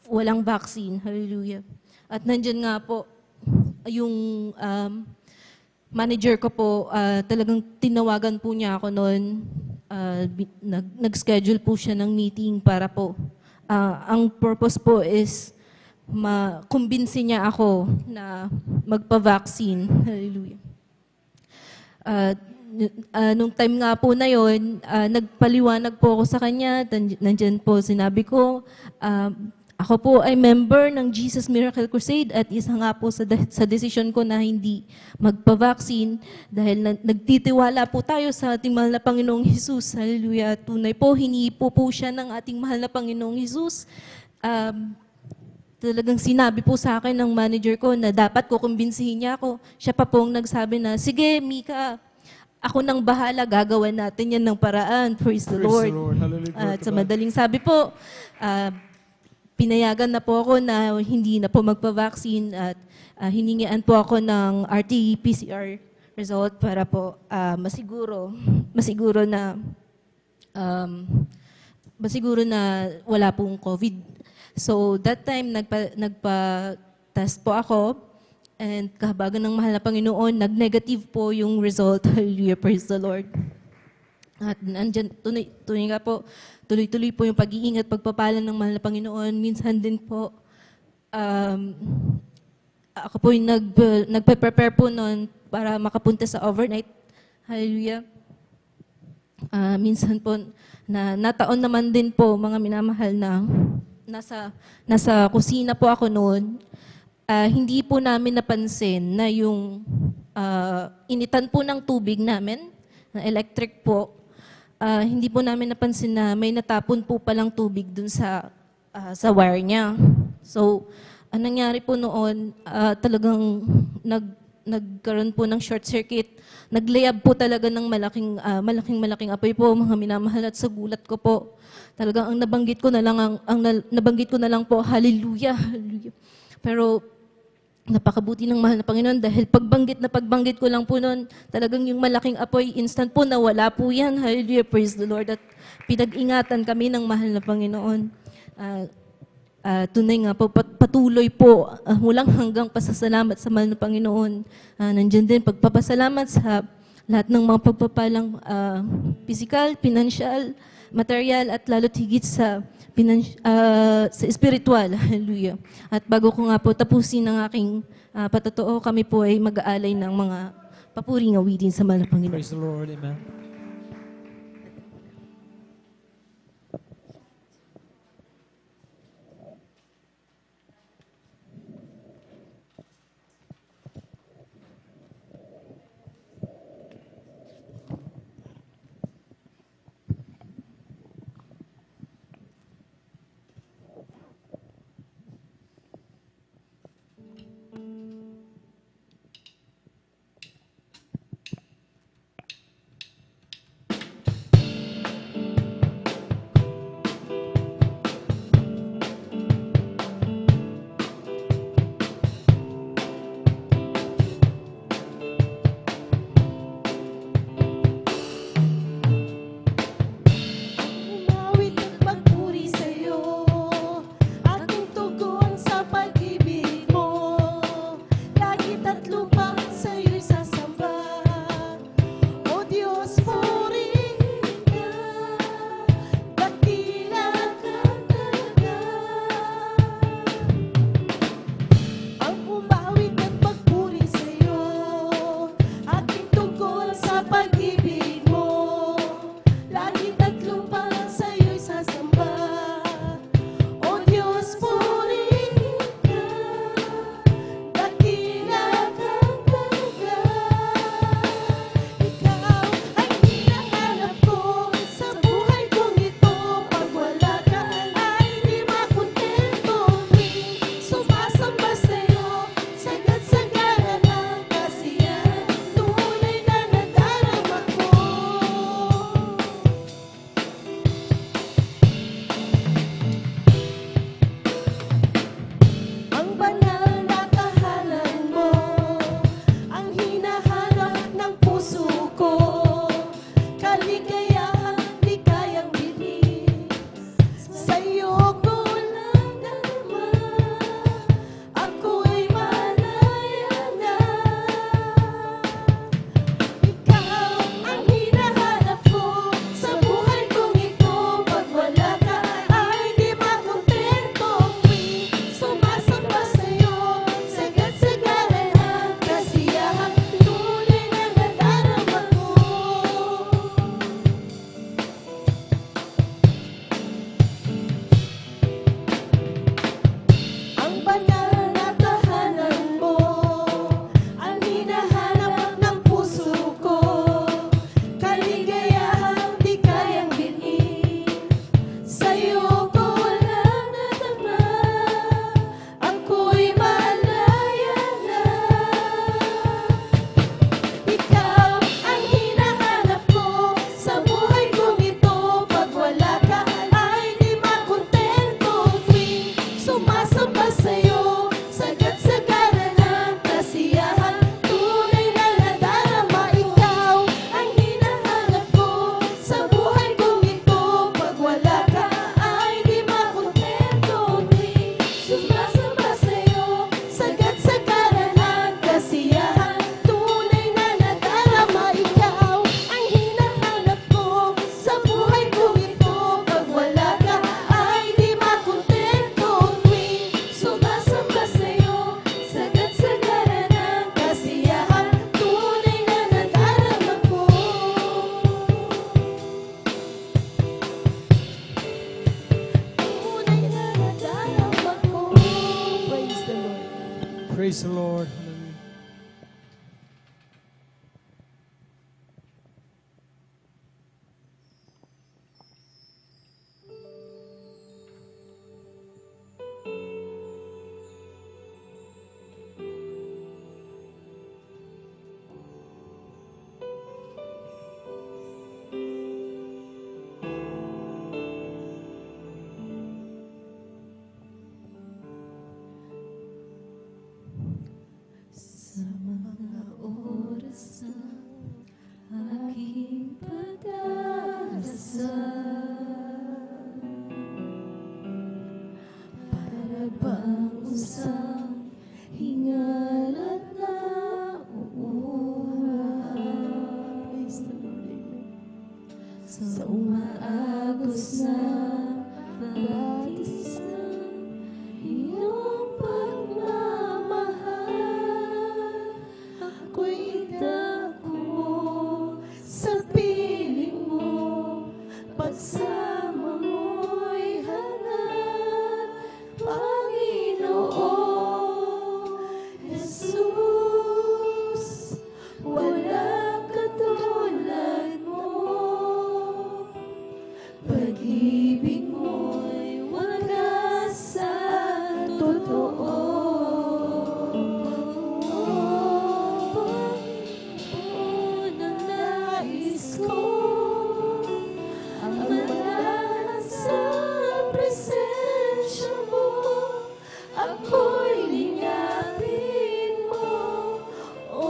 walang vaccine. Hallelujah. At nandyan nga po yung manager ko po, talagang tinawagan po niya ako noon. Nag-schedule po siya ng meeting para po, ang purpose po is makumbinsi niya ako na magpa-vaccine. Hallelujah. Nung time nga po na yon, nagpaliwanag po ako sa kanya, nandyan po sinabi ko, ako po ay member ng Jesus Miracle Crusade at isa nga po sa decision ko na hindi magpa-vaccine dahil nagtitiwala po tayo sa ating mahal na Panginoong Jesus. Hallelujah. Tunay po, hinipo po siya ng ating mahal na Panginoong Jesus. Talagang sinabi po sa akin ng manager ko na dapat ko kumbinsihin niya ako. Siya pa pong nagsabi na, sige Mika, ako nang bahala, gagawan natin yan ng paraan. Praise the Lord. At sa madaling sabi po, pinayagan na po ako na hindi na po magpa-vaccine at hiningian po ako ng RT-PCR result para po masiguro na wala pong COVID. So that time nagpa-test po ako and kahabagan ng mahal na Panginoon, nag-negative po yung result. Hallelujah, praise the Lord. At nandyan, tunay nga po, tuloy-tuloy po yung pag-iingat, pagpapalan ng mahal na Panginoon. Minsan din po, ako po yung nagpe-prepare po noon para makapunta sa overnight. Hallelujah. Minsan po, nataon naman din po, mga minamahal na nasa kusina po ako noon. Hindi po namin napansin na yung initan po ng tubig namin, na electric po, hindi po namin napansin na may natapon po palang tubig dun sa sa wire niya. So, ang nangyari po noon, talagang nagkaroon po ng short circuit. Naglayab po talaga ng malaking apoy po, mga minamahal, at sa gulat ko po, talagang ang nabanggit ko na lang po, hallelujah, hallelujah. Pero napakabuti ng mahal na Panginoon dahil pagbanggit ko lang po noon, talagang yung malaking apoy, instant po nawala po yan. Hallelujah, praise the Lord. At pinag-ingatan kami ng mahal na Panginoon. Tunay nga po, patuloy po, walang hanggang pasasalamat sa mahal na Panginoon. Nandiyan din pagpapasalamat sa lahat ng mga pagpapalang physical, financial, material, at lalo't higit sa spiritual. Hallelujah. At bago ko nga po tapusin ang aking patotoo, kami po ay mag-aalay ng mga papuring awitin sa mahal na Panginoon. Praise the Lord. Amen. Praise the Lord. Hallelujah. sa umaagos na batis na iyong pagmamahal. Ako'y dako mo sa piling mo, pagsama mo'y hangat, Panginoon Jesus. Walang katulad mo, pag-ibig mo'y wagas at totoo. Panginoon, ang nais ko, ang manahan sa presensya mo, ako'y lingapin mo, O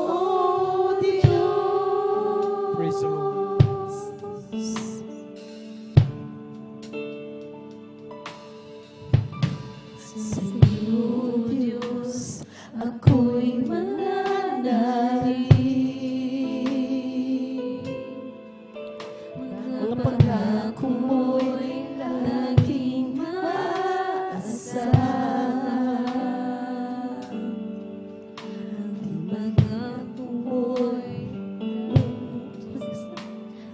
Diyos. Praise the Lord. Sa iyo, Diyos, ako'y mananalig. Mga pangako mo'y laging maasahan. Ang pangako mo'y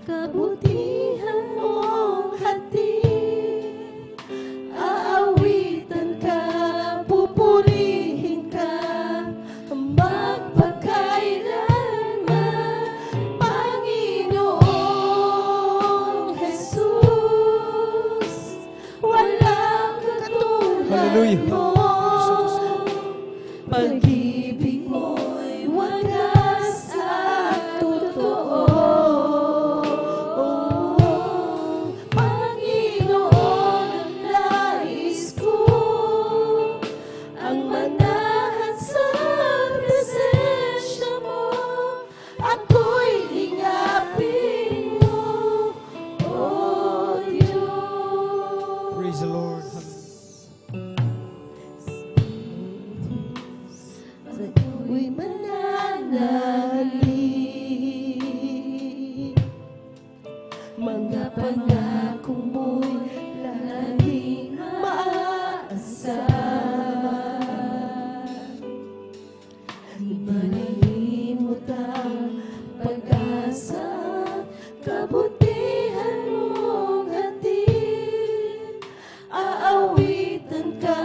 kabutihan mong hatid. Aawitan ka, pupurihin ka, magpakailanman, Panginoong Jesus. Walang katulad Hallelujah. mo, pag-ibig mo'y wagas at totoo. Panginoon, ang nais ko, ang manahan sa presensya mo, ako'y lingapin mo, O Diyos. Praise the Lord. Ako'y mananalig. Mga pangako mo'y laging maasahan. Di malilimot ang pag-asa, kabutihan mong hatid. Aawitan ka,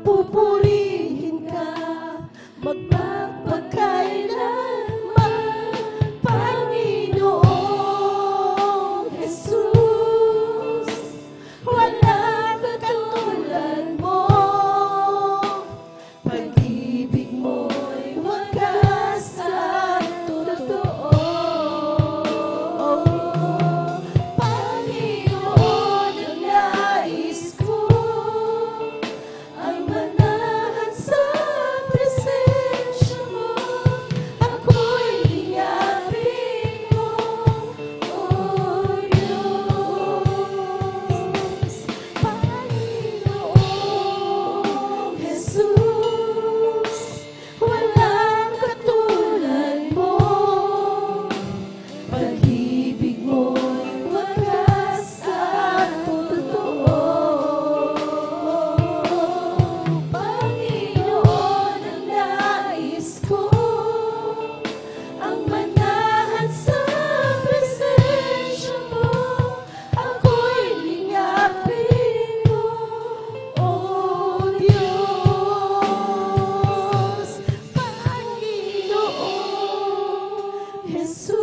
pupurihin ka, magpapakailanman, Panginoong Jesus. Walang katulad mo, pag-ibig mo'y wagas at totoo. Panginoon, ang nais ko, ang manahan sa presensya mo, ako'y lingapin mo, O Diyos. Panginoong Jesus, walang katulad mo, pag-ibig mo'y wagas at totoo. Panginoon, ang nais ko, ang manahan sa presensya mo, ako'y lingapin mo, O Diyos. Panginoon Jesus,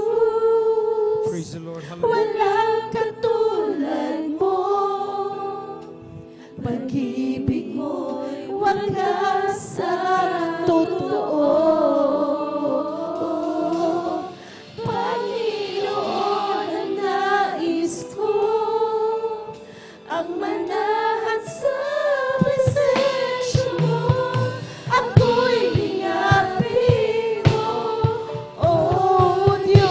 Praise the Lord. Hallelujah. walang katulad mo, pag-ibig mo'y wagas at totoo. Panginoon, ang nais ko, ang manahan sa presensya mo, ako'y lingapin mo, O Diyos.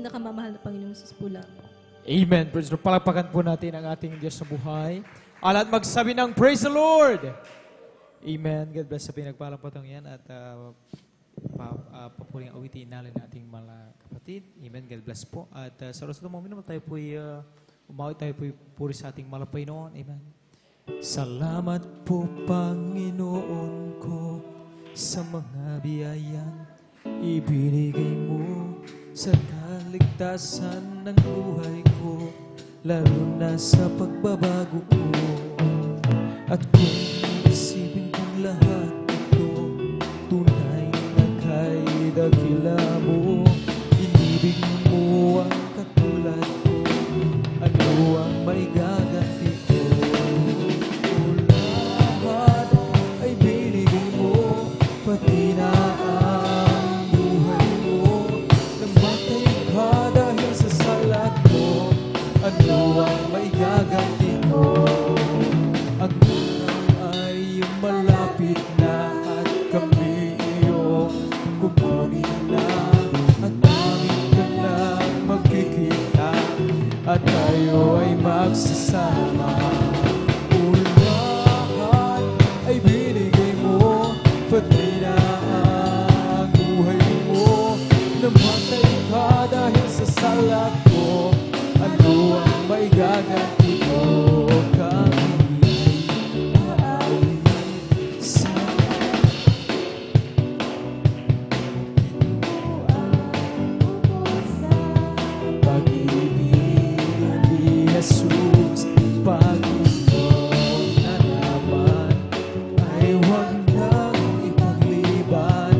pinakamamahal na Panginoong Jesus po lang. Amen. Praise the Lord. Palakpakan po natin ang ating Diyos sa buhay. Alat magsabi ng Praise the Lord! Amen. God bless sa pinagpalang po yan at papuling awitin natin ating mga kapatid. Amen. God bless po. At sa rest ng mga minuto tayo po'y umawit tayo po'y puri sa ating malapay noon. Amen. Salamat po Panginoon ko sa mga biyayang ibinigay mo sa kaligtasan ng buhay ko, lalo na sa pagbabago ko. At kung isipin kong lahat ito, tunay na kay dakila mo, inibig mo ang katulad ko, ano ang may gaganti ko? Lahat ay binigay mo, pati na ang buhay mo. Namatay ka dahil sa salat mo, ano ang may gaganti ko? Ang araw ay malapit na at kami iyong kukunin na, at amin ka lang magkikita at tayo ay magsasama. Lahat ay binigay mo, pati na ang buhay mo. Namatay ka dahil sa salat mo, ano ang may gaganti ko? Kami ay sa pag-ibig ni Jesus. Pag-ibig na naman ay huwag nang ipagliban.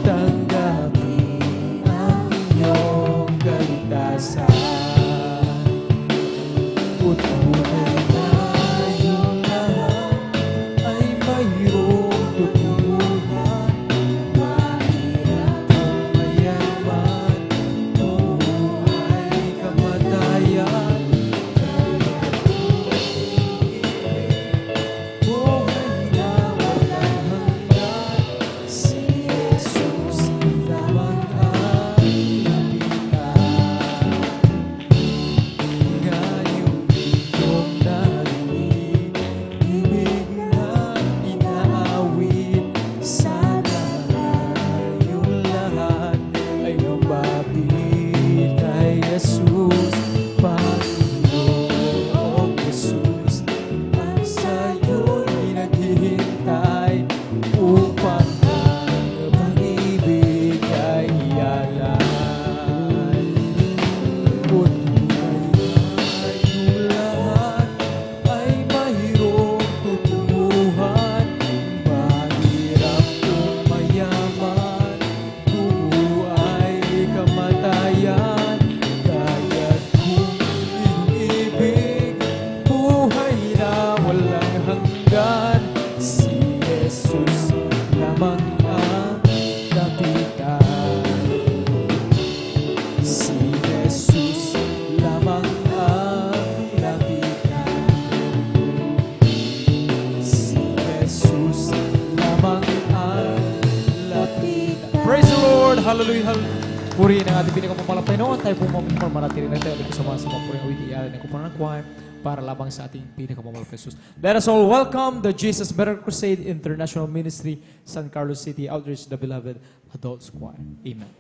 Tanggapin ang inyong kaligtasan. Tunay na yung lahat ay mayroong tutuhan. Mahirap o mayaman, buhay kamatayan. Buhay na walang hanggan, si Jesus lamang ang lapitan. Ngayong inyong narinig, ibig na inaawit, sana yung lahat ay lumapit kay Jesus. Panginoong Jesus, ang sa'yo'y naghihintay upang ang pag-ibig ay ialay. O tunay na yung lahat ay mayroong tutuhan. Mahirap o mayaman, buhay kamatayan. Kaya't kung ibig, buhay na walang hanggan, si Jesus lamang ang lapitan. Si Jesus lamang ang lapitan. Si Jesus lamang ang lapitan. Praise the Lord! Hallelujah! Hallelujah! Purihin ang ating pinakapamalapay noon. Tayo po manatili na tayo. Kasama sa mga purihin awit iyalan ng kupunan ng choir para labang sa ating pinakapamalapay Jesus. Let us all welcome the Jesus Miracle Crusade International Ministry, San Carlos City Outreach, the beloved Adults Choir. Amen.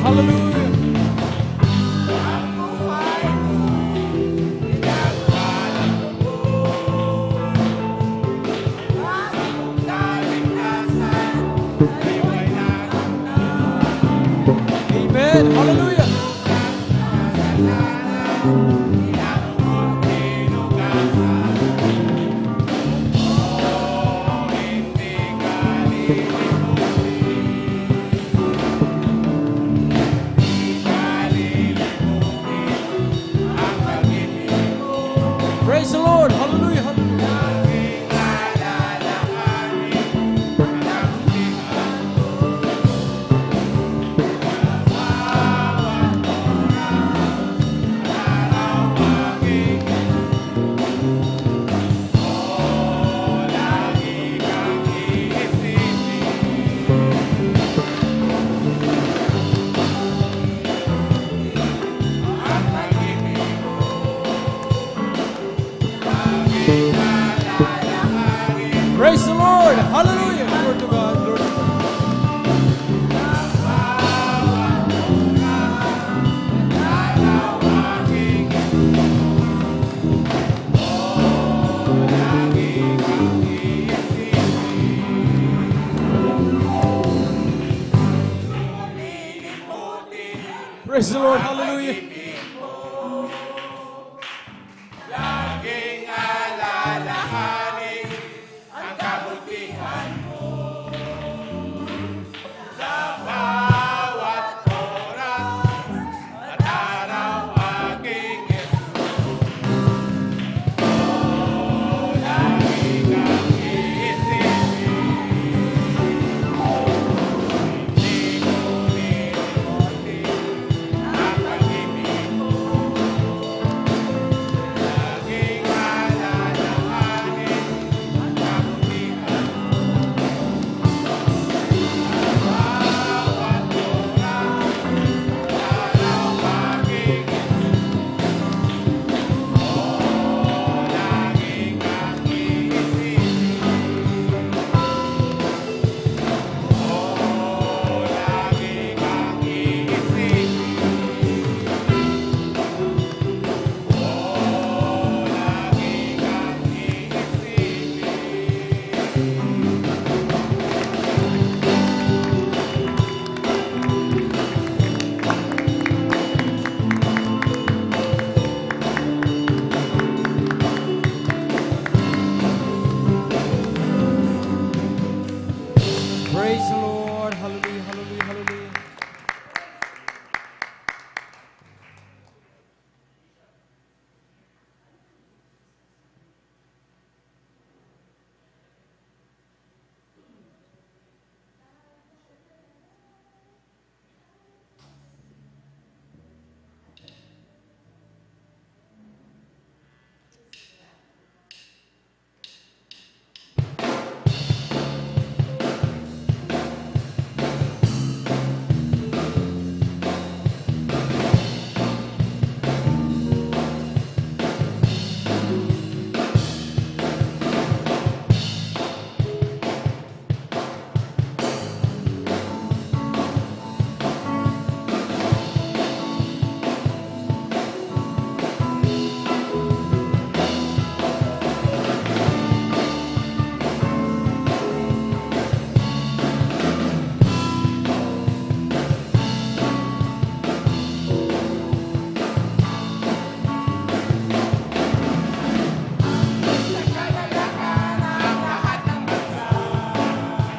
Hallelujah. Amen. Hallelujah. Praise the Lord. Hallelujah. Hallelujah. Praise the Lord. Hallelujah. Glory to God. Glory to God. Praise the Lord. Hallelujah. Praise the Lord. Hallelujah. Hallelujah. Hallelujah.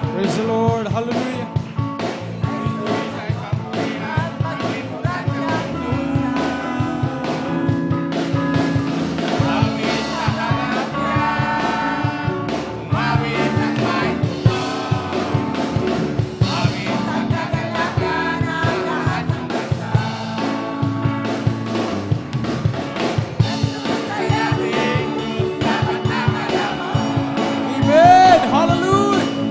Praise the Lord. Hallelujah. Amen. Hallelujah.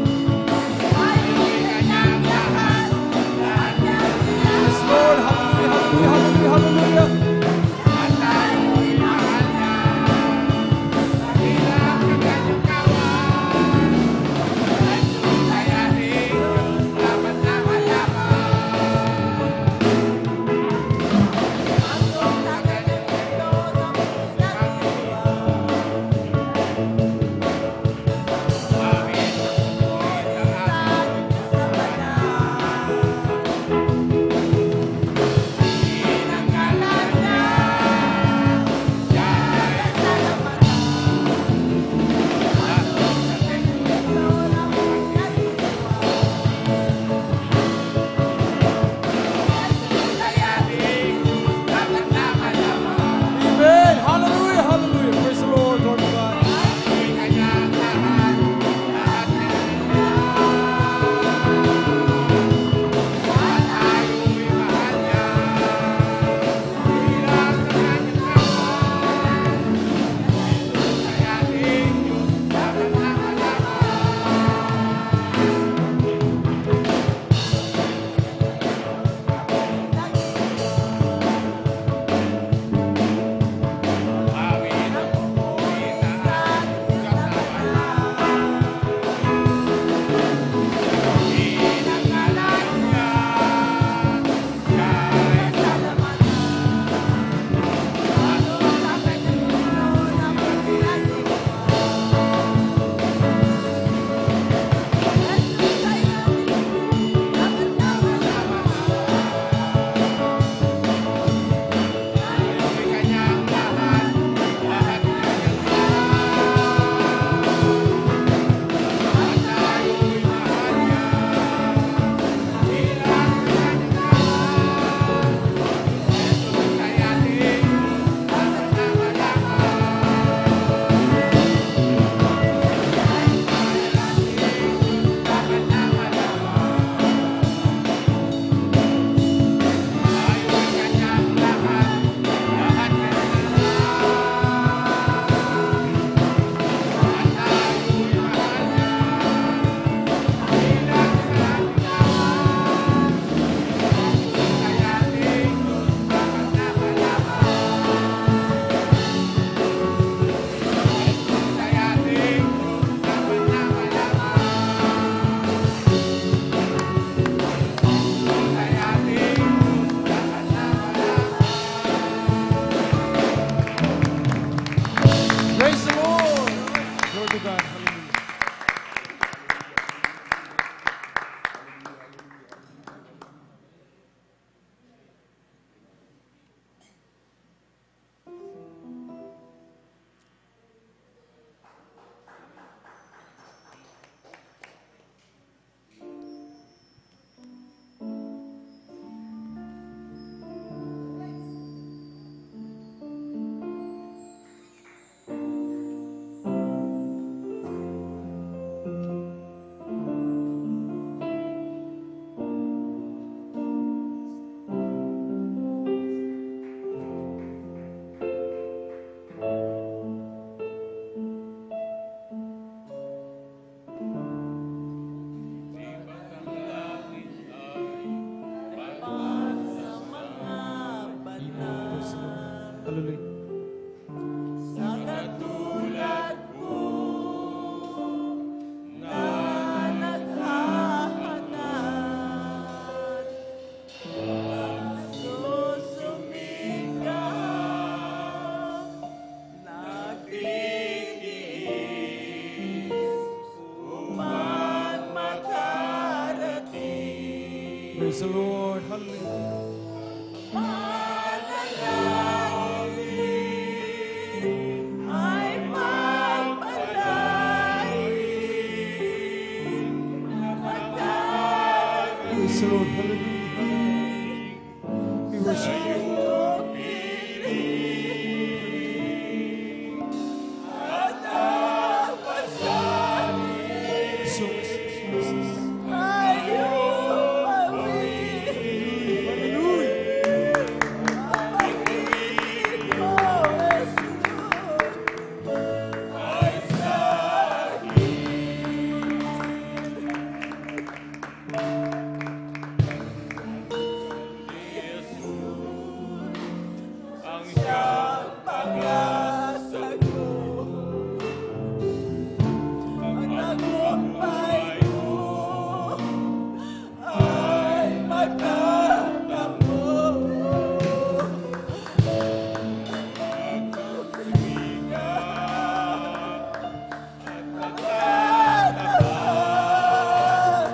Praise the Lord. Hallelujah. Praise the Lord. Hallelujah. We worship you.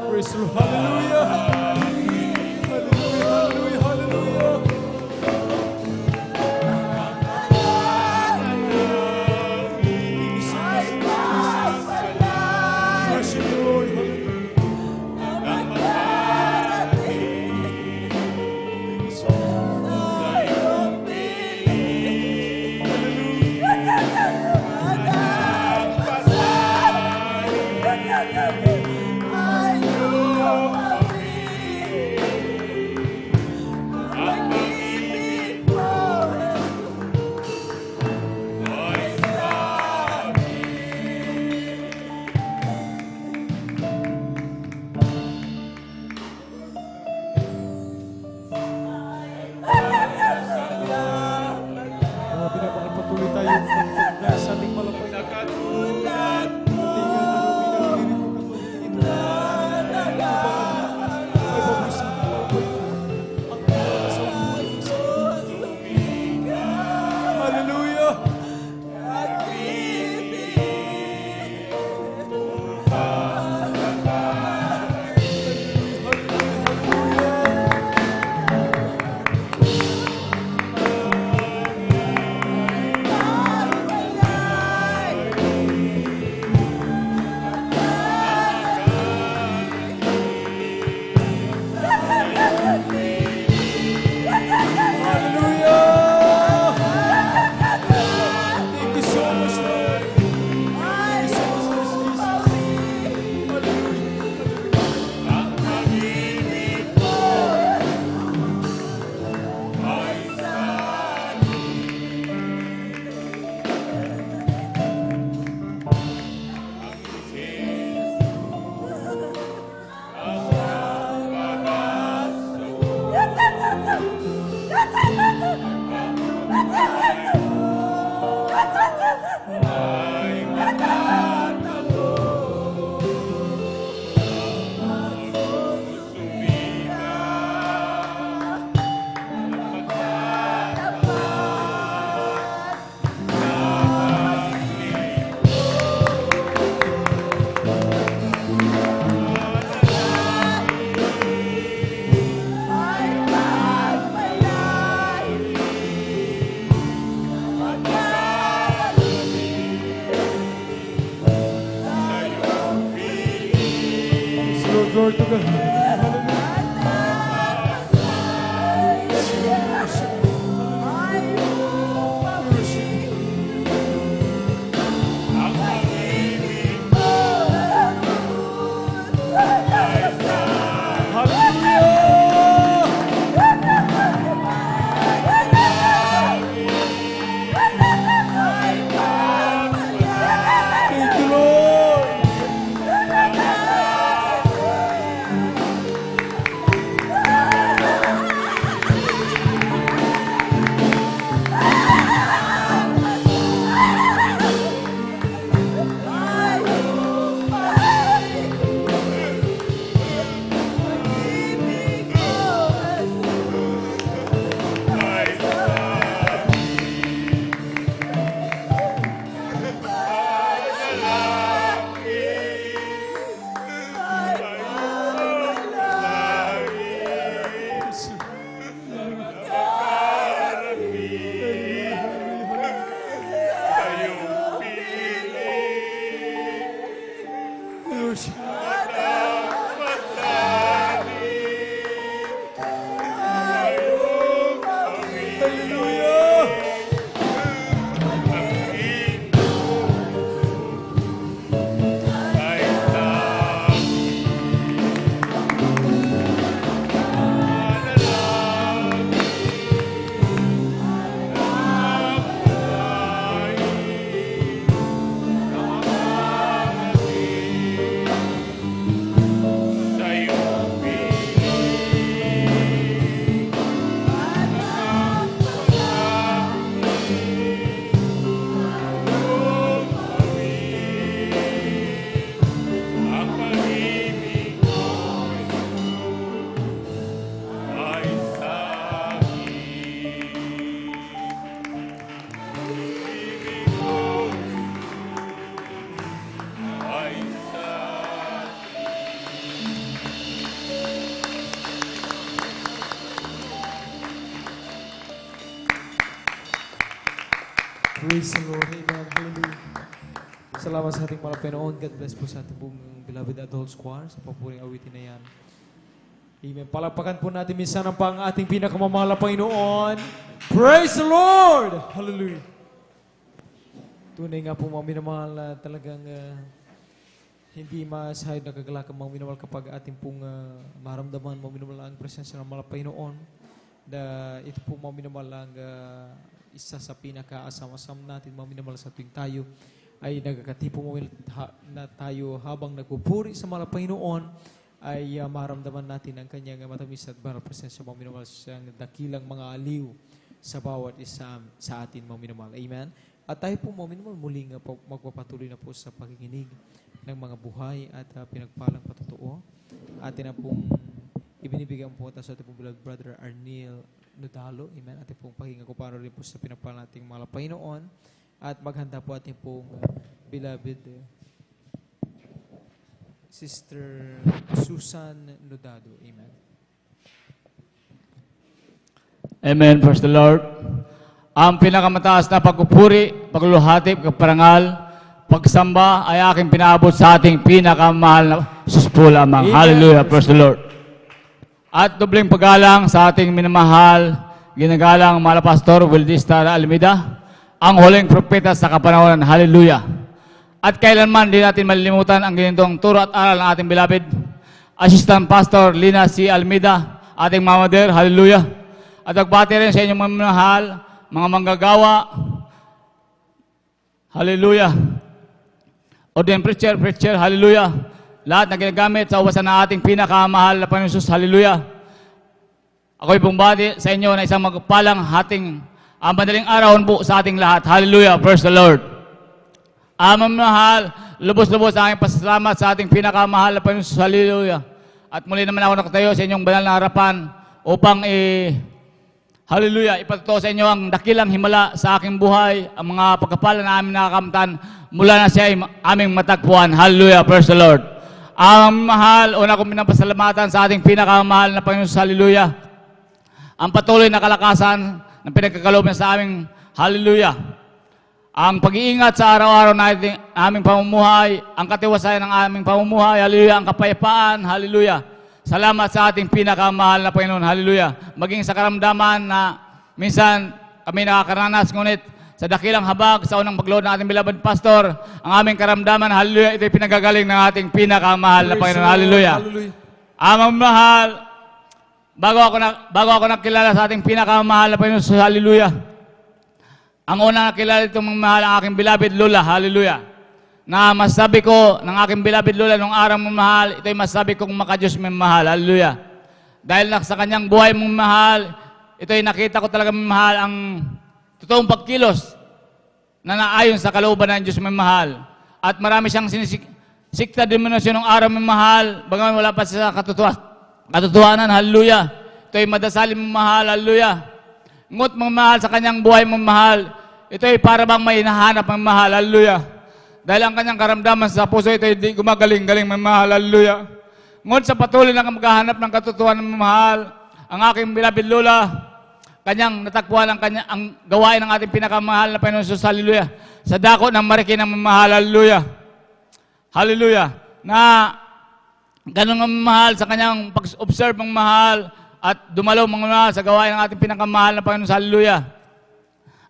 Praise the Lord. Hallelujah. Hallelujah. Hallelujah. Hallelujah. Worship you, Lord. Pinapakapatuloy tayo dahil sa ating malapay na katulad mo. Hallelujah. Thank you so much, Lord. Thank you so much, Jesus. Glory to God. Thank you, Lord. Praise the Lord. Amen. Hallelujah. Salamat sa ating mga Panginoon. God bless po sa ating buong beloved adult choir sa papuring awitin na yan. Amen. Palakpakan po natin minsan ang pang ating pinakamamahal na Panginoon. Praise the Lord! Hallelujah. Tunay nga po mga minamahal na talagang hindi masahid na kagalakan mga minamahal kapag ating pong maramdaman mga minamahal ang presensya ng mga Panginoon. Ito po mga minamahal ang isa sa pinaka-asam-asam natin mga minamahal sa tuwing tayo ay nagkakatipo mo na tayo habang nagpupuri sa mga Panginoon ay maramdaman natin ang kanyang matamis at banal presensya mga minamahal siyang dakilang mga aliw sa bawat isa sa atin mga minamahal. Amen. At tayo po mga minamahal muling magpapatuloy na po sa pakikinig ng mga buhay at pinagpalang patotoo. Atin na pong ibinibigyan po sa ating pong beloved brother Arnel Nodalo. Amen. Atin pong pakinggan ko paano rin po sa pinagpalang nating mga Panginoon. At maghanda po ating pong beloved Sister Susan Nodado. Amen. Amen. Praise the Lord. Ang pinakamataas na pagpupuri, pagluluhati, pagparangal, pagsamba ay aking pinaabot sa ating pinakamahal na Jesus po lamang. Hallelujah. Praise the Lord. At dobleng paggalang sa ating minamahal, ginagalang mahal na Pastor Wildista Almeida, ang huling propeta sa kapanahonan. Hallelujah. At kailanman di natin malilimutan ang ganitong turo at aral ng ating beloved Assistant Pastor Lina C. Almeida, ating mamader. Hallelujah. At nagbati rin sa inyong mga minamahal, mga manggagawa. Hallelujah. Ordained preacher. Hallelujah. Lahat na ginagamit sa uwasan ng ating pinakamahal na Panginoon Jesus. Hallelujah. Ako'y bumbati sa inyo na isang magpalang hating ang madaling araw po sa ating lahat. Hallelujah. Praise the Lord. Amang mahal, lubos-lubos ang aking pasasalamat sa ating pinakamahal na Panginoon. Hallelujah. At muli naman ako nakatayo sa inyong banal na harapan upang hallelujah, ipatuto sa inyo ang dakilang himala sa aking buhay, ang mga pagkapala na aming nakakamtan mula na siya ay aming matagpuan. Hallelujah. Praise the Lord. Amang mahal, una kong pinapasalamatan sa ating pinakamahal na Panginoon. Hallelujah. Ang patuloy na kalakasan ng pinagkakaloob sa aming, hallelujah, ang pag-iingat sa araw-araw na aming pamumuhay, ang katiwasayan ng aming pamumuhay, hallelujah, ang kapayapaan, hallelujah. Salamat sa ating pinakamahal na Panginoon, hallelujah. Maging sa karamdaman na minsan kami nakakaranas, ngunit sa dakilang habag, sa unang paglood ng ating beloved pastor, ang aming karamdaman, hallelujah, ito'y pinagagaling ng ating pinakamahal na Panginoon, hallelujah. Amang mahal, bago ako nakilala sa ating pinakamahal na Panginoon, hallelujah. Ang unang nakilala itong mahal ang aking beloved Lola, hallelujah. Na masabi ko ng aking beloved Lola nung araw mong mahal, ito'y masabi kong makadiyos mong mahal, hallelujah. Dahil sa kanyang buhay mong mahal, ito'y nakita ko talaga mong mahal ang totoong pagkilos na naayon sa kalooban ng Diyos mong mahal. At marami siyang sikta diminution ng araw mong mahal, bagaman wala pa sa katotohanan, hallelujah. Ito'y madasalin mong mahal, hallelujah. Ngut mong mahal sa kanyang buhay mong mahal, ito'y para bang may hinahanap mong mahal, hallelujah. Dahil ang kanyang karamdaman sa puso, ito'y di gumagaling-galing mong mahal, hallelujah. Ngut sa patuloy na maghahanap ng katotohanan mong mahal, ang aking beloved Lola, kanyang natagpuan ang gawain ng ating pinakamahal na Panginoon Jesus, hallelujah. Sa dako ng marikin ng mahal, hallelujah. Hallelujah. Na ganun ang mahal sa kanyang pag-observe ng mahal at dumalaw mga mahal sa gawain ng ating pinakamahal na Panginoon, hallelujah.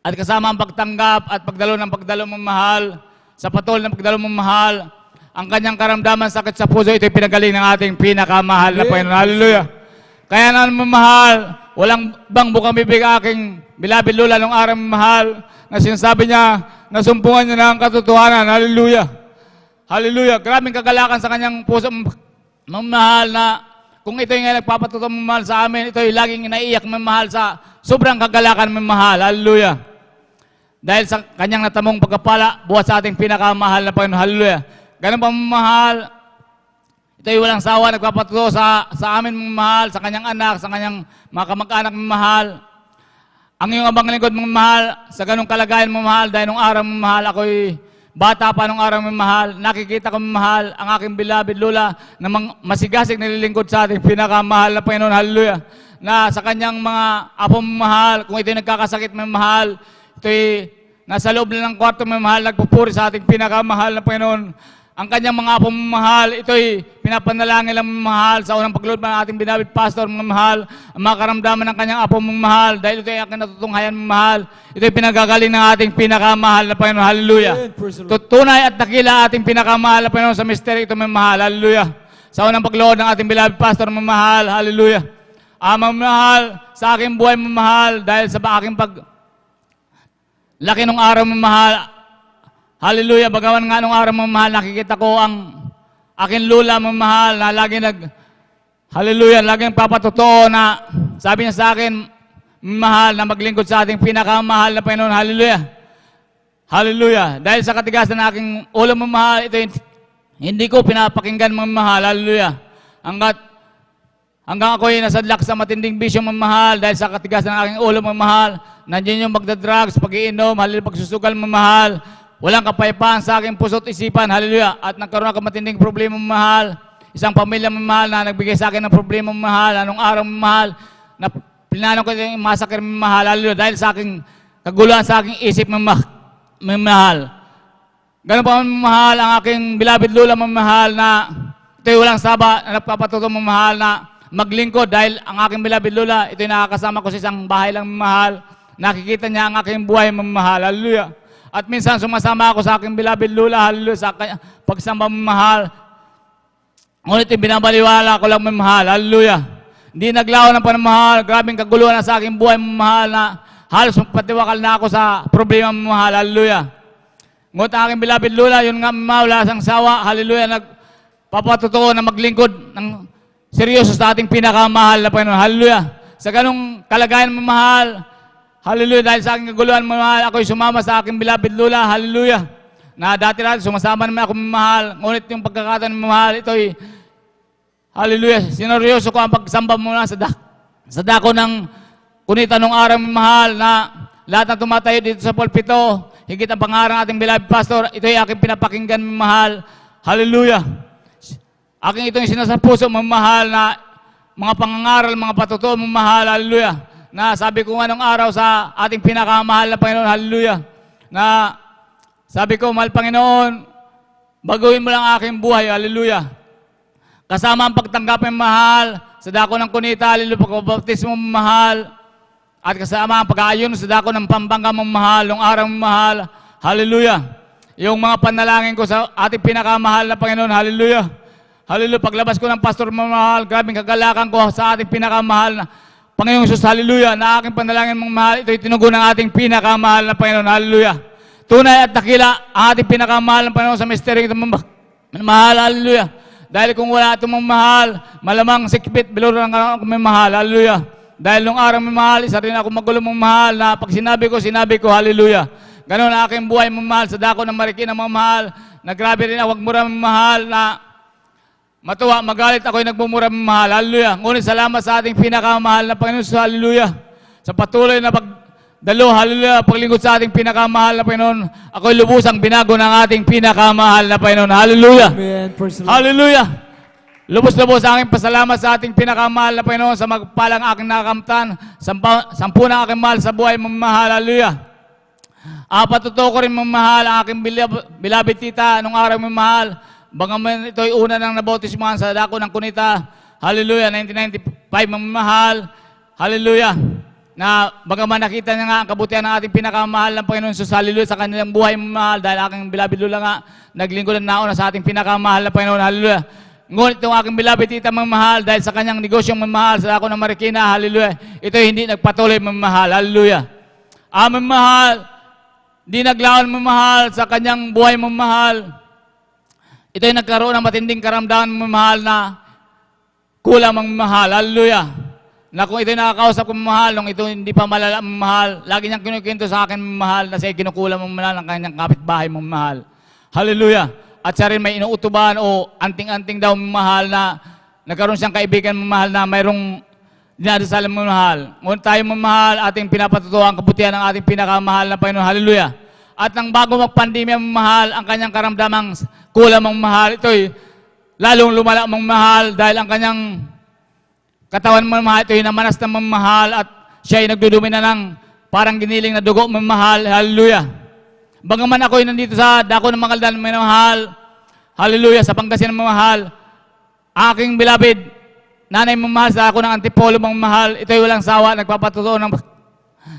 At kasama ang pagtanggap at pagdalo ng mahal, sa patuloy ng pagdalo ng mahal, ang kanyang karamdaman sakit sa puso, ito'y pinagaling ng ating pinakamahal na Panginoon, hallelujah. Kaya na mahal, walang bang bukang bibig aking beloved Lola nung araw mahal, na sinasabi niya, nasumpungan niya na ang katotohanan, hallelujah. Hallelujah. Grabing kagalakan sa kanyang puso mamahal na kung ito yung nagpapatuto mamahal sa amin, ito yung laging naiiyak mamahal sa sobrang kagalakan mamahal. Hallelujah. Dahil sa kanyang natamong pagkapala, buhat sa ating pinakamahal na Panginoon. Hallelujah. Ganun pa mamahal, ito yung walang sawa, nagpapatuto sa amin mamahal, sa kanyang anak, sa kanyang mga kamag-anak mamahal. Ang iyong abang lingkod mamahal, sa ganung kalagayan mamahal, dahil nung araw mamahal, ako'y bata pa nung araw mamahal, nakikita ko mamahal ang aking beloved Lola na masigasig nililingkod sa ating pinakamahal na Panginoon, hallelujah, na sa kanyang mga apo mamahal, kung ito'y nagkakasakit mamahal, ito'y nasa loob na ng kwarto, mamahal, nagpupuri sa ating pinakamahal na Panginoon. Ang kanyang mga apo mamahal, ito'y pinapanalangin lang mamahal sa unang pagluod ng ating binabit pastor mamahal, ang mga karamdaman ng kanyang apo mamahal, dahil ito'y aking natutunghayan mamahal, ito'y pinagagaling ng ating pinakamahal na Panginoon. Hallelujah. Tunay at dakila ating pinakamahal na Panginoon sa misteryo ito mamahal. Hallelujah. Sa unang pagluod ng ating binabit pastor mamahal. Hallelujah. Mamahal sa aking buhay mamahal, dahil sa aking laki ng araw mamahal. Hallelujah, bagaman nga nung araw mamahal, nakikita ko ang aking lula mamahal na lagi hallelujah, laging papatotoo na sabi niya sa akin, mamahal, na maglingkod sa ating pinakamahal na Panginoon. Hallelujah. Hallelujah. Dahil sa katigasan ng aking ulo mamahal, ito hindi ko pinapakinggan mamahal. Hallelujah. Hanggang ako'y nasadlak sa matinding bisyo mamahal, dahil sa katigasan ng aking ulo mamahal, nandiyan yung magdadrugs, pag-iinom, hallelujah, pagsusugal mamahal, walang kapayapaan sa aking puso't isipan, hallelujah, at nagkaroon ako matinding problema mamahal, isang pamilya mamahal na nagbigay sa akin ng problema mamahal, anong araw mamahal, na plinano ko yung masakir mamahal, hallelujah, dahil sa aking kaguluhan sa aking isip mamahal. Ganun pa mamahal ang aking bilabid lula mamahal na ito'y walang saba na nagpapatuto mamahal na maglingkod, dahil ang aking bilabid lula, ito'y nakakasama ko sa isang bahay lang mamahal, nakikita niya ang aking buhay mamahal, hallelujah. At minsan sumasama ako sa aking bilabid lula, hallelujah, sa pagsamba mamahal. Ngunit binabaliwala ko lang mamahal, hallelujah. Hindi naglaho ng panamahal, grabing kaguluhan na sa aking buhay mamahal na halos patiwakal na ako sa problema mamahal, hallelujah. Ngunit ang aking bilabid lula, yun nga mamahal, wala sang sawa, hallelujah, nagpapatotoo na maglingkod ng seryoso sa ating pinakamahal na Panginoon, hallelujah. Sa ganong kalagayan mamahal, hallelujah, dahil sa aking kaguluhan mamahal, ako'y sumama sa aking bilabid lula, hallelujah. Na dati rin, sumasama naman ako mamahal, ngunit yung pagkakataon mamahal, ito'y, hallelujah, sineryoso ko ang pagsamba muna sa dako ng kunita nung araw mamahal na lahat ng tumatayo dito sa pulpito, higit ang pangarang ating bilabid pastor, ito'y aking pinapakinggan mamahal, hallelujah. Aking ito'y sinasapuso mamahal na mga pangangaral, mga patutuo mamahal, hallelujah. Na sabi ko nga nung araw sa ating pinakamahal na Panginoon, hallelujah, na sabi ko, mahal Panginoon, baguhin mo lang aking buhay, hallelujah. Kasama ang pagtanggap ng mahal sa dako ng kunita, hallelujah, pagkabaptismo mahal, at kasama ang pag-aayon sa dako ng pambangga mahal, nung araw mahal, hallelujah. Yung mga panalangin ko sa ating pinakamahal na Panginoon, hallelujah. Hallelujah, paglabas ko ng pastor mahal, grabing kagalakan ko sa ating pinakamahal na Panginoong Jesus, hallelujah, na aking panalangin mong mahal, ito'y tinugon ng ating pinakamahal na Panginoon, hallelujah. Tunay at dakila ang ating pinakamahal na Panginoon sa misteryo ito mahal, hallelujah. Dahil kung wala itong mahal, malamang sikpit, biluro lang ako mahal, hallelujah. Dahil nung araw mahal, isa rin ako magulo mahal na pag sinabi ko, hallelujah. Ganon ang aking buhay mahal sa dako ng Marikina mahal, na grabe rin ako magmura mahal na matuwa, magalit ako'y nagmumura mahal. Hallelujah. Ngunit salamat sa ating pinakamahal na Panginoon. Hallelujah. Sa patuloy na pagdalo, hallelujah, paglingkod sa ating pinakamahal na Panginoon, ako'y lubusang binago ng ating pinakamahal na Panginoon. Hallelujah. Amen. Hallelujah. Lubos-lubos ang aking pasalamat sa ating pinakamahal na Panginoon sa magpalang aking nakakamtan, sampu na aking mahal sa buhay mamahal. Hallelujah. Patutuo ko rin mamahal ang aking bilabid tita nung araw mamahal. Bagaman ito'y una nang nabautismuhan sa dako ng kunita, hallelujah, 1995 mamahal, hallelujah, na bagaman nakita niya nga ang kabutihan ng ating pinakamahal ng Panginoon Jesus, hallelujah, sa kanilang buhay mamahal, dahil aking bilabid lula nga, naglingkod na nauna sa ating pinakamahal na Panginoon, hallelujah. Ngunit itong aking bilabid tita mamahal, dahil sa kanyang negosyong mamahal sa dako ng Marikina, hallelujah, ito'y hindi nagpatuloy mamahal, hallelujah. Mamahal, di naglaon mamahal sa kanyang buhay mamahal. Ito'y nagkaroon ng matinding karamdaman mamahal na kulang mamahal. Hallelujah. Na kung ito'y nakakausap ko mamahal, nung ito hindi pa malala mamahal, lagi niyang kinukwento sa akin mamahal na siya'y kinukulang mamahal ng kanyang kapitbahay mamahal. Hallelujah. At siya rin may inuutuban o anting-anting daw mamahal na nagkaroon siyang kaibigan mamahal na mayroong dinadasal mamahal. Ngunit tayo mamahal, ating pinapatutuwa ang kabutihan ng ating pinakamahal na Panginoon. Hallelujah. At nang bago magpandemya mamahal, ang kanyang karamdamang kulang mamahal, ito'y lalong lumala mamahal dahil ang kanyang katawan mamahal, ito'y namanas na mamahal at siya ay nagdudumi na ng parang giniling na dugo mamahal. Hallelujah. Bagaman ako'y nandito sa dako ng Magaldan, minamahal, hallelujah, sa Pangasinan mamahal, aking beloved, nanay mamahal sa ako ng Antipolo mamahal, ito'y walang sawa, nagpapatutuo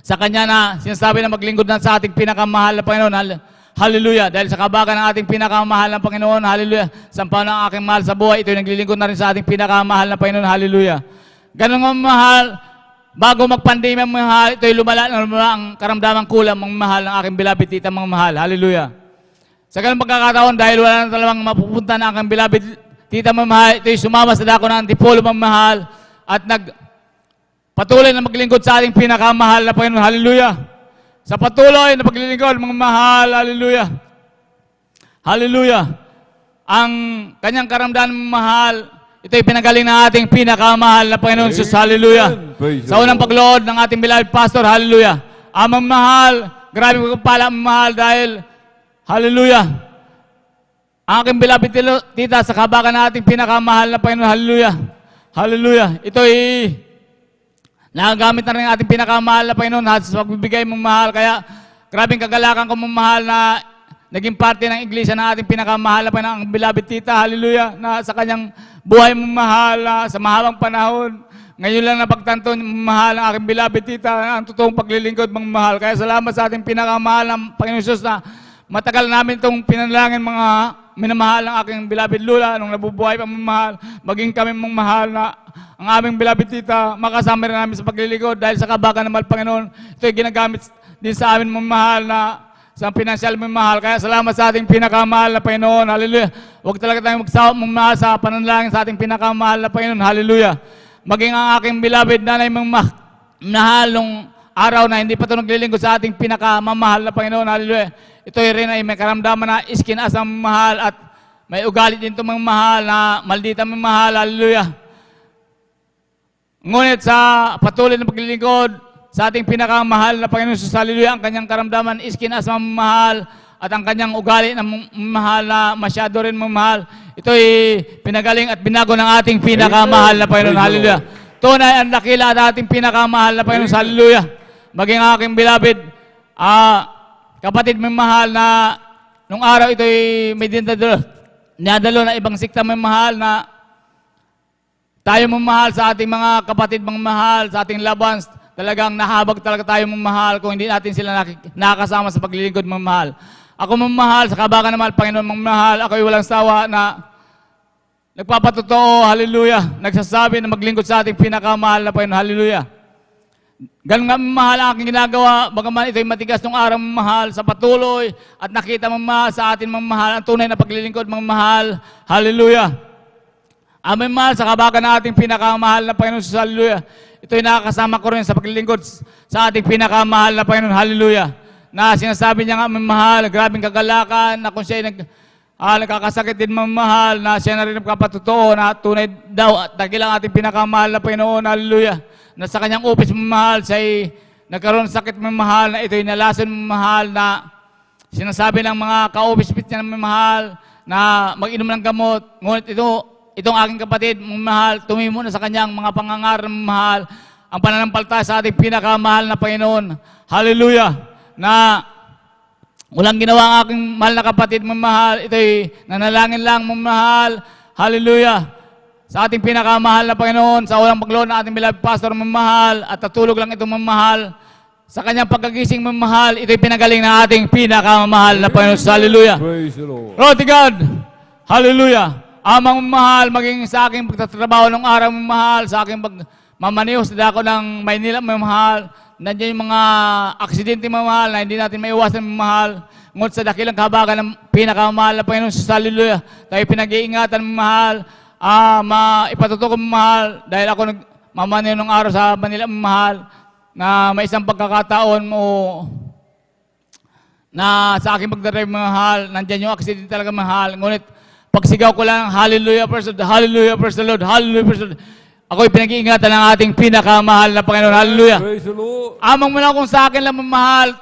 sa kanya na sinasabi na maglingkod na sa ating pinakamahal na Panginoon. Hallelujah. Dahil sa kabagan ng ating pinakamahal na Panginoon, hallelujah. Sampaw ng aking mahal sa buhay, ito'y naglilingkod na rin sa ating pinakamahal na Panginoon, hallelujah. Ganun mga mahal, bago magpandemya mga mahal, ito'y lumala ang karamdamang kulang mga mahal ng aking beloved tita mga mahal, hallelujah. Sa ganung pagkakataon, dahil wala na talagang mapupunta na aking beloved tita mga mahal, ito'y sumama sa dako ng Antipolo mga mahal at patuloy na maglingkod sa ating pinakamahal na Panginoon. Hallelujah. Sa patuloy na paglilingkod, mga mahal. Hallelujah. Hallelujah. Ang kanyang karamdaman, mga mahal, ito'y pinagaling ng ating pinakamahal na Panginoon Jesus. Hallelujah. Sa unang paglood ng ating beloved pastor. Hallelujah. Mga mahal, grabe magpapala, mga mahal, dahil, hallelujah, ang aking beloved tita sa kabakan ng ating pinakamahal na Panginoon. Hallelujah. Hallelujah. Ito'y nagagamit na rin ang ating pinakamahal na Panginoon sa pagbibigay mong mahal. Kaya grabing kagalakan ko mong mahal na naging parte ng iglesia ng ating pinakamahal na Panginoon, ang beloved tita, hallelujah, na sa kanyang buhay mong mahal na sa mahabang panahon. Ngayon lang napagtanto mong mahal ang aking beloved tita, ang totoong paglilingkod mong mahal. Kaya salamat sa ating pinakamahal ng Panginoon Jesus na matagal namin itong pinanalangin mga minamahal ng aking beloved Lula nung nabubuhay pa mong mahal, maging kami mong mahal na ang aming beloved tita, makasama rin namin sa paglilingkod dahil sa kabagan ng mahal Panginoon. Ito'y ginagamit din sa amin mong mahal na sa pinansyal mong mahal. Kaya salamat sa ating pinakamahal na Panginoon. Hallelujah. Huwag talaga tayong magsawa mong mahal sa pananalangin sa ating pinakamahal na Panginoon. Hallelujah. Maging ang aking beloved nanay mong mahal nung araw na hindi pa ito naglilingkod sa ating pinakamamahal na Panginoon. Hallelujah. Ito'y rin ay may karamdaman na iskin asang mahal at may ugali din itong mga mahal na maldita mga mahal. Hallelujah. Ngunit sa patuloy na paglilingkod sa ating pinakamahal na Panginoon Jesus, hallelujah, ang kanyang karamdaman, iskin as mamahal, at ang kanyang ugali na mahal na masyado rin mamahal, ito'y pinagaling at binago ng ating pinakamahal na Panginoon, hallelujah. Tunay ang dakila at ating pinakamahal na Panginoon, hallelujah. Maging aking beloved, kapatid mamahal na nung araw ito'y may dinadalo na ibang sikta mamahal na tayo mamahal sa ating mga kapatid mamahal, sa ating loved ones, talagang nahabag talaga tayo mamahal kung hindi natin sila nakakasama sa paglilingkod mamahal. Ako mamahal, sa kabagan ng mahal, Panginoon mamahal, ako'y walang sawa na nagpapatotoo, hallelujah, nagsasabi na maglingkod sa ating pinakamahal na Panginoon, hallelujah. Ganun nga mamahal ang aking ginagawa, bagaman ito'y matigas nung araw mamahal, sa patuloy at nakita mamahal sa atin mamahal, ang tunay na paglilingkod mamahal, hallelujah. Amen mahal, sa kabagan na ating pinakamahal na Panginoon, hallelujah. Ito'y nakakasama ko rin sa paglilingkod sa ating pinakamahal na Panginoon, hallelujah. Na sinasabi niya nga, mahal, grabing kagalakan, na kung siya'y nagkakasakit din mamahal, na siya na rin nagpapatotoo na tunay daw at dakilang ating pinakamahal na Panginoon, hallelujah. Na sa kanyang office mamahal, siya'y nagkaroon sakit mamahal, na ito'y nalason mamahal, na sinasabi ng mga ka-office niya mamahal, na mag-inom ng gamot. Ngunit itong aking kapatid, mahal, tumimo na sa kanyang mga pangangaral, mahal, ang pananampalataya sa ating pinakamahal na Panginoon. Hallelujah! Na walang ginawa ang aking mahal na kapatid, mahal, ito'y nanalangin lang, mahal. Hallelujah! Sa ating pinakamahal na Panginoon, sa unang paglood ng ating beloved pastor, mahal, at tatulog lang itong mahal. Sa kanyang pagkagising, mahal, ito'y pinagaling ng ating pinakamahal na Panginoon. Hallelujah! Praise the Lord. Glory to God! Hallelujah! Amang mahal, maging sa aking pagtatrabaho ng araw mahal, sa aking pagmamaniho sa dako ng Maynila mahal, nandiyan yung mga aksidente mahal na hindi natin maiwasan mahal. Ngunit sa dakilang kahabagan ng pinakamahal na Panginoon sa hallelujah, tayo pinag-iingatan mahal, ipatuto ko mahal, dahil ako nagmamaniho ng araw sa Manila mahal, na may isang pagkakataon mo na sa aking pagdadrive mahal, nandiyan yung aksidente talaga mahal. Ngunit pagsigaw ko lang, hallelujah, praise the Lord, hallelujah, praise the Lord, hallelujah, praise the Lord. Ako'y pinag-iingatan ng ating pinakamahal na Panginoon, hallelujah. Praise the Lord. Amang mo lang kung sa akin lang mamahal,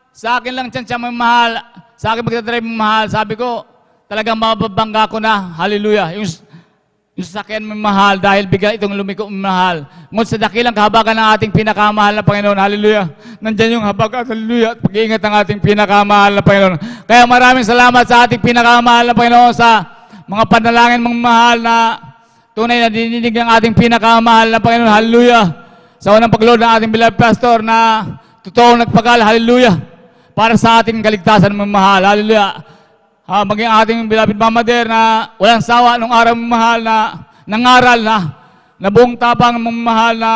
sa akin lang tiyan mamahal, sa akin magdadrive mamahal, sabi ko, talagang mababangga ko na, hallelujah. Yung yung sasakyan mo mahal dahil bigla itong lumiko mahal. Ngunit sa dakilang kahabagan ng ating pinakamahal na Panginoon, hallelujah. Nandyan yung habagat, hallelujah, at pag-iingat ng ating pinakamahal na Panginoon. Kaya maraming salamat sa ating pinakamahal na Panginoon sa mga panalangin mong mahal na tunay na dinidig ng ating pinakamahal na Panginoon, hallelujah. Sa unang pagload ng ating beloved pastor na totoong nagpagal, hallelujah, para sa ating kaligtasan mong mahal, hallelujah. Maging ating beloved Mama Der na walang sawa nung araw mong mahal na nangaral na buong tapang mong mahal na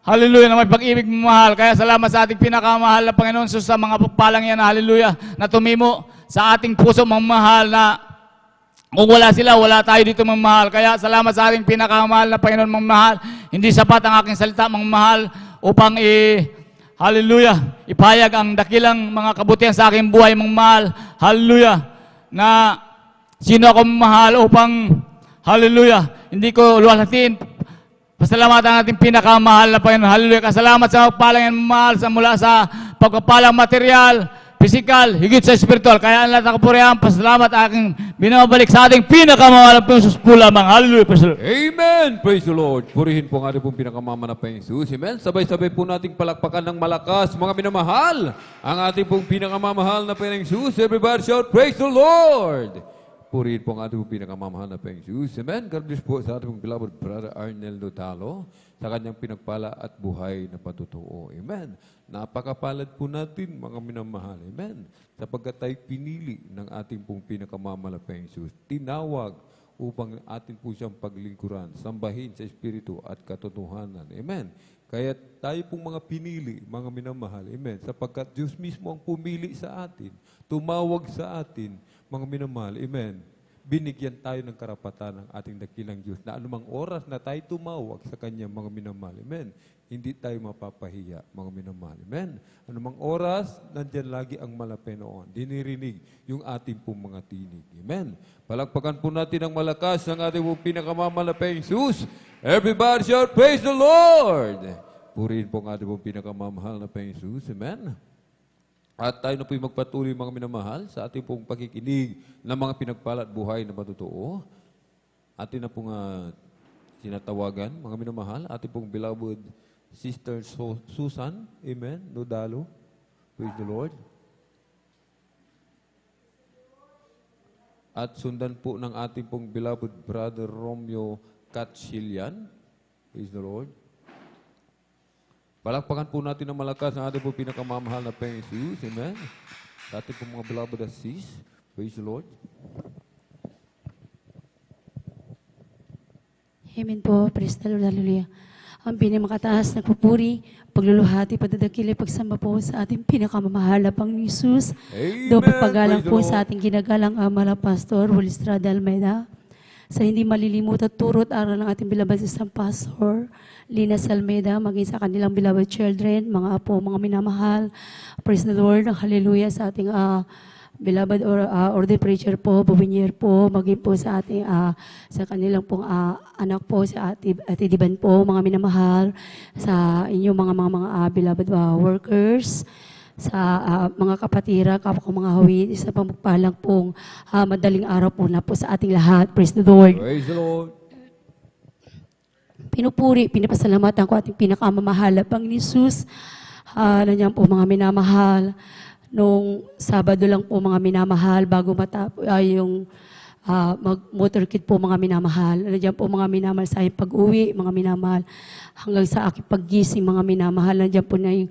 hallelujah, na may pag-ibig mong mahal. Kaya salamat sa ating pinakamahal na Panginoon sa mga pagpalang yan, hallelujah, na tumimo sa ating puso mong mahal na kung wala sila, wala tayo dito mong mahal. Kaya salamat sa ating pinakamahal na Panginoon mong mahal. Hindi sapat ang aking salita mong mahal upang hallelujah, ipahayag ang dakilang mga kabutihan sa aking buhay mong mahal. Hallelujah. Na sino ako mahal upang, hallelujah, hindi ko luwalhatiin. Pasalamatan ang ating pinakamahal na Panginoon. Hallelujah. Kasalamat sa pagpalang yan mahal sa mula sa pagpapalang material, physical, higit sa spiritual. Kaya ang lahat ng kapurihan, pasalamat aking binabalik sa ating pinakamahal na Panginoon po lamang. Hallelujah. Praise the Lord. Amen. Praise the Lord. Purihin po ang ating pong pinakamama na Panginoon. Amen. Sabay-sabay po nating palakpakan ng malakas, mga minamahal, ang ating pong pinakamamahal na Panginoon. Everybody shout, praise the Lord. Purihin po ang ating pong pinakamamahal na Panginoon. Amen. God bless po sa ating pong beloved brother Arnel Dotalo sa kanyang pinagpala at buhay na patutuo. Amen. Napakapalad po natin, mga minamahal. Amen. Sapagkat tayo pinili ng ating pong pinakamamahal na Panginoon. Tinawag upang atin po siyang paglingkuran, sambahin sa Espiritu at katotohanan. Amen. Kaya tayo pong mga pinili, mga minamahal. Amen. Sapagkat Diyos mismo ang pumili sa atin, tumawag sa atin, mga minamahal. Amen. Binigyan tayo ng karapatan ng ating dakilang Diyos na anumang oras na tayo tumawag sa Kanya, mga minamahal. Amen. Hindi tayo mapapahiya, mga minamahal. Amen. Anumang oras, nandyan lagi ang malapenoon. Dinirinig yung ating pong mga tinig. Amen. Palakpakan po natin ang malakas ng ating pong pinakamamalapeng Jesus. Everybody shout, praise the Lord! Purihin po ang ating pong pinakamamahal na Panginoon Jesus. Amen. At tayo na po'y magpatuloy, mga minamahal, sa ating pong pakikinig ng mga pinagpala at buhay na matotoo. Atin na pong sinatawagan, mga minamahal, ating pong beloved Sister Susan, amen, Nodalo. Praise the Lord. At sundan po ng ating pong beloved brother Romeo Katchilian. Praise the Lord. Palakpakan po natin ng malakas ang ating po pinakamamahal na Panginoon Jesus. Amen. Sa ating po mga beloved sis. Praise the Lord. Amen po. Praise the Lord. Hallelujah. Ang pinamakataas na pupuri, pagluluhati, padadakili, pagsamba po sa ating pinakamamahal na Panginoon Jesus. Doon pagpagalang po sa ating ginagalang ama na Pastor Will Estrada Almeida. Sa hindi malilimut at turot aral ng ating beloved isang Pastor Lina Salmeda, maging sa kanilang beloved children, mga apo, mga minamahal. Praise the Lord, hallelujah, sa ating beloved ordained preacher po, Bubinier po, maging po sa ating sa kanilang pong anak po, sa Ate Diban po, mga minamahal, sa inyong mga beloved workers, sa mga kapatira, kapwa mga hawid, sa pamagpalang pong madaling araw po na po sa ating lahat. Praise the Lord. Praise the Lord. Pinupuri, pinapasalamatan ko ating pinakamamahal na Panginoon Jesus. Nandiyan po mga minamahal. Nung Sabado lang po mga minamahal, bago matapos yung mag-motorkit po mga minamahal. Nandiyan po mga minamahal sa aking pag-uwi, mga minamahal. Hanggang sa aking paggising, mga minamahal. Nandiyan po na yung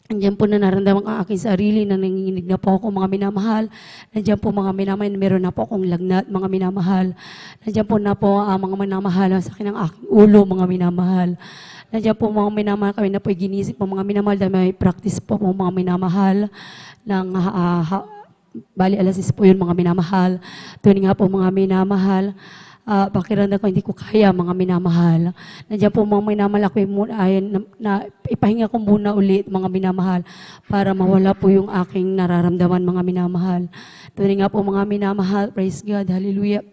nandiyan po na naramdaman ang aking sarili na nanginginig na po ako, mga minamahal. Nandiyan po mga minamahal, meron na po akong lagnat, mga minamahal. Nandiyan po na po mga minamahal sa akin ang aking ulo, mga minamahal. Nandiyan po mga minamahal, kami na po ginisip po mga minamahal dahil may practice po mga minamahal ng bali alas 6 po yun, mga minamahal. Tuwing nga po mga minamahal, pakiramdam ko hindi ko kaya, mga minamahal. Nandiyan po mga minamahal, ako na ipahinga ko muna ulit, mga minamahal, para mawala po yung aking nararamdaman, mga minamahal. Tuwing nga po mga minamahal, praise God, hallelujah.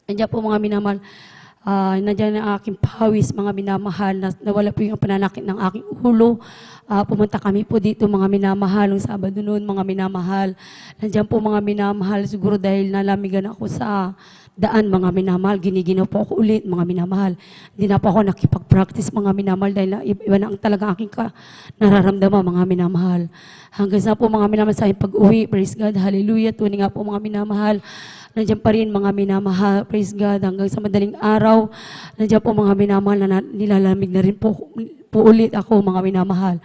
Nandiyan po mga minamahal, nandiyan ang aking pawis, mga minamahal, nawala po yung pananakit ng aking ulo. Pumunta kami po dito, mga minamahal, ng Sabado noon, mga minamahal. Nandiyan po mga minamahal, siguro dahil nalamigan ako sa daan, mga minamahal. Giniginaw po ako ulit, mga minamahal. Hindi na po ako nakipag-practice, mga minamahal, dahil iba na ang talaga aking nararamdaman, mga minamahal. Hanggang sa po, mga minamahal, sa aking pag-uwi, praise God, hallelujah, tunay nga po, mga minamahal. Nandiyan pa rin, mga minamahal, praise God, hanggang sa madaling araw. Nandiyan po, mga minamahal, na nilalamig na rin po ulit ako, mga minamahal.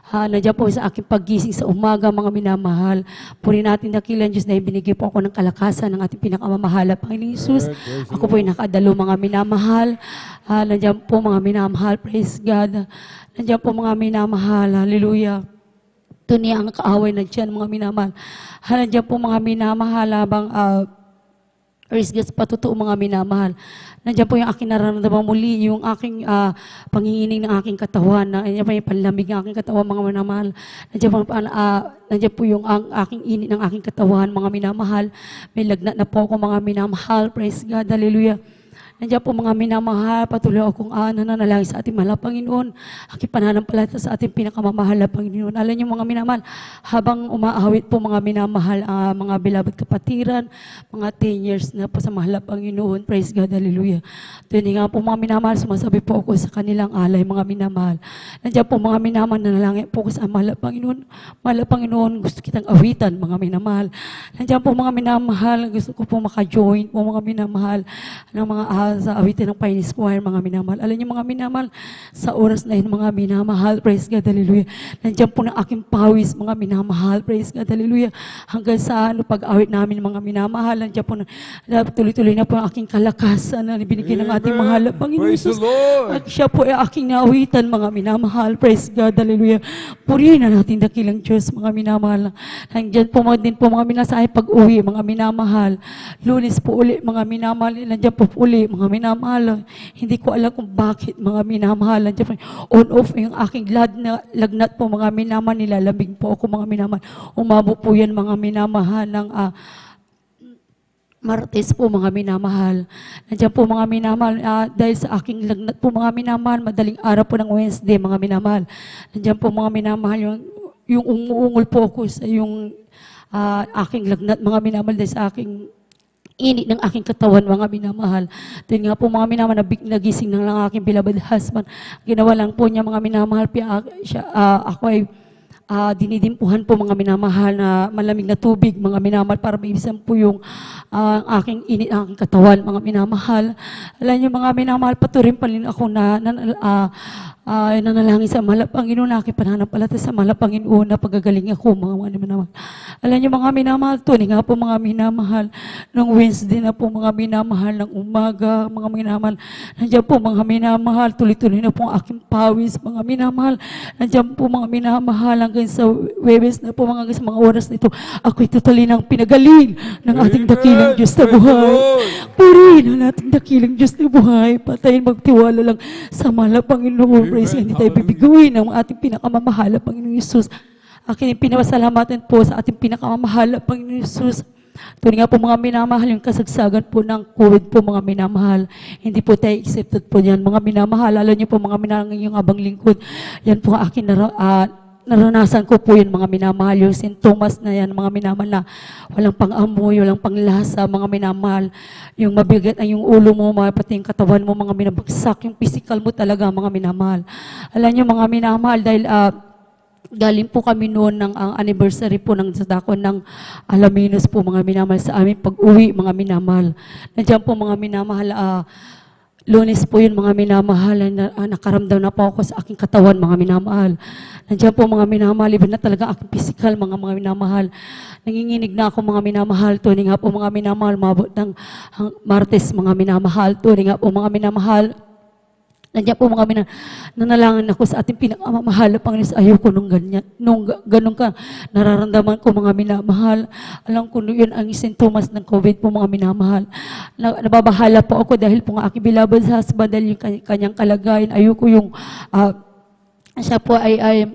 Nandiyan po sa aking paggising sa umaga, mga minamahal. Puri natin dakilan Diyos na ibinigay po ako ng kalakasan ng ating pinakamamahal, Panginoon Hesus. Ako po ay nakadalo, mga minamahal. Nandiyan po, mga minamahal, praise God. Nandiyan po, mga minamahal, hallelujah. Tunay ang kaaway na dyan, mga minamahal. Nandiyan po, mga minamahal, habang praise God, patotoo, mga minamahal. Nandiyan po yung aking nararamdaman muli, yung aking panginginig ng aking katawan, nandiyan po yung panlamig ng aking katawan, mga minamahal. Nandiyan po yung aking init ng aking katawan, mga minamahal. May lagnat na po ako, mga minamahal. Praise God, hallelujah. Nandiyan po, mga minamahal, patuloy akong nananalangin sa ating mahal na Panginoon. Aking pananampalataya sa ating pinakamamahal na Panginoon. Alam niyo, mga minamahal, habang umaawit po, mga minamahal, mga beloved kapatiran, mga 10 years na po sa mahal na Panginoon. Praise God, hallelujah. Tuwing nga po, mga minamahal, sumasabi po ako sa kanilang alay, mga minamahal. Nandiyan po, mga minamahal, nanalangin po ako sa mahal na Panginoon. Mahal na Panginoon, gusto kitang awitan, mga minamahal. Nandiyan po, mga minamahal, gusto ko po maka-join po, mga minamahal, ng mga sa awitin ng Pioneer Choir, mga minamahal. Alam niyo, mga minamahal, sa oras na yun, mga minamahal, praise God, hallelujah. Nandiyan po ng aking pawis, mga minamahal, praise God, hallelujah. Hanggang sa pag-awit namin, mga minamahal, nandiyan po tuloy-tuloy na po ang aking kalakasan na binigay ng ating mahal na Panginoon Jesus. At siya po ay aking naawitan, mga minamahal, praise God, hallelujah. Purihin na natin dakilang Diyos, mga minamahal. Nandiyan po din po, mga minamahal, sa aking pag-uwi, mga minamahal. Lunes po uli, mga minamahal, nandiyan po uli, mga minamahal. Hindi ko alam kung bakit, mga minamahal. On-off yung aking lagnat po, mga minamahal. Nilalamig po ako, mga minamahal. Umabot po yan, mga minamahal, ng Martes po, mga minamahal. Nandiyan po, mga minamahal, dahil sa aking lagnat po, mga minamahal, madaling araw po ng Wednesday, mga minamahal. Nandiyan po, mga minamahal, yung umuungol po ako sa yung aking lagnat, mga minamahal, dahil sa aking init ng aking katawan, mga minamahal. Doon nga po, mga minamahal, nagising ng lang aking beloved husband. Ginawa lang po niya, mga minamahal, ako ay dinidimpuhan po, mga minamahal, na malamig na tubig, mga minamahal, para maibisan po yung aking init, aking katawan, mga minamahal. Alam niyo, mga minamahal, patuloy pa rin ako nanalangin sa mahal na Panginoon, na aking pananampalataya sa mahal na Panginoon, na pagagaling ako, mga minamahal. Alam niyo, mga minamahal, tuloy nga po, mga minamahal, nung Wednesday na po, mga minamahal, ng umaga, mga minamahal, nandiyan po, mga minamahal, tuloy-tuloy na po ang aking pawis, mga minamahal, nandiyan po, mga minamahal, hanggang sa Webes na po, mga oras na ito, ako'y tutuloy ng pinagaling ng ating dakilang Diyos na buhay. Purihin ang ating dakilang Diyos na buhay, patayin magtiwala lang sa mahal na Panginoon. Praise God, hindi tayo bibiguin ng ating pinakamamahal na Panginoon Hesus. Akin pinapasalamatan po sa ating pinakamamahal na Panginoon Hesus. Tuloy nga po, mga minamahal, yung kasagsagan po ng COVID po, mga minamahal. Hindi po tayo accepted po yan, mga minamahal. Alam niyo po, mga minamahal, yung abang lingkod, yan po akin naranasan ko po yun, mga minamahal, yung sintomas na yan, mga minamahal, na walang pang-amoy, walang panglasa, mga minamahal, yung mabigat ay yung ulo mo, pati yung katawan mo, mga minabagsak, yung physical mo talaga, mga minamahal. Alam niyo, mga minamahal, dahil galing po kami noon ng anniversary po ng sadakon ng Alaminos po, mga minamahal, sa aming pag-uwi, mga minamahal. Nandiyan po, mga minamahal, Lunes po yun, mga minamahal, nakaramdam na po ako sa aking katawan, mga minamahal. Nandiyan po, mga minamahal, iba na talaga aking physical, mga minamahal. Nanginginig na ako, mga minamahal. Tuloy nga po, mga minamahal, mabot ng Martes, mga minamahal. Tuloy nga po, mga minamahal. Nandiyan po, mga nanalangin ako sa ating pinakamamahal na Panginoon. Ayoko nung ganyan, nung ganun ka, nararamdaman ko, mga minamahal. Alam ko yun ang sintomas ng COVID po, mga minamahal. Nababahala po ako dahil po nga aking beloved husband, dahil yung kanyang kalagayan. Ayoko yung siya po ay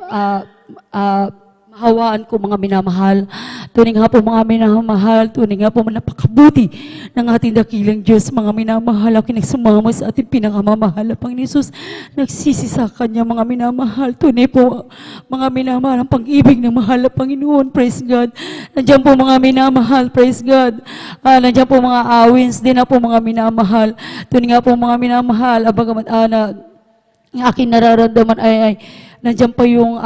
hawaan ko mga minamahal. Tunay nga po mga minamahal, tunay nga po napakabuti ng ating dakilang Diyos. Mga minamahal, ako nagsumama sa ating pinakamamahal na Panginoon Jesus. Nagsisi sa Kanya mga minamahal. Tunay po mga minamahal, ang pag-ibig ng mahal na Panginoon. Praise God. Nandiyan po mga minamahal. Praise God. Nandiyan po mga awins din na po mga minamahal. Tunay nga po mga minamahal, abagamat ang aking nararamdaman ay nandiyan po yung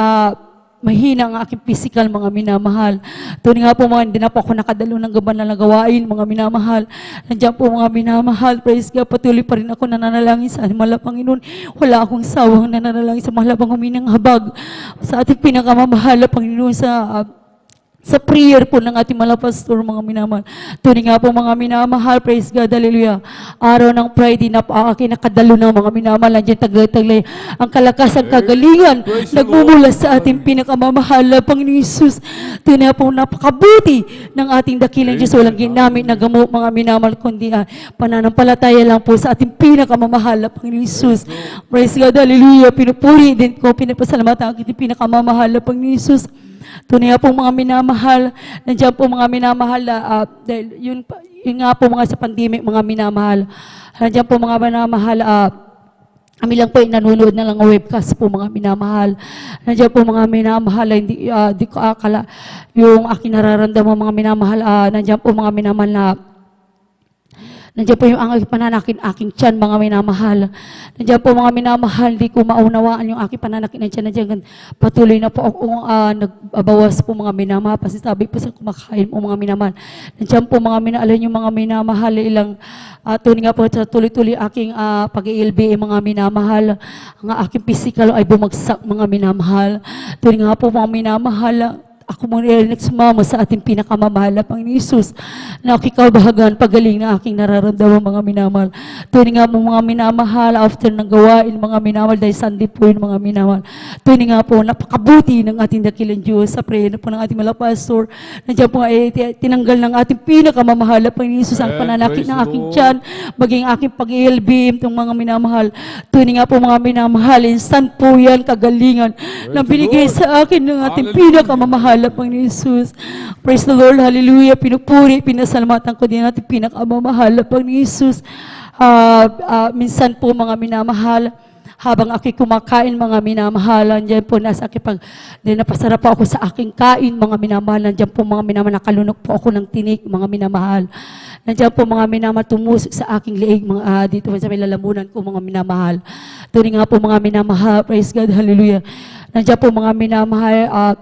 mahina ang aking physical, mga minamahal. Tunay nga po mga, hindi na po ako nakadalo ng gaban na gawain, mga minamahal. Nandiyan po mga minamahal, praise God, patuloy pa rin ako nananalangin sa mahal na Panginoon. Wala akong sawang nananalangin sa mahal na Panginoon habag sa ating pinakamamahal na Panginoon sa prayer po ng ating mga pastor, mga minamahal. Tunay nga po mga minamahal, praise God, hallelujah. Araw ng Friday na po aking nakadalo ng mga minamahal, nandiyan taglay ang kalakasan, kagalingan, nagmumula sa ating pinakamamahal na Panginoon Jesus. Tunay po napakabuti ng ating dakilang Diyos. Walang ginamit na gamot, mga minamahal, kundi pananampalataya lang po sa ating pinakamamahal na Panginoon Jesus. Praise God, hallelujah. Pinupuri din ko, pinapasalamatan ang ating pinakamamahal na Panginoon Jesus. Tunay nga po mga minamahal, nandiyan po mga minamahal, dahil yun nga po mga sa pandemic, mga minamahal. Nandiyan po mga minamahal, kami lang po nanonood na lang webcast po mga minamahal. Nandiyan po mga minamahal, hindi ko akala yung aking nararamdaman mga minamahal. Nandiyan po mga minamahal na nandiyan po yung aking pananakit, aking tiyan, mga minamahal. Nandiyan po mga minamahal, di ko maunawaan yung aking pananakit ng tiyan. Nandiyan patuloy na po akong nagbawas po mga minamahal. Pasisabi po sa kumakain po mga minamahal. Nandiyan po mga minamahal, yung mga minamahal, ilang tunay nga po sa tuloy-tuloy aking pag-iilbi, mga minamahal. Ang aking physical ay bumagsak, mga minamahal. Tunay nga po mga minamahal, ako muna nagsumama sa ating pinakamamahal na Panginoon Jesus na kikabahagan, pagaling na aking nararamdaman, mga minamahal. Tunay nga po mga minamahal, after ng gawain, mga minamahal, dahil Sunday po yun, mga minamahal. Tunay nga po, napakabuti ng ating dakilang Diyos sa prayer po ng ating mga pastor. Nandiyan po tinanggal ng ating pinakamamahal na Panginoon Jesus ang pananakit ng aking tiyan, maging aking pag-iilbim, itong mga minamahal. Tunay nga po mga minamahal, instant po yan, kagalingan, na binigay sa akin ng ating pinakamamahal na Panginoon Jesus. Praise the Lord, hallelujah. Pinupuri, pinasalamatan ko din natin pinakamamahal na Panginoon Jesus. Minsan po mga minamahal, habang ako'y kumakain, mga minamahal, nandiyan po nasa aking napasarap po ako sa aking kain, mga minamahal. Nandiyan po mga minamahal, nakalunok po ako ng tinik, mga minamahal. Nandiyan po mga minamahal, tumusok sa aking liig, mga dito sa may lalamunan ko, mga minamahal. Tunay nga po mga minamahal, praise God, hallelujah. Nandiyan po mga minamahal,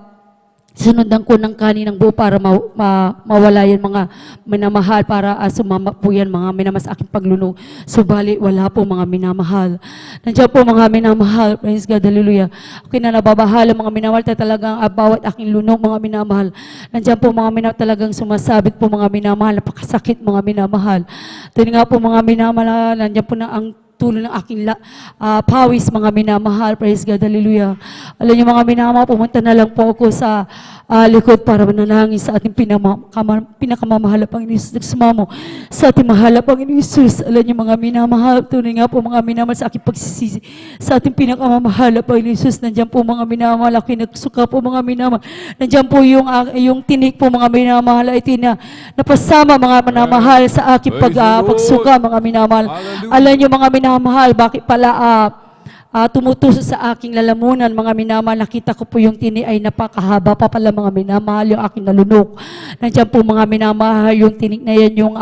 sinundan ko ng kaninang buo para mawala yan, mga minamahal, para sumama po yan, mga minamahal sa aking paglunok. Subali, wala po mga minamahal. Nandiyan po mga minamahal, praise God, hallelujah. Okay na nababahala mga minamahal, talagang bawat aking lunok, mga minamahal. Nandiyan po mga minamahal, talagang sumasabit po mga minamahal, napakasakit mga minamahal. Tunay nga po mga minamahal, nandiyan po na ang tulo ng aking pawis, mga minamahal, praise God, hallelujah. Alam niyo mga minamahal, pumunta na lang po ako sa likod para manalangin sa ating pinakamamahal na Panginoon Jesus. Nagsumamo sa ating mahal na Panginoon Jesus. Alam niyo mga minamahal, tunay nga po mga minamahal sa aking pagsisisi sa ating pinakamamahal na Panginoon Jesus. Nandiyan po mga minamahal, aking nagsuka po mga minamahal. Nandiyan po yung tinik po mga minamahal ay napasama mga minamahal sa aking pagsuka, mga minamahal. Alam niyo mga minamahal, bakit pala tumutusok sa aking lalamunan, mga minamahal, nakita ko po yung tini ay napakahaba pa pala, mga minamahal, yung aking nalunok. Nandiyan po mga minamahal, yung tinik na yan, yung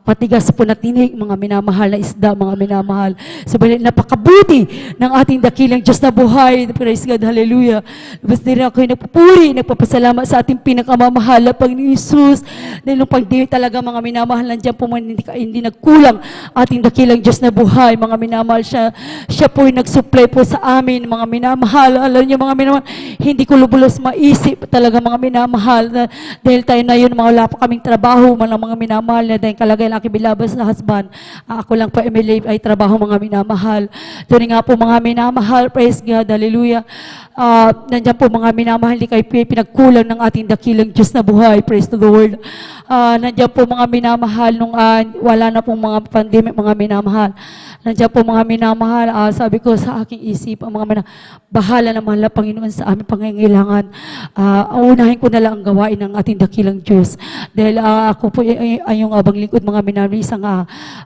matigas po na tinik, mga minamahal na isda, mga minamahal. Subalit napakabuti ng ating dakilang Diyos na buhay. Praise God, hallelujah. Basta rin ako'y nagpupuri, nagpapasalamat sa ating pinakamamahal na Panginoon Jesus. Dahil nung pagdiwi talaga, mga minamahal, nandiyan po hindi nagkulang ating dakilang Diyos na buhay, mga minamahal. Siya po'y nagsupply po sa amin, mga minamahal. Alam niyo mga minamahal, hindi ko lubulos maisip talaga, mga minamahal, dahil tayo na yun, wala pa kaming trabaho, mga minamahal, na dahil kalagay aking bilabas na husband. Ako lang po ay trabaho, mga minamahal. Tunay nga po mga minamahal, praise God, hallelujah. Nandiyan po mga minamahal, hindi kayo pinagkulang ng ating dakilang Diyos na buhay, praise the Lord. Nandiyan po mga minamahal nung wala na pong mga pandemic, mga minamahal. Nandiyan po mga minamahal, sabi ko sa aking isip, bahala na mahal na Panginoon sa aming pangangailangan. Unahin ko na lang ang gawain ng ating dakilang Diyos. Dahil ako po ay yung abang lingkod, mga minamahal, isang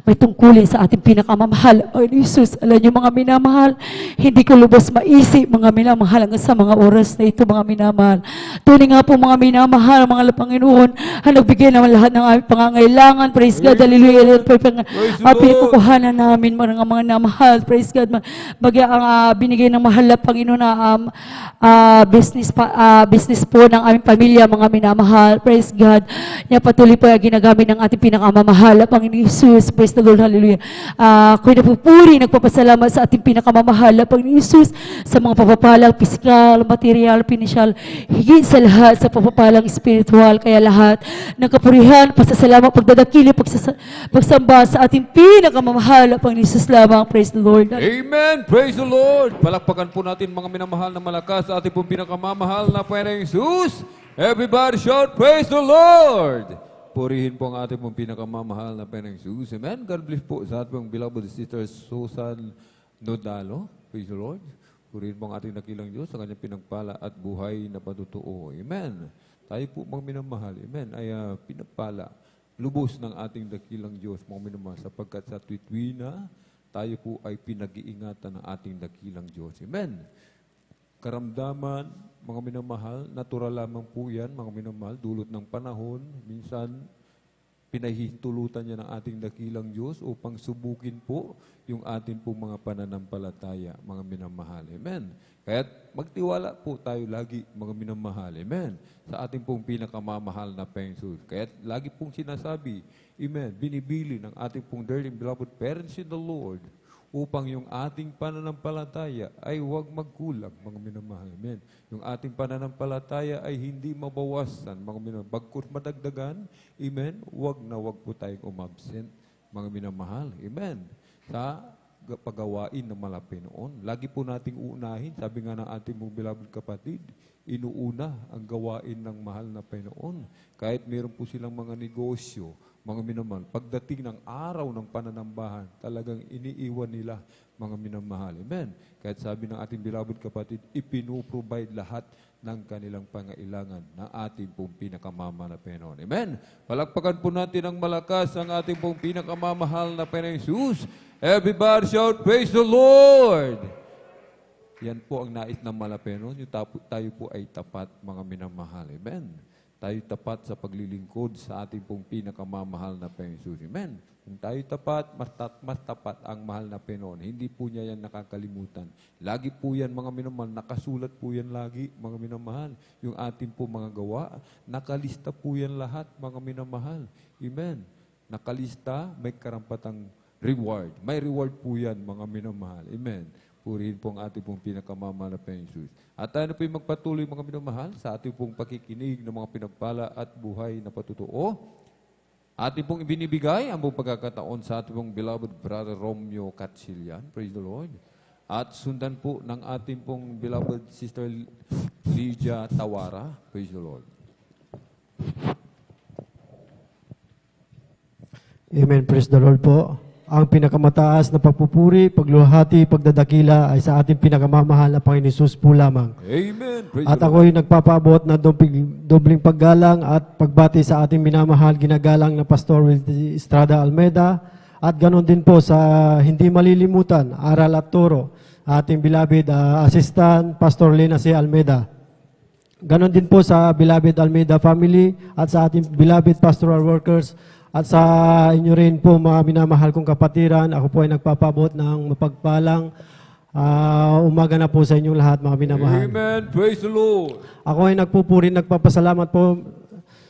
may tungkulin sa ating pinakamamahal. Ay, Jesus, alam niyo mga minamahal, hindi ko lubos maisip, mga minamahal, hanggang sa mga oras na ito, mga minamahal. Tunay nga po mga minamahal, mga Panginoon, nagbigay naman lahat ng aming pangangailangan. Praise God, hallelujah. Pinagkukuhanan namin mga namahal. Praise God. Bagay ang binigay ng mahal na Panginoon na business po ng aming pamilya, mga minamahal. Praise God. Yan patuloy po yung ginagamit ng ating pinakamamahal na Panginoon Jesus. Praise the Lord, hallelujah. Ako'y napupuri, nagpapasalamat sa ating pinakamamahal na Panginoon Jesus sa mga papapalang pisikal, material, pinansyal, higit sa lahat sa papapalang spiritual. Kaya lahat ng kapurihan, pasasalamat, pagdadakili, pagsamba sa ating pinakamamahal na Panginoon Jesus lamang. Praise the Lord. Amen. Praise the Lord. Palakpakan po natin mga minamahal na malakas sa ating pong pinakamamahal na Panginoong Jesus. Everybody shout, praise the Lord. Purihin po ang ating pong pinakamamahal na Panginoong Jesus. Amen. God bless po sa ating pong beloved sister Susan Nodalo. Praise the Lord. Purihin po ang ating nakilang Diyos sa kanyang pinagpala at buhay na patutuo. Amen. Tayo po mga minamahal. Amen. Ay pinagpala. Lubos ng ating dakilang Diyos, mga minamahal, sapagkat sa tuwid-tuwina, tayo po ay pinag-iingatan ng ating dakilang Diyos. Amen. Karamdaman, mga minamahal, natural lamang po yan, mga minamahal, dulot ng panahon. Minsan, pinahihintulutan niya ng ating dakilang Diyos upang subukin po yung ating po mga pananampalataya, mga minamahal. Amen. Kaya magtiwala po tayo lagi, mga minamahal. Amen. Sa ating pong pinakamamahal na Panginoon. Kaya lagi pong sinasabi, amen, binibili ng ating pong dearly beloved parents in the Lord upang yung ating pananampalataya ay huwag magkulang, mga minamahal. Amen. Yung ating pananampalataya ay hindi mabawasan, mga minamahal. Bagkus madagdagan, amen, huwag po tayong umabsent, mga minamahal. Amen. Sa paggawain ng malapit noon. Lagi po nating uunahin, sabi nga ng ating mga beloved kapatid, inuuna ang gawain ng mahal na Panginoon. Kahit meron po silang mga negosyo, mga minamahal, pagdating ng araw ng pananambahan, talagang iniiwan nila, mga minamahal. Amen. Kahit sabi ng ating beloved kapatid, ipinuprovide lahat ng kanilang pangailangan ng ating pong pinakamamahal na Panginoon. Amen. Palakpakan po natin ang malakas ang ating pong pinakamamahal na Panginoon Jesus. Everybody shout, praise the Lord! Yan po ang nais ng malapeno. Tayo po ay tapat, mga minamahal. Amen. Tayo tapat sa paglilingkod sa ating pong pinakamamahal na Panginoon Jesus. Amen. Kung tayo tapat, mas tapat ang mahal na Panginoon. Hindi po niya yan nakakalimutan. Lagi po yan, mga minamahal. Nakasulat po yan lagi, mga minamahal. Yung ating po mga gawa, nakalista po yan lahat, mga minamahal. Amen. Nakalista, may karampatang reward. May reward po yan, mga minamahal. Amen. Purihin po ang ating pong pinakamamahal na Panginoon Jesus. At tayo na po yung magpatuloy, mga minamahal, sa ating pong pakikinig ng mga pinagpala at buhay na patutuo. Ating pong ibinibigay ang pong pagkakataon sa ating pong beloved brother Romeo Catsilian. Praise the Lord. At sundan po ng ating pong beloved sister Lydia Tawara. Praise the Lord. Amen. Praise the Lord po. Ang pinakamataas na pagpupuri, pagluhati, pagdadakila ay sa ating pinakamamahal na Panginoon Jesus po lamang. Amen. Praise at ako'y nagpapaabot na dobling paggalang at pagbati sa ating minamahal, ginagalang na Pastor Wildy Estrada Almeida at ganon din po sa hindi malilimutan, aral at turo, ating beloved assistant, Pastor Lena C. Almeida. Ganon din po sa beloved Almeida family at sa ating beloved pastoral workers. At sa inyo rin po, mga minamahal kong kapatiran, ako po ay nagpapabot ng mapagpalang umaga na po sa inyong lahat, mga minamahal. Amen. Praise the Lord. Ako ay nagpupuri, nagpapasalamat po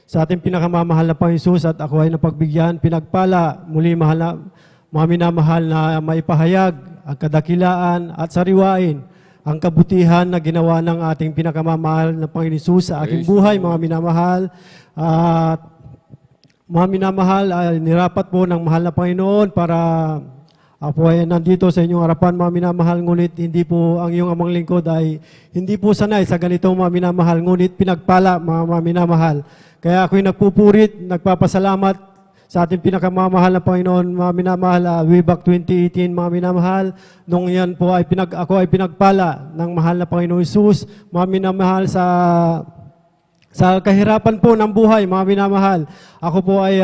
sa ating pinakamamahal na Panginoon Jesus at ako ay napagbigyan, pinagpala, muli mahal na, mga minamahal na maipahayag ang kadakilaan at sariwain ang kabutihan na ginawa ng ating pinakamamahal na Panginoon Jesus sa aking buhay, mga minamahal. Mga minamahal, nirapat po ng mahal na Panginoon para Ako po ay nandito sa inyong harapan, mga minamahal, ngunit hindi po ang iyong amang lingkod ay hindi po sanay sa ganitong mga minamahal, ngunit pinagpala, mga minamahal. Kaya ako'y nagpupurit, nagpapasalamat sa ating pinakamamahal na Panginoon, mga minamahal, way back 2018, mga minamahal, nung yan po ay ako ay pinagpala ng mahal na Panginoon Jesus, mga minamahal, sa kahirapan po ng buhay, mga minamahal. Ako po ay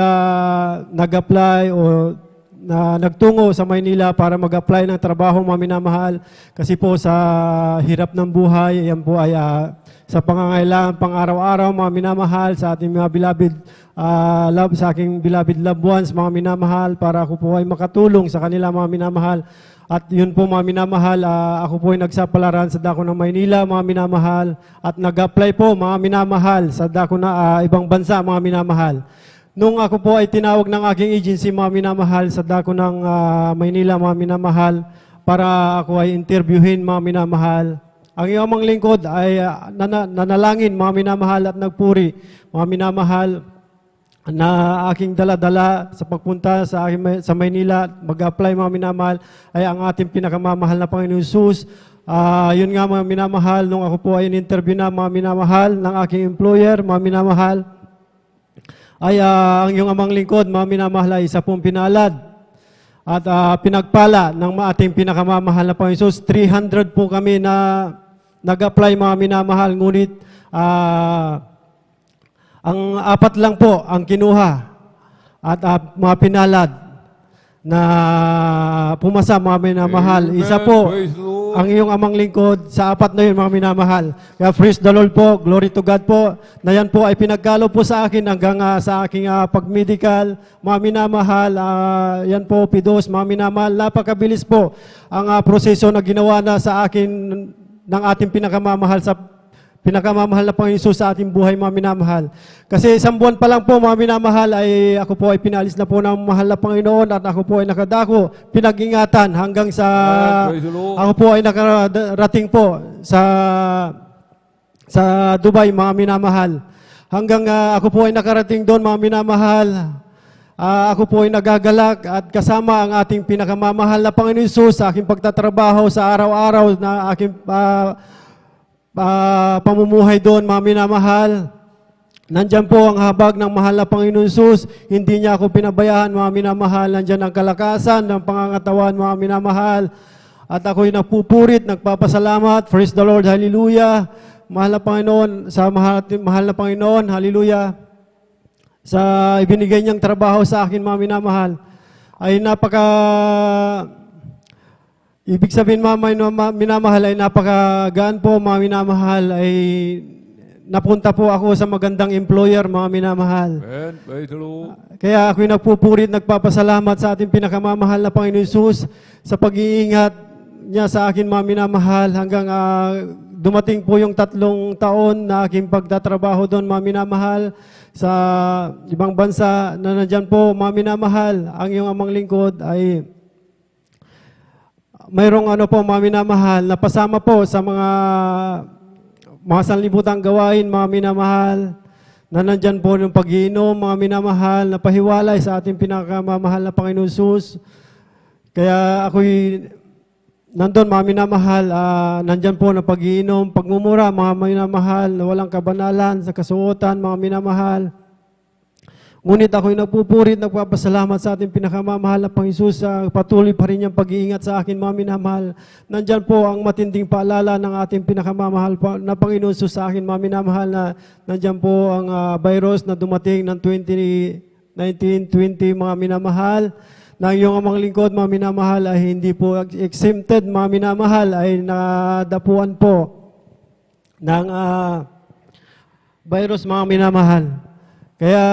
nag-apply o nagtungo sa Maynila para mag-apply ng trabaho, mga minamahal. Kasi po sa hirap ng buhay, yan po ay sa pangangailangan pang araw-araw, mga minamahal, sa ating mga beloved sa aking beloved loved ones, mga minamahal, para ako po ay makatulong sa kanila, mga minamahal. At yun po, mga minamahal, ako po ay nagsapalaran sa dako ng Maynila, mga minamahal, at nag-apply po, mga minamahal, sa dako na ibang bansa, mga minamahal. Nung ako po ay tinawag ng aking agency, mga minamahal, sa dako ng Maynila, mga minamahal, para ako ay interviewin, mga minamahal. Ang iyong amang lingkod ay nanalangin, mga minamahal, at nagpuri, mga minamahal, na aking dala-dala sa pagpunta sa Maynila, mag-apply, mga minamahal, ay ang ating pinakamamahal na Panginoon Jesus. Yun nga, mga minamahal, nung ako po ay in-interview na, mga minamahal, ng aking employer, mga minamahal, ay ang iyong amang lingkod, mga minamahal, ay isa pong pinalad at pinagpala ng ating pinakamamahal na Panginoon Jesus. 300 po kami na nag-apply, mga minamahal, ngunit ang 4 lang po ang kinuha at mga pinalad na pumasa, mga minamahal. Isa po ang iyong amang lingkod sa 4 na yun, mga minamahal. Kaya praise the Lord po, glory to God po, na yan po ay pinagkalo po sa akin hanggang sa aking pag-medical, mga minamahal. Yan po, Pidos, mga minamahal. Napakabilis po ang proseso na ginawa na sa akin ng ating pinakamamahal na Panginoon Jesus sa ating buhay, mga minamahal. Kasi 1 buwan pa lang po, mga minamahal, ay ako po ay pinalis na po ng mahal na Panginoon at ako po ay nakadako, pinag-ingatan hanggang sa ako po ay nakarating po sa Dubai, mga minamahal. Hanggang ako po ay nakarating doon, mga minamahal, ako po ay nagagalak at kasama ang ating pinakamamahal na Panginoon Jesus sa aking pagtatrabaho sa araw-araw na aking pamumuhay doon, mga minamahal. Nandyan po ang habag ng mahal na Panginoon Jesus. Hindi niya ako pinabayaan, mga minamahal. Nandyan ang kalakasan ng pangangatawan, mga minamahal. At ako'y nagpupurit, nagpapasalamat. Praise the Lord, hallelujah. Mahal na Panginoon, sa mahal na Panginoon, hallelujah. Sa ibinigay niyang trabaho sa akin, mga minamahal, ay ibig sabihin, mga minamahal, ay napakagaan po, mga minamahal, ay napunta po ako sa magandang employer, mga minamahal. Kaya ako'y nagpupurit, nagpapasalamat sa ating pinakamamahal na Panginoon Jesus sa pag-iingat niya sa akin, mga minamahal, hanggang dumating po yung 3 taon na aking pagtatrabaho doon, mga minamahal, sa ibang bansa na nandyan po, mga minamahal. Ang iyong amang lingkod ay mayroong mga minamahal, napasama po sa mga sanlibutang gawain, mga minamahal, na nandyan po yung pag-iinom, mga minamahal, na pahiwalay sa ating pinakamamahal na Panginoon Jesus. Kaya ako'y nandun, mga minamahal, nandyan po na pag-iinom, pagmumura, mga minamahal, na walang kabanalan sa kasuotan, mga minamahal. Ngunit ako'y nagpupurit, nagpapasalamat sa ating pinakamamahal na Panginoon sa patuloy pa rin niyang pag-iingat sa akin, mga minamahal. Nandyan po ang matinding paalala ng ating pinakamamahal na Panginoon sa akin, mga minamahal, na nandyan po ang virus na dumating ng 2019-20, mga minamahal, na iyong amang lingkod, mga minamahal, ay hindi po exempted, mga minamahal, ay nadapuan po ng virus, mga minamahal. Kaya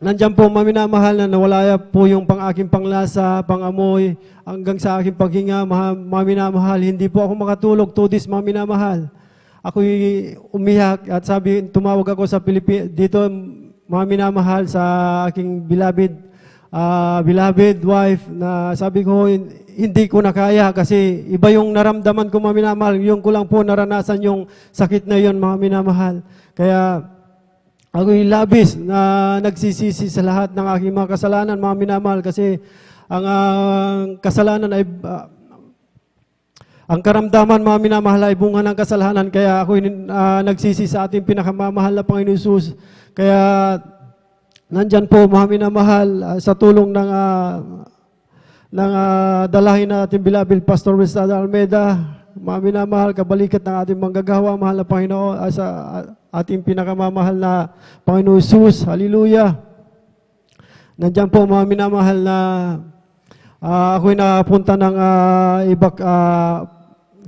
nandyan po, mga minamahal, na nawala po yung aking panglasa, pangamoy, hanggang sa aking paghinga, mga minamahal. Hindi po ako makatulog 2 days, mga minamahal. Ako'y umiyak at tumawag ako sa dito, mga minamahal, sa aking beloved wife, na sabi ko, hindi ko na kaya kasi iba yung naramdaman ko, mga minamahal. Yung ko lang po naranasan yung sakit na yun, mga minamahal. Kaya ako'y labis na nagsisisi sa lahat ng aking mga kasalanan, mga minamahal, kasi ang kasalanan ay ang karamdaman, mga minamahal, ay bunga ng kasalanan. Kaya ako nagsisi sa ating pinakamamahal na Panginoon Jesus. Kaya nandyan po, mga minamahal, sa tulong ng dalahin na ating beloved Pastor Rizal Almeida, mga minamahal, kabalikat ng ating manggagawa, mahal na Panginoon, sa ating pinakamamahal na Panginoon Jesus. Hallelujah. Nandyan po, mga minamahal, na ako'y napunta ng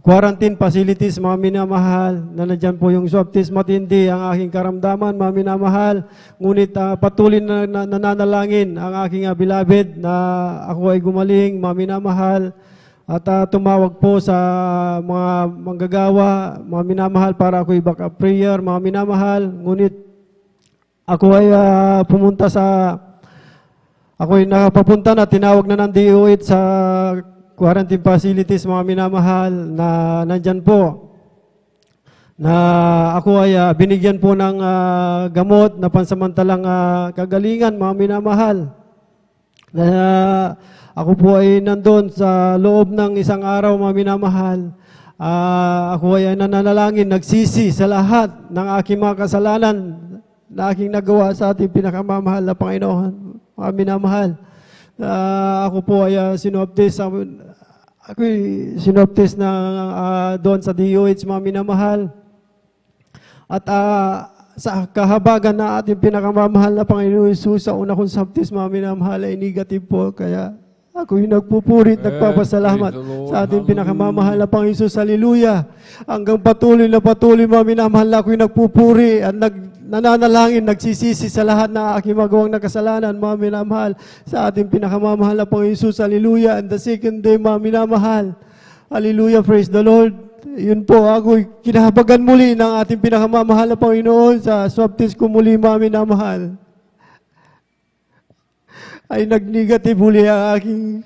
quarantine facilities, mga minamahal, na nandyan po yung swab test. Matindi ang aking karamdaman, mga minamahal. Ngunit patuloy na nananalangin ang aking beloved na ako ay gumaling, mga minamahal. At tumawag po sa mga manggagawa, mga minamahal, para ako i-back up prayer, mga minamahal. Ngunit ako ay pumunta sa, ako ay nakapapunta na, tinawag na ng DOH sa quarantine facilities, mga minamahal, na nandyan po, na ako ay binigyan po ng gamot na pansamantalang kagalingan, mga minamahal. Na ako po ay nandun sa loob ng isang araw, mga minamahal. Ako ay nananalangin, nagsisi sa lahat ng aking mga kasalanan na aking nagawa sa ating pinakamamahal na Panginoon, mga minamahal. Ako po ay sinoptis na doon sa DOH, mga minamahal. At sa kahabagan na ating pinakamamahal na Panginoon Jesus, sa una kong baptism, mga minamahal, ay negative po. Kaya ako'y nagpupurit, nagpapasalamat sa ating pinakamamahal na Panginoon Jesus. Hallelujah. Hanggang patuloy, mga minamahal, ako'y nagpupuri at nananalangin, nagsisisi sa lahat na aking magawang nakasalanan, mga minamahal, sa ating pinakamamahal na Panginoon Jesus. Hallelujah. And the second day, mga minamahal, hallelujah, praise the Lord. Yun po, ako'y kinahabagan muli ng ating pinakamamahal na Panginoon sa swab test ko muli, mga minamahal. Ay nag-negative muli ang aking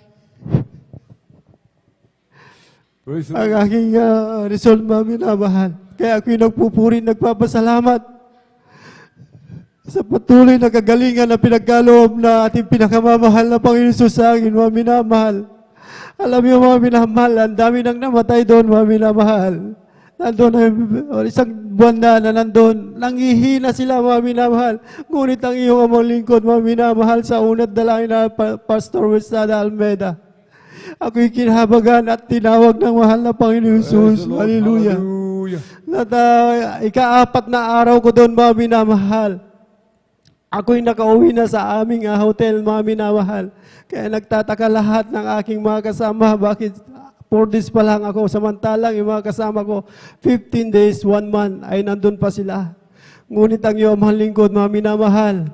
result, mga minamahal. Kaya ako'y nagpupuri, nagpapasalamat sa patuloy na kagalingan na pinagkaloob na ating pinakamamahal na Panginoon Jesus sa akin, mga minamahal. Alam niyo, mga minamahal, ang dami nang namatay doon, mga minamahal. Nandun, isang buwan na nandun, nanghihina sila, mga minamahal. Ngunit ang iyong amang lingkod, mga minamahal, sa unat dalangin na Pastor Rizal Almeida, ako'y kinahabagan at tinawag ng mahal na Panginoon Jesus. Hallelujah. At ika-4 na araw ko doon, mga minamahal. Ako'y nakauwi na sa aming hotel, mga minamahal. Kaya nagtataka lahat ng aking mga kasama, bakit 4 days pa lang ako, samantalang yung mga kasama ko, 15 days, 1 month, ay nandun pa sila. Ngunit ang iyong mahal lingkod, mga minamahal,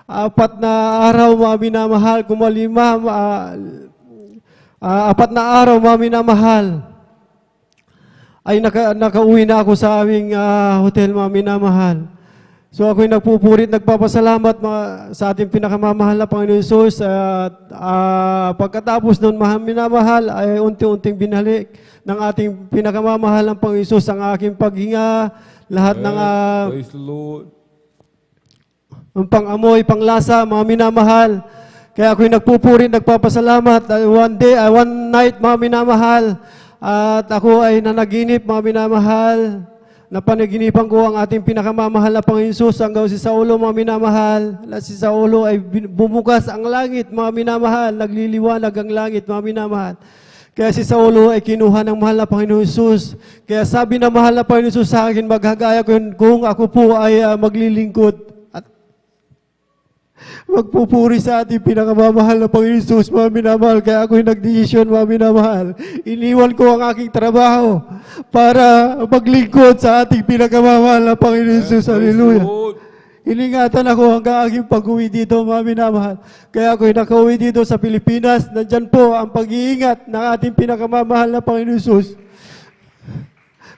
4 na araw, mga minamahal, 4 na araw, mga minamahal, ay nakauwi na ako sa aming hotel, mga minamahal. So ako'y nagpupurit, nagpapasalamat sa ating pinakamamahal na Panginoon Jesus. Pagkatapos nun, minamahal, ay unti-unting binalik ng ating pinakamamahal ng Panginoon Jesus ang aking paghinga, lahat ng pang-amoy, panglasa, mga minamahal. Kaya ako'y nagpupurit, nagpapasalamat. One night, mga minamahal, at ako ay nanaginip, mga minamahal, napanaginipan ko ang ating pinakamamahal na Panginoon Jesus hanggang si Saulo, mga minamahal. Si Saulo ay bumukas ang langit, mga minamahal. Nagliliwanag ang langit, mga minamahal. Kaya si Saulo ay kinuha ng mahal na Panginoon Jesus. Kaya sabi ng mahal na Panginoon Jesus sa akin, maghagaya ko kung ako po ay maglilingkod at magpupuri sa ating pinakamamahal na Panginoon Jesus, mga minamahal. Kaya ako'y nagdesisyon, mga minamahal. Iniwan ko ang aking trabaho para maglingkod sa ating pinakamamahal na Panginoon Jesus. Hallelujah. Iningatan ako hanggang aking pag-uwi dito, mga minamahal. Kaya ako'y nakauwi dito sa Pilipinas. Nandyan po ang pag-iingat ng ating pinakamamahal na Panginoon Jesus.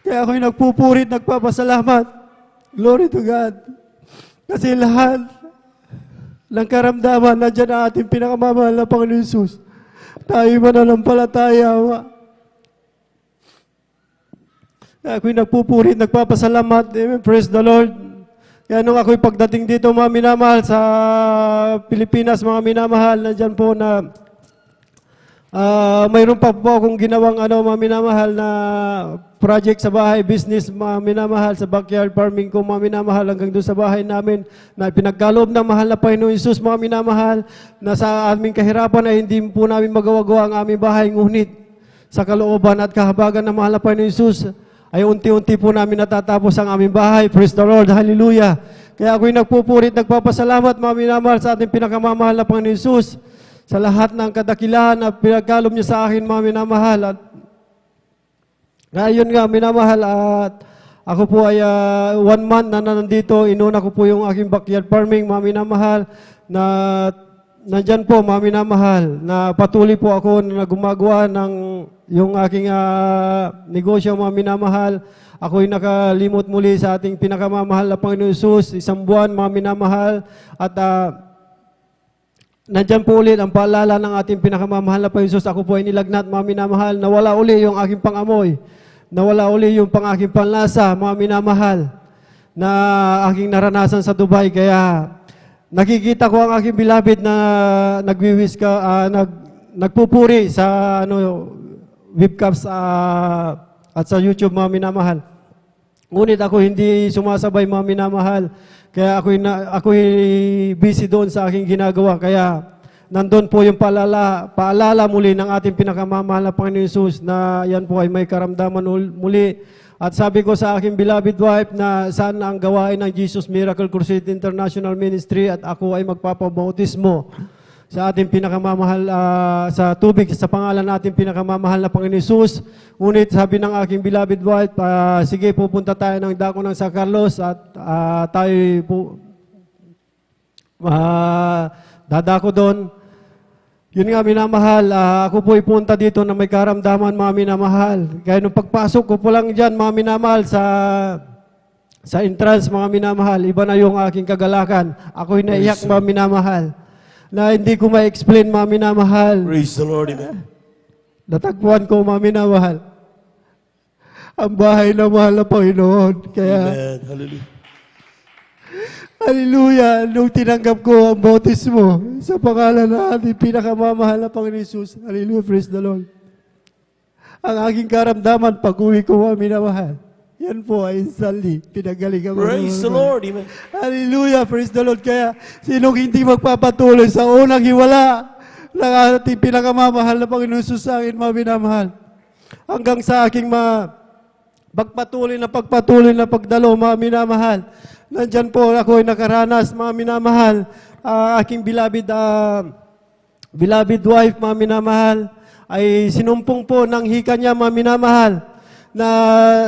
Kaya ako'y nagpupurit, nagpapasalamat. Glory to God. Kasi lahat ng karamdaman, nandiyan ang ating pinakamamahal na Panginoon Jesus. Tayo mananampalataya. Ako'y nagpupurit, nagpapasalamat. Amen. Praise the Lord. Kaya nung ako'y pagdating dito, mga minamahal, sa Pilipinas, mga minamahal, nandiyan po na Mayroon pa po akong ginawang mga minamahal na project sa bahay, business, mga minamahal, sa backyard farming ko, mga minamahal, hanggang doon sa bahay namin, na pinagkaloob ng mahal na Panginoon Isus, mga minamahal, na sa aming kahirapan ay hindi po namin magawa-gawa ang aming bahay, ngunit sa kalooban at kahabagan ng mahal na Panginoon Isus, ay unti-unti po namin natatapos ang aming bahay. Praise the Lord, hallelujah. Kaya ako'y nagpupurit, nagpapasalamat, mga minamahal, sa ating pinakamamahal na Panginoon Isus, sa lahat ng kadakilahan na pinagkaloob niya sa akin, mga minamahal. At ngayon nga, minamahal, at ako po ay 1 month na nandito. Inuna ko po yung aking backyard farming, mga minamahal, na nandyan po, mga minamahal, na patuloy po ako na gumagawa ng yung aking negosyo, mga minamahal. Ako'y nakalimot muli sa ating pinakamamahal na Panginoon Isus, 1 buwan, mga minamahal, at nandyan po ulit ang paalala ng ating pinakamamahal na Panginoon Isus. Ako po ay nilagnat, mga minamahal. Nawala uli yung aking pangamoy. Nawala uli yung aking panlasa, mga minamahal, na aking naranasan sa Dubai. Kaya nakikita ko ang aking beloved na nagwiwis ka, nagpupuri sa webcaps at sa YouTube, mga minamahal. Ngunit ako hindi sumasabay, mga minamahal. Kaya ako'y busy doon sa aking ginagawa. Kaya nandun po yung paalala muli ng ating pinakamamahal na Panginoon Isus na yan po ay may karamdaman muli. At sabi ko sa aking beloved wife na saan ang gawain ng Jesus Miracle Crusade International Ministry at ako ay magpapabautismo sa ating pinakamamahal sa tubig sa pangalan natin pinakamamahal na Panginoon Isus. Ngunit sabi ng aking beloved wife, sige, pupunta tayo ng dako ng San Carlos at tayo po dadako doon. Yun nga, minamahal, ako po ipunta dito na may karamdaman, mga minamahal. Kaya nung pagpasok ko po lang dyan, mga minamahal, sa entrance, mga minamahal, iba na yung aking kagalakan. Ako'y naiyak, mga minamahal, na hindi ko ma-explain, mga minamahal. Praise the Lord, amen. Natagpuan ko, mga minamahal, ang bahay na mahal na Panginoon. Kaya, amen. Hallelujah. Hallelujah! Nung tinanggap ko ang bautismo sa pangalan ng ating pinakamamahal na Panginoon Isus. Hallelujah, praise the Lord. Ang aking karamdaman pag-uwi ko, mga minamahal, yan po ay instantly pinagaling ako. Praise the Lord, amen. Hallelujah, praise the Lord. Kaya sinong hindi magpapatuloy sa unang hiwala ng ating pinakamamahal na Panginoon Isus sa akin, mga minamahal, hanggang sa aking pagpatuloy na pagdalo, mga minamahal. Nandyan po ako ay nakaranas, mga minamahal, aking beloved wife, mga minamahal, ay sinumpong po ng hika niya, mga minamahal, na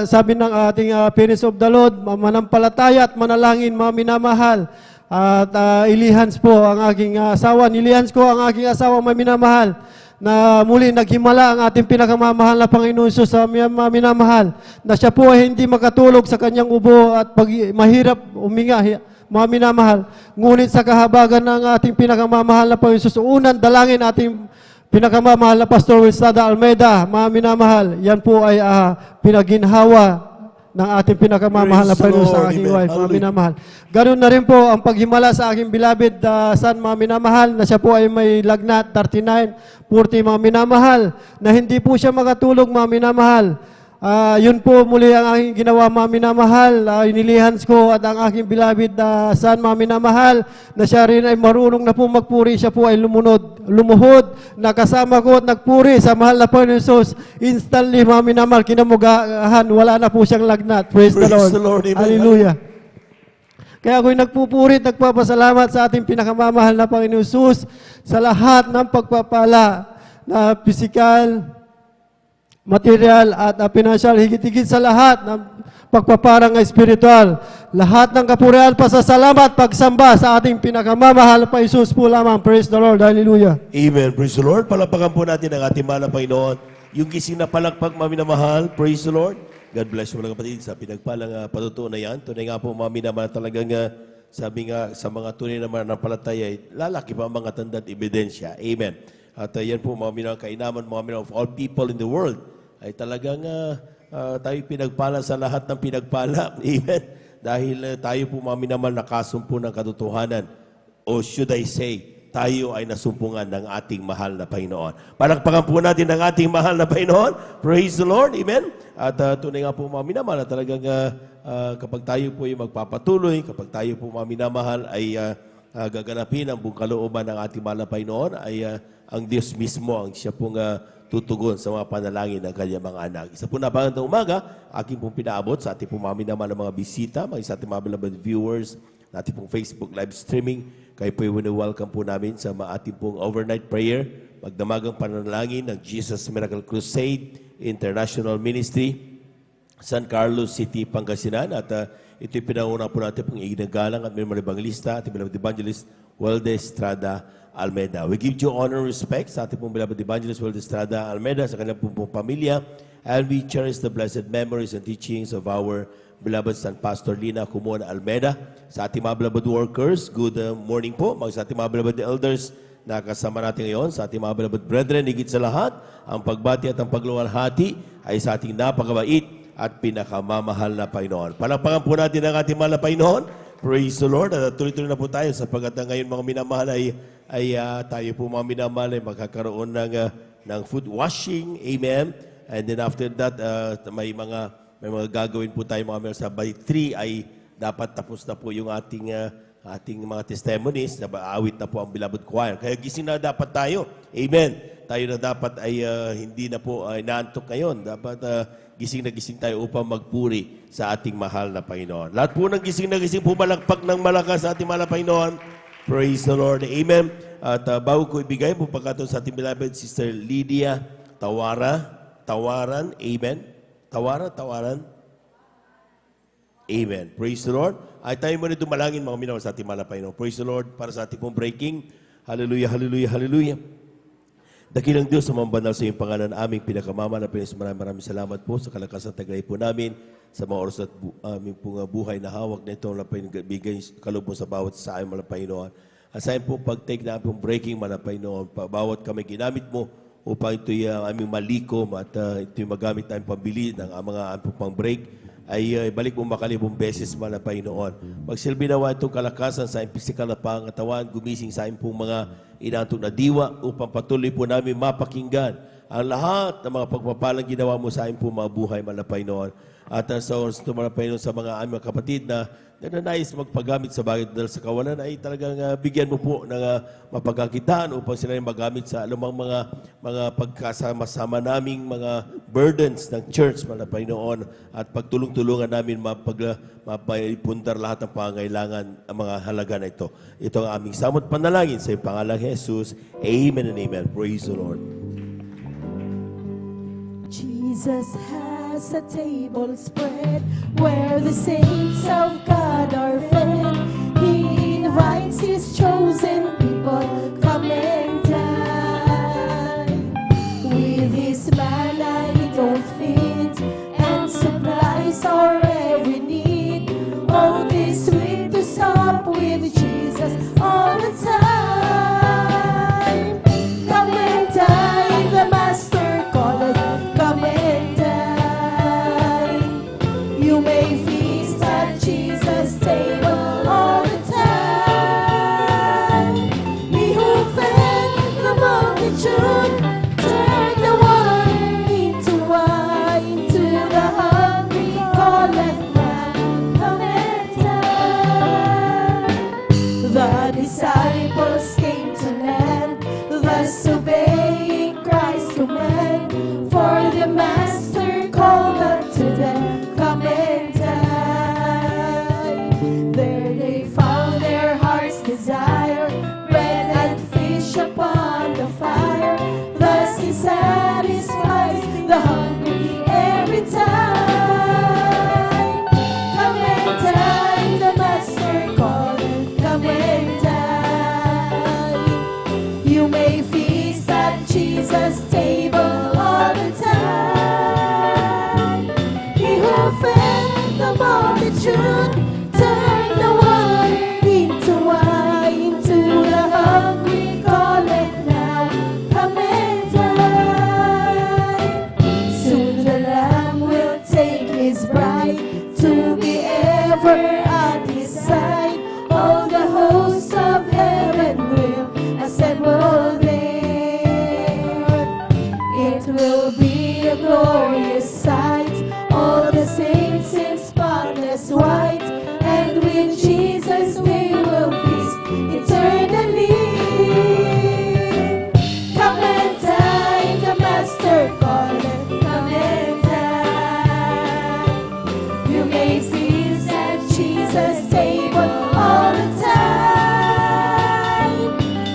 sabi ng ating parents of the Lord, manampalataya at manalangin, mga minamahal, at ilihans po ang aking asawa, nilihans ko ang aking asawa, mga minamahal, na muli naghimala ang ating pinakamamahal na Panginoon Isus sa mga minamahal, na siya po ay hindi makatulog sa kanyang ubo at mahirap uminga, mga minamahal. Ngunit sa kahabagan ng ating pinakamamahal na Panginoon Isus, unang dalangin ating pinakamamahal na Pastor Wilstada Almeida, mga minamahal, yan po ay pinaginhawa ng ating pinakamamahal na Panginoon sa aking wife, mga minamahal. Ganun na rin po ang paghimala sa aking beloved son, mga minamahal, na siya po ay may lagnat, 39, 40, mga minamahal, na hindi po siya makatulog, mga minamahal. Yun po muli ang aking ginawa, mga minamahal. Inilihans ko at ang aking beloved son, mga minamahal, na siya rin ay marunong na po magpuri. Siya po ay lumuhod, nakasama ko at nagpuri sa mahal na Panginoon Isus. Instantly, mga minamahal, kinamugahan, wala na po siyang lagnat. Praise the Lord. Hallelujah. Kaya ako'y nagpupurit, nagpapasalamat sa ating pinakamamahal na Panginoon Isus sa lahat ng pagpapala na pisikal, material at financial, higit-higit sa lahat ng pagpaparang espiritual. Lahat ng kapurihan, pasasalamat, pagsamba sa ating pinakamamahal pa Isus po lamang. Praise the Lord. Hallelujah. Amen. Praise the Lord. Palapakan po natin ang ating mahal na Panginoon. Yung gising na palakpak, maminamahal. Praise the Lord. God bless you mga kapatid sa pinagpalang patutuo na yan. Tunay nga po, maminamahal, talagang sabi nga sa mga tunay na mananampalataya, lalaki pa ang mga tanda at ebidensya. Amen. At yan po, mga minamahal, kainaman, mga minamahal of all people in the world, ay talagang tayo pinagpala sa lahat ng pinagpala. Amen. Dahil tayo po, mga minamahal, nakasumpo ng katotohanan. O should I say, tayo ay nasumpungan ng ating mahal na Panginoon. Palakpakan po natin ang ating mahal na Panginoon. Praise the Lord. Amen. At tunay nga po mga minamahal na talagang kapag tayo po ay magpapatuloy, kapag tayo po mga minamahal ay gaganapin ang buong kalooban ng ating mahal na Panginoon, ay ang Diyos mismo ang siya pong tutugon sa mga panalangin ng kanyang mga anak. Isa po na bagandang umaga, aking pong pinaabot sa ating pong mga minamahal na mga bisita, mga sa ating mga beloved viewers, na ating pong Facebook live streaming. Kayo po welcome po namin sa ating pong overnight prayer, magdamagang panalangin ng Jesus Miracle Crusade International Ministry, San Carlos City, Pangasinan. At ito'y pinauna po natin pong iginagalang at member evangelista, ating beloved evangelist, Walde Estrada Almeida. We give due honor and respect sa ating pong beloved evangelist, Walde Estrada Almeida, sa kanyang pong pamilya, and we cherish the blessed memories and teachings of our beloved San Pastor Lina Cumon Almeida. Sa ating mga beloved workers, good morning po. Sa ating mga beloved elders na kasama natin ngayon, sa ating mga beloved brethren, higit sa lahat, ang pagbati at ang pagluwalhati ay sa ating napakabait at pinakamamahal na Panginoon. Palakpakan po natin ang ating mahal na Panginoon. Praise the Lord. At tuloy-tuloy na po tayo sapagkat ngayon mga minamahal ay tayo po mga minamahal ay magkakaroon ng food washing. Amen. And then after that, may mga gagawin po tayo mga members. By 3 ay dapat tapos na po yung ating mga testimonies. Awit na po ang beloved choir. Kaya gising na dapat tayo. Amen. Tayo na dapat ay hindi na po naantok ngayon. Dapat gising na gising tayo upang magpuri sa ating mahal na Panginoon. Lahat po ng gising na gising po malakpak ng malakas sa ating mahal na Panginoon. Praise the Lord. Amen. At bago ko ibigay po pagkataon sa ating beloved Sister Lydia Tawaran. Amen. Tawaran. Amen. Praise the Lord. Ay tayo muna dumalangin mga minamahal sa ating mahal na Panginoon. Praise the Lord para sa ating pong breaking. Hallelujah, hallelujah, hallelujah. Dakilang Diyos, sa mga banal sa iyong pangalan, aming pinakamama na Panginoon. Maraming salamat po sa kalakasan at taglay po namin sa mga oras at aming pong buhay na hawak na ito na bigay kaloob sa bawat sa aming mga Panginoon. At sa po pag-take na aming breaking mga Panginoon, bawat kami ginamit mo upang ito'y aming malikom at ito'y magamit tayong pambili ng mga aming pang-break, ay balik mo makalibong beses mga Panginoon. Magsilbi nawa itong kalakasan sa aming pisikal na pangatawan, gumising sa aming pong mga inantong na diwa upang patuloy po namin mapakinggan ang lahat ng mga pagpapalang ginawa mo sa aming pong mga buhay mga Panginoon. At sa oras ito mga Panginoon sa mga aming kapatid na nais magpagamit sa bagay dahil sa kawalan ay talagang bigyan mo po ng mapagkakitaan upang sila magamit sa alumang mga pagkasama-sama naming mga burdens ng church, mga Panginoon, at pagtulong-tulungan namin mapapundar lahat ng pangangailangan ang mga halaga na ito. Ito ang aming samot panalangin sa pangalang Jesus. Amen and amen. Praise the Lord. Jesus has a table spread where the saints of God are fed. He invites His chosen people, come and dine. With His manna He don't feed and supplies our every need. Oh, this sweet to stop with Jesus all the time. Come and dine, the Master calleth. Come and dine. You may feast at Jesus' table all the time. He who fed the multitude turned the water into wine. To the hungry calleth now, come and dine. The disciples came to land, thus obeying Christ's command. For the Master called unto them, come and dine. There they found their heart's desire, bread and fish upon the fire. Thus He satisfies the hungry every time. Come and dine, the Master calleth, come and dine. You may feast at Jesus' table all the time. He who fed the multitude turned the water into wine. To the hungry calleth now, come and dine. be a glorious sight. All the saints in spotless white, and with Jesus we will feast eternally. Come and dine, the Master calleth. Come and dine. You may feast at Jesus' table all the time.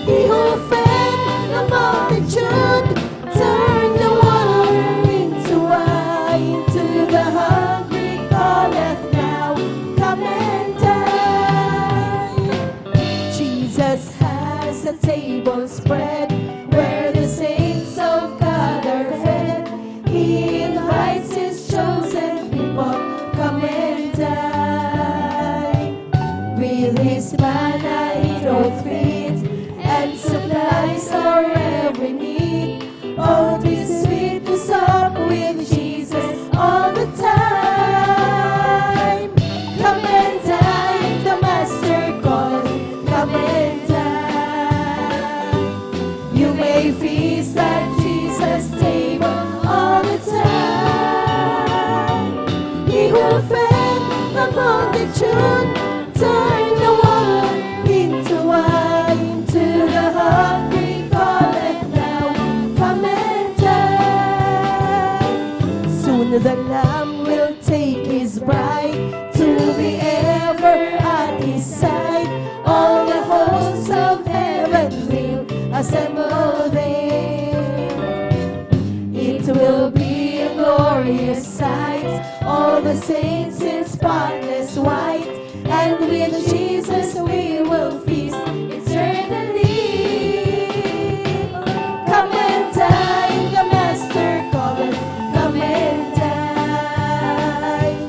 He who fed the multitude turned the water into wine. To the hungry calleth now, come and dine. Jesus has a table spread where the saints of God are fed. He invites his chosen people, come and dine. With his manna he doth feed and supplies our every need. Oh, 'tis sweet to sup with Jesus all the time. Come and dine, the Master called. Come and dine. You may feast at Jesus' table all the time. He who fed the multitude turned the water into wine. To the hungry calleth now, come and dine. Soon the Lamb will take his bride to be ever at his side. All the hosts of heaven will assemble there. It will be a glorious sight. All the saints in spotless white, and with Jesus we will feast eternally. Come and dine, the Master calleth. Come and dine.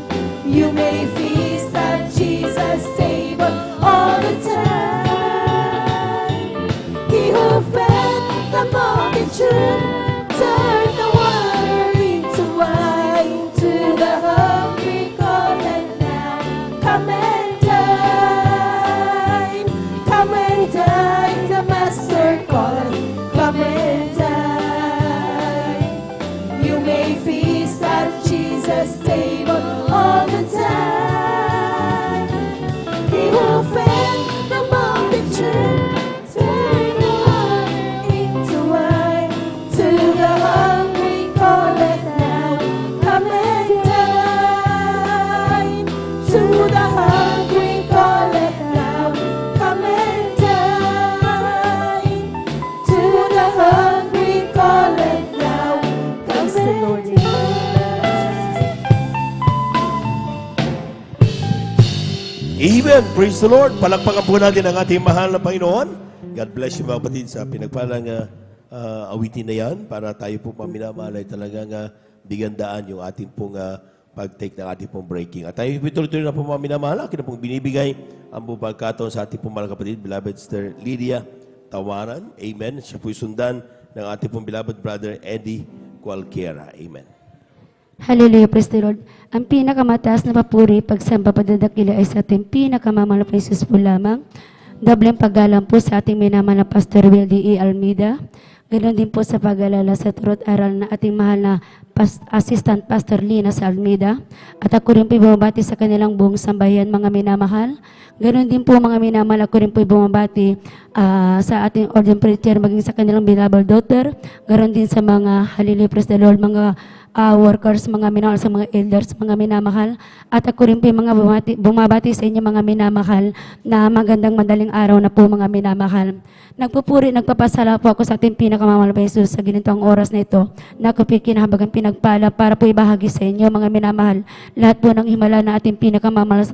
You may feast at Jesus' table all the time. He who fed the multitude turned the water into wine. To the hungry calleth now, come and dine. Come and dine, the Master calleth. Come and dine. You may feast at Jesus' table all the time. He who fed the multitude turned the water into wine. To the hungry calleth now, come and dine. To the hungry calleth now, come and dine. To the hungry calleth now, come and dine. Amen. Praise the Lord. Palakpakan po natin ang ating mahal na Panginoon. God bless you mga kapatid sa pinagpalang awitin na yan para tayo po maminamahal ay talagang bigyan daan yung ating pong pag-take ng ating pong breaking. At tayo tuloy-tuloy na po mga minamahal. Akin na pong binibigay ang buong pagkataon sa ating pong mga kapatid, beloved Sister Lydia Tawaran. Amen. Siya po'y sundan ng ating pong beloved brother Eddie Cualquiera. Amen. Hallelujah, praise the Lord. Ang pinakamataas na papuri, pagsamba, padadakila ay sa ating pinakamamahal na Jesus po lamang. Dableng paggalang po sa ating minamahal na Pastor Wildy E. Almeida. Ganon din po sa pag-alala sa turot aral na ating mahal na Assistant Pastor Lina sa Almeida. At ako rin po bumabati sa kanilang buong sambayan, mga minamahal. Ganon din po mga minamahal, ako rin po bumabati sa ating ordained preacher, maging sa kanilang beloved daughter. Ganon din sa mga hallelujah, praise the Lord, mga workers, mga minamahal, sa mga elders, mga minamahal. At ako rin po mga bumabati sa inyo mga minamahal na magandang madaling araw na po mga minamahal. Nagpupuri, nagpapasala po ako sa ating pinakamamahal na Jesus sa ganitong oras na ito na ako kinahabagang pinagpala para po ibahagi sa inyo mga minamahal. Lahat po ng himala na ating pinakamamahal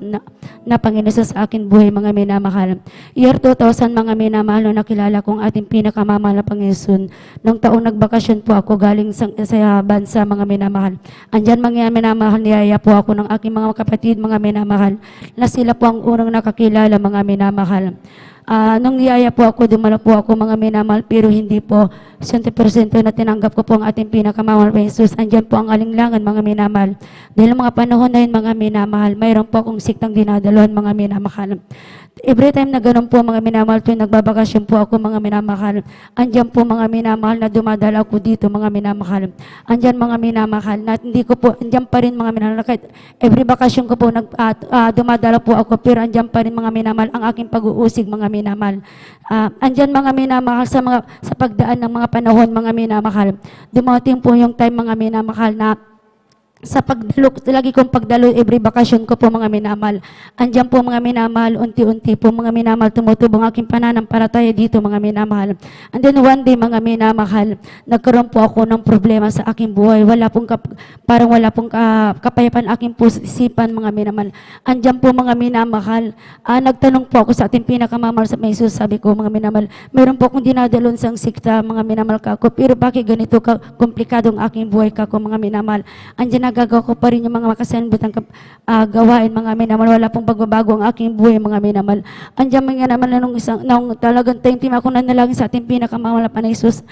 na Panginoon sa akin buhay mga minamahal. Year 2000 mga minamahal na nakilala kong ating pinakamamahal na Panginoon. Nung taong nagbakasyon po ako galing sa bansa mga minamahal. Andyan mga minamahal, niyaya po ako ng aking mga kapatid mga minamahal na sila po ang unang nakakilala mga minamahal. Nung niyaya po ako, dumalo po ako mga minamahal, pero hindi po 100% na tinanggap ko po ang ating pinakamamahal na Jesus. Andyan po ang alinlangan mga minamahal. Dahil mga panahon na yun mga minamahal, mayroon po akong siktang dinadaluhan mga minamahal. Every time na ganun po mga minamahal, tuwing nagbabakasyon po ako mga minamahal, andyan po mga minamahal na dumadala ko dito mga minamahal. Andyan mga minamahal na hindi ko po, andyan pa rin mga minamahal. Kahit every bakasyon ko po dumadala po ako, pero andyan pa rin mga minamahal ang aking pag-uusig mga minamahal. Andyan mga minamahal sa pagdaan ng mga panahon mga minamahal. Dumating po yung time mga minamahal na sa pagdalo, lagi kong pagdalo every bakasyon ko po mga minamahal. Andyan po mga minamahal, unti-unti po mga minamahal, tumutubong aking pananampalataya dito mga minamahal. And then one day mga minamahal, nagkaroon po ako ng problema sa aking buhay. Parang wala pong kapayapaan aking isipan mga minamahal. Andyan po mga minamahal, nagtanong po ako sa ating pinakamamahal sa Jesus, sabi ko mga minamahal, meron po akong dinadalon sang sikta mga minamahal kako, pero bakit ganito komplikadong aking buhay kako mga minamahal? Andyan nagagawa ko pa rin yung mga makasanbutang gawain mga minamahal. Wala pong pagbabago ang aking buhay mga minamahal. Andiyan mga naman na nung talagang time ako nanalangin sa ating pinakamamahal na Jesus.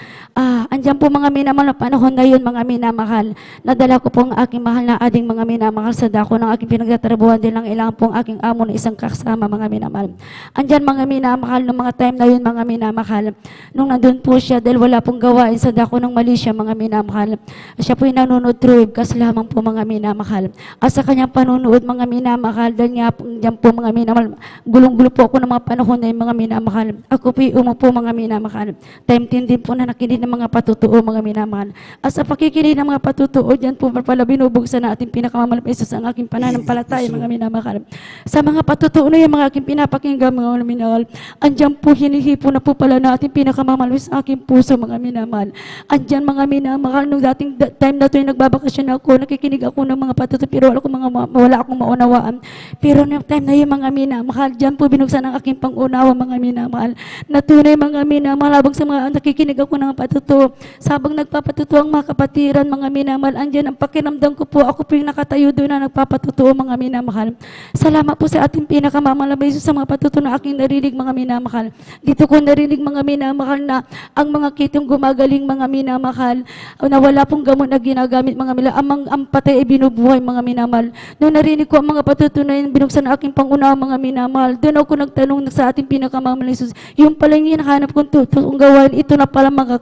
Andiyan po mga minamahal na panahon na yun mga minamahal. Nadala ko po ang aking mahal na ading mga minamahal sa dako ng aking pinagtatrabuhan din lang ilang pong aking amo na isang kasama mga minamahal. Andiyan mga minamahal nung mga time na yun mga minamahal. Nung nandun po siya dahil wala pong gawain sa dako ng Malaysia mga minamahal. Siya po yung nanonood through webcast lamang po mga minamahal. At sa kanyang panunood mga minamahal, dahil nga dyan po mga minamahal, gulong-gulo po ako ng mga panahon na yung mga minamahal. Ako po umupo mga minamahal. Time din po na nakinig ng mga patutuo mga minamahal. At sa pakikinig ng mga patutuo, dyan po pala binubugsan na ating pinakamamahal na Jesus ang aking pananampalataya mga minamahal. Sa mga patutuo na yung mga aking pinapakinggan mga minamahal, andyan po hinihipo na po pala na ating pinakamamahal sa aking puso mga minamahal. Andyan mga minamahal, nung dating time na ito yung nagbabakasyon ako, nakikinig ako ng mga patutuo, pero wala akong maunawaan. Pero noong time na yung mga minamahal, dyan po binuksan ang aking pangunawa mga minamahal. Natunay mga minamahal, habang sa mga nakikinig ako ng patutuo, sabang nagpapatutuo ang mga kapatiran mga minamahal, andyan ang pakiramdam ko po, ako po yung nakatayo doon na nagpapatutuo mga minamahal. Salamat po sa ating pinakamamahal na Jesus sa mga patutuo na aking narinig mga minamahal. Dito ko narinig mga minamahal na ang mga kitong gumagaling mga minamahal, na wala pong gamot na ginagamit mga minamahal, ang patay ay binubuhay mga minamahal. Noong narinig ko ang mga patutunayan, binuksan na aking pangunawa mga minamahal, doon ako nagtanong sa ating pinakamamahal na Jesus, yung pala yung hinahanap kong tutong gawain, ito na pala mga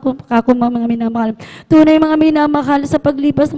minamahal. Tunay mga minamahal, sa paglipas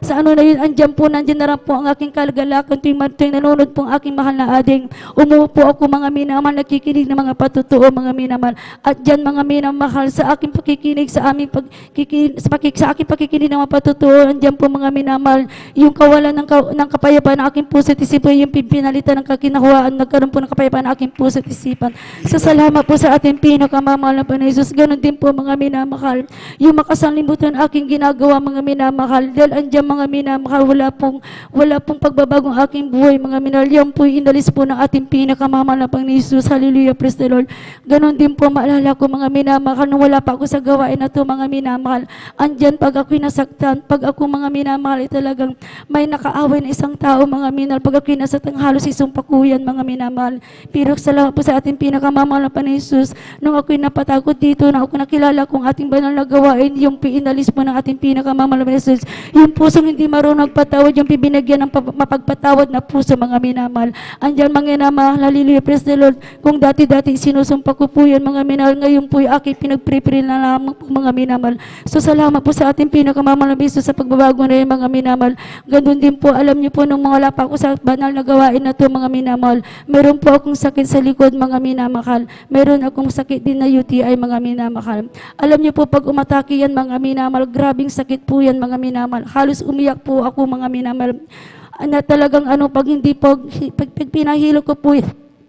sa ano na yun, andyan na rin po ang aking kalagalakan, tuwing nanonood po ang aking mahal na ading, umupo ako mga minamahal, nakikinig ng mga patutuo mga minamahal, at dyan mga minamahal, sa aking pakikinig, sa aking pakikinig ng mga patutuo, andyan po mga minamahal, yung kawalan ng kapayapaan ng aking puso at isipan, yung pinalitan ng kakinahuaan, nagkaroon po ng kapayapaan ng aking puso at isipan. Sa salamat po sa ating pinakamamahal na Panginoon Jesus, ganun din po mga minamahal, yung makasanlibutan aking ginagawa mga minamahal, dahil andyan mga minamahal, wala pong pagbabagong aking buhay mga minamahal, yan po inalis po ng ating pinakamamahal na Panginoon Jesus. Hallelujah, praise the Lord. Ganun din po maalala ko mga minamahal, nung wala pa ako sa gawain na to mga minamahal, andyan pag ako'y nasaktan, pag ako mga minamahal ay talagang may nakaaway na isang tao mga minamahal, pag ako'y nasaktan halos isang pakuyan mga minamahal. Pero salamat po sa ating pinakamamahal na Panginoon Jesus, nung ako'y napatagod dito, na ako nakilala kong ating banal na gawain, yung inalis po ng ating pinakamamahal na Jesus, yung pusong hindi marunong magpatawad, yung binigyan ng mapagpatawad na puso mga minamahal. Andyan mga minamahal, hallelujah, praise the Lord. Kung dati-dati sinusumpa ko po yan mga minamahal, ngayon po yung aking pinagpre-pray na lamang po mga minamahal. So salamat po sa ating pinakamamahal na Jesus sa pagbabago na yung mga minamahal. Ganun din po, alam niyo po, nung wala pa ako sa banal na gawain na to mga minamahal, meron po akong sakit sa likod mga minamahal. Meron akong sakit din na UTI mga minamahal. Alam niyo po, pag umatake yan mga minamahal, grabing sakit po yan mga minamahal. Halos umiyak po ako mga minamahal. Na talagang pag hindi po, pag pinahilo ko po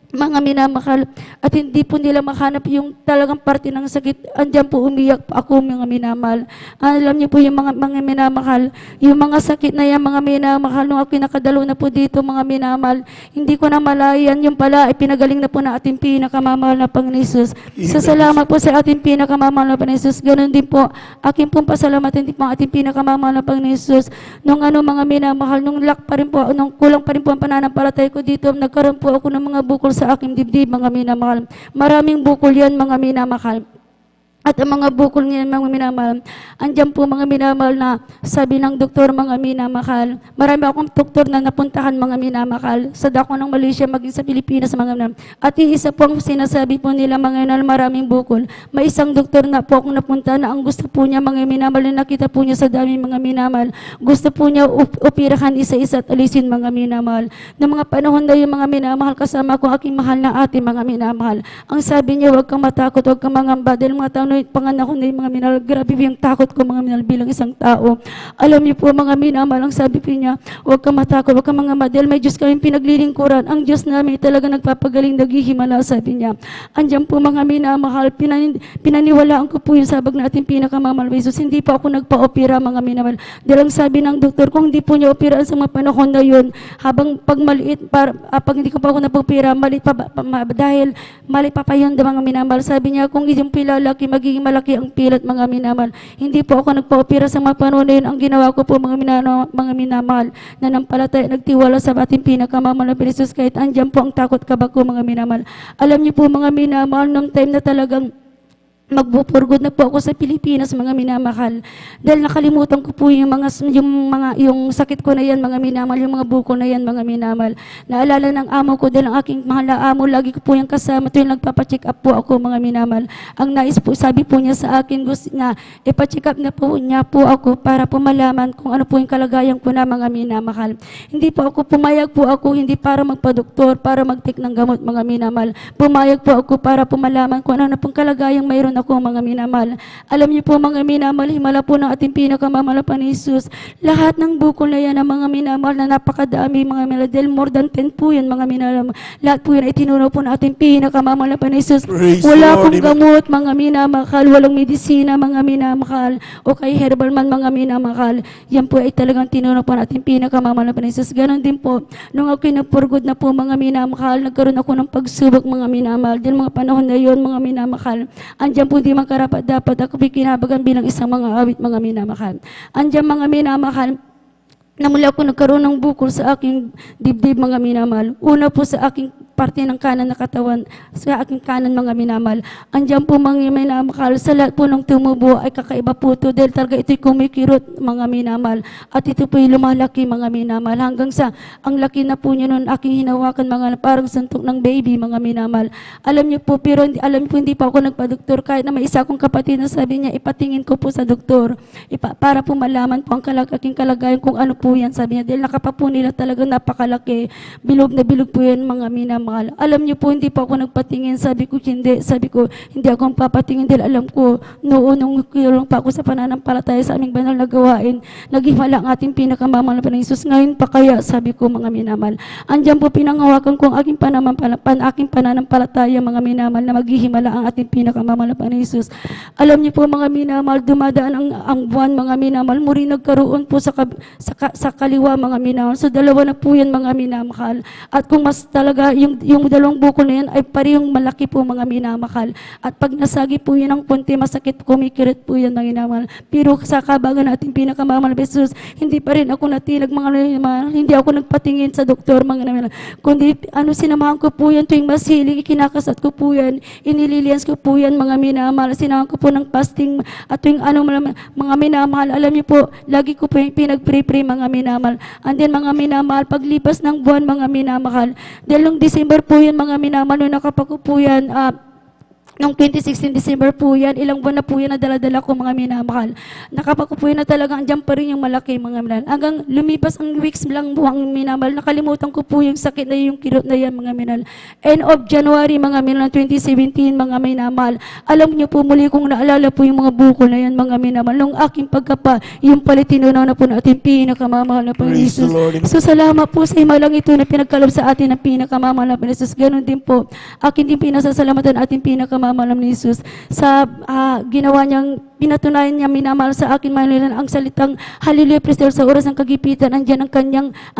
mga minamahal, at hindi po nila mahanap yung talagang parte ng sakit, andyan po umiyak po ako mga minamahal. Alam niyo po yung mga minamahal, yung mga sakit na yan mga minamahal, nung ako nakadalo na po dito mga minamahal, hindi ko na malayan, yung pala ay pinagaling na po na ating pinakamamahal na Panginoon Jesus. So salamat po sa ating pinakamamahal na Panginoon Jesus. Ganon din po, aking pong pasalamatan din po ang ating pinakamamahal na Panginoon Jesus. Nung mga minamahal, nung kulang pa rin po ang pananampalataya ko dito, nagkaroon po ako ng mga bukol sa aking dibdib, mga minamahal. Maraming bukol yan, mga minamahal. At ang mga bukol niya, mga minamahal, andyan po mga minamahal na sabi ng doktor, mga minamahal. Marami akong doktor na napuntahan, mga minamahal, sa dako ng Malaysia, maging sa Pilipinas, mga minamahal. At isa po ang sinasabi po nila, mga minamahal, maraming bukol. May isang doktor na po akong napunta na ang gusto po niya, mga minamahal, na nakita po niya sa dami, mga minamahal. Gusto po niya upirahan isa-isa at alisin, mga minamahal. Noong mga panahon na yung mga minamahal, kasama ko aking mahal na ate, mga minamahal. Ang sabi niya, huwag kang matakot, huwag kang mangamba. Dahil mga tao na panganak ko na yung mga minamahal, grabe yung takot ko, mga minamahal, bilang isang tao. Alam niyo po, mga minamahal, ang sabi po niya, huwag kang matakot, huwag kang mangamba. Dahil may Diyos kaming pinaglilingkuran. Ang Diyos namin talaga nagpapagaling, naghihimala, sabi niya. Andiyan po, mga minamahal, pinaniwalaan ko po yung sabag na ating pinakamamahal, Jesus. Hindi po ako nagpa-opera, mga minamahal. Dahil ang sabi ng doktor, kung hindi po niya operaan sa mga panahon na yun, habang pag maliit, pag hindi ko pa ako napopera, maliit pa, dahil maliit pa yun, mga minamahal. Sabi niya, kung yung pilalaki, magiging malaki ang pilat, mga minamahal. Hindi po ako nagpa-opera sa mga panahon na yun. Ang ginawa ko po, mga minamahal, nanampalataya, nagtiwala sa ating pinakamamahal na Jesus, kahit andyan po ang takot kabag ko, mga minamahal. Alam niyo po, mga minamahal, nung time na talagang magbupurgod na po ako sa Pilipinas, mga minamahal. Dahil nakalimutan ko po yung sakit ko na yan, mga minamahal, yung mga buko na yan, mga minamahal. Naalala ng amo ko, dahil ang aking mahal na amo, lagi ko po yung kasama, tuwing nagpapacheck up po ako, mga minamahal. Ang nais po, sabi po niya sa akin, gusto na ipacheck up na po niya po ako para po malaman kung ano po yung kalagayan ko na, mga minamahal. Hindi po ako, pumayag po ako, hindi para magpa-doktor, para mag-take ng gamot, mga minamahal. Pumayag po ako para po malaman kung ano na pong kalagayang mayroon ako, mga minamahal. Alam niyo po, mga minamahal, himala po ng ating pinakamamahal pa ni Jesus. Lahat ng bukol na yan, ng mga minamahal, na napakadami, mga minamahal, dahil more than 10 po yan, mga minamahal. Lahat po yan ay tinunaw po ng ating pinakamamahal pa ni Jesus. Wala pong gamot, mga minamahal, walang medisina, mga minamahal, o kay herbal man, mga minamahal. Yan po ay talagang tinunaw po ng ating pinakamamahal pa ni Jesus. Ganon din po, nung ako'y nagpurgod na po, mga minamahal, nagkaroon ako ng pagsubok, mga minamahal. Dahil mga panahon na yun, mga minamahal, andyan po di man karapat dapat ako bikinabagan bilang isang mga awit, mga minamahal. Andiyan, mga minamahal, na mula ako nagkaroon ng bukol sa aking dibdib, mga minamahal. Una po sa aking parte ng kanan na katawan, sa aking kanan, mga minamahal. Andiyan po, mga minamahal, sa lahat po ng tumubo ay kakaiba po ito dahil talaga ito'y kumikirot, mga minamahal. At ito po'y lumalaki, mga minamahal. Hanggang sa ang laki na po niya noon, aking hinawakan, mga parang santok ng baby, mga minamahal. Alam niyo po, pero alam niyo po, hindi pa ako nagpa-doktor. Kahit na may isa akong kapatid na sabi niya, ipatingin ko po sa doktor para po malaman po ang aking kalagayan kung ano po yan, sabi niya. Dahil nakapapo nila talaga napakalaki. Bilog na bilog po yan, mga minamahal. Alam niyo po, hindi pa ako nagpatingin. Sabi ko, hindi ako papatingin dahil alam ko, noon nung kilong pa ako sa pananampalataya sa aming banal na gawain, naghimala ang ating pinakamamahal na Jesus. Ngayon pa kaya, sabi ko, mga minamahal. Andiyan po pinangawakan ko ang aking pananampalataya, mga minamahal, na maghihimala ang ating pinakamamahal na Jesus. Alam niyo po, mga minamahal, dumadaan ang buwan, mga minamahal, muli nagkaroon po sa kaliwa, mga minamahal. So dalawa na po yan, mga minamahal. At kung mas talaga, yung dalawang bukol na yan ay parehong malaki po, mga minamahal. At pag nasagi po yan ng konti, masakit, kumikirit po yan, mga minamahal. Pero sa kabagan natin pinakamamahal na Jesus, hindi pa rin ako natilag, mga minamahal. Hindi ako nagpatingin sa doktor, mga minamahal. Kundi sinamahan ko po yan tuwing masiling, ikinakasat ko po yan, inililians ko po yan, mga minamahal. Sinamahan ko po ng fasting at tuwing mga minamahal. Alam niyo po, lagi ko po yung pinag-pray-pray, mga minamahal. And then, mga minamahal, paglipas ng buwan, mga minamahal, dahil nung December po yan, mga minamahal, nung nakapako po yan, Noong 2016 December po yan, ilang buwan na po yan na dala-dala ko, mga minamahal. Nakapako po yan na talagang andyan pa rin yung malaki, mga minamahal. Hanggang lumipas ang weeks lang buwang minamahal, nakalimutan ko po yung sakit na yung kirot na yan, mga minamahal. End of January, mga minamahal, 2017, mga minamahal. Alam niyo po, muli kong naalala po yung mga bukol na yan, mga minamahal. Nung aking pagkapa, yung palitinunaw na po natin pinakamamahal na po Jesus. So salamat po sa himalang ito na pinagkalob sa atin ng pinakamamahal na po Jesus. Ganon din po, akin din pinasasalamatan ating pinakamamahal pinakamamahal ni Jesus sa ginawa niyang pinatunayan niya minamahal sa akin mga ang salitang hallelujah praise the Lord sa oras ng kagipitan. Andiyan ang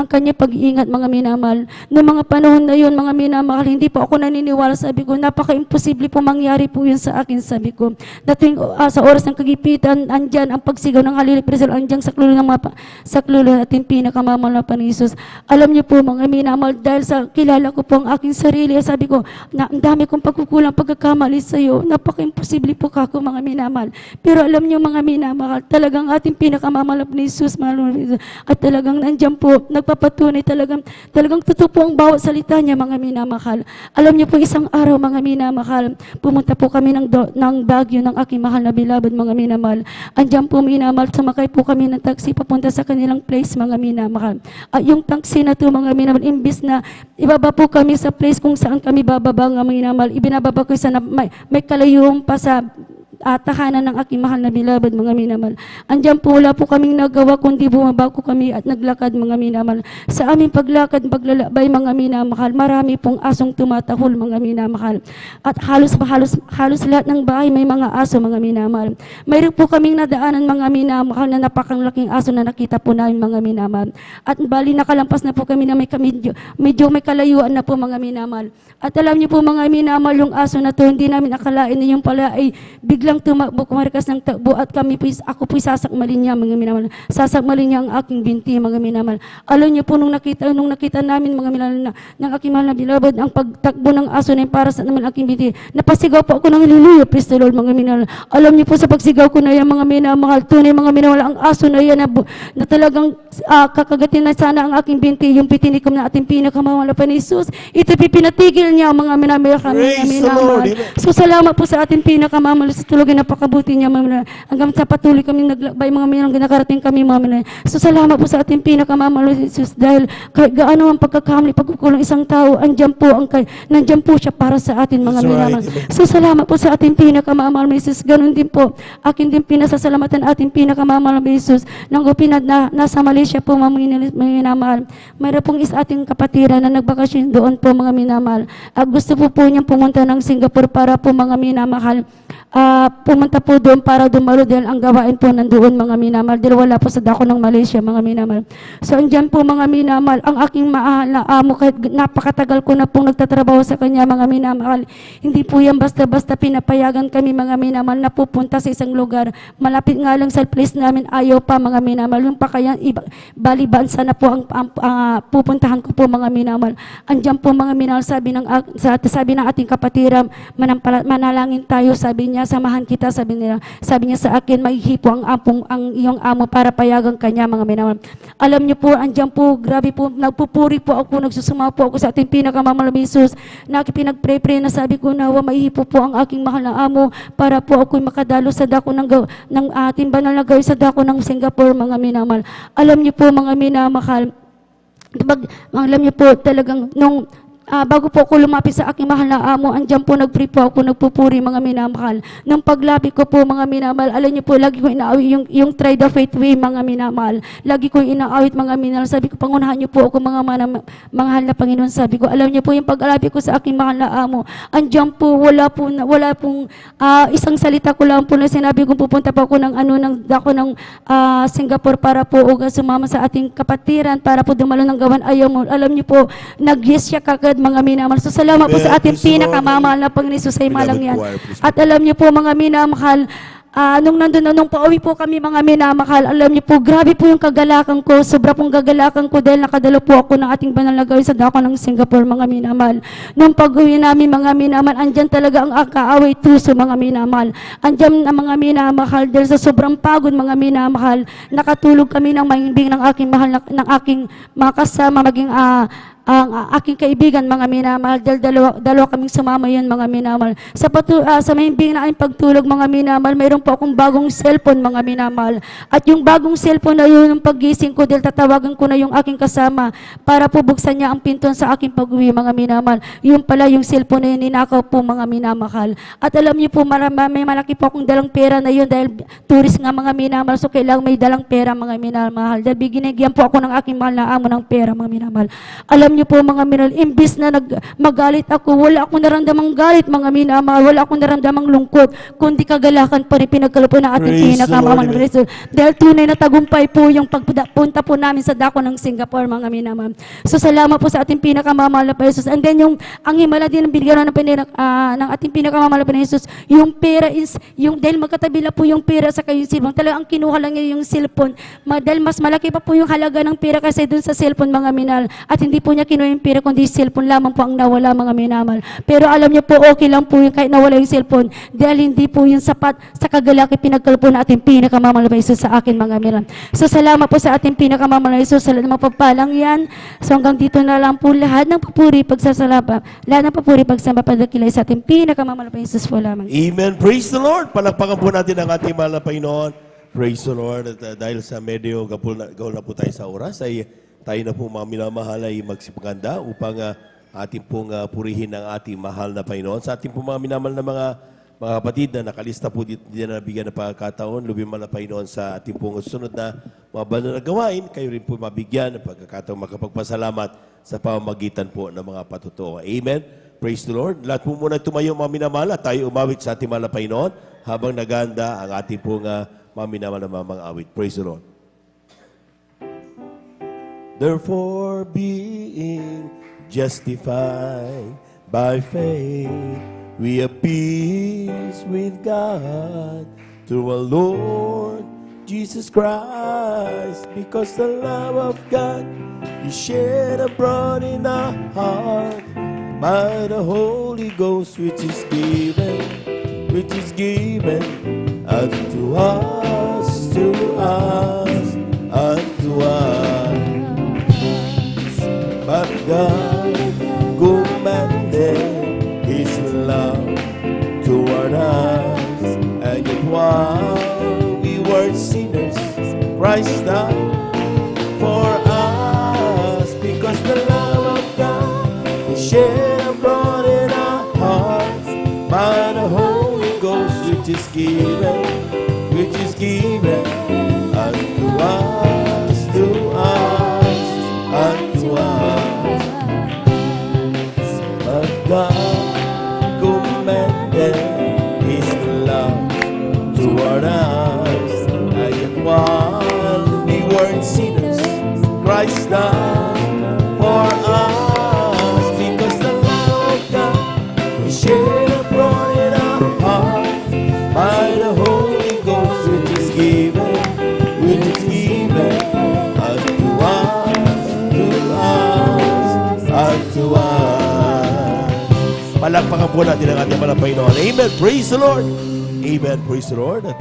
kanyang pag-iingat mga minamahal. Noong mga panahon na yun mga minamahal, hindi po ako naniniwala. Sabi ko, napaka-imposible po mangyari po yun sa akin. Sabi ko, dating sa oras ng kagipitan, andyan ang pagsigaw ng hallelujah praise the Lord, andyan saklulo natin pinakamamahal na pa ni Jesus. Alam niyo po mga minamahal, dahil sa kilala ko po ang aking sarili, sabi ko, na ang dami kong pagkukulang, pagkakamali sa iyo, napaka-imposible po kako mga minamahal. Pero alam niyo mga minamahal, talagang ating pinakamamahal ni Jesus, at talagang nandiyan po, nagpapatunay talagang totoo po ang bawat salita niya mga minamahal. Alam niyo po isang araw mga minamahal, pumunta po kami ng Baguio ng aking mahal na beloved mga minamahal. Andiyan po minamahal, sumakay po kami ng taxi papunta sa kanilang place mga minamahal. At yung taxi na to mga minamahal, imbis na ibaba po kami sa place kung saan kami bababa mga minamahal, ibinababa ko sa may kalayuan pa sa tahanan ng aking mahal na beloved mga minamahal. Andiyan po wala po kaming nagawa kundi bumaba ko kami at naglakad mga minamahal. Sa aming paglalakad, paglalakbay mga minamahal, marami pong asong tumatahol mga minamahal. At halos lahat ng bahay may mga aso mga minamahal. Mayroon po kaming nadaanan mga minamahal na napakalaking aso na nakita po namin mga minamahal. At bali nakalampas na po kami na medyo may kalayuan na po mga minamahal. At alam niyo po mga minamahal, yung aso na to hindi namin akalain na yung pala ay biglang tumakbo, kumarikas ng takbo at ako po'y sasakmalin niya mga minamahal. Sasakmalin niya ang aking binti mga minamahal. Alam niyo po nung nakita namin mga minamahal ng aking mahal na beloved, ang pagtakbo ng aso na para sa naman aking binti. Napasigaw po ako ng hallelujah, praise the Lord mga minamahal. Alam niyo po sa pagsigaw ko na yan mga minamahal, tunay mga minamahal, ang aso na yan na talagang kakagatin na sana ang aking binti, yung pitinikom na ating pinakamamahal pa ni Jesus. Ito pinatigil niya mga minamahal kami minamahal. So salamat po sa ating pinakamamahal sa tulog, napakabuti niya mga hanggang sa patuloy kami naglakbay mga minamahal, nakarating kami mga minamahal. So salamat po sa ating pinakamamahal Jesus, dahil kahit gaano ang pagkakamali, pagkukulang isang tao, nandiyan po siya para sa atin mga minamahal. So salamat po sa ating pinakamamahal Jesus. Ganun din po, akin din pinasasalamatan ating pinakamamahal Jesus nang upinad na nasa Malaysia po mga minamahal. Mayroon pong ating kapatiran na nagbakasyon doon po mga minamahal. Gusto po niyang pumunta ng Singapore para po mga minamahal. Pumunta po doon para dumalo dahil ang gawain po nandoon mga minamahal, dahil wala po sa dako ng Malaysia mga minamahal. So andyan po mga minamahal, ang aking mahal na amo, kahit napakatagal ko na pong nagtatrabaho sa kanya mga minamahal, hindi po yan basta-basta pinapayagan kami mga minamahal na pupunta sa isang lugar. Malapit nga lang sa place namin, ayaw pa mga minamahal. Yung pa kaya balibansa na po ang pupuntahan ko po mga minamahal. Andyan po mga minamahal, sabi ng ating kapatiran, manalangin tayo, sabi niya, samahan kita, sabi niya sa akin, maghihipo ang iyong amo para payagan kanya mga minamahal. Alam niyo po, andyan po, grabe po, nagpupuri po ako, nagsusuma po ako sa ating pinakamamahal na Jesus, na pinag-pray na sabi ko, nawa maihipo po ang aking mahal na amo para po ako'y makadalo sa dako ng ating banal na gawin sa dako ng Singapore mga minamahal. Alam niyo po mga minamahal, alam niyo po talagang nung bago po ako lumapit sa aking mahal na amo, andyan po nag-pray po ako, nagpupuri mga minamahal. Nang paglapit ko po mga minamahal, alam niyo po, lagi ko inaawit yung try the faith way mga minamahal. Lagi ko inaawit mga minamahal. Sabi ko, pangunahan niyo po ako mga mahal na Panginoon. Sabi ko, alam niyo po, yung paglapit ko sa aking mahal na amo, andyan po, wala pong isang salita ko lang po na sinabi kong pupunta po ako ng Singapore para po sumama sa ating kapatiran para po dumalo ng gawan. Ayaw mo. Alam niyo po, nag-yes siya kagad mga minamahal. So salamat po sa ating pinakamamahal na Panginoon Jesus ay malang yan. At alam niyo po mga minamahal, nung pauwi po kami mga minamahal, alam niyo po, grabe po yung kagalakan ko, sobra pong kagalakan ko dahil nakadalo po ako ng ating banal na gawin sa dako ng Singapore mga minamahal. Nung pag-uwi namin mga minamahal, andyan talaga ang kaaway tuso mga minamahal. Andyan ang mga minamahal dahil sa sobrang pagod mga minamahal, nakatulog kami ng mahimbing ng aking mahal, ng aking mga kasama, maging ang aking kaibigan mga minamahal, dahil dalawa kaming sumama yun mga minamahal. Sa mahimbing na aking pagtulog mga minamahal, mayroon po akong bagong cellphone mga minamahal. At yung bagong cellphone na yun, yung paggising ko, dahil tatawagan ko na yung aking kasama para po buksan niya ang pinton sa aking pag-uwi mga minamahal. Yung pala yung cellphone na yun, ninakaw po mga minamahal. At alam niyo po, may malaki po akong dalang pera na yun dahil tourist nga mga minamahal, so kailangan may dalang pera mga minamahal. Dahil binigyan po ako ng aking mahal na amo ng pera mga minamahal. Alam niyo po mga minamahal, imbis na magalit ako, wala akong naramdamang galit mga minamahal, wala akong naramdamang lungkot, kundi kagalakan pa rin pinagkaloob ng ating Praise the pinakamamahal Lord. na Kristo. Dahil tunay na tagumpay po yung pagpunta po namin sa dako ng Singapore mga minamahal. So salamat po sa ating pinakamamahal na Jesus. And then ang himala din ng binigyan ng ating pinakamamahal na Jesus, yung pera is, dahil magkatabi lang po yung pera sa kayong cellphone, talagang ang kinuha lang niya yung cellphone, dahil mas malaki pa po yung halaga ng pera kasi dun sa cellphone mga minahal. At hindi po niya kinuha yung pera, kundi cellphone lamang po ang nawala mga minamahal. Pero alam niyo po, okay lang po yung kahit nawala yung cellphone, dahil hindi po yung sapat sa kagalaki pinagkaloob po na ating pinakamamahal na Jesus sa akin mga minamahal. So salamat po sa ating pinakamamahal na Jesus, sa lahat ng mapagpalang yan. So hanggang dito na lang po lahat ng papuri, pagsasalamat, lahat ng papuri, pagsamba, padakilay sa ating pinakamamahal na Jesus po lamang. Amen. Praise the Lord. Palakpakan po natin ang ating mahal na Panginoon. Praise the Lord. At dahil sa medyo gapul na po tayo sa oras, ay tayo na po mga minamahal ay magsipaganda upang ating pong purihin ang ating mahal na Panginoon. Sa ating pong mga minamahal na mga kapatid na nakalista po dito na nabigyan ng pagkakataon, lubiman na Panginoon sa ating pong susunod na mga banal na gawain, kayo rin po mabigyan ng pagkakataon makapagpasalamat sa pamamagitan po ng mga patutuo. Amen. Praise the Lord. Lahat po muna tumayo mga minamahal at tayo umawit sa ating mahal na Panginoon habang naganda ang ating pong mga minamahal na mga awit. Praise the Lord. Therefore, being justified by faith, we have peace with God through our Lord Jesus Christ, because the love of God is shed abroad in our heart by the Holy Ghost, which is given unto us, unto us. But God commanded His love toward us, and yet while we were sinners, Christ died for us, because the love of God is shed abroad in our hearts by the Holy Ghost, which is given unto us, unto us. But God commanded His love toward us, and yet while we were sinners, Christ died for us, because the love of God is shed abroad in our hearts by the Holy Ghost, which is given unto us. Palakpakan po natin ang ating mga Panginoon. Amen. Praise the Lord. Amen. Praise the Lord. At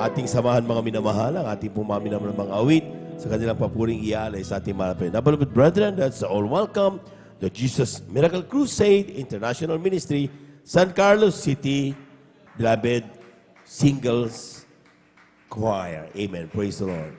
ating samahan mga minamahal, ang ating pumami naman ng mga awit sa kanilang papuring iaalay sa ating mga Panginoon. Beloved brethren, that's all welcome to Jesus Miracle Crusade International Ministry, San Carlos City, Beloved Singles Choir. Amen. Praise the Lord.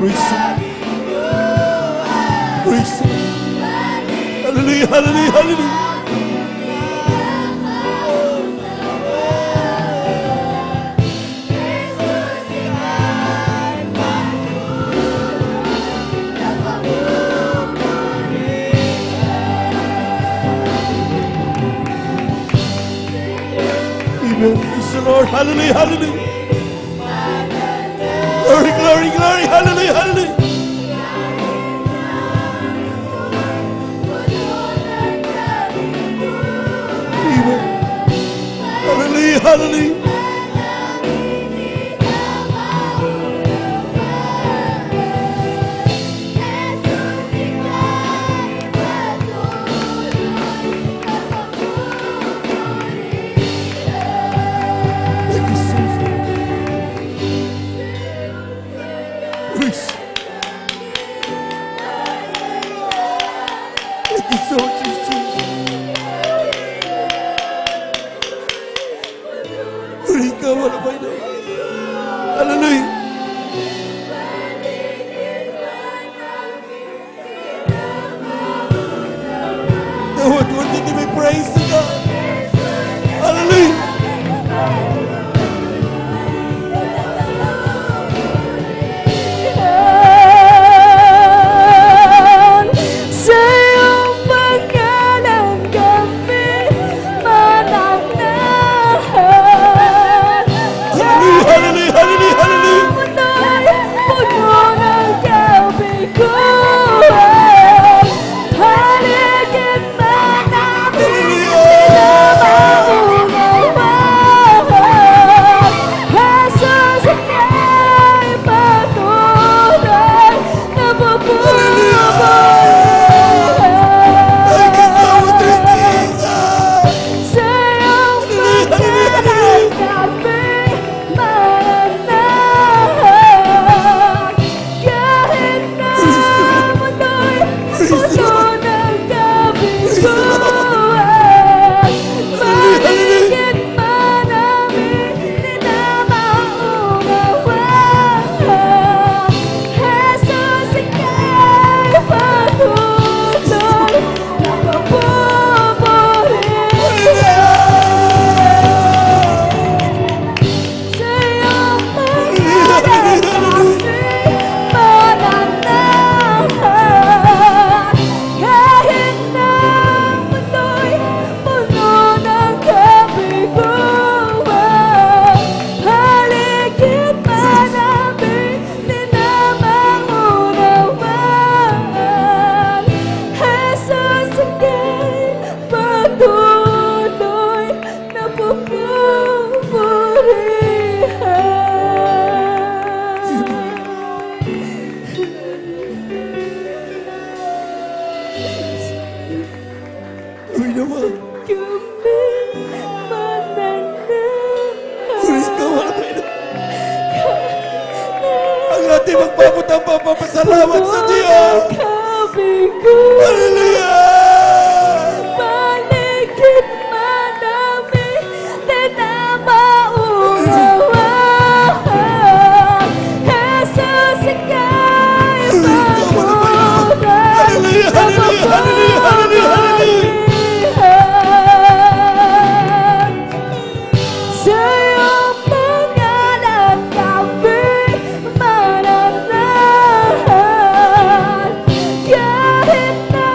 Praise the Lord. Praise the Lord. Hallelujah, hallelujah, hallelujah. Amen. Praise the Lord. Hallelujah, hallelujah. Glory, glory, glory. Hallelujah, hallelujah. Amen. Hallelujah, hallelujah. Hallelujah. The word worthy to be praised to God. Hallelujah. Magpapasalamat sa Diyos. Hallelujah! Balikin manami na maunawa. Jesus, ika'y patunay. Hallelujah, hallelujah, hallelujah, hallelujah, hallelujah. Sa iyong pangalan kami mananahan. Kahit na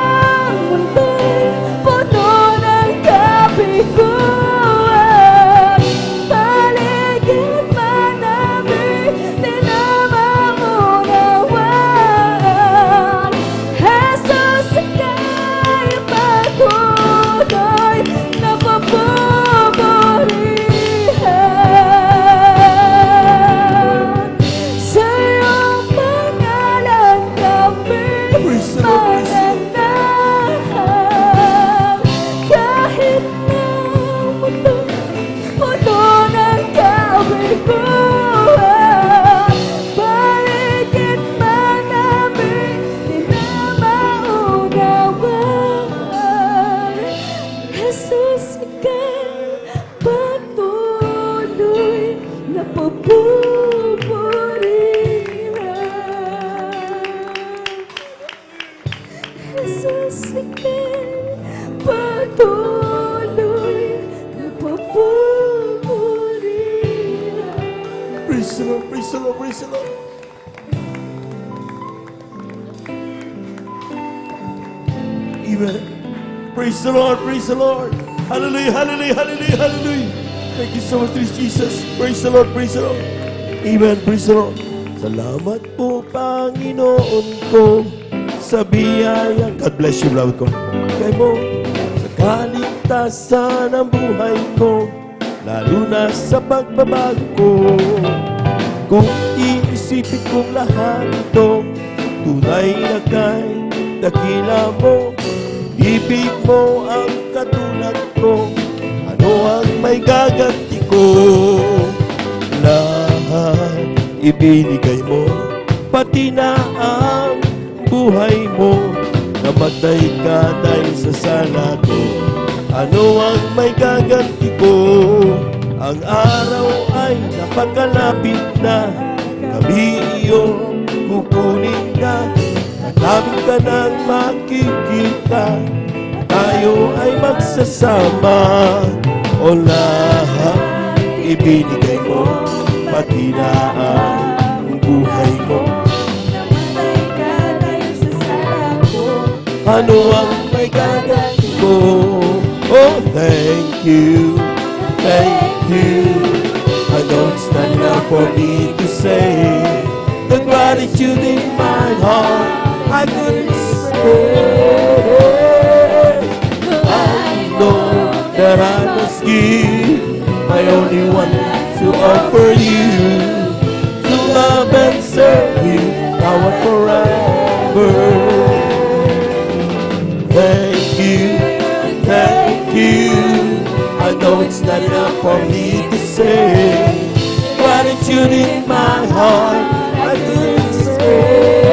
sige, patuloy na papupurihan. Praise the Lord, praise the Lord, praise the Lord. Amen. Praise the Lord, praise the Lord. Hallelujah, hallelujah, hallelujah, hallelujah. Thank you so much, Jesus. Praise the Lord, praise the Lord. Amen, praise the Lord. Salamat po, Panginoon ko, sa biyaya. God bless you, beloved ko. Kay mo, sa kaligtasan ng buhay ko, lalo na sa pagbabago ko. Kung iisipin kong lahat ito, tunay na kay dakila mo. Ibig mo ang katulad ko, ano ang may gaganti ko? Lahat ibinigay mo, pati na ang buhay mo. Namatay ka dahil sa sala ko, ano ang may gaganti ko? Ang araw ay napakalapit na, kami iyong kukunin na. Namin ka nang makikita, tayo ay magsasama. O lahat ibinigay mo, pati na ang buhay mo. Namatay ka dahil sa sala ko, Ano ang may gaganti ko? Oh, thank you, thank you. I know it's not enough for me to say the gratitude in my heart I couldn't say. I know that I must give my only one to offer you, to love and serve you now and forever. Thank you, thank you. I know it's not enough for me to say gratitude in my heart I couldn't say.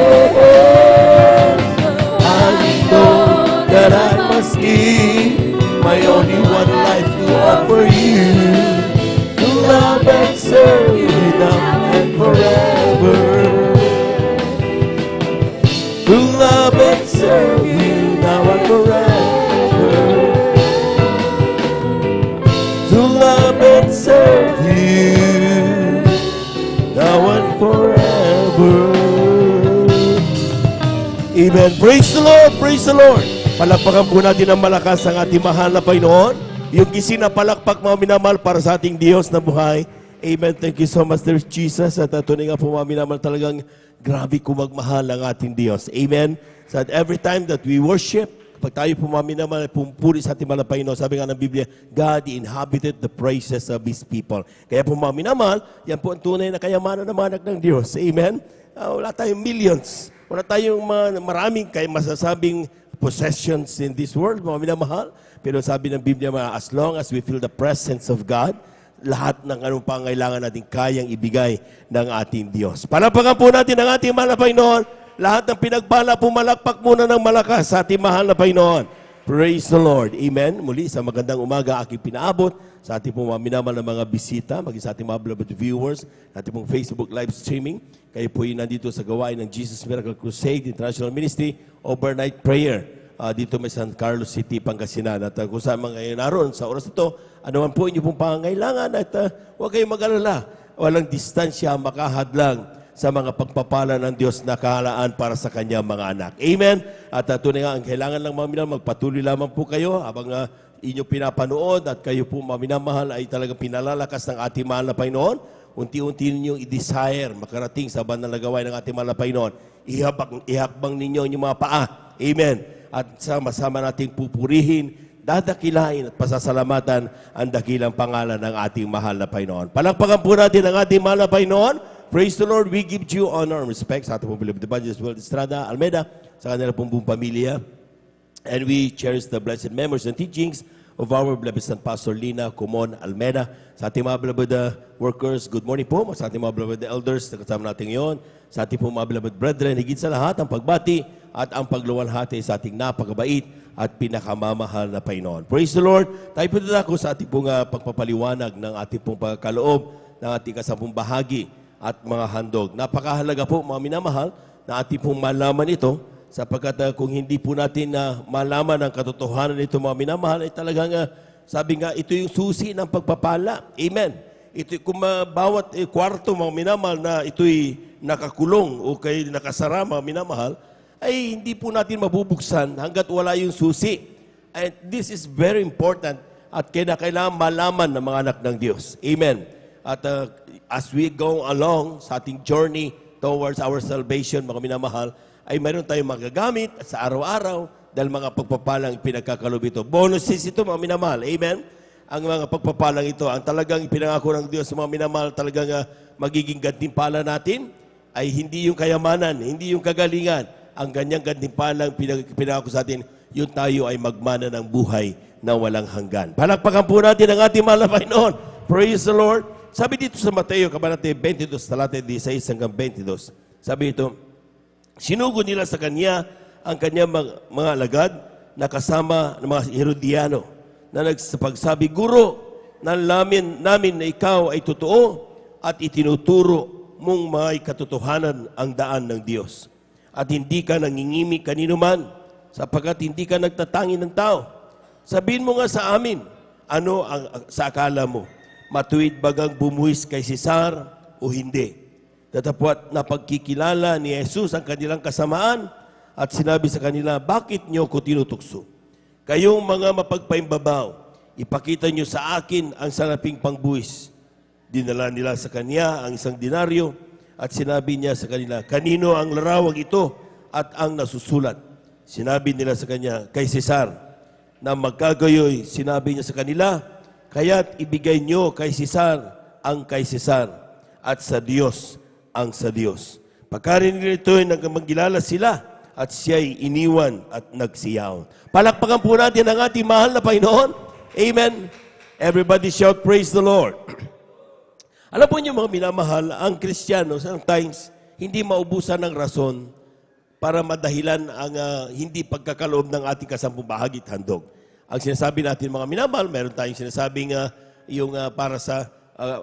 That I must give my only one life to offer you, to love and serve you now and forever. To love and serve you now and forever. To love and serve you now and forever. Amen. Praise the Lord, praise the Lord. Palakpakan po natin ng malakas ang ating mahal na Panginoon. Yung isinapalakpak mga minamahal para sa ating Diyos na buhay. Amen. Thank you so much, Lord Jesus. At tunay nga po mga minamahal, talagang grabe kung magmahal ang ating Diyos. Amen. So at every time that we worship, kapag tayo po mga minamahal, pumpuri sa ating mahal na Panginoon, sabi nga ng Biblia, God inhabited the praises of His people. Kaya po mga minamahal, yan po ang tunay na kayamanan ng mga anak ng Diyos. Amen. Wala tayong millions. Wala tayong maraming kayo masasabing possessions in this world, mga minamahal. Pero sabi ng Biblia, as long as we feel the presence of God, lahat ng anong pangailangan natin kayang ibigay ng ating Diyos. Palapakan po natin ang ating mahal na Panginoon. Lahat ng pinagpala, pumalakpak muna ng malakas sa ating mahal na Panginoon. Praise the Lord. Amen. Muli sa magandang umaga aking pinaabot sa ating pong minamahal na mga bisita, maging sa ating mga beloved viewers, ating pong Facebook live streaming. Kayo po yung nandito sa gawain ng Jesus Miracle Crusade International Ministry Overnight Prayer dito may San Carlos City, Pangasinan. At kung saan mga ngayon naroon sa oras ito, ano man po inyo pong pangangailangan at huwag kayong mag-alala. Walang distansya makahadlang sa mga pagpapala ng Diyos na kahalaan para sa kanyang mga anak. Amen? At tunay nga, ang kailangan lang mga minamahal, magpatuloy lamang po kayo habang inyo pinapanood at kayo po mga minamahal ay talagang pinalalakas ng ating mahal na Panginoon. Unti-unti ninyong i-desire makarating sa bandang lagawain ng ating mahal na Panginoon. Ihakbang ninyo yung mga paa. Amen. At sama-sama nating pupurihin, dadakilain at pasasalamatan ang dakilang pangalan ng ating mahal na Panginoon. Palakpakan po natin ang ating mahal na Panginoon. Praise the Lord. We give due honor and respect sa ating pong beloved Evangelist Will Estrada Almeida, sa kanila pong buong pamilya. And we cherish the blessed memories and teachings of our beloved San Pastor Lina Comon Almeida. Sa ating mga beloved workers, good morning po. Sa ating mga beloved elders, kasama natin ngayon. Sa ating mga beloved brethren, higit sa lahat, ang pagbati at ang pagluwalhati sa ating napakabait at pinakamamahal na Panginoon. Praise the Lord. Tayo po dito sa ating pong pagpapaliwanag ng ating pong pagkaloob ng ating kasampung bahagi at mga handog. Napakahalaga po, mga minamahal, na ating pong malaman ito Sapagkat kung hindi po natin malaman ang katotohanan nito mga minamahal, ay talagang sabi nga, ito yung susi ng pagpapala. Amen. Ito, kung bawat kwarto mga minamahal na ito'y nakakulong o kay nakasara mga minamahal, ay hindi po natin mabubuksan hanggat wala yung susi. And this is very important at kailangan malaman ng mga anak ng Diyos. Amen. At as we go along sa ating journey towards our salvation, mga minamahal, ay mayroon tayong magagamit sa araw-araw dahil mga pagpapalang pinagkakalob ito. Bonuses ito, mga minamahal. Amen. Ang mga pagpapalang ito, ang talagang ipinangako ng Diyos sa mga minamahal, talagang magiging gantimpala natin ay hindi yung kayamanan, hindi yung kagalingan. Ang ganyang gantimpalang pinangako sa atin, yung tayo ay magmana ng buhay na walang hanggan. Palakpakan po natin ang ating mahal na Panginoon. Praise the Lord. Sabi dito sa Mateo, Kabanata 22, talata 16 hanggang 22. Sabi ito, sinugo nila sa kanya ang kanyang mga alagad na kasama ng mga Herodiano na nagsapagsabi, Guro, nalamin namin na ikaw ay totoo at itinuturo mong may katotohanan ang daan ng Diyos. At hindi ka nangingimi kanino man sapagkat hindi ka nagtatangi ng tao. Sabihin mo nga sa amin, ano ang sa akala mo? Matuwid bagang bumuhis kay Cesar o hindi? Datapwat na pagkikilala ni Jesus ang kanilang kasamaan at sinabi sa kanila, bakit niyo ko tinutukso? Kayong mga mapagpaimbabaw, ipakita niyo sa akin ang salaping pangbuhis. Dinala nila sa kanya ang isang denaryo at sinabi niya sa kanila, kanino ang larawang ito at ang nasusulat? Sinabi nila sa kanya, kay Cesar. Na magkagayoy, sinabi niya sa kanila, kaya't ibigay niyo kay Cesar ang kay Cesar at sa Diyos ang sa Diyos. Pagkarinig nito ay nagmagilala sila at siya'y iniwan at nagsiyaw. Palakpakan po natin ang ating mahal na Panginoon. Amen. Everybody shout, praise the Lord. Alam po niyo mga minamahal, ang Kristiyano sometimes hindi maubusan ng rason para madahilan ang hindi pagkakaloob ng ating kasampung bahagi at handog. Ang sinasabi natin mga minamahal, meron tayong sinasabing yung para sa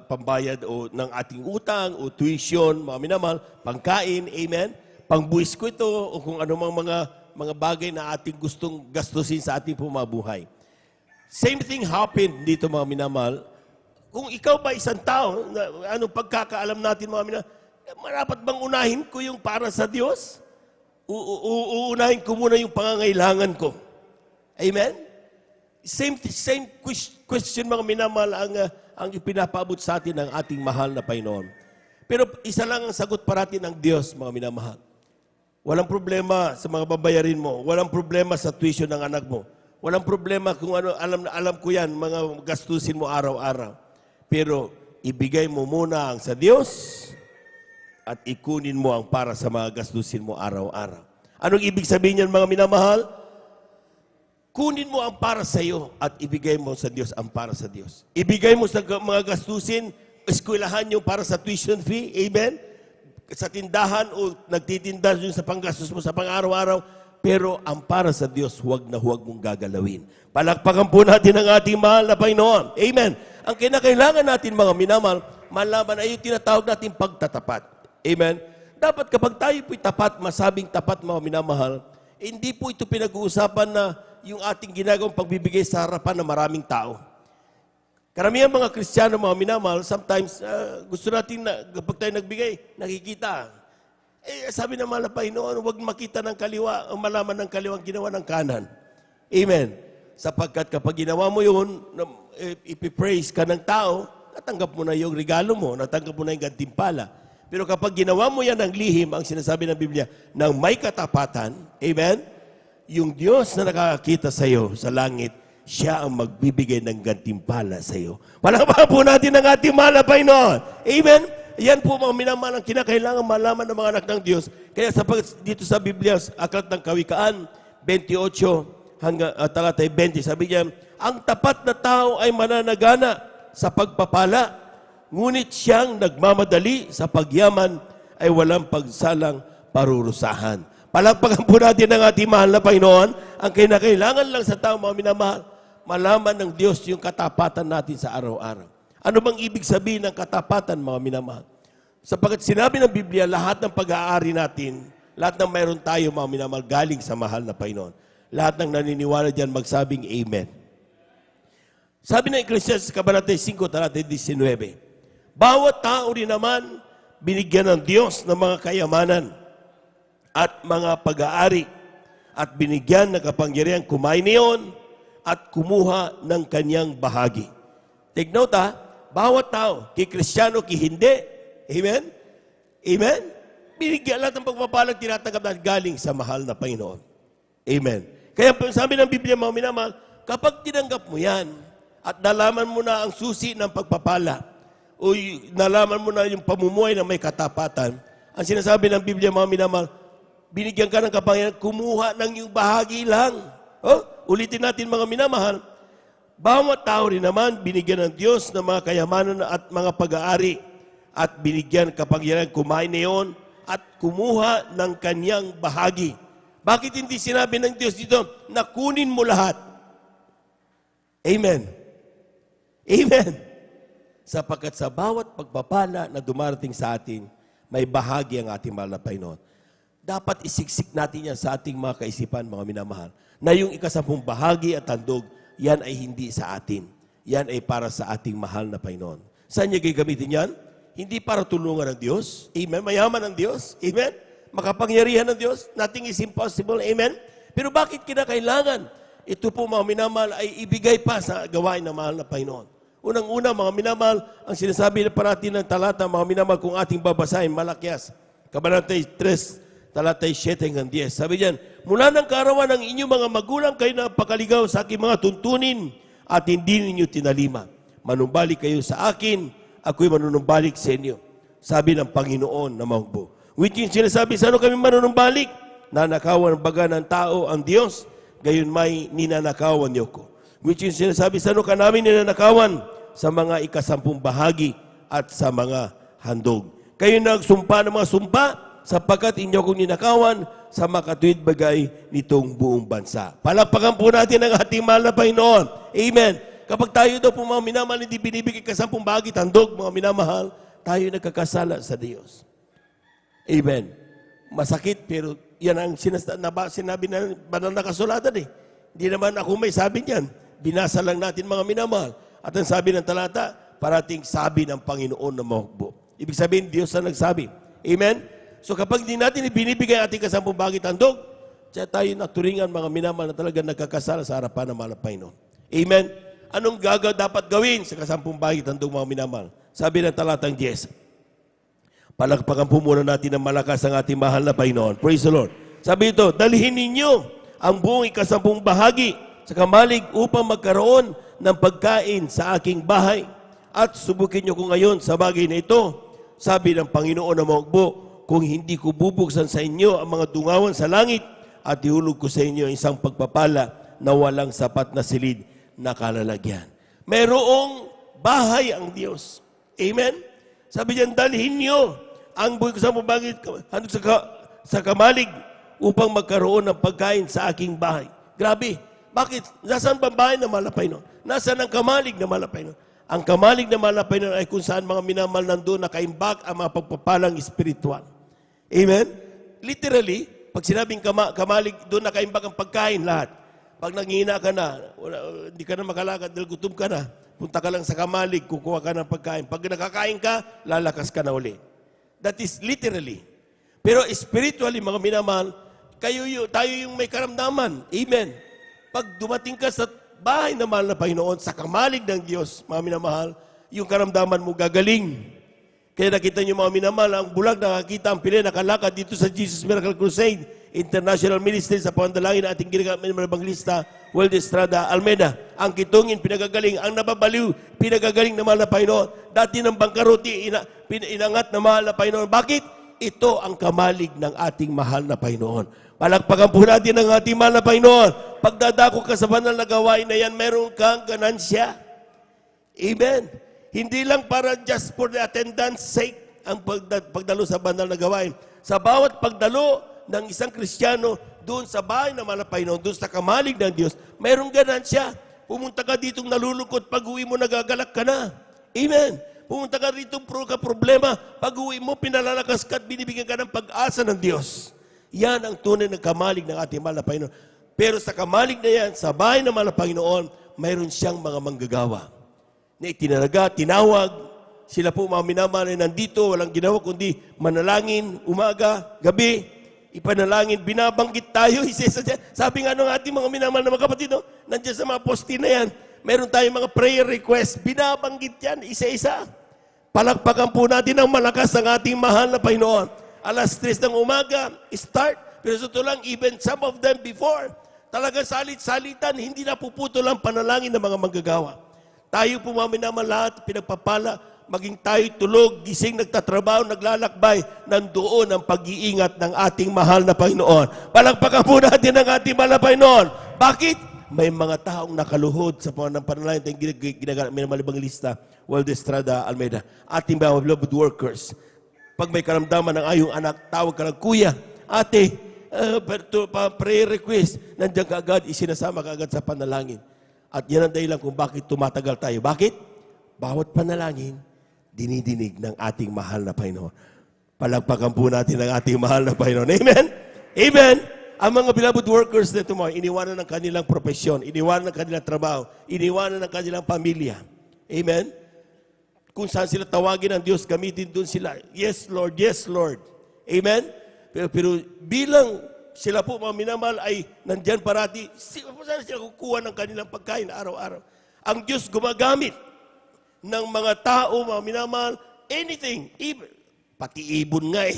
pambayad o ng ating utang o tuition, mga minamahal, pangkain, amen, pangbuwis ko ito o kung anumang mga bagay na ating gustong gastusin sa ating pumabuhay. Same thing happened dito mga minamahal. Kung ikaw ba isang tao, anong pagkakaalam natin mga minamahal, marapat bang unahin ko yung para sa Diyos? Uunahin ko muna yung pangangailangan ko. Amen? Same question mga minamahal ang ipinapaabot sa atin ng ating mahal na Panginoon. Pero isa lang ang sagot parating ng Diyos, mga minamahal. Walang problema sa mga babayarin mo. Walang problema sa tuition ng anak mo. Walang problema kung ano, alam ko yan, mga gastusin mo araw-araw. Pero ibigay mo muna ang sa Diyos at ikunin mo ang para sa mga gastusin mo araw-araw. Anong ibig sabihin yan, mga minamahal? Kunin mo ang para sa iyo at ibigay mo sa Diyos ang para sa Diyos. Ibigay mo sa mga gastusin, eskwelahan yung para sa tuition fee, amen? Sa tindahan o nagtitinda yun sa panggastos mo sa pang-araw-araw, pero ang para sa Diyos, huwag na huwag mong gagalawin. Palakpakan po natin ang ating mahal na Panginoon. Amen. Ang kinakailangan natin mga minamahal, malaman ay yung tinatawag natin pagtatapat. Amen. Dapat kapag tayo po'y tapat, masabing tapat mga minamahal, hindi po ito pinag-uusapan na yung ating ginagawang pagbibigay sa harapan ng maraming tao. Karamihan mga Kristiyano, mga minamahal, sometimes gusto natin na kapag tayo nagbigay, nakikita. Sabi ng mahal na Panginoon, huwag makita ng kaliwa, o malaman ng kaliwa ang ginawa ng kanan. Amen. Sapagkat kapag ginawa mo yun, ipipraise ka ng tao, natanggap mo na yung regalo mo, natanggap mo na yung gantimpala. Pero kapag ginawa mo yan ng lihim, ang sinasabi ng Biblia, ng may katapatan, amen, yung Diyos na nakakakita sa iyo sa langit, siya ang magbibigay ng gantimpala sa iyo. Palakpakan po natin ang ating mahal na Panginoon. Amen. Yan po mga minamahal ang kinakailangan malaman ng mga anak ng Diyos. Kaya dito sa Biblia, Aklat ng Kawikaan, 28 hanggang talata 20, sabi niya, ang tapat na tao ay mananagana sa pagpapala, ngunit siyang nagmamadali sa pagyaman ay walang pagsalang parurusahan. Palakpakan po natin ang ating mahal na Panginoon. Ang kinakailangan lang sa tao, mga minamahal, malaman ng Diyos yung katapatan natin sa araw-araw. Ano bang ibig sabihin ng katapatan, mga minamahal? Sapagkat sinabi ng Biblia, lahat ng pag-aari natin Lahat ng mayroon tayo, mga minamahal, galing sa mahal na Panginoon. Lahat ng naniniwala dyan, magsabing Amen. Sabi ng Ecclesiastes, Kabanata 5, talata 19, bawat tao rin naman, binigyan ng Diyos ng mga kayamanan at mga pag-aari at binigyan ng kapangyarihan kumain niyon at kumuha ng kanyang bahagi. Take note bawat tao, kay Kristiyano, kay hindi. Amen? Amen? Binigyan lahat ng pagpapalang tinatanggap natin galing sa mahal na Panginoon. Amen. Kaya sabi ng Biblia, mga minamahal, kapag tinanggap mo yan at nalaman mo na ang susi ng pagpapala o nalaman mo na yung pamumuhay na may katapatan, ang sinasabi ng Biblia, mga minamahal, binigyan ka ng kapangyarihan, kumuha ng iyong bahagi lang. Ulitin natin, mga minamahal, bawat tao rin naman, binigyan ng Diyos ng mga kayamanan at mga pag-aari at binigyan kapangyarihan kumain niyon at kumuha ng kanyang bahagi. Bakit hindi sinabi ng Diyos dito na kunin mo lahat? Amen. Amen. Sapagkat sa bawat pagpapala na dumarating sa atin, may bahagi ang ating mahal na Panginoon. Dapat isiksik natin yan sa ating mga kaisipan, mga minamahal, na yung ikasampung bahagi at handog, yan ay hindi sa atin. Yan ay para sa ating mahal na Panginoon. Saan niya gagamitin yan? Hindi para tulungan ng Diyos. Amen. Mayaman ng Diyos. Amen. Makapangyarihan ng Diyos. Nothing is impossible. Amen. Pero bakit kinakailangan? Ito po, mga minamahal, ay ibigay pa sa gawain ng mahal na Panginoon. Unang-una, mga minamahal, ang sinasabi na parati ng talata, mga minamahal, kung ating babasahin, Malakias, Kabanata 3, talata 7 hanggang 10. Sabi diyan, mula ng kaarawan ng inyong mga magulang, kayo na pakaligaw sa aking mga tuntunin at hindi ninyo tinalima. Manumbalik kayo sa akin, ako'y manunumbalik sa inyo. Sabi ng Panginoon na mahugbo. Which yung sinasabi, saan kami manunumbalik? Nanakawan baga ng tao ang Diyos, gayon may ninanakawan niyo ko. Which yung sinasabi, saan ka namin ninanakawan? Sa mga ikasampung bahagi at sa mga handog. Kayo nagsumpa ng mga sumpa, sapagkat inyo kong ninakawan sa makatuwid bagay nitong buong bansa. Palakpakan po natin ang ating mahal na Panginoon. Amen. Kapag tayo daw po, mga minamahal, hindi binibigay kasampung bahagi, handog, mga minamahal, tayo nagkakasala sa Diyos. Amen. Masakit, pero yan ang sinabi na banal na kasulatan eh. Hindi naman ako may sabi niyan. Binasa lang natin, mga minamahal. At ang sabi ng talata, parating sabi ng Panginoon na mahukbo. Ibig sabihin, Diyos na nagsabi. Amen? So kapag hindi natin ibinibigay ating kasampung bahagi handog, siya tayo naturingan, mga minamahal, na talaga nagkakasala sa harapan ng mahal na Panginoon. Amen? Anong dapat gawin sa kasampung bahagi handog, mga minamahal? Sabi ng talatang 10. Palakpakan po muna natin ng malakas ang ating mahal na Panginoon. Praise the Lord. Sabi ito, dalhin ninyo ang buong ikasampung bahagi sa kamalig upang magkaroon ng pagkain sa aking bahay. At subukin nyo ko ngayon sa bagay na ito. Sabi ng Panginoon na mahugbo, kung hindi ko bubuksan sa inyo ang mga dungawan sa langit at ihulog ko sa inyo isang pagpapala na walang sapat na silid na kalalagyan. Mayroong bahay ang Diyos. Amen? Sabi diyan, dalhin nyo ang buhay ko sa mabagit sa kamalig upang magkaroon ng pagkain sa aking bahay. Grabe. Bakit? Nasaan ba bahay na mahal na Panginoon? Nasaan ang kamalig na mahal na Panginoon? Ang kamalig na mahal na Panginoon ay kung saan mga minamahal nandun nakaimbak ang mga pagpapalang espiritual. Amen? Literally, pag sinabing kamalig, doon nakaimbak ang pagkain lahat. Pag nanghihina ka na, hindi ka na makalakad dahil gutom ka na, punta ka lang sa kamalig, kukuha ka ng pagkain. Pag nakakain ka, lalakas ka na uli. That is literally. Pero spiritually, mga minamahal, tayo yung may karamdaman. Amen. Pag dumating ka sa bahay na mahal na Panginoon, sa kamalig ng Diyos, mga minamahal, yung karamdaman mo gagaling. Kaya nakita niyo, mga minamahal, ang bulag nakakita ang pili, nakalakad dito sa Jesus Miracle Crusade International Ministry sa pandalangin na ating ginagamit ng evangelista Weldy Estrada Almeida. Ang kitungin, pinagagaling. Ang nababaliw, pinagagaling na mahal na Panginoon. Dati ng bangkaruti, inangat na mahal na Panginoon. Bakit? Ito ang kamalig ng ating mahal na Panginoon. Palakpakan po natin ang ating mahal na Panginoon. Pagdadako ka sa banal na gawain na yan, meron kang ganansya. Amen. Hindi lang para just for the attendance sake ang pagdalo sa banal na gawain. Sa bawat pagdalo ng isang Kristiyano doon sa bahay ng mahal na Panginoon, doon sa kamalig ng Diyos, mayroong ganansya. Pumunta ka ditong nalulungkot, pag-uwi mo nagagalak ka na. Amen. Pumunta ka rito, problema, pag-uwi mo, pinalalakas ka at binibigyan ka ng pag-asa ng Diyos. Yan ang tunay na kamalig ng ating mahal na Panginoon. Pero sa kamalig na yan, sa bahay ng mahal na Panginoon, mayroon siyang mga manggagawa na itinalaga, tinawag. Sila po mga minamahal ay nandito, walang ginawa kundi manalangin, umaga, gabi, ipanalangin, binabanggit tayo, isa-isa dyan. Sabi nga ng ating mga minamahal na mga kapatid, no? Nandiyan sa mga posti na yan, meron tayong mga prayer request, binabanggit yan, isa-isa. Palakpakan po natin ang malakas ng ating mahal na Panginoon. Alas 3 ng umaga, start. Pero sa totoo lang, even some of them before, talagang salit-salitan, hindi napuputol ang panalangin ng mga manggagawa. Tayo po mga minamahal lahat, pinagpapala, maging tayo tulog, gising, nagtatrabaho, naglalakbay, nandoon ang pag-iingat ng ating mahal na Panginoon. Palakpakan po natin ang ating mahal na Panginoon. Bakit? May mga taong nakaluhod sa panalangin ng ginagawa, may malibang lista, Waldo Estrada Almeida, ating mga beloved workers. Pag may karamdaman ng ayong anak, tawag ka lang, kuya, ate, prayer request, nandiyan ka agad, isinasama ka agad sa panalangin. At yan ang dahilan kung bakit tumatagal tayo. Bakit? Bawat panalangin, dinidinig ng ating mahal na Panginoon. Palagpakan po natin ang ating mahal na Panginoon. Amen? Amen? Ang mga beloved workers nito mo, iniwanan ng kanilang profesyon, iniwanan ng kanilang trabaho, iniwanan ng kanilang pamilya. Amen? Kung saan sila tawagin ng Diyos, gamitin doon sila. Yes, Lord. Yes, Lord. Amen? Pero bilang sila po, mga minamahal, ay nandyan parati, saan sila kukuha ng kanilang pagkain araw-araw? Ang Diyos gumagamit ng mga tao, mga minamahal, anything, even, pati ibon nga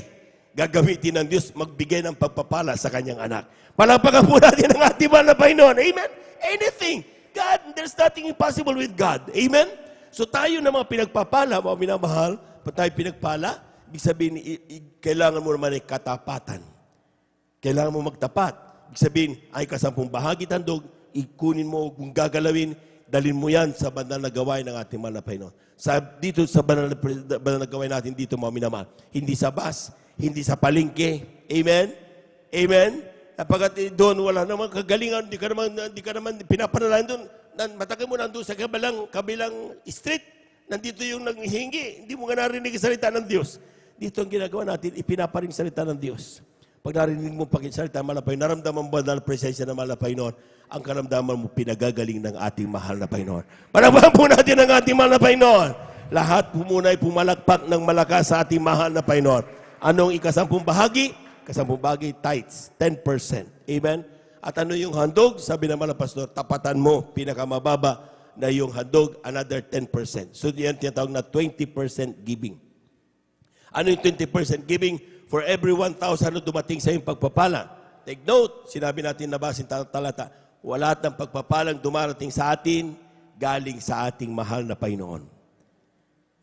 gagamitin ng Diyos magbigay ng pagpapala sa kanyang anak. Palakpakan po natin ang ating mahal na Panginoon. Amen? Anything. God, there's nothing impossible with God. Amen? So tayo na mga pinagpapala, mga minamahal, pag tayo pinagpala, ibig sabihin, kailangan mo naman ay katapatan. Kailangan mo magtapat. Ibig sabihin, ay kasampung bahagi tandog, ikunin mo kung gagalawin, dalhin mo yan sa banal na gawain ng ating mahal na Panginoon. Dito sa banal na gawain natin dito, mga minamahal. Hindi sa bus, hindi sa palengke. Amen? Amen? Pagkat doon wala namang kagalingan, di ka naman pinapanalangin doon. Matagal mo nandun sa kabilang street. Nandito yung nanghihingi. Hindi mo nga narinig ang salita ng Diyos. Dito ang ginagawa natin, ipinaparing salita ng Diyos. Pag narinig mo pag-salita ng Malapay, naramdaman mo na presensya ng Malapay noon, ang karamdaman mo pinagagaling ng ating mahal na Panginoon. Palakpakan po natin ang ating mahal na Panginoon. Lahat po muna ay pumalakpak ng malakas sa ating mahal na Panginoon. Anong ikasampung bahagi? Ikasampung bahagi, tithes, 10%. Amen? At ano yung handog? Sabi naman ng pastor, tapatan mo, pinakamababa na yung handog, another 10%. So yan tinatawag na 20% giving. Ano yung 20% giving? For every 1,000 na dumating sa iyong pagpapala. Take note, sinabi natin nabasin talata, wala ng pagpapalang dumarating sa atin, galing sa ating mahal na Panginoon.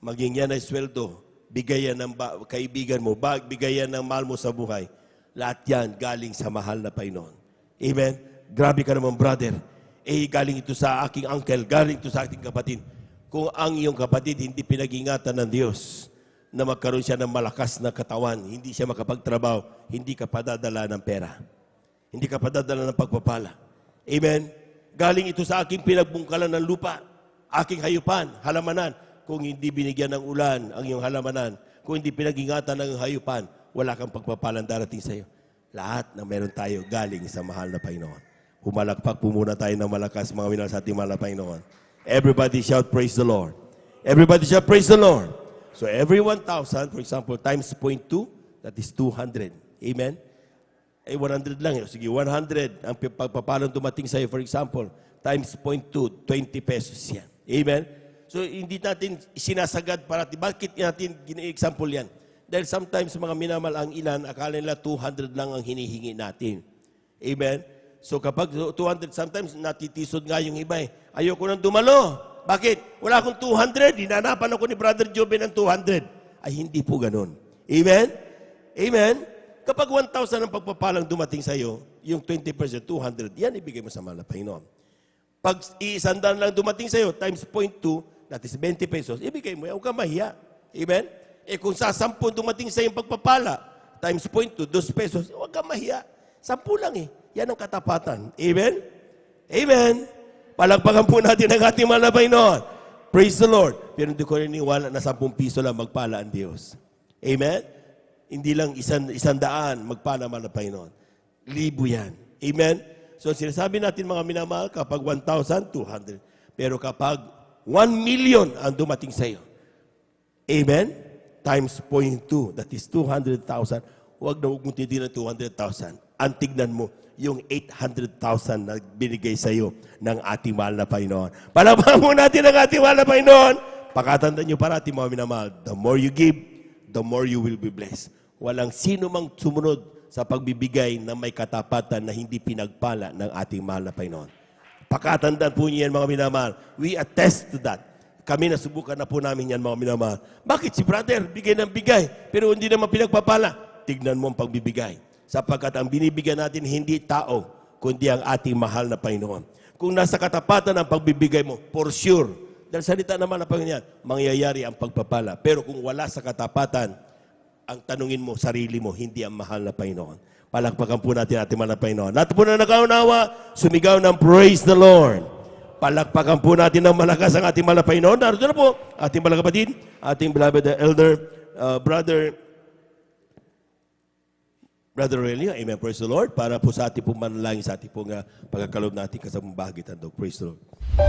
Maging yan ay sweldo, bigayan ng kaibigan mo, bigayan ng mahal mo sa buhay. Lahat yan galing sa mahal na Panginoon. Amen? Grabe ka naman, brother. Galing ito sa aking uncle, galing ito sa aking kapatid. Kung ang iyong kapatid hindi pinag-ingatan ng Diyos na magkaroon siya ng malakas na katawan, hindi siya makapagtrabaho, hindi ka padadala ng pera. Hindi ka padadala ng pagpapala. Amen? Galing ito sa aking pinagbungkalan ng lupa, aking hayupan, halamanan. Kung hindi binigyan ng ulan ang iyong halamanan, kung hindi pinag-ingatan ng hayupan, wala kang pagpapalang darating sa iyo. Lahat na meron tayo galing sa mahal na Panginoon. Humalakpak po muna tayo ng malakas, mga minahal sa ating mahal na Panginoon. Everybody shout, praise the Lord. Everybody shout, praise the Lord. So every 1,000, for example, times 0.2, that is 200. Amen? 100 lang yun. Sige, 100 ang pagpapalang dumating sa iyo, for example, times 0.2, 20 pesos yan. Amen? So hindi natin sinasagad parati. Bakit natin gina-example yan? Dahil sometimes mga minamal ang ilan, akala nila 200 lang ang hinihingi natin. Amen? So kapag 200, sometimes natitisod nga yung iba eh. Ayoko nang dumalo. Bakit? Wala akong 200. Hinanapan ako ni Brother Jobe ng 200. Ay hindi po ganun. Amen? Amen? Kapag 1,000 ang pagpapalang dumating sa iyo, yung 20%, 200, yan ibigay mo sa mahal na Panginoon. Pag 100 lang dumating sa iyo, times 0.2, that is 20 pesos, ibigay mo yan. Huwag ka mahiya. Amen? Kung sa 10 dumating sa iyong pagpapala, times 0.2, 2 pesos, huwag kang mahiya. 10 lang eh. Yan ang katapatan. Amen? Amen? Palagpakan po natin ang ating mahal na Panginoon. Praise the Lord. Pero hindi ko niniwala na 10 piso lang magpala ang Diyos. Amen? Hindi lang 100 magpala naman ng Panginoon. Libo yan. Amen? So sinasabi natin mga minamahal, kapag 1,200. Pero kapag 1 million ang dumating sa iyo, amen? Times 0.2, that is 200,000. Huwag na huwag mong titignan 200,000. Ang tignan mo, yung 800,000 na binigay sa iyo ng ating mahal na Panginoon. Palabang mo natin ang ating mahal na Panginoon. Pakatandaan nyo parati mga minamahal, the more you give, the more you will be blessed. Walang sino mang sumunod sa pagbibigay na may katapatan na hindi pinagpala ng ating mahal na Panginoon. Pakatandaan po niyo yan mga minamahal. We attest to that. Kami nasubukan na po namin yan mga minamahal. Bakit si brother bigay ng bigay pero hindi naman pinagpapala? Tignan mo ang pagbibigay. Sapagkat ang binibigyan natin hindi tao, kundi ang ating mahal na Panginoon. Kung nasa katapatan ang pagbibigay mo, for sure, dahil salita naman ng Panginoon, mangyayari ang pagpapala. Pero kung wala sa katapatan, ang tanungin mo, sarili mo, hindi ang mahal na Panginoon. Palakpakan po natin ating mahal na Panginoon. Lahat po na nakaunawa, sumigaw ng praise the Lord. Palakpakan po natin ng malakas ang ating mahal na Panginoon. Narito na po, ating mga kapatid, ating beloved elder, Brother Aurelio, amen, praise the Lord. Para po sa ating pong manalangin, sa ating pong pagkakalob natin kasamang bahagi tandog. Praise the Lord. Praise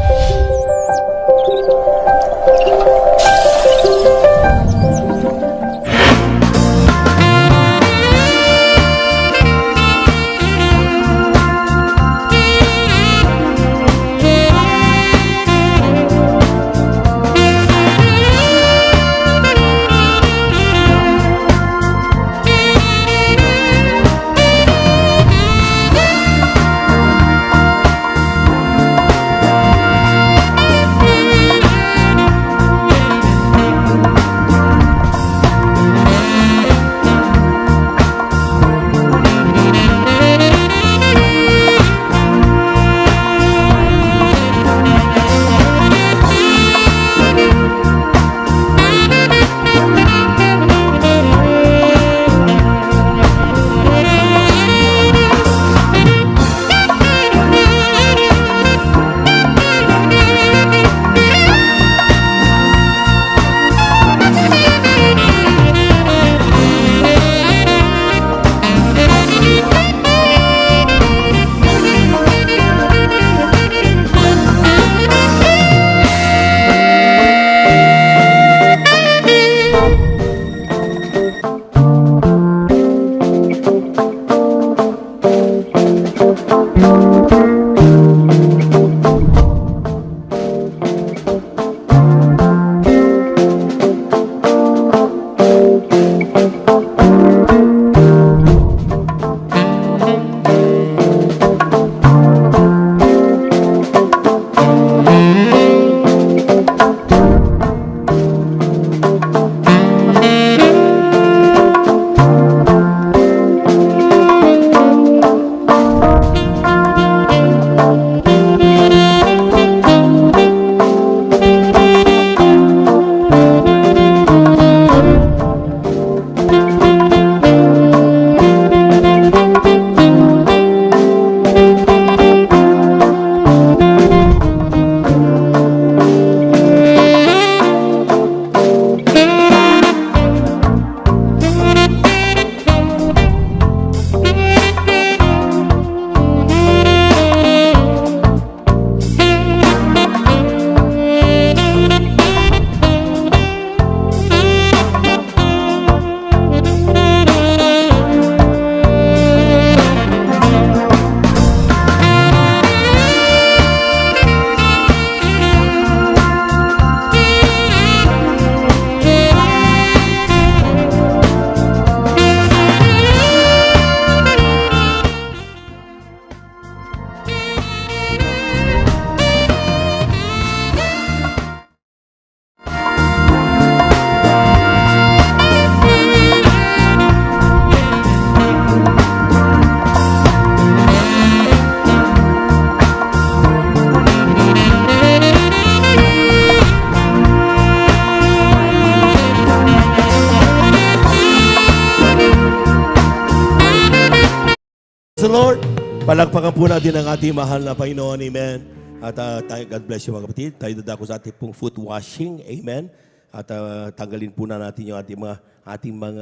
the Lord. Palakpakan po natin ang ating mahal na Panginoon. Amen. At God bless you mga kapatid. Tayo dadako sa ating pong foot washing. Amen. At tanggalin po na natin yung ating mga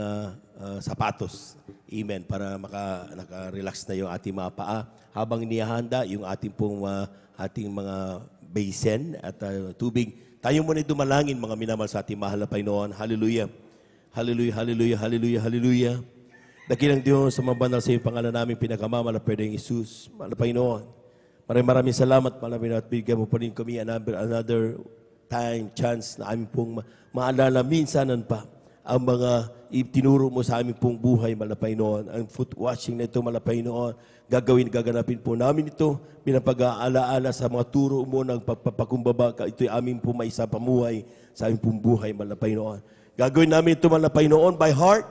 sapatos. Amen. Para naka-relax na yung ating mga paa. Habang inihahanda yung ating mga basin at tubig. Tayo muna dumalangin, mga minamahal sa ating mahal na Panginoon. Hallelujah. Hallelujah, hallelujah, hallelujah, hallelujah. Dakilang Diyos, sa mabanal sa iyong pangalan namin, pinagkamamala, Pwedeng Jesus, mahal na Panginoon. Maraming salamat, mahal na Panginoon, at bigyan mo pa rin kami another time, chance na aming pong maalala minsanan pa ang mga itinuro mo sa aming pong buhay, mahal na Panginoon. Ang foot washing na ito, mahal na Panginoon, gaganapin po namin ito, pinapag-aalaala sa mga turo mo ng pagpapakumbaba. Ito'y aming pong maisa pamuhay sa aming pong buhay, mahal na Panginoon. Gagawin namin ito, mahal na Panginoon, by heart.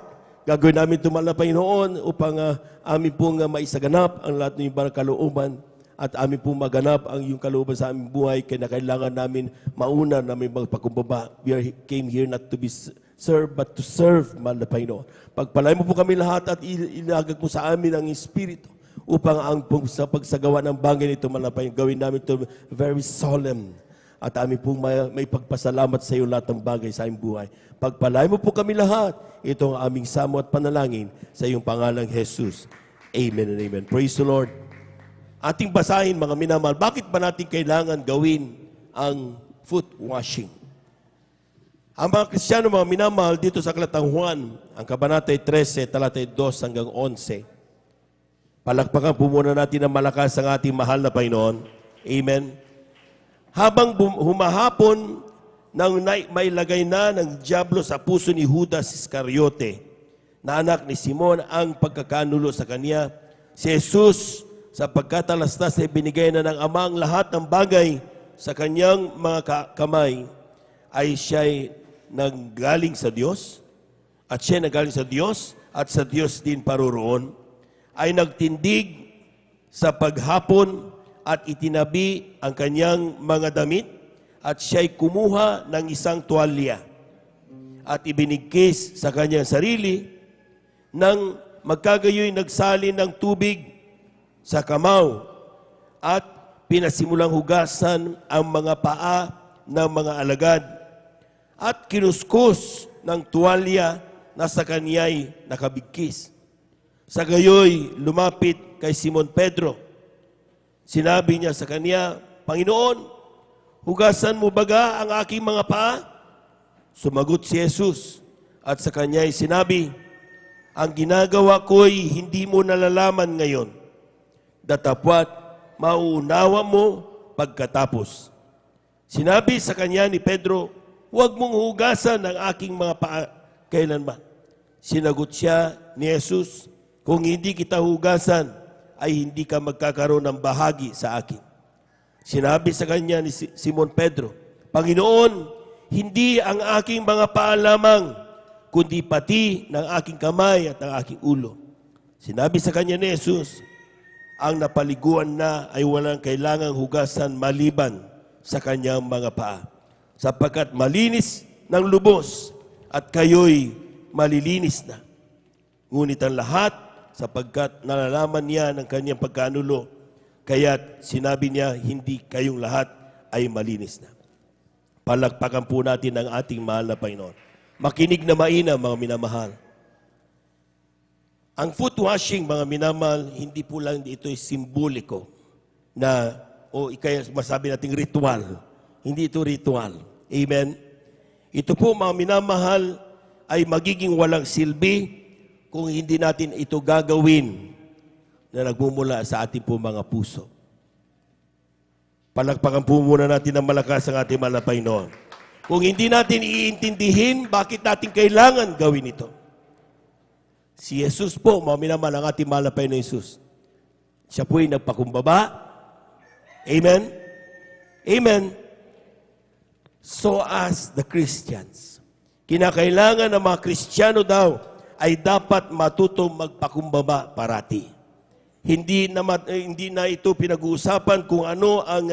Gagawin namin ito, mahal na Panginoon, upang amin pong maisaganap ang lahat ng ibang kalooban at amin pong maganap ang iyong kalooban sa aming buhay. Kaya kailangan namin mauna na may magpakumbaba. We came here not to be served, but to serve, mahal na Panginoon. Pagpalay mo po kami lahat at ilagag mo sa amin ang Espiritu upang sa pagsagawa ng bagay nito, mahal na Panginoon, gawin namin ito very solemn. At amin pong may pagpasalamat sa iyo lahat ng bagay sa aming buhay. Pagpalay mo po kami lahat. Ito ang aming samo at panalangin sa iyong pangalang Jesus. Amen and amen. Praise the Lord. Ating basahin, mga minamahal, bakit ba natin kailangan gawin ang foot washing? Ang mga Kristiyano, mga minamahal, dito sa Aklatang Juan, ang Kabanata 13, talatay 2 hanggang 11. Palakpakan po muna natin ang malakas ang ating mahal na Panginoon. Amen. Habang humahapon, nang may lagay na ng Diablo sa puso ni Judas Iscariote, na anak ni Simon, ang pagkakanulo sa kanya, si Jesus, sa pagkatalastas ay binigay na ng Ama ang lahat ng bagay sa kanyang mga kamay, ay siya'y nanggaling sa Diyos, at siya nanggaling sa Diyos, at sa Diyos din paroroon, ay nagtindig sa paghapon at itinabi ang kanyang mga damit, at siya'y kumuha ng isang tuwalya at ibinigkis sa kanyang sarili, nang magkagayoy nagsalin ng tubig sa kamaw at pinasimulang hugasan ang mga paa ng mga alagad at kinuskus ng tuwalya na sa kanya'y nakabigkis. Sa gayoy lumapit kay Simon Pedro. Sinabi niya sa kanya, Panginoon, hugasan mo baga ang aking mga paa? Sumagot si Jesus at sa kanya'y sinabi, ang ginagawa ko'y hindi mo nalalaman ngayon. Datapwat mauunawa mo pagkatapos. Sinabi sa kanya ni Pedro, huwag mong hugasan ang aking mga paa kailanman. Sinagot siya ni Jesus, kung hindi kita hugasan, ay hindi ka magkakaroon ng bahagi sa akin. Sinabi sa kanya ni Simon Pedro, Panginoon, hindi ang aking mga paa lamang, kundi pati ng aking kamay at ng aking ulo. Sinabi sa kanya ni Jesus, ang napaliguan na ay walang kailangang hugasan maliban sa kanyang mga paa, sapagkat malinis ng lubos at kayo'y malilinis na. Ngunit ang lahat, sapagkat nalalaman niya ng kanyang pagkanulo, kaya't sinabi niya, hindi kayong lahat ay malinis na. Palakpakan po natin ang ating mahal na Panginoon. Makinig na mainam, mga minamahal. Ang foot washing, mga minamahal, hindi po lang ito simboliko na, o kaya masabi nating ritual. Hindi ito ritual. Amen? Ito po, mga minamahal, ay magiging walang silbi kung hindi natin ito gagawin na nagmumula sa ating po mga puso. Palakpakan po muna natin ng malakas ang ating mahal na Panginoon. Kung hindi natin iintindihin, bakit natin kailangan gawin ito? Si Jesus po, mga minamahal, ang ating mahal na Panginoon Jesus. Siya po'y nagpakumbaba. Amen? Amen. So as the Christians, kinakailangan ng mga Kristiyano daw ay dapat matutong magpakumbaba parati. Hindi na ito pinag-uusapan kung ano ang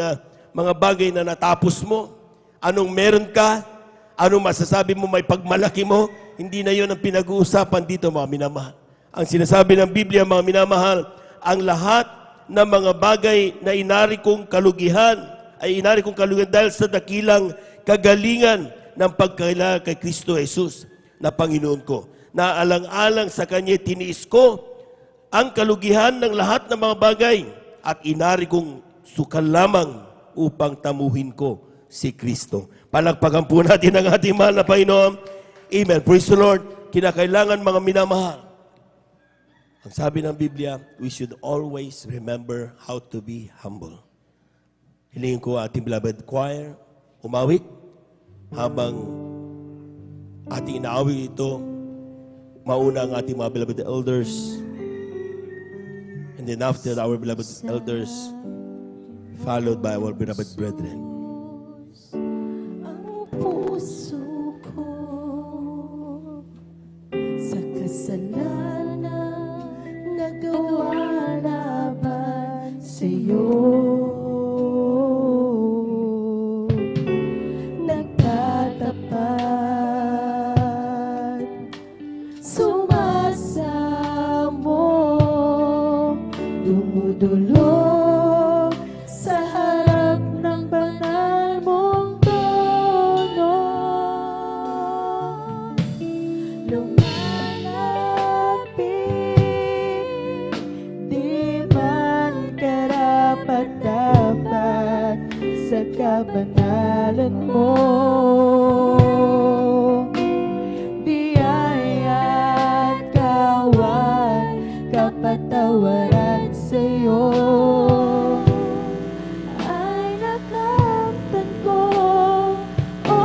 mga bagay na natapos mo, anong meron ka, anong masasabi mo may pagmalaki mo, hindi na yun ang pinag-uusapan dito, mga minamahal. Ang sinasabi ng Biblia, mga minamahal, ang lahat ng mga bagay na inari kong kalugihan, ay inari kong kalugihan dahil sa dakilang kagalingan ng pagkaila kay Kristo Jesus na Panginoon ko. Naalang-alang sa kanya tiniis ko ang kalugihan ng lahat ng mga bagay at inari kong sukal lamang upang tamuhin ko si Kristo. Palakpakan po natin ang ating mahal na Panginoon. Amen. Praise the Lord. Kinakailangan mga minamahal. Ang sabi ng Biblia, we should always remember how to be humble. Hilingin ko ating beloved choir, umawit habang ating inaawit ito. Mauna ang ating mga beloved elders. And then after our beloved elders, followed by our beloved brethren. Ang puso ko sa kasalanan nagawa laban sa'yo. Nagtatapat, sumasamo, dumudulog sa harap ng banal mong trono. Lumalapit, di man karapat-dapat sa kabanalan mo. Biyaya at kawan, kapatawaran sa'yo ay nakamtan ko, o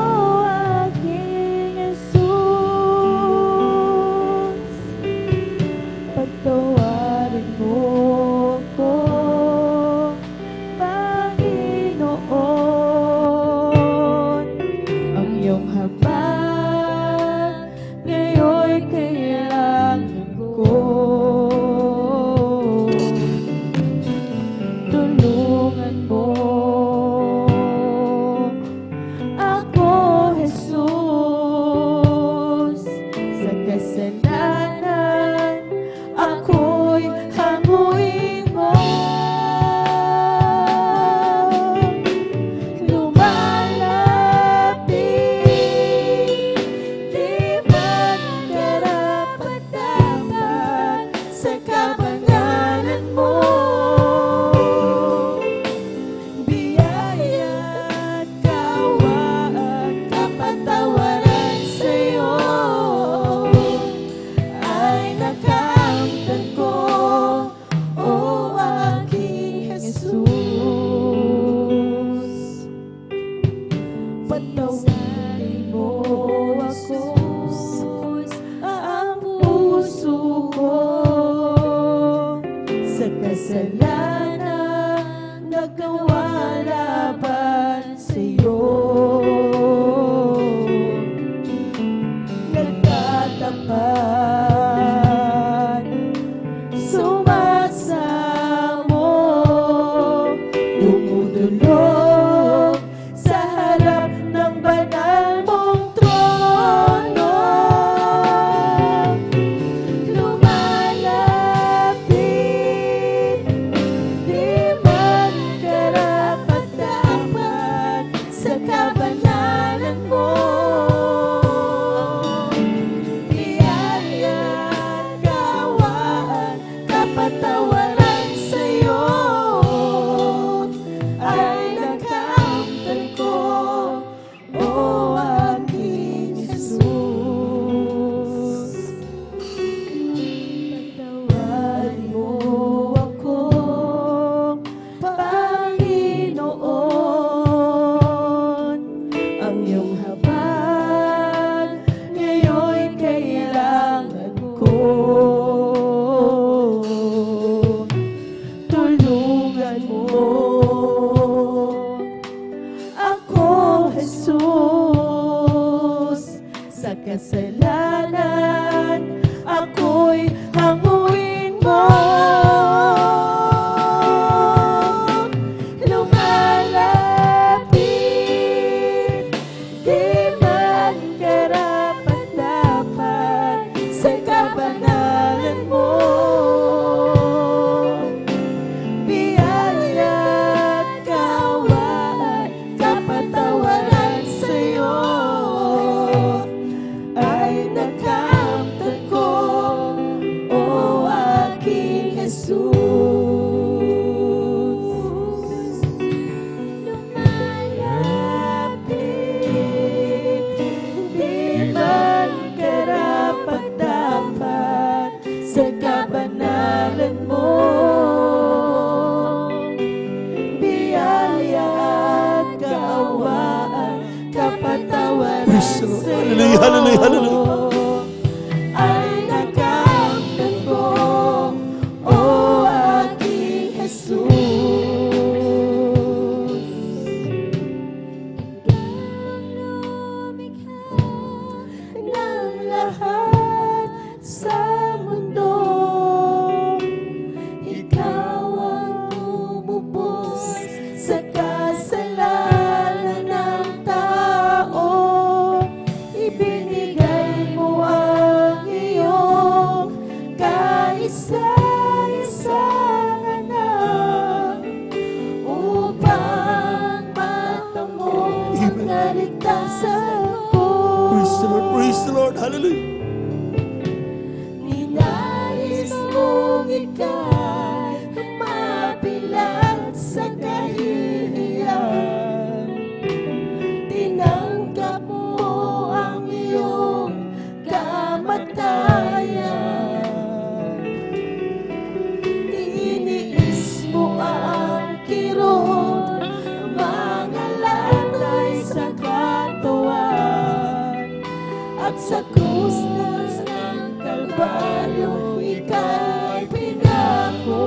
aking Jesus. Pagtawarin mo ko, Panginoon. Ang iyong habag ngayon'y kailangan ko. Tulungan mo ako, Jesus. Sa kasalanan ako'y hanguin mo. Lumalapit, di man karapat-dapat sa kabanalan mo. Biyaya at kawan, kapatawaran sa'yo ay nakamtan ko, o aking Jesus. Patawarin mo ako, ang puso ko sa kasalanan nagawa laban sa'yo. Nagtatapat, sumasamo, dumudulog sa harap ng banal mong trono. Lumalapit, sa krus ng Kalbaryo, ika'y pinako.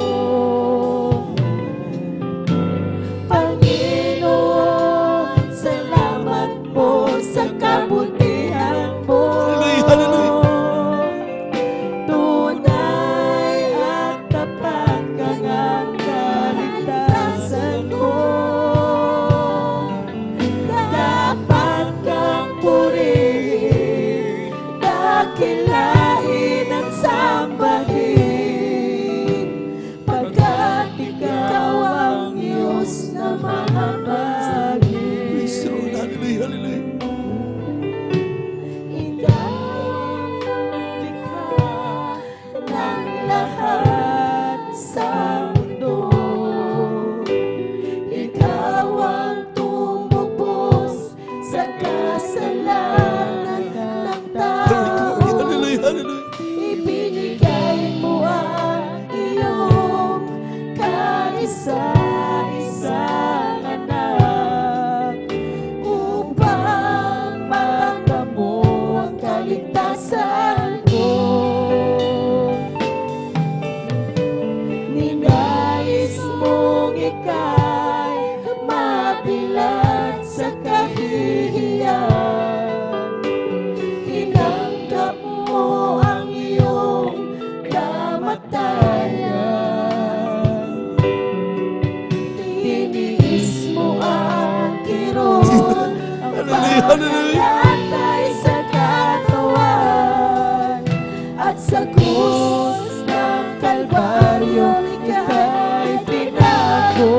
Panginoon, salamat po sa kabutihan mo. Tunay at tapat kang ang kaligtasan ko. Dapat kang purihin, dakilain at sambahin, pagkat ikaw ang Diyos na mahabagin. Ng lahat sa mundo, ikaw ang tumubos sa kasalanan ng tao. Ibinigay mo ang iyong kaisa-isang anak upang matamo ang kaligtasan ko. Ninais mong ika'y mabilat sa kahihiyan. Tinanggap mo ang iyong kamatayan. Tiniis mo ang kirot, ang pagkalatay sa katawan, at sa krus ng Kalbaryo, ika'y pinako.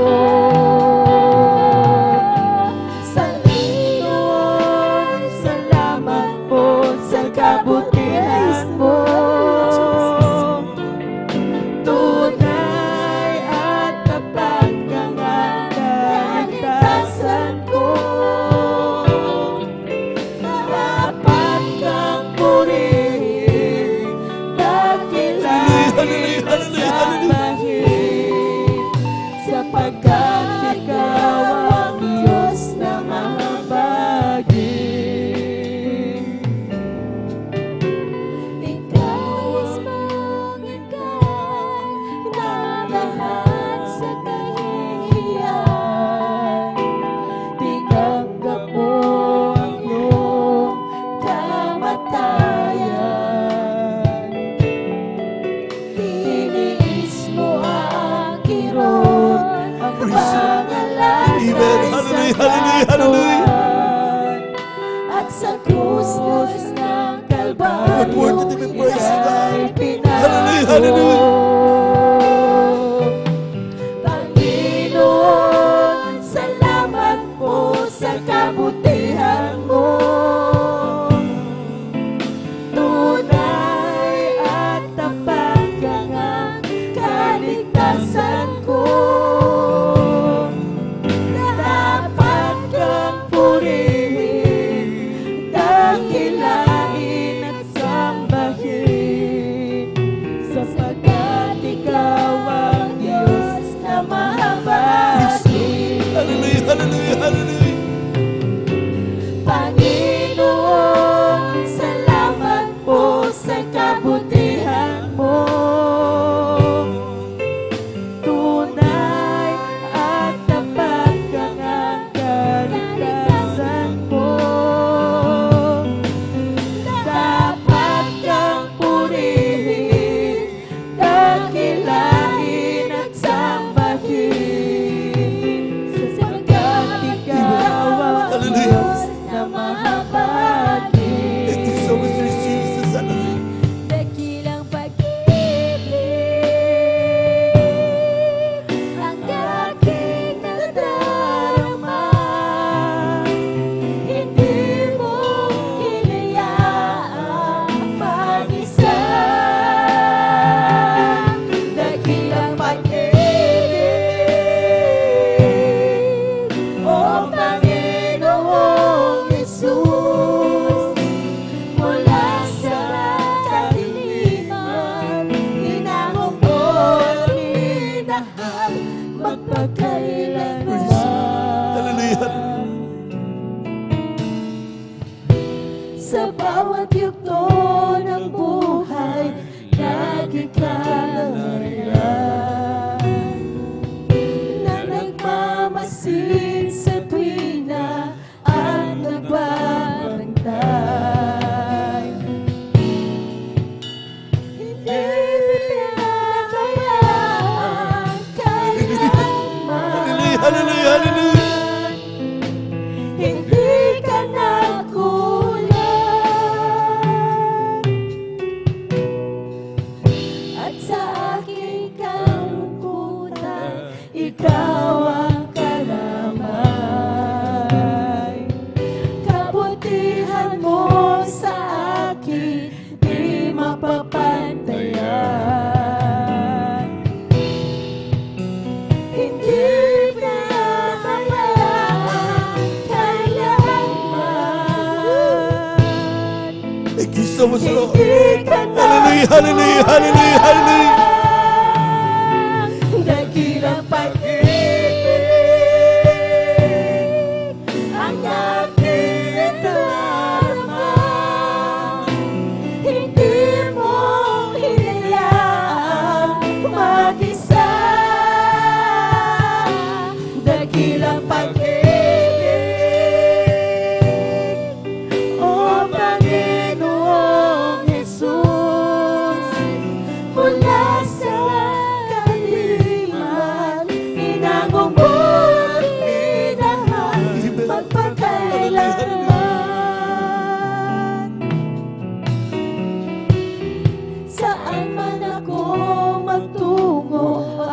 Panginoon, salamat po sa kabutihan mo. Tunay at tapat kang ang kaligtasan ko. Dapat kang purihin, dakilain at sambahin, sapagkat ikaw ang Diyos na mahabagin. Ika'y magbigay ng lahat sa kahihiyan. Tinanggap mo ang iyong kamatayan. Tiniis mo ang kirot, ang pangalatay sa katawan, at sa krus ng Kalbaryo, ika'y pinako. Panginoon, salamat po sa kabutihan mo. Tunay at tapat kang ang kaligtasan ko. Dapat kang purihin, dakilain at sambahin, sapagkat ikaw ang Diyos na mahabagin. Panginoon, salamat po sa kabutihan mo. Tunay at tapat kang ang kaligtasan ko. Dapat kang purihin, dakilain at sambahin, sapagkat ikaw ang Diyos na mahabagin. Dakilang pag-ibig ang aking nadarama. Hindi mo hinayaang mag-isa. Dakilang pag-ibig, O Panginoong Yesus, mula sa kadiliman, hinamon mo minahal magpakailanman. sa bawat yugto ng buhay, lagi ka nariyan. Na nagmamasid sa tuwina at nagbabantay. Hindi pinabayaan kailanman. Hallelujah, hallelujah. Hindi ka nagkulang. At sa aking kalungkutan, ikaw ang kalamay. Kabutihan mo sa akin, di mapapantayan. Hindi pinabayaan kailanman. Thank you so much, Lord. Hindi ka Hallelujah, hallelujah, hallelujah, hallelujah. dakilang pag-ibig ang aking nadarama. Hindi mo hinayaang mag-isa. Dakilang pag-ibig, O Panginoong Jesus, mula sa kadiliman, inangong mo ang minahal magpakailanman. Saan man ako magtungo,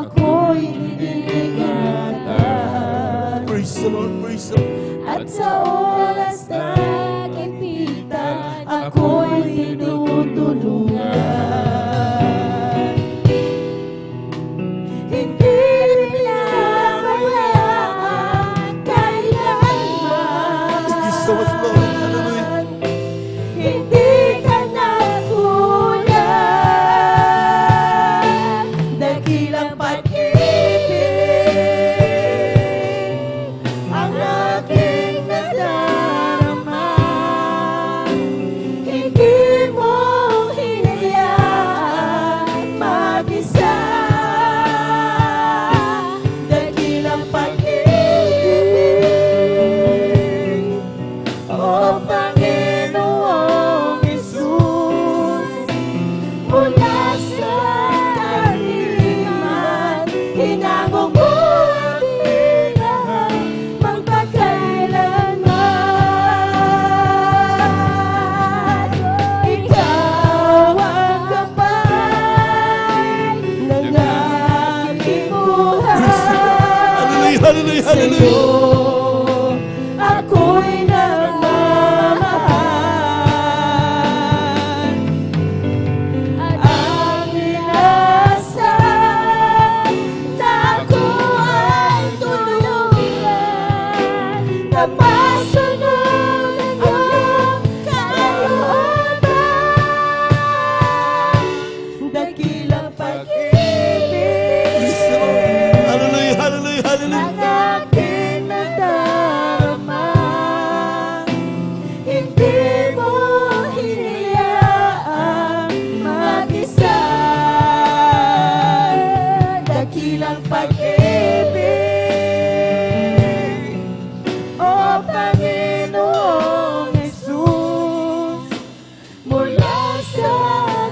ako'y iniingatan. Praise the Lord, praise the Lord. At sa oras na kapitan, ako'y tinutulungan. Hindi pinabayaan kailanman. Thank you so much, Lord. Hallelujah. Hindi ka nagkulang. Dakilang pag-ibig ang aking nadarama. Hindi mo hinayaan mag-isa. Dakilang pag-ibig, O Panginoong Jesus, mula sa kadiliman, hinangong mo ang minahal magpakailanman. Ikaw ang gabay ng aking buhay. Hallelujah, hallelujah, Sa'yo hallelujah. ako'y nagmamahal. Ang inasal na ako ay tulungan, na masunod ang iyong kalooban. Dakilang pag-ibig Hallelujah, hallelujah, hallelujah. ang aking nadarama. Hindi mo hinayaang mag-isa. Dakilang pag-ibig, O Panginoong Jesus, mula sa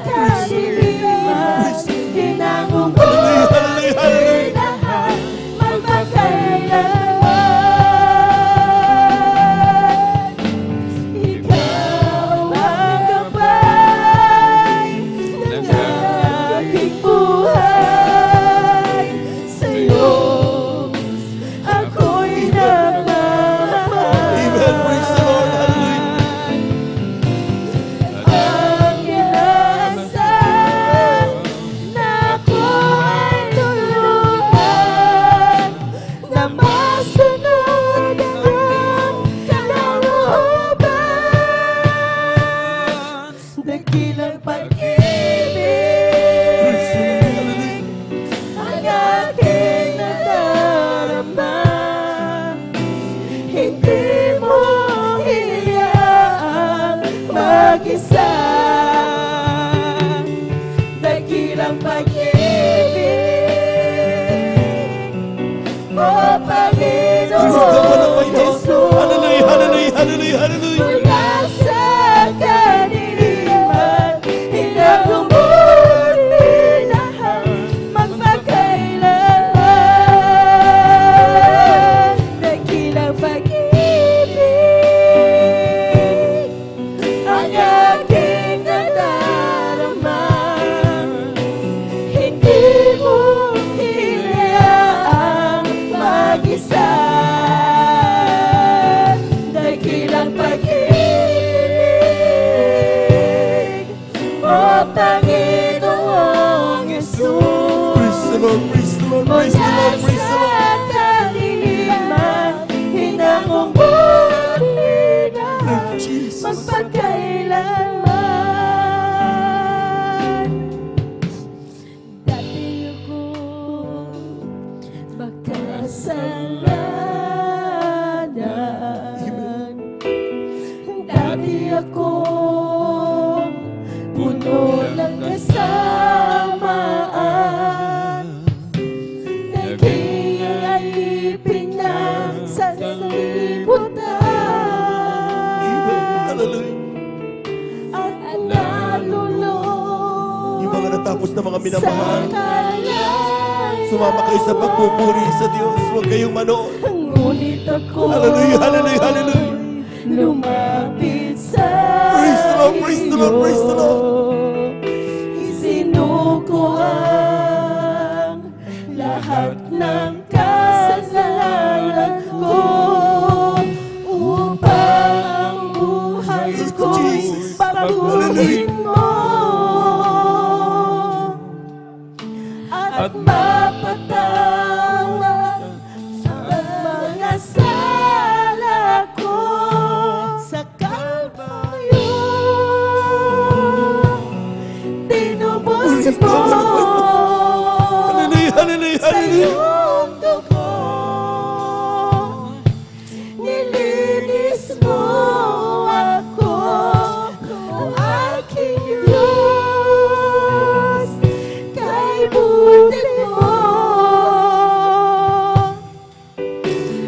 kadiliman, hinangong mo ang minahal magpakailanman. Ikaw ang gabay ng aking buhay. Sa'yo ako'y nagmamahal. Amen, praise the Lord, hallelujah. Ang inasal na ako ay tulungan, na masunod ang iyong kalooban. Dakilang pag-ibig ang aking nadarama. Hindi mo hinayaan Lord, praise the Lord, praise the Lord. Sa kadiliman, hinangong buhay na magpagkailanman. Dati ako makasalanan. Dati ako puno ng kasamaan. Naging alipin na sa sanlibutan. At nalulong Yung mga natapos na mga minamahal, sa kalay. sumama kayo sa pagpupuri sa Diyos. Huwag kayong manood. Ngunit ako Hallelujah, hallelujah, hallelujah. lumapit sa Praise the Lord, praise the Lord, praise the Lord. Isinuko ang lahat ng kasalanan ko upang ang buhay ko'y baguhin mo at mapatawad ang mga sala ko sa Kalbaryo. Tinubos mo sa iyong dugo, nilinis mo ako, o aking Diyos, kay buti mo.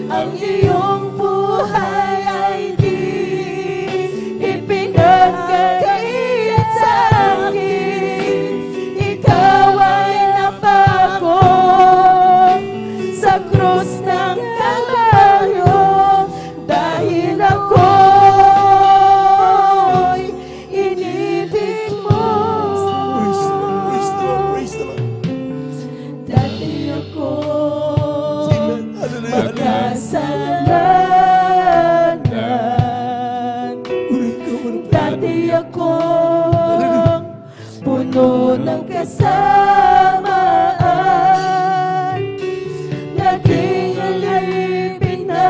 Ang iyong buhay ay di ipinagkakait sa akin. Ikaw ay napako sa krus ng Kalbaryo dahil ako'y inibig mo. Dati ako makasalanan. Dati ako puno ng kasamaan. Naging alipin na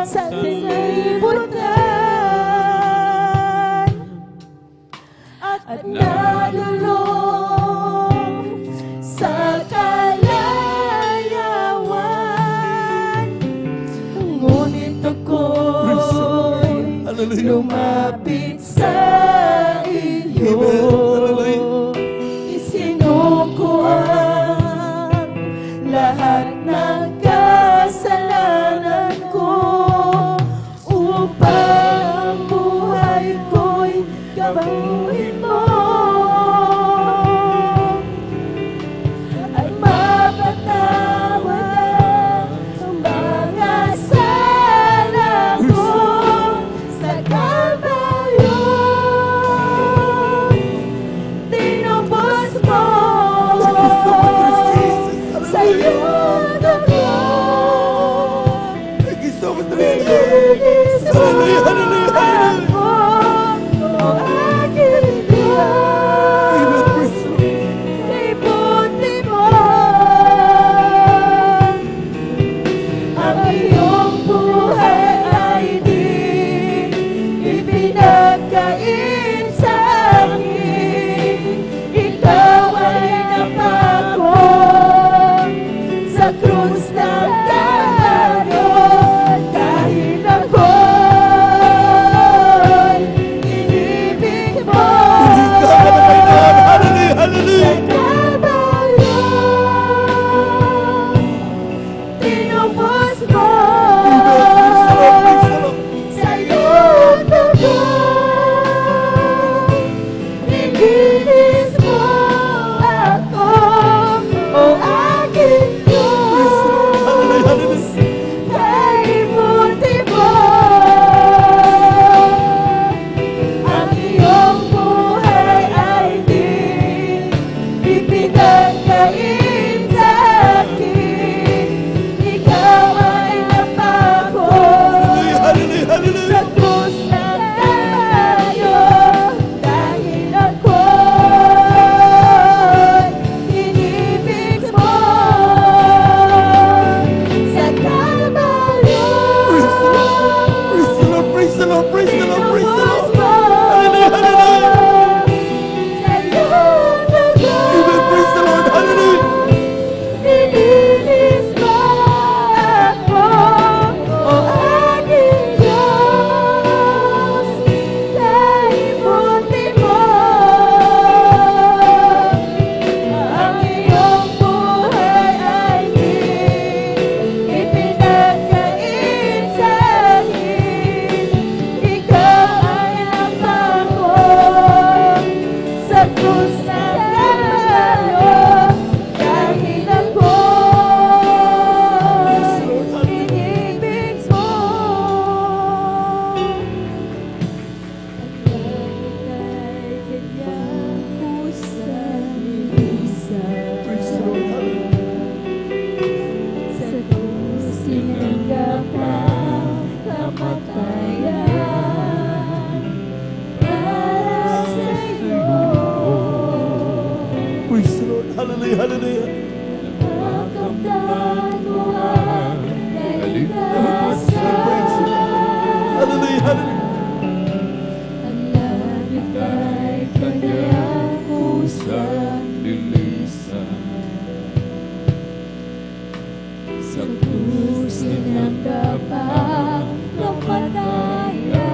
sa sanlibutan at nalulong sa kalayawan. Ngunit ako'y lumapit sa iyo. Isinuko ang lahat ng kasalanan ko upang ang buhay ko'y gabahin mo at mapatawad ang mga sala ko sa Kalbaryo. Tinubos mo sa iyong dugo, hallelujah. Makamtan mo ang kaligtasan. Hallelujah, hallelujah. Ang langit ay kanyang pusang lilisan. Sa krus sinagdapang kamatayan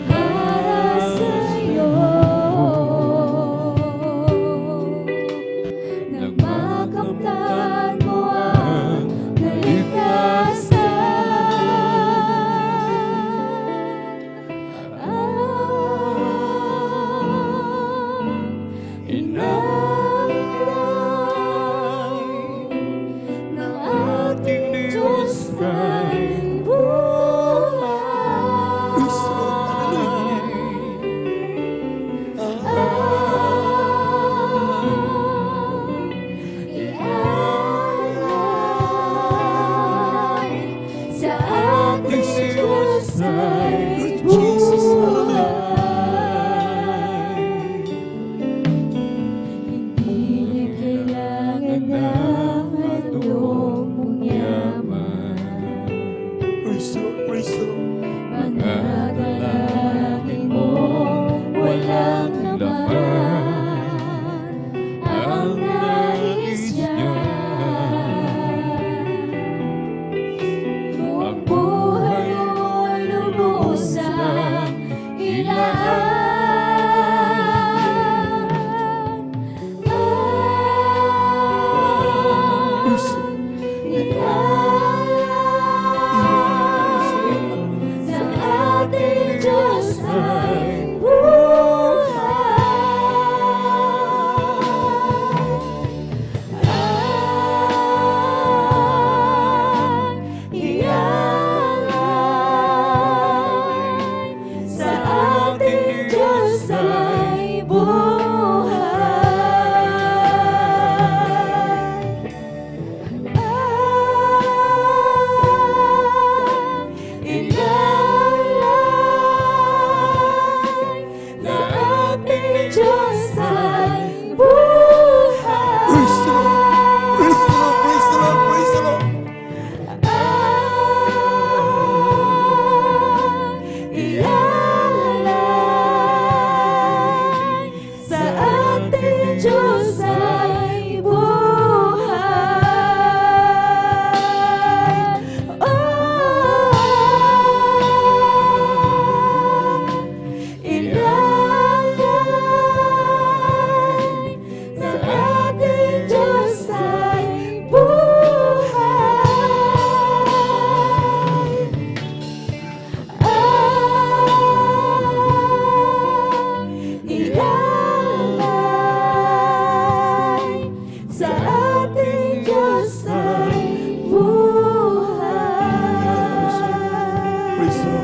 para sa'yo. Nang makamtan mo ang kaligtasan.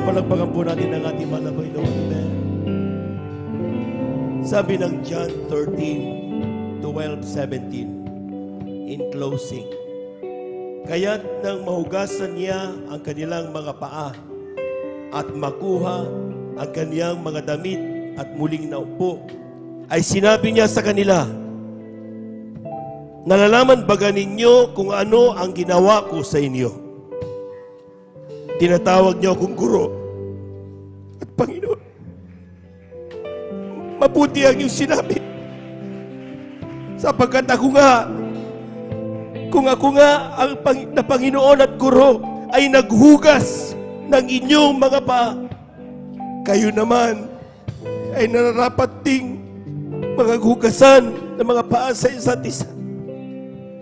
Palagpagan po natin ang ating mahal na Panginoon. Amen. Sabi ng John 13:12-17 in closing, kaya't nang mahugasan niya ang kanilang mga paa at makuha ang kaniyang mga damit at muling naupo, ay sinabi niya sa kanila, nalalaman ba ninyo kung ano ang ginawa ko sa inyo? Tinatawag niyo akong guro at Panginoon. Mabuti ang iyong sinabi. Sapagkat kung ako nga ang na Panginoon at guro ay naghugas ng inyong mga paa, kayo naman ay nararapat ding mga hugasan ng mga paa sa isa't isa.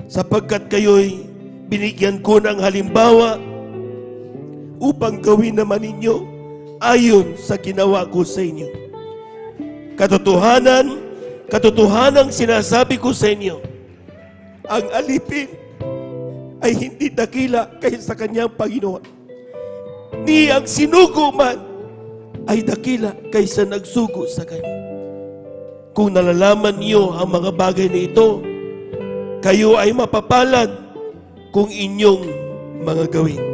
Sapagkat kayo'y binigyan ko ng halimbawa upang gawin naman ninyo ayon sa ginawa ko sa inyo. Katotohanan sinasabi ko sa inyo, ang alipin ay hindi dakila kaysa kanyang Panginoon. Ni ang sinugo man ay dakila kaysa nagsugo sa kanya. Kung nalalaman niyo ang mga bagay na ito, kayo ay mapapalad kung inyong mga gawin.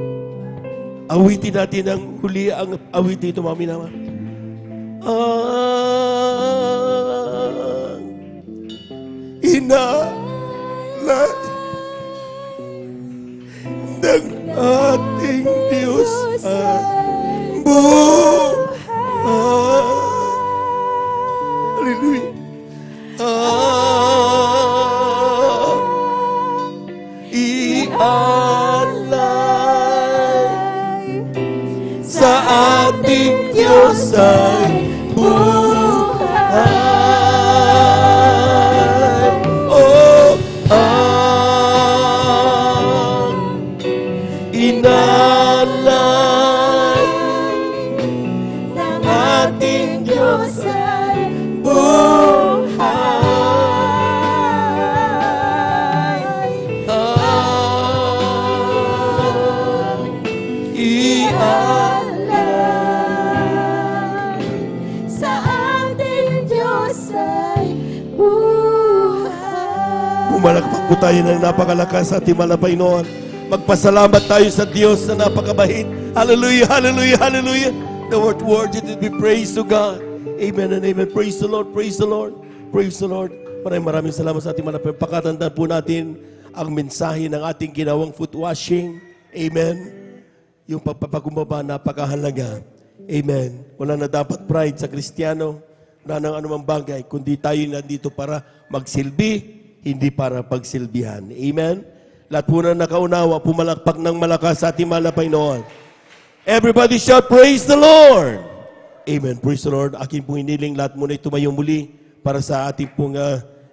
Awitin natin ang huli, ang awitin ito, mga minamahal. Ang inalan ng ating Diyos ang buhay. Hallelujah. Ialay sa ating Diyos ay buhay. Oh, ang inalay ng ating Diyos ay buhay. Sa ating Diyos ay buhay. Pumalakpak po tayo ng napakalakas sa ating malapay noon. Magpasalamat tayo sa Diyos na napakabait. Hallelujah, hallelujah, hallelujah. The word worthy to be praised to God. Amen and amen. Praise the Lord, praise the Lord, praise the Lord. Maraming salamat sa ating malapay. Pakatandaan po natin ang mensahe ng ating ginawang foot washing. Amen. Yung pagpapakumbaba, napakahalaga. Amen. Wala na dapat pride sa Kristiyano. Wala nang anumang bagay, kundi tayo nandito para magsilbi, hindi para pagsilbihan. Amen. Lahat po na nakaunawa, pumalakpak ng malakas sa ating malapay noon. Everybody shout, praise the Lord! Amen. Praise the Lord. Akin pong iniling lahat muna tumayong muli para sa ating pong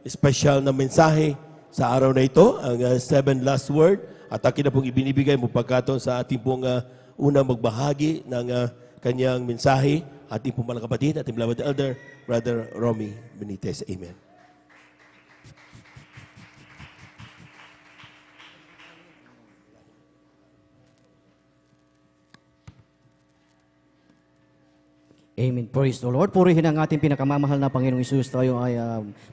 special na mensahe sa araw na ito, ang 7 last word. At akin na pong ibinibigay mo pagkataon sa ating pong unang magbahagi ng kanyang mensahe. Ating pong mga kapatid, ating beloved elder, Brother Romy Benitez. Amen. Amen. Praise the Lord. Purihin ang ating pinakamamahal na Panginoong Isus. Tayo ay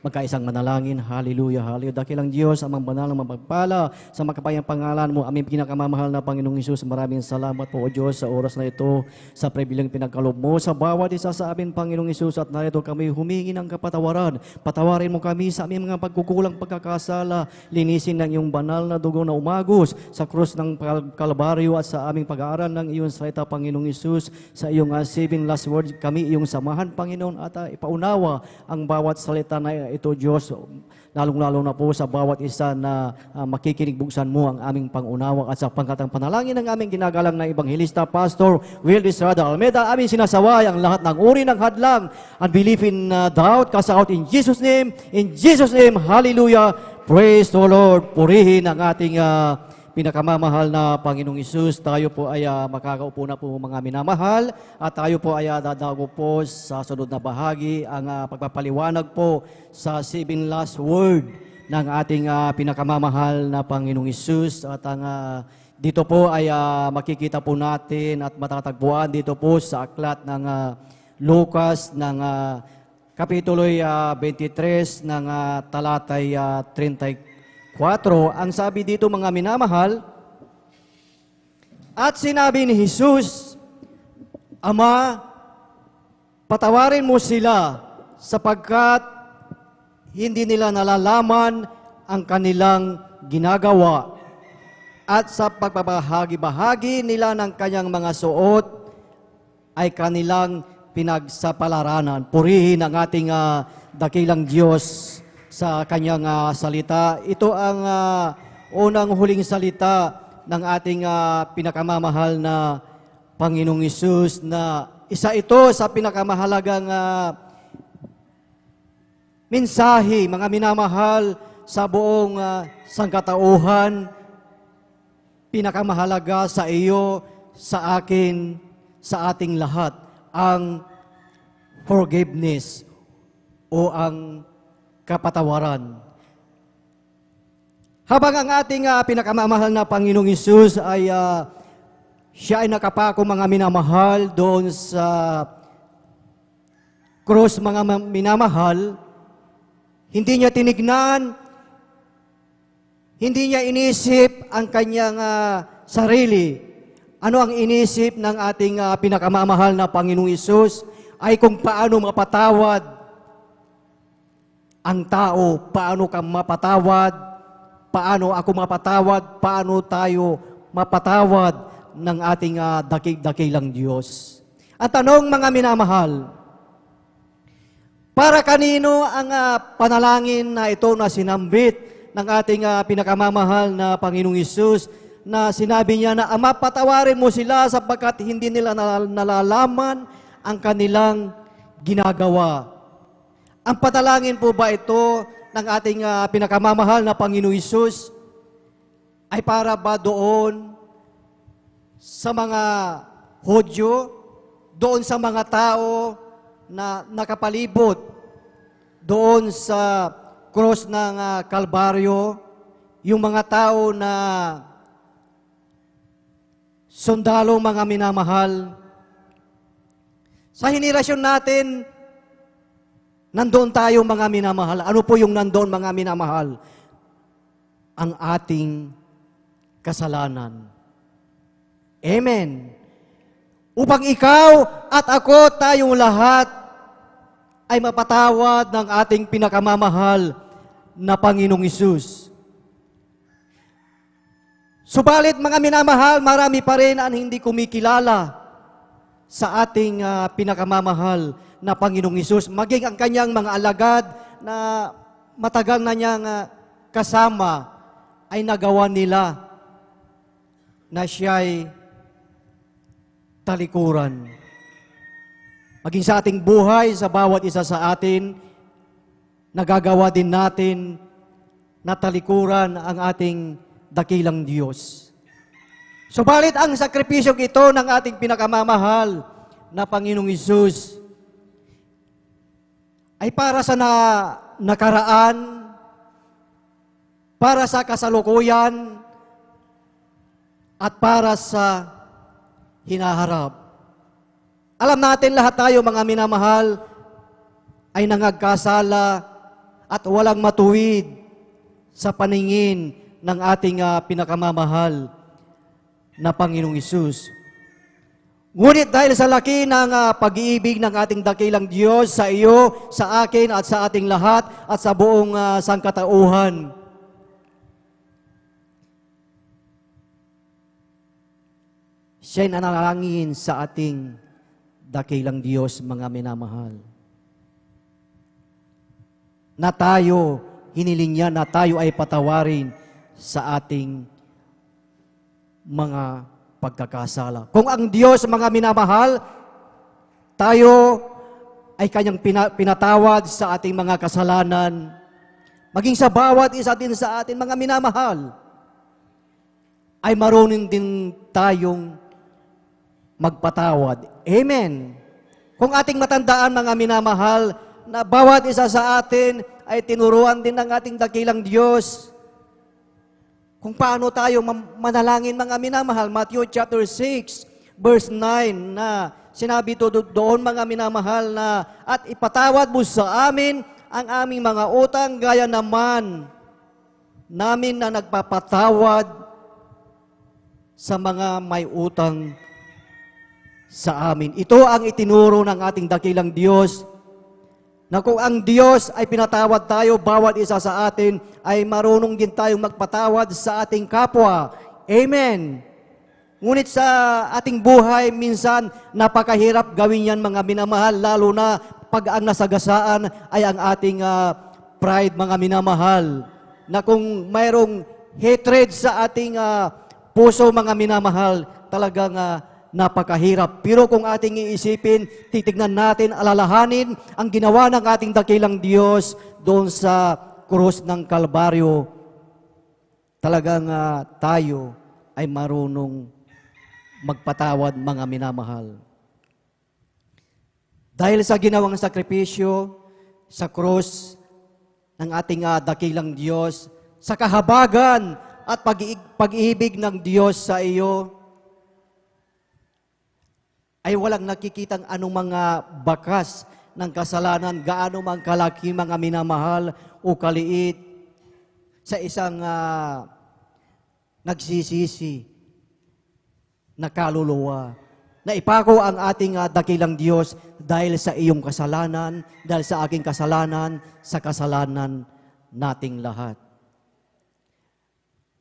magkaisang manalangin. Hallelujah. Hallelujah. Dakilang Diyos, amang banal na mapagpala sa makapayang pangalan mo. Aming pinakamamahal na Panginoong Isus. Maraming salamat po, O Diyos, sa oras na ito, sa pribilang pinagkalob mo sa bawat isa sa amin, Panginoong Isus. At narito kami humingi ng kapatawaran. Patawarin mo kami sa aming mga pagkukulang pagkakasala. Linisin ng iyong banal na dugo na umagos sa krus ng Kalbaryo at sa aming pag-aaral ng iyong salita, Panginoong Isus. Sa iyong 7 last words, kami iyong samahan, Panginoon, at ipaunawa ang bawat salita na ito, Diyos, lalong-lalo na po sa bawat isa na makikinig, buksan mo ang aming pangunawa at sa pangkatang panalangin ng aming ginagalang na Evangelista, Pastor Will Estrada Almeida, aming sinasaway ang lahat ng uri ng hadlang and belief in doubt, cast out in Jesus' name, hallelujah, praise the Lord. Purihin ang ating pinakamamahal na Panginoong Isus. Tayo po ay makakaupo na po mga minamahal at tayo po ay dadago po sa sunod na bahagi ang pagpapaliwanag po sa 7 last word ng ating pinakamamahal na Panginoong Isus. At ang dito po ay makikita po natin at matatagpuan dito po sa aklat ng Lucas ng Kapitulo 23 ng talatay 34. Ang sabi dito, mga minamahal, at sinabi ni Jesus, Ama, patawarin mo sila sapagkat hindi nila nalalaman ang kanilang ginagawa. At sa pagpapahagi-bahagi nila ng kanyang mga suot ay kanilang pinagsapalaranan. Purihin ang ating dakilang Diyos sa kanyang salita. Ito ang unang huling salita ng ating pinakamamahal na Panginoong Isus, na isa ito sa pinakamahalagang mensahe, mga minamahal, sa buong sangkatauhan. Pinakamahalaga sa iyo, sa akin, sa ating lahat, ang forgiveness o ang kapatawaran. Habang ang ating pinakamamahal na Panginoong Isus ay siya ay nakapako, mga minamahal, doon sa cross, mga minamahal, hindi niya tinignan, hindi niya inisip ang kanyang sarili. Ano ang inisip ng ating pinakamamahal na Panginoong Isus ay kung paano mapatawad ang tao, paano ka mapatawad, paano ako mapatawad, paano tayo mapatawad ng ating dakilang Diyos. At tanong, mga minamahal, para kanino ang panalangin na ito na sinambit ng ating pinakamamahal na Panginoong Hesus, na sinabi niya na, Ama, patawarin mo sila sapagkat hindi nila nalalaman ang kanilang ginagawa. Ang patalangin po ba ito ng ating pinakamamahal na Panginoong Hesus ay para ba doon sa mga Hudyo, doon sa mga tao na nakapalibot doon sa cross ng Kalbaryo, yung mga tao na sundalo, mga minamahal? Sa henerasyon natin, nandoon tayo, mga minamahal. Ano po yung nandoon, mga minamahal? Ang ating kasalanan. Amen. Upang ikaw at ako, tayong lahat, ay mapatawad ng ating pinakamamahal na Panginoong Hesus. Subalit, mga minamahal, marami pa rin ang hindi kumikilala sa ating pinakamamahal na Panginoong Hesus, maging ang kanyang mga alagad na matagal na niyang kasama, ay nagawa nila na siya'y talikuran. Maging sa ating buhay, sa bawat isa sa atin, nagagawa din natin na talikuran ang ating dakilang Diyos. Subalit ang sakripisyong ito ng ating pinakamamahal na Panginoong Hesus ay para sa nakaraan, para sa kasalukuyan, at para sa hinaharap. Alam natin lahat tayo, mga minamahal, ay nangagkasala at walang matuwid sa paningin ng ating pinakamamahal na Panginoong Hesus. Ngunit dahil sa laki ng pag-iibig ng ating dakilang Diyos sa iyo, sa akin at sa ating lahat at sa buong sangkatauhan, siya'y nanalangin sa ating dakilang Diyos, mga minamahal. Na tayo, hiniling niya na tayo ay patawarin sa ating mga pagkakasala. Kung ang Diyos, mga minamahal, tayo ay kanyang pinatawad sa ating mga kasalanan, maging sa bawat isa din sa atin, mga minamahal, ay marunong din tayong magpatawad. Amen. Kung ating matandaan, mga minamahal, na bawat isa sa atin ay tinuruan din ng ating dakilang Diyos kung paano tayo manalangin, mga minamahal. Matthew chapter 6, verse 9, na sinabi doon, mga minamahal, na at ipatawad mo sa amin ang aming mga utang, gaya naman namin na nagpapatawad sa mga may utang sa amin. Ito ang itinuro ng ating dakilang Diyos, na kung ang Diyos ay pinatawad tayo, bawat isa sa atin ay marunong din tayong magpatawad sa ating kapwa. Amen. Ngunit sa ating buhay, minsan napakahirap gawin yan, mga minamahal, lalo na pag ang nasagasaan ay ang ating pride, mga minamahal. Na kung mayroong hatred sa ating puso, mga minamahal, talagang napakahirap. Pero kung ating iisipin, titignan natin, alalahanin ang ginawa ng ating dakilang Diyos doon sa krus ng Kalbaryo, talagang tayo ay marunong magpatawad, mga minamahal. Dahil sa ginawang sakripisyo sa krus ng ating dakilang Diyos, sa kahabagan at pag-ibig ng Diyos sa iyo, ay walang nakikitang anong mga bakas ng kasalanan, gaano mang kalaki, mga minamahal, o kaliit, sa isang nagsisisi na kaluluwa. na ipako ang ating dakilang Diyos dahil sa iyong kasalanan, dahil sa aking kasalanan, sa kasalanan nating lahat.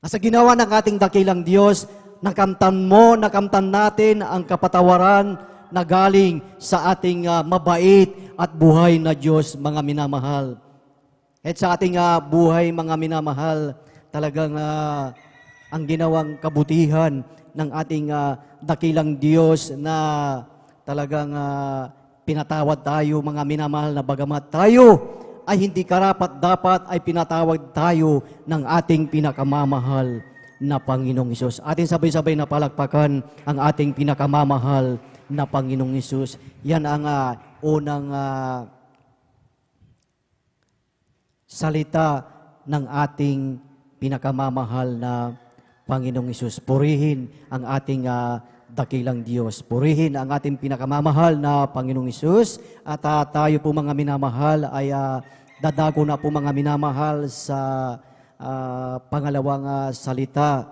Sa ginawa ng ating dakilang Diyos, nakamtan natin ang kapatawaran na galing sa ating mabait at buhay na Diyos, mga minamahal. At sa ating buhay, mga minamahal, talagang ang ginawang kabutihan ng ating dakilang Diyos na talagang pinatawad tayo, mga minamahal, na bagamat tayo ay hindi karapat-dapat, ay pinatawad tayo ng ating pinakamamahal na Panginoong Hesus. Ating sabay-sabay na palakpakan ang ating pinakamamahal na Panginoong Hesus. Yan ang unang salita ng ating pinakamamahal na Panginoong Hesus. Purihin ang ating dakilang Diyos. Purihin ang ating pinakamamahal na Panginoong Hesus. At tayo po, mga minamahal, ay dadako na po, mga minamahal, sa pangalawang salita,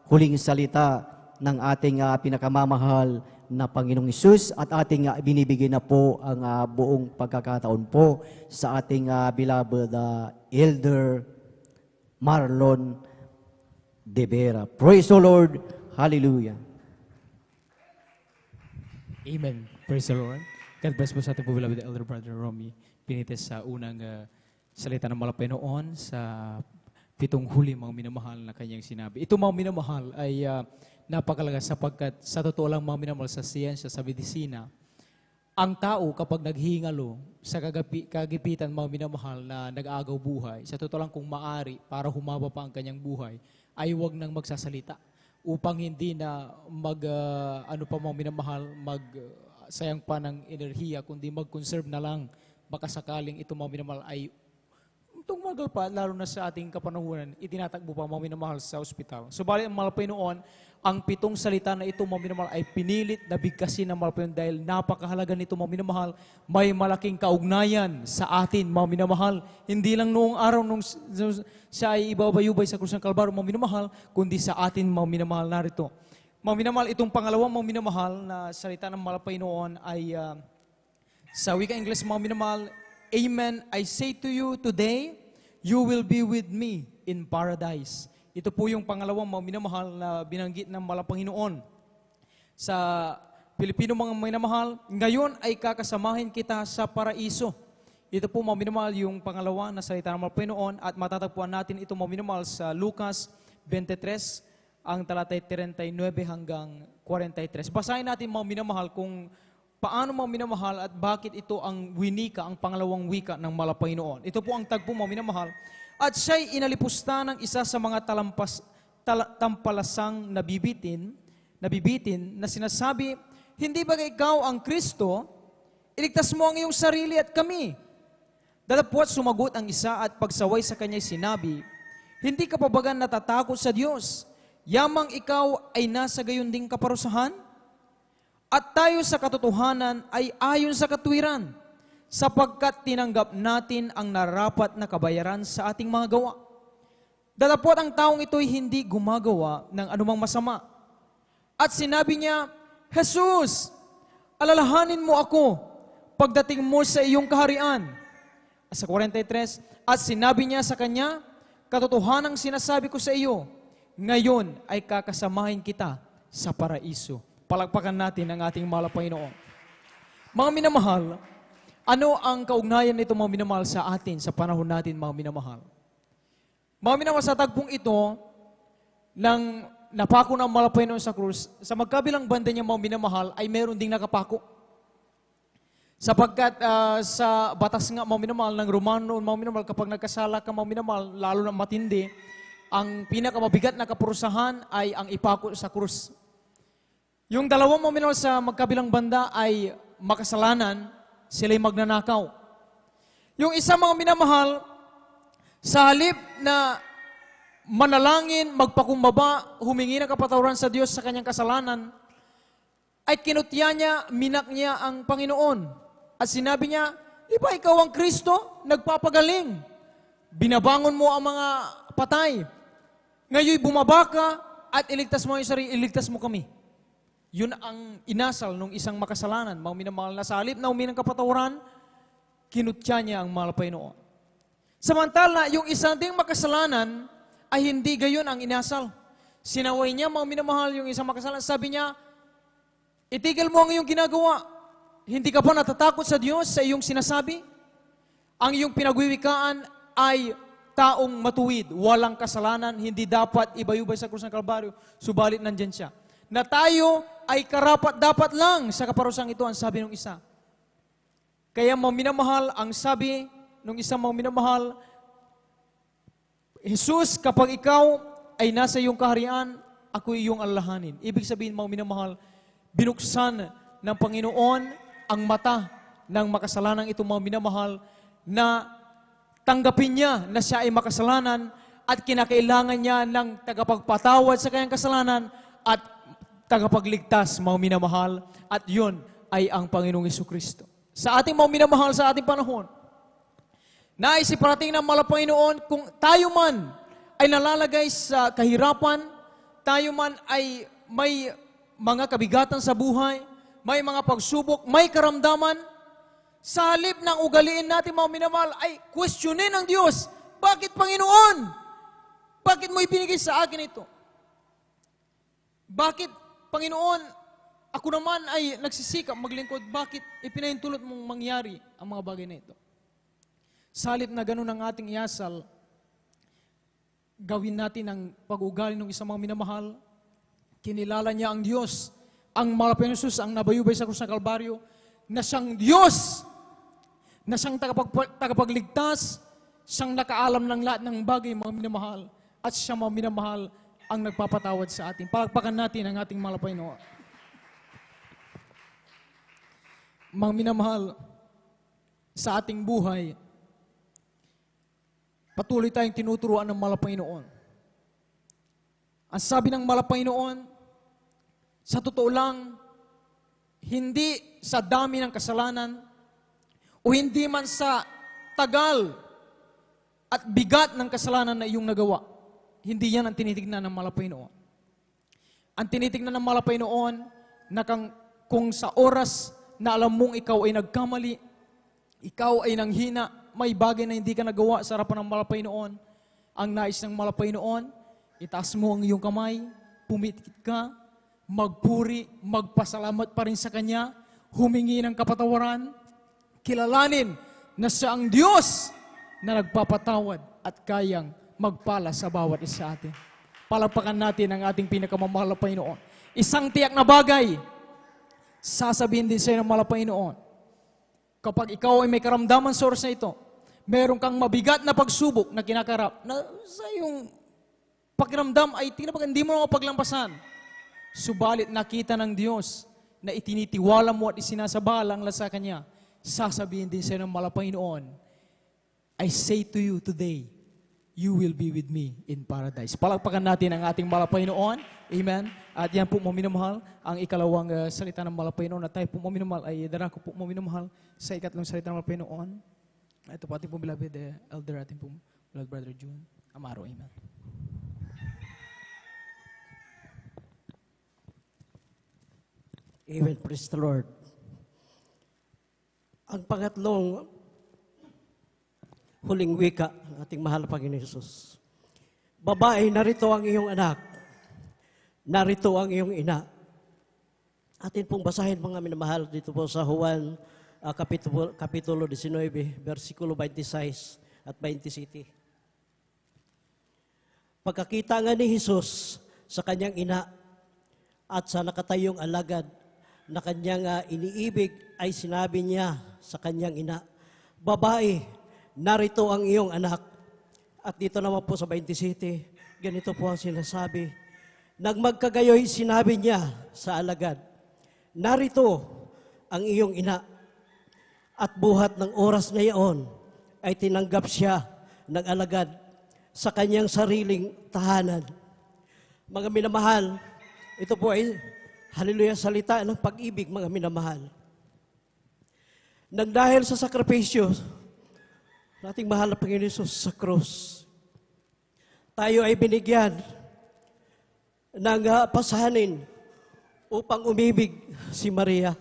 huling salita ng ating pinakamamahal na Panginoong Hesus, at ating binibigay na po ang buong pagkakataon po sa ating beloved Elder Marlon De Vera. Praise the Lord. Hallelujah. Amen. Praise the Lord. God bless po sa ating beloved Elder Brother Romy Pinites sa unang salita ng malapay noon sa 7 huli, mga minamahal, na kanyang sinabi. Ito, mga minamahal, ay napakalaga sapagkat sa totoo lang, mga minamahal, sa siyensya, sa medisina, ang tao kapag naghihingalo sa kagipitan, mga minamahal, na nag-aagaw buhay, sa totoo lang, kung maari, para humaba pa ang kanyang buhay, ay huwag nang magsasalita upang hindi na mga minamahal, sayang pa ng enerhiya, kundi mag-conserve na lang. Baka sakaling ito, mga minamahal, ay tumagal pa, lalo na sa ating kapanahunan, itinatakbo pa, mga minamahal, sa ospital. Subalit, ang malapay noon, ang 7 salita na ito, mga minamahal, ay pinilit na bigkasin ng malapay dahil napakahalaga nito, mga minamahal. May malaking kaugnayan sa atin, mga minamahal. Hindi lang noong araw nung siya ay ibabayubay sa krus ng Kalbaryo, mga minamahal, kundi sa atin, mga minamahal, narito. Mga minamahal, itong pangalawang, mga minamahal, na salita ng malapay noon ay sa wika Ingles, mga minamahal, Amen, I say to you today, you will be with me in paradise. Ito po yung pangalawang, mga minamahal, na binanggit ng Malapanginoon sa Pilipino, mga minamahal. Ngayon ay kakasamahin kita sa paraiso. Ito po, mga minamahal, yung pangalawa na salita ng Malapanginoon, at matatagpuan natin ito, mga minamahal, sa Lucas 23, ang talatay 39 hanggang 43. Basahin natin, mga minamahal, kung paano, mga minamahal, at bakit ito ang winika, ang pangalawang wika ng Malapanginoon. Ito po ang tagpo, mga minamahal. At siya'y inalipusta ng isa sa mga tampalasang nabibitin na sinasabi, hindi ba ikaw ang Kristo? Iligtas mo ang iyong sarili at kami. Dalapwat sumagot ang isa at pagsaway sa kanya'y sinabi, hindi ka pa baga natatakot sa Diyos? Yamang ikaw ay nasa gayon ding kaparusahan? At tayo sa katotohanan ay ayon sa katwiran, sapagkat tinanggap natin ang narapat na kabayaran sa ating mga gawa. Dalapwat ang taong ito'y hindi gumagawa ng anumang masama. At sinabi niya, Jesus, alalahanin mo ako pagdating mo sa iyong kaharian. Sa 43, at sinabi niya sa kanya, katotohanang sinasabi ko sa iyo, ngayon ay kakasamahin kita sa paraiso. Palakpakan natin ang ating mahal na Panginoon. Mga minamahal, ano ang kaugnayan nito, mga minamahal, sa atin, sa panahon natin, mga minamahal? Mga minamahal, sa tagpong ito, ng napako ng mahal na Panginoon sa krus, sa magkabilang banda niya, mga minamahal, ay meron ding nakapako. Sapagkat sa batas nga, mga minamahal, ng Romano, mga minamahal, kapag nagkasala ka, mga minamahal, lalo na matindi, ang pinakamabigat na kaparusahan ay ang ipako sa krus. Yung dalawang, mga minamahal, sa magkabilang banda ay makasalanan, sila'y magnanakaw. Yung isa, mga minamahal, sa halip na manalangin, magpakumbaba, humingi ng kapatawaran sa Diyos sa kanyang kasalanan, ay kinutya niya, minak niya ang Panginoon. At sinabi niya, di ba ikaw ang Kristo? Nagpapagaling. Binabangon mo ang mga patay. Ngayon bumaba ka at iligtas mo yung sarili, iligtas mo kami. Yun ang inasal ng isang makasalanan. Mga minamahal na sa halip na humingi ng kapatawaran, kinutya niya ang mahal na Panginoon. Samantala, yung isang ding makasalanan ay hindi gayon ang inasal. Sinaway niya, mga minamahal, yung isang makasalanan. Sabi niya, itigil mo ang iyong ginagawa. Hindi ka ba natatakot sa Diyos sa iyong sinasabi? Ang iyong pinagwiwikaan ay taong matuwid, walang kasalanan, hindi dapat ibayubay sa krus ng Kalbaryo, subalit nandyan siya. Na tayo ay karapat-dapat lang sa kaparusang ito, ang sabi ng isa. Kaya mga minamahal, ang sabi ng isang mga minamahal, Jesus, kapag ikaw ay nasa iyong kaharian, ako iyong alalahanin. Ibig sabihin, mga minamahal, binuksan ng Panginoon ang mata ng makasalanang ito, mga minamahal, na tanggapin niya na siya ay makasalanan at kinakailangan niya ng tagapagpatawad sa kanyang kasalanan at tagapagligtas, mga minamahal, at yun ay ang Panginoong Jesucristo. Sa ating mga minamahal, sa ating panahon, naisiparating ng mahal na Panginoon, kung tayo man ay nalalagay sa kahirapan, tayo man ay may mga kabigatan sa buhay, may mga pagsubok, may karamdaman, sa halip ng ugaliin natin, mga minamahal, ay questionin ang Diyos. Bakit, Panginoon? Bakit mo ibinigay sa akin ito? Bakit, Panginoon, ako naman ay nagsisikap maglingkod, bakit ipinahintulot mong mangyari ang mga bagay na ito? Sa halip na ganun ang ating iasal, gawin natin ang pag-ugali ng isang mga minamahal. Kinilala niya ang Diyos, ang mahal na Jesus, ang nabayubay sa krus ng Kalbaryo, na siyang Diyos, na siyang tagapagligtas, siyang nakaalam ng lahat ng bagay, mga minamahal, at siya, mga minamahal, ang nagpapatawad sa atin. Palakpakan natin ang ating mahal na Panginoon. Mga minamahal, sa ating buhay, patuloy tayong tinuturuan ng mahal na Panginoon. Ang sabi ng mahal na Panginoon, sa totoo lang, hindi sa dami ng kasalanan o hindi man sa tagal at bigat ng kasalanan na iyong nagawa. Hindi yan ang tinitignan ng mahal na Panginoon. Ang tinitignan ng mahal na Panginoon na kung sa oras na alam mong ikaw ay nagkamali, ikaw ay nanghina, may bagay na hindi ka nagawa sa harapan ng mahal na Panginoon, ang nais ng mahal na Panginoon, itaas mo ang iyong kamay, pumitikit ka, magpuri, magpasalamat pa rin sa Kanya, humingi ng kapatawaran, kilalanin na siya ang Diyos na nagpapatawad at kayang magpala sa bawat isa sa atin. Palagpakan natin ang ating pinakamamahal na Panginoon. Isang tiyak na bagay, sasabihin din sa iyo ng mahal na Panginoon, kapag ikaw ay may karamdaman sa oras na ito, meron kang mabigat na pagsubok na kinakarap, na sa iyong pakiramdam ay hindi mo na paglampasan. Subalit nakita ng Diyos na itinitiwala mo at isinasabalang sa Kanya, sasabihin din sa iyo ng mahal na Panginoon, I say to you today, you will be with me in paradise. Palagpakan natin ang ating mahal na Panginoon. Amen. At yan po, mga minamahal, ang ikalawang salita ng mahal na Panginoon. At tayo po, mga minamahal, ay darako po, mga minamahal, sa ikatlong salita ng mahal na Panginoon. Ito po ating po beloved elder, ating po beloved brother June Amaro. Amen. Amen. Praise the Lord. Ang pangatlong huling wika ng ating mahal na Panginoon Jesus. Babae, narito ang iyong anak. Narito ang iyong ina. Atin pong basahin, mga minamahal, dito po sa Juan Kapitulo 19, versikulo 26 at 27. Pagkakita nga ni Jesus sa kanyang ina at sa nakatayong alagad na kanyang iniibig, ay sinabi niya sa kanyang ina, babae, narito ang iyong anak. At dito naman po sa 27, ganito po ang sinasabi. Nang magkagayoy, sinabi niya sa alagad, narito ang iyong ina. At buhat ng oras na iyon, ay tinanggap siya ng alagad sa kanyang sariling tahanan. Mga minamahal, ito po ay hallelujah, salita ng pag-ibig, mga minamahal. Nang dahil sa sakripisyo nating mahal na Panginoon Jesus sa krus, tayo ay binigyan ng pasanin upang umibig si Maria.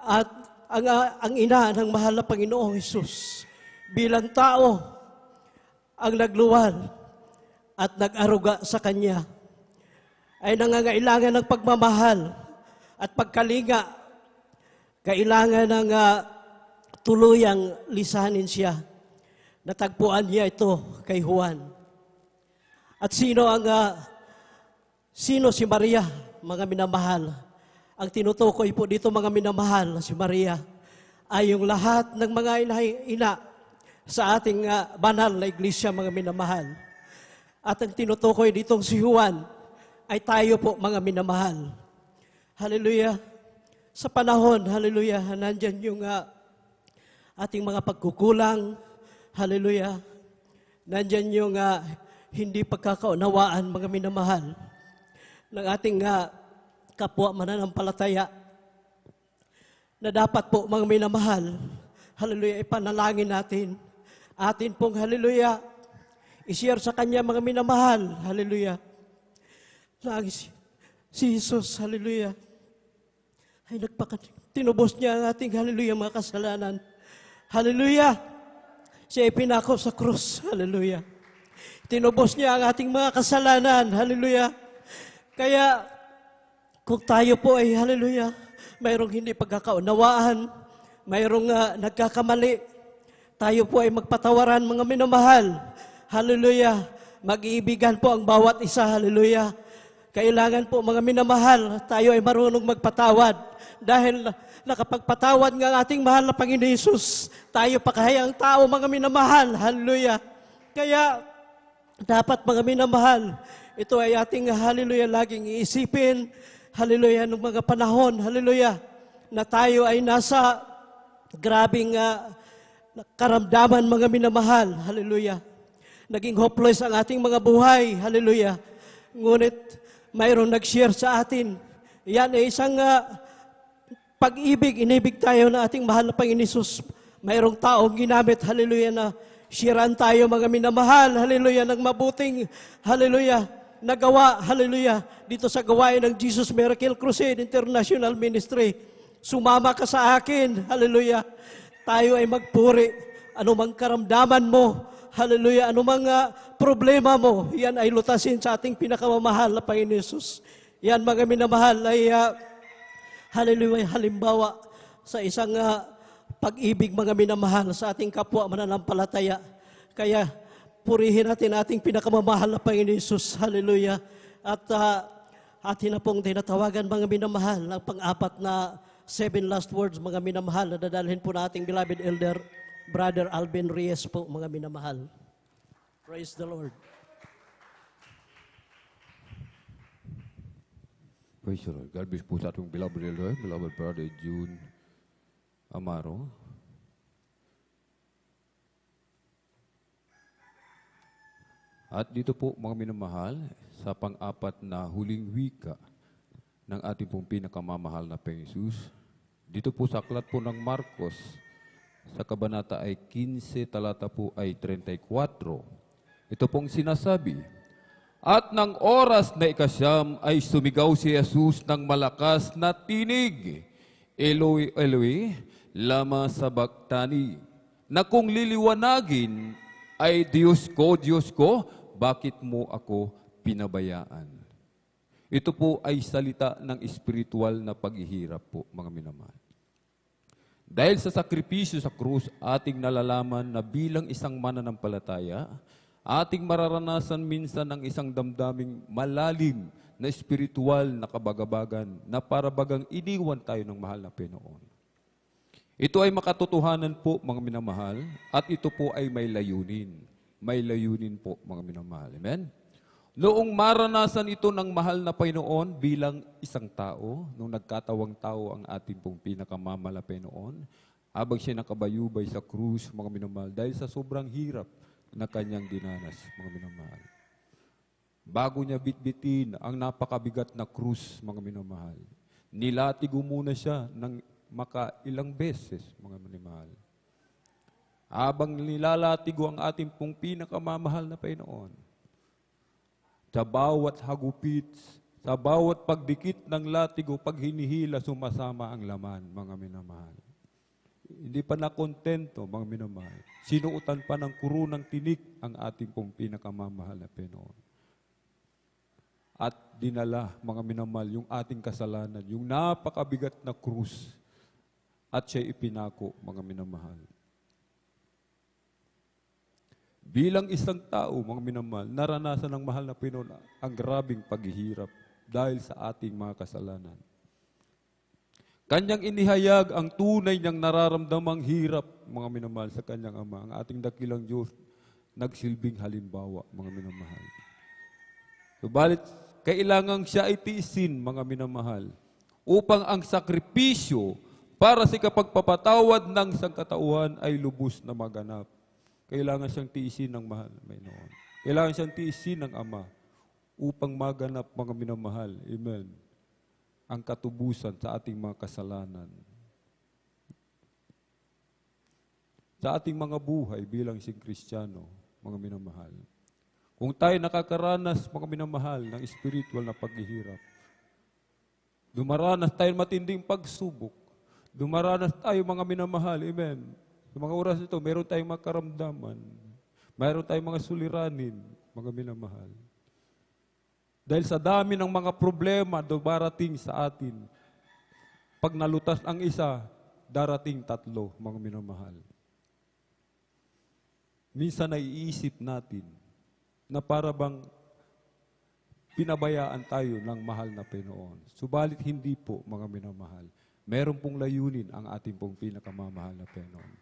At ang ina ng mahal na Panginoong Hesus bilang tao ang nagluwal at nag-aruga sa Kanya ay nangangailangan ng pagmamahal at pagkalinga. Kailangan ng tuluyang lisanin siya. Natagpuan niya ito kay Juan. At sino si Maria, mga minamahal? Ang tinutukoy po dito, mga minamahal, si Maria ay yung lahat ng mga ina sa ating banal na iglesia, mga minamahal. At ang tinutukoy ditong si Juan ay tayo po, mga minamahal. Hallelujah. Sa panahon, hallelujah, nandyan yung ating mga pagkukulang. Hallelujah. Nandyan yung hindi pagkakaunawaan, mga minamahal, ng ating kapwa mananampalataya na dapat po, mga minamahal, hallelujah, ipanalangin natin. Atin pong, hallelujah, i-share sa Kanya, mga minamahal, hallelujah. Si Jesus, hallelujah, ay tinubos niya ang ating, hallelujah, mga kasalanan. Hallelujah. Siya ay pinako sa krus, hallelujah. Tinubos niya ang ating mga kasalanan, hallelujah. Kaya, kung tayo po ay, hallelujah, mayroong hindi pagkakaunawaan, mayroong nagkakamali, tayo po ay magpatawaran, mga minamahal. Hallelujah. Mag-iibigan po ang bawat isa, hallelujah. Kailangan po, mga minamahal, tayo ay marunong magpatawad. Dahil nakapagpatawad nga ang ating mahal na Panginoon Hesus, tayo pakahayang tao, mga minamahal, hallelujah. Kaya, dapat, mga minamahal, ito ay ating, hallelujah, laging iisipin, hallelujah, ng mga panahon, hallelujah, na tayo ay nasa grabing karamdaman, mga minamahal, hallelujah. Naging hopeless ang ating mga buhay, hallelujah. Ngunit, mayroong nag-share sa atin. Yan ay isang pag-ibig, inibig tayo na ating mahal na Panginoon Hesus. Mayroong taong ginamit, hallelujah, na sharean tayo, mga minamahal, hallelujah, ng mabuting, hallelujah, nagawa, hallelujah, dito sa gawain ng Jesus Miracle Crusade International Ministry. Sumama ka sa akin, hallelujah. Tayo ay magpuri. Anumang karamdaman mo, hallelujah, anumang problema mo, yan ay lutasin sa ating pinakamamahal na Panginoon Hesus. Yan, mga minamahal, ay hallelujah, halimbawa sa isang pag-ibig, mga minamahal, sa ating kapwa mananampalataya. Kaya, purihin natin ating pinakamamahal na Panginoon Hesus. Hallelujah. At atin na pong tinatawagan, mga minamahal, ang pang-apat na 7 last words, mga minamahal, na dadalhin po na ating beloved elder, Brother Alvin Reyes po, mga minamahal. Praise the Lord. Praise the Lord. God bless po sa ating beloved elder, beloved brother June Amaro. At dito po, mga minamahal, sa pang-apat na huling wika ng ating pong pinakamamahal na Panginoong Hesus, dito po sa aklat po ng Marcos, sa kabanata ay 15, talata po ay 34. Ito pong sinasabi, at ng oras na ikasyam ay sumigaw si Jesus ng malakas na tinig, Eloi, Eloi, lama sabachthani, na kung liliwanagin ay Diyos ko, bakit mo ako pinabayaan? Ito po ay salita ng espiritual na paghihirap po, mga minamahal. Dahil sa sakripisyo sa krus, ating nalalaman na bilang isang mananampalataya, ating mararanasan minsan ang isang damdaming malalim na espiritual na kabagabagan na para bagang iniwan tayo ng mahal na Panginoon. Ito ay makatotohanan po, mga minamahal, at ito po ay may layunin. May layunin po, mga minamahal. Amen? Noong maranasan ito ng mahal na Panginoon bilang isang tao, nung nagkatawang tao ang ating pong pinakamamahal na Panginoon, habang siya nakabayubay sa krus, mga minamahal, dahil sa sobrang hirap na kanyang dinanas, mga minamahal. Bago niya bitbitin ang napakabigat na krus, mga minamahal, nilatigo muna siya ng makailang beses, mga minamahal. Habang nilalatigo ang ating pong pinakamamahal na Panginoon, sa bawat hagupit, Sa bawat pagdikit ng latigo, pag hinihila, sumasama ang laman, mga minamahal. Hindi pa nakontento, mga minamahal. Sinuutan pa ng kurunang tinik ang ating pong pinakamamahal na Panginoon. At dinala, mga minamahal, yung ating kasalanan, yung napakabigat na krus, at siya ipinako, mga minamahal. Bilang isang tao, mga minamahal, naranasan ng mahal na Panginoon ang grabing paghihirap dahil sa ating mga kasalanan. Kanyang inihayag ang tunay niyang nararamdamang hirap, mga minamahal, sa kanyang Ama. Ang ating dakilang Diyos, nagsilbing halimbawa, mga minamahal. Subalit, kailangang siya ay tiisin, mga minamahal, upang ang sakripisyo para sa kapagpapatawad ng sangkatauhan ay lubos na maganap. Kailangan siyang tiisin ng mahal na Panginoon. Kailangan siyang tiisin ng Ama upang maganap, mga minamahal. Amen. Ang katubusan sa ating mga kasalanan. Sa ating mga buhay bilang sing Kristiyano, mga minamahal. Kung tayo nakakaranas, mga minamahal, ng spiritual na paghihirap, dumaranas tayo matinding pagsubok, dumaranas tayo, mga minamahal, amen. Sa mga oras ito, meron tayong makaramdaman, meron tayong mga suliranin, mga minamahal. Dahil sa dami ng mga problema dumarating sa atin, pag nalutas ang isa, darating tatlo, mga minamahal. Minsan naiisip natin na para bang pinabayaan tayo ng mahal na Panginoon. Subalit hindi po, mga minamahal. Meron pong layunin ang ating pong pinakamamahal na Panginoon.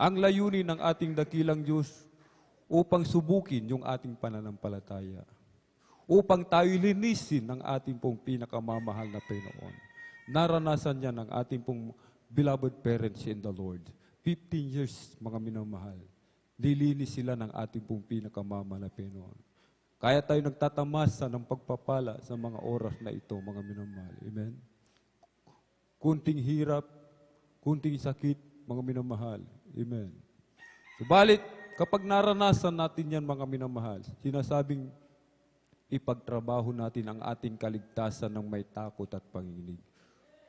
Ang layunin ng ating dakilang Diyos upang subukin yung ating pananampalataya. Upang tayo linisin ng ating pong pinakamamahal na Panginoon. Naranasan niya ng ating pong beloved parents in the Lord. 15 years, mga minamahal. Nilinis sila ng ating pong pinakamamahal na Panginoon. Kaya tayo nagtatamasa ng pagpapala sa mga oras na ito, mga minamahal. Amen? Kunting hirap, kunting sakit, mga minamahal. Amen. Subalit, kapag naranasan natin yan, mga minamahal, sinasabing ipagtrabaho natin ang ating kaligtasan ng may takot at panginginig.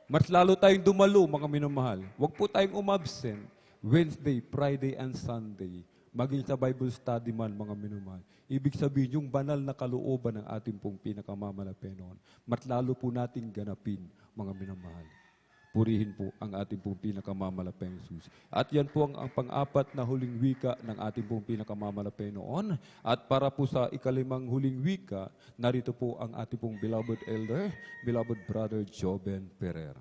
Mas lalo tayong dumalo, mga minamahal. Huwag po tayong umabsent Wednesday, Friday, and Sunday. Maging sa Bible study man, mga minamahal. Ibig sabihin, yung banal na kalooban ng ating pong pinakamamahal na Panginoon. Mas lalo po nating ganapin, mga minamahal. Purihin po ang ating pong pinakamamahal na Jesus. At yan po ang pang-apat na huling wika ng ating pong pinakamamahal na Panginoon. At para po sa ikalimang huling wika, narito po ang ating pong beloved elder, beloved brother Joben Pereira.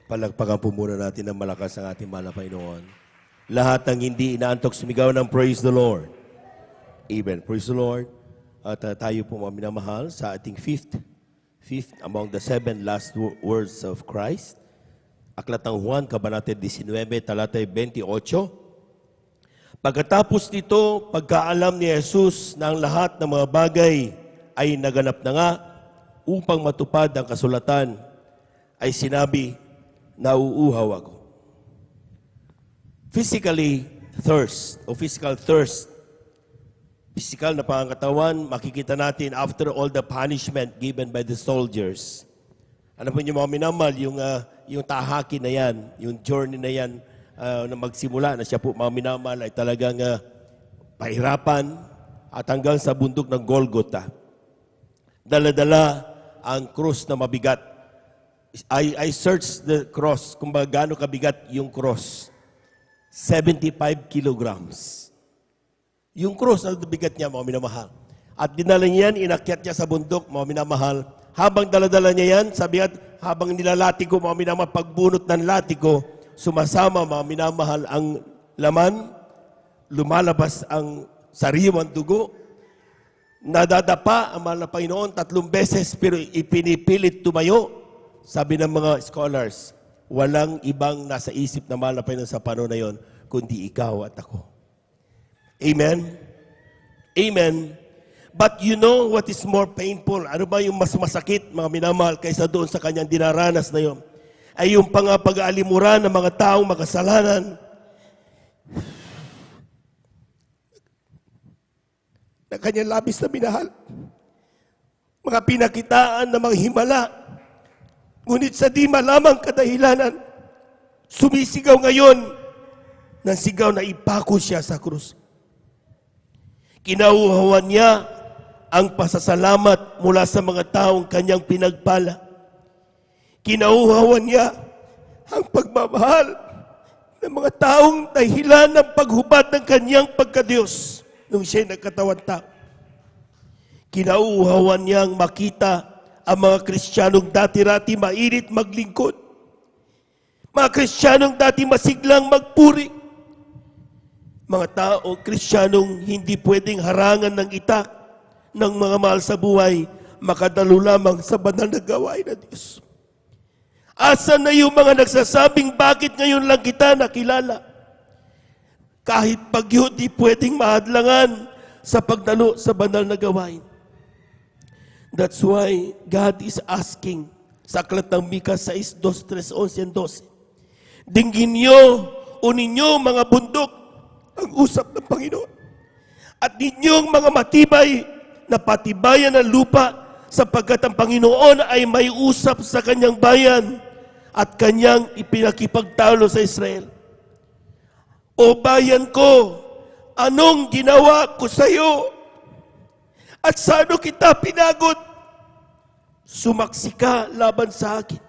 Palagpagan po muna natin ng malakas ang ating mahal na Panginoon. Lahat ng hindi inaantok sumigaw ng praise the Lord. Amen. Praise the Lord. At tayo po mga minamahal sa ating fifth among the 7 last words of Christ. Aklat ng Juan, Kabanata 19, talatay 28. Pagkatapos nito, pagkaalam ni Jesus na ang lahat ng mga bagay ay naganap na nga upang matupad ang kasulatan, ay sinabi, nauuhaw ako. Physical thirst. Physical na pangangatawan, makikita natin after all the punishment given by the soldiers. Ano po yung mga minamahal, yung tahakin na yan, yung journey na yan, na magsimula na siya po mga minamahal ay talagang pahirapan at hanggang sa bundok ng Golgotha. Dala-dala ang krus na mabigat. I searched the cross, kung gaano kabigat yung cross. 75 kilograms. Yung cross, ang bigat niya, mga minamahal. At dinala niya yan, inakyat niya sa bundok, mga minamahal. Habang daladala niya yan, sabi at habang nilalati ko, mga minamahal, pagbunot ng lati ko, sumasama, mga minamahal, ang laman, lumalabas ang sariwang dugo, nadadapa ang mahal na Panginoon 3 beses, pero ipinipilit tumayo. Sabi ng mga scholars, walang ibang nasa isip na mahal na Panginoon sa panahon na yon, kundi ikaw at ako. Amen? Amen. But you know what is more painful? Ano ba yung mas masakit, mga minamahal, kaysa doon sa kanyang dinaranas na yon? ay yung pag-aalimuran ng mga taong makasalanan na kanyang labis na minahal. Mga pinakitaan ng mga himala, ngunit sa di malamang kadahilanan, sumisigaw ngayon ng sigaw na ipako siya sa krus. Kinauhawan niya ang pasasalamat mula sa mga taong kanyang pinagpala. Kinauhawan niya ang pagmamahal ng mga taong dahilan ng paghubad ng kanyang pagkadiyos nung siya'y nagkatawan tao. Kinauhawan niyang makita ang mga Kristiyanong dati-rati mainit maglingkod. Mga Kristiyanong dati masiglang magpuri. Mga tao, Kristiyanong hindi pwedeng harangan ng itak ng mga mahal sa buhay, makadalo lamang sa banal na gawain ng Diyos. Asan na yung mga nagsasabing bakit ngayon lang kita nakilala? Kahit bagyo di pwedeng mahadlangan sa pagdalo sa banal na gawain. That's why God is asking sa aklat ng Mika 6, 2, 3, 11, 12. Dinggin niyo o ninyo mga bundok ang usap ng Panginoon. At ninyong mga matibay na patibayan ng lupa sapagkat ang Panginoon ay may usap sa kanyang bayan at kanyang ipinakipagtalo sa Israel. O bayan ko, anong ginawa ko sa iyo? At sa ano kita pinagod? Sumaksi ka laban sa akin.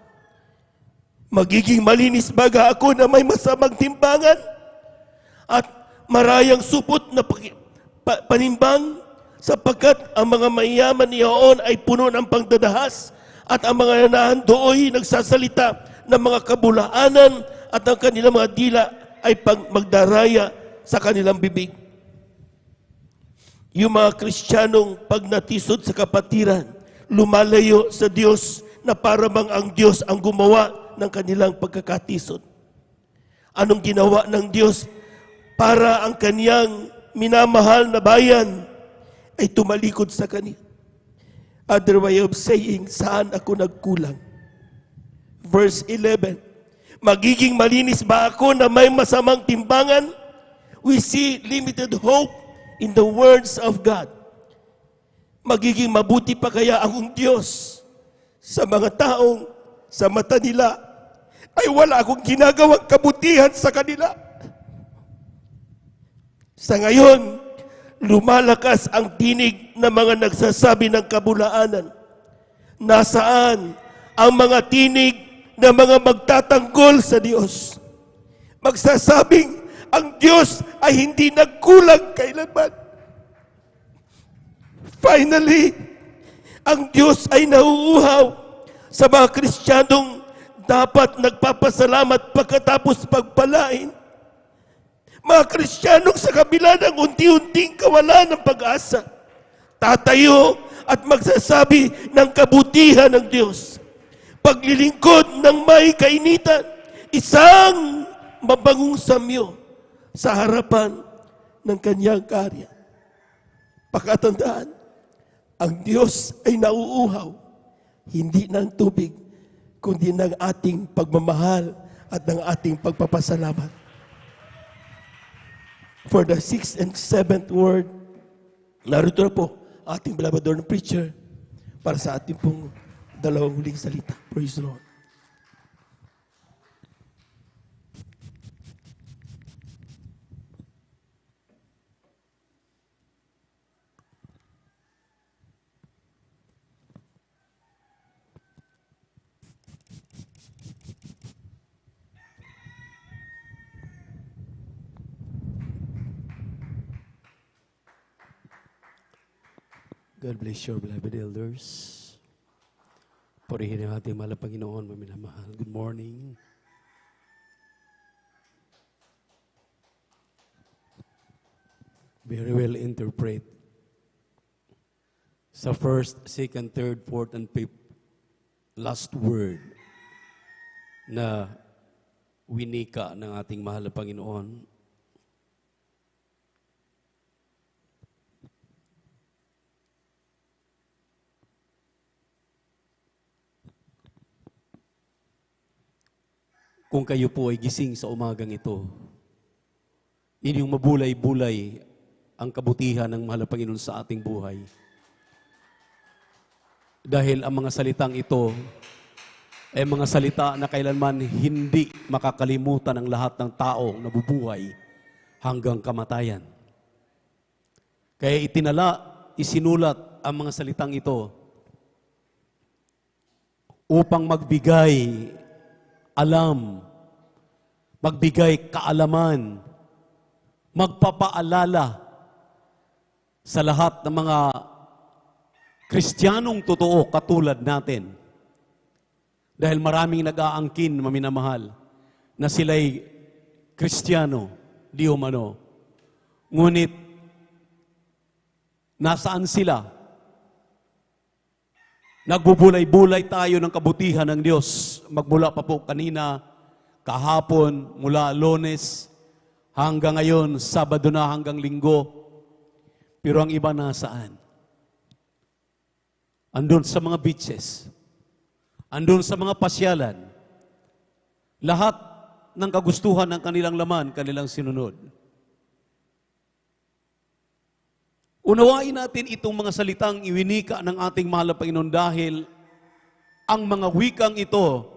Magiging malinis baga ako na may masamang timbangan at marayang supot na panimbang sapagkat ang mga mayaman niyaon ay puno ng pangdadahas at ang mga nanahan dooy nagsasalita ng mga kabulaanan at ang kanilang mga dila ay magdaraya sa kanilang bibig. Yung mga Kristiyanong pag natisod sa kapatiran, lumalayo sa Diyos na para bang ang Diyos ang gumawa ng kanilang pagkakatisod. Anong ginawa ng Diyos para ang kaniyang minamahal na bayan ay tumalikod sa kanya? Other way of saying, saan ako nagkulang? Verse 11, magiging malinis ba ako na may masamang timbangan? We see limited hope in the words of God. Magiging mabuti pa kaya ang Diyos sa mga taong sa mata nila ay wala akong ginagawang kabutihan sa kanila. Sa ngayon, lumalakas ang tinig ng mga nagsasabi ng kabulaanan. Nasaan ang mga tinig ng mga magtatanggol sa Diyos? Magsasabing ang Diyos ay hindi nagkulang kailanman. Finally, ang Diyos ay nauuhaw sa mga Kristiyanong dapat nagpapasalamat pagkatapos pagpalain. Mga Kristiyanong sa kabila ng unti-unting kawalan ng pag-asa, tatayo at magsasabi ng kabutihan ng Diyos. Paglilingkod ng may kainitan, isang mabangong samyo sa harapan ng kanyang karya. Pakatandaan, ang Diyos ay nauuhaw, hindi ng tubig, kundi ng ating pagmamahal at ng ating pagpapasalamat. For the 6th and 7th word, narito na po ating beloved Lord preacher para sa ating pong dalawang huling salita. Praise the Lord. God bless you, beloved elders. Purihin ang ating mahal na Panginoon, maminamahal. Good morning. Very well interpret. Sa first, second, third, fourth, and fifth, last word na winika ng ating mahal na Panginoon, kung kayo po ay gising sa umagang ito. Inyong mabulay-bulay ang kabutihan ng mahal na Panginoon sa ating buhay. Dahil ang mga salitang ito ay mga salita na kailanman hindi makakalimutan ng lahat ng tao na nabubuhay hanggang kamatayan. Kaya isinulat ang mga salitang ito upang magbigay alam, magbigay kaalaman, magpapaalala sa lahat ng mga Kristiyanong totoo katulad natin. Dahil maraming nag-aangkin, maminamahal, na sila'y Kristiyano, di umano. Ngunit, nasaan sila? Nagbubulay-bulay tayo ng kabutihan ng Diyos. Magmula pa po kanina, kahapon, mula Lunes, hanggang ngayon, Sabado na hanggang Linggo. Pero ang iba nasaan? Andun sa mga beaches. Andun sa mga pasyalan. Lahat ng kagustuhan ng kanilang laman, kanilang sinunod. Unawain natin itong mga salitang iwinika ng ating mahal na Panginoon dahil ang mga wikang ito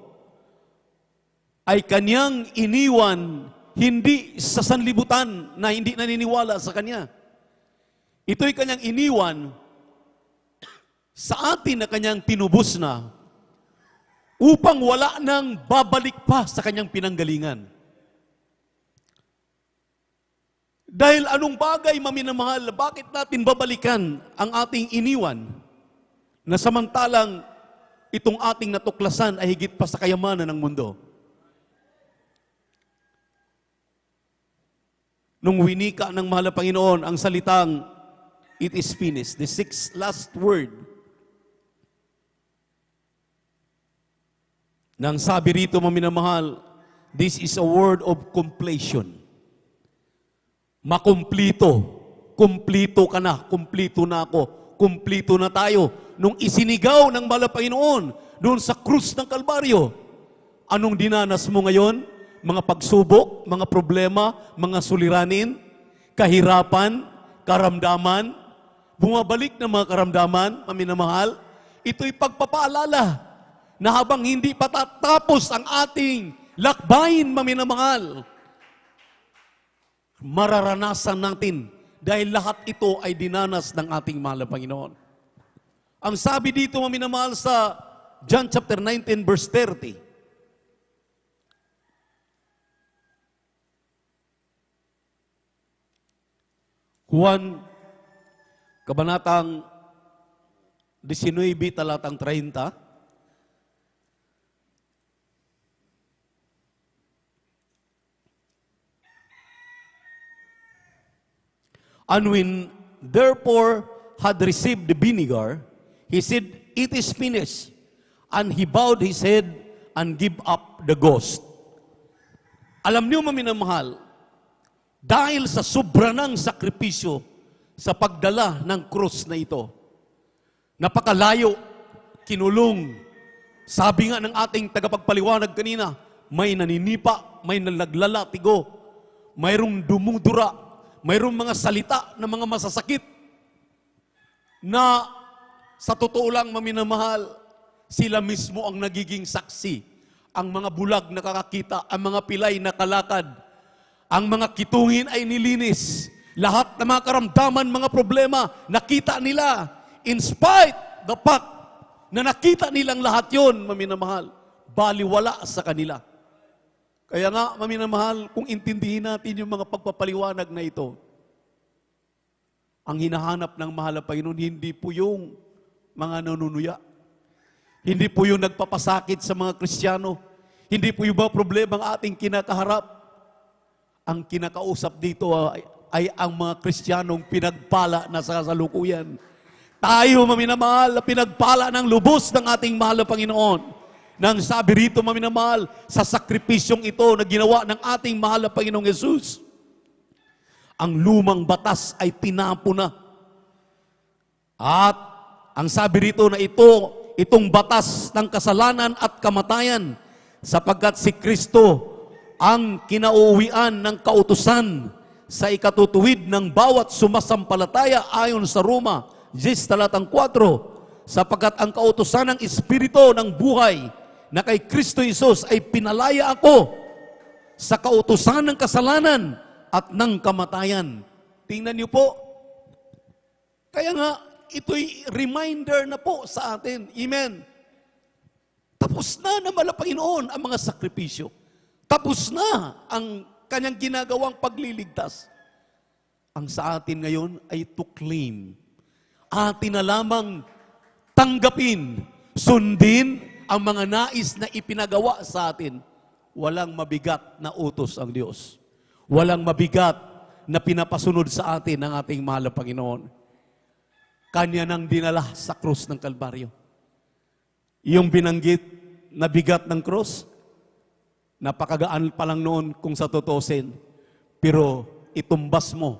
ay kanyang iniwan hindi sa sanlibutan na hindi naniniwala sa kanya. Ito'y kanyang iniwan sa atin na kanyang tinubos na upang wala nang babalik pa sa kanyang pinanggalingan. Dahil anong bagay, maminamahal, bakit natin babalikan ang ating iniwan na samantalang itong ating natuklasan ay higit pa sa kayamanan ng mundo? Nung winika ng mahal na Panginoon ang salitang, "It is finished," the last word, nang sabi rito, maminamahal, this is a word of completion. Makumplito. Kumplito ka na. Kumplito na ako. Kumplito na tayo. Nung isinigaw ng mahal na Panginoon doon sa krus ng Kalbaryo, anong dinanas mo ngayon? Mga pagsubok, mga problema, mga suliranin, kahirapan, karamdaman, bumabalik na mga karamdaman, maminamahal, ito'y pagpapaalala na habang hindi patatapos ang ating lakbayin, maminamahal, mararanasan natin dahil lahat ito ay dinanas ng ating mahal na Panginoon. Ang sabi dito, maminamahal, sa John chapter 19 verse 30, Juan, kabanatang 19, talatang 30, and when therefore had received the vinegar, he said, "It is finished." And he bowed his head and gave up the ghost. Alam niyo, maminamahal, dahil sa sobra ng sakripisyo sa pagdala ng krus na ito, napakalayo, kinulong. Sabi nga ng ating tagapagpaliwanag kanina, may naninipa, may nalaglalatigo, mayroong dumudura, mayroong mga salita na mga masasakit na sa totoo lang, maminamahal, sila mismo ang nagiging saksi. Ang mga bulag nakakakita, ang mga pilay nakalakad, ang mga kitungin ay nilinis. Lahat ng mga karamdaman, mga problema, nakita nila. In spite the fact na nakita nilang lahat yon, maminamahal, baliwala sa kanila. Kaya nga, maminamahal, kung intindihin natin yung mga pagpapaliwanag na ito, ang hinahanap ng mahal na Panginoon, hindi po yung mga nanunuya. Hindi po yung nagpapasakit sa mga Kristiyano. Hindi po yung mga problema ang ating kinakaharap. Ang kinakausap dito ay ang mga Kristiyanong pinagpala na sa kasalukuyan. Tayo, maminamahal, na pinagpala ng lubos ng ating mahal na Panginoon. Nang sabi rito, maminamahal, sa sakripisyong ito na ginawa ng ating mahal na Panginoong Jesus, ang lumang batas ay tinapo na. At ang sabi rito na itong batas ng kasalanan at kamatayan, sapagkat si Kristo ang kinauuwian ng kautusan sa ikatutuwid ng bawat sumasampalataya ayon sa Roma 10:4, sapagkat ang kautusan ng Espiritu ng buhay na kay Kristo Jesus ay pinalaya ako sa kautusan ng kasalanan at ng kamatayan. Tingnan niyo po. Kaya nga, ito'y reminder na po sa atin. Amen. Tapos na naman ang Panginoon ang mga sakripisyo. Tapos na ang kanyang ginagawang pagliligtas. Ang sa atin ngayon ay to claim. Atin na lamang tanggapin, sundin ang mga nais na ipinagawa sa atin. Walang mabigat na utos ang Diyos. Walang mabigat na pinapasunod sa atin ng ating mahal na Panginoon. Kanya nang dinala sa krus ng Kalbaryo. Yung binanggit na bigat ng krus, napakagaan pa lang noon kung sa tutusin. Pero itumbas mo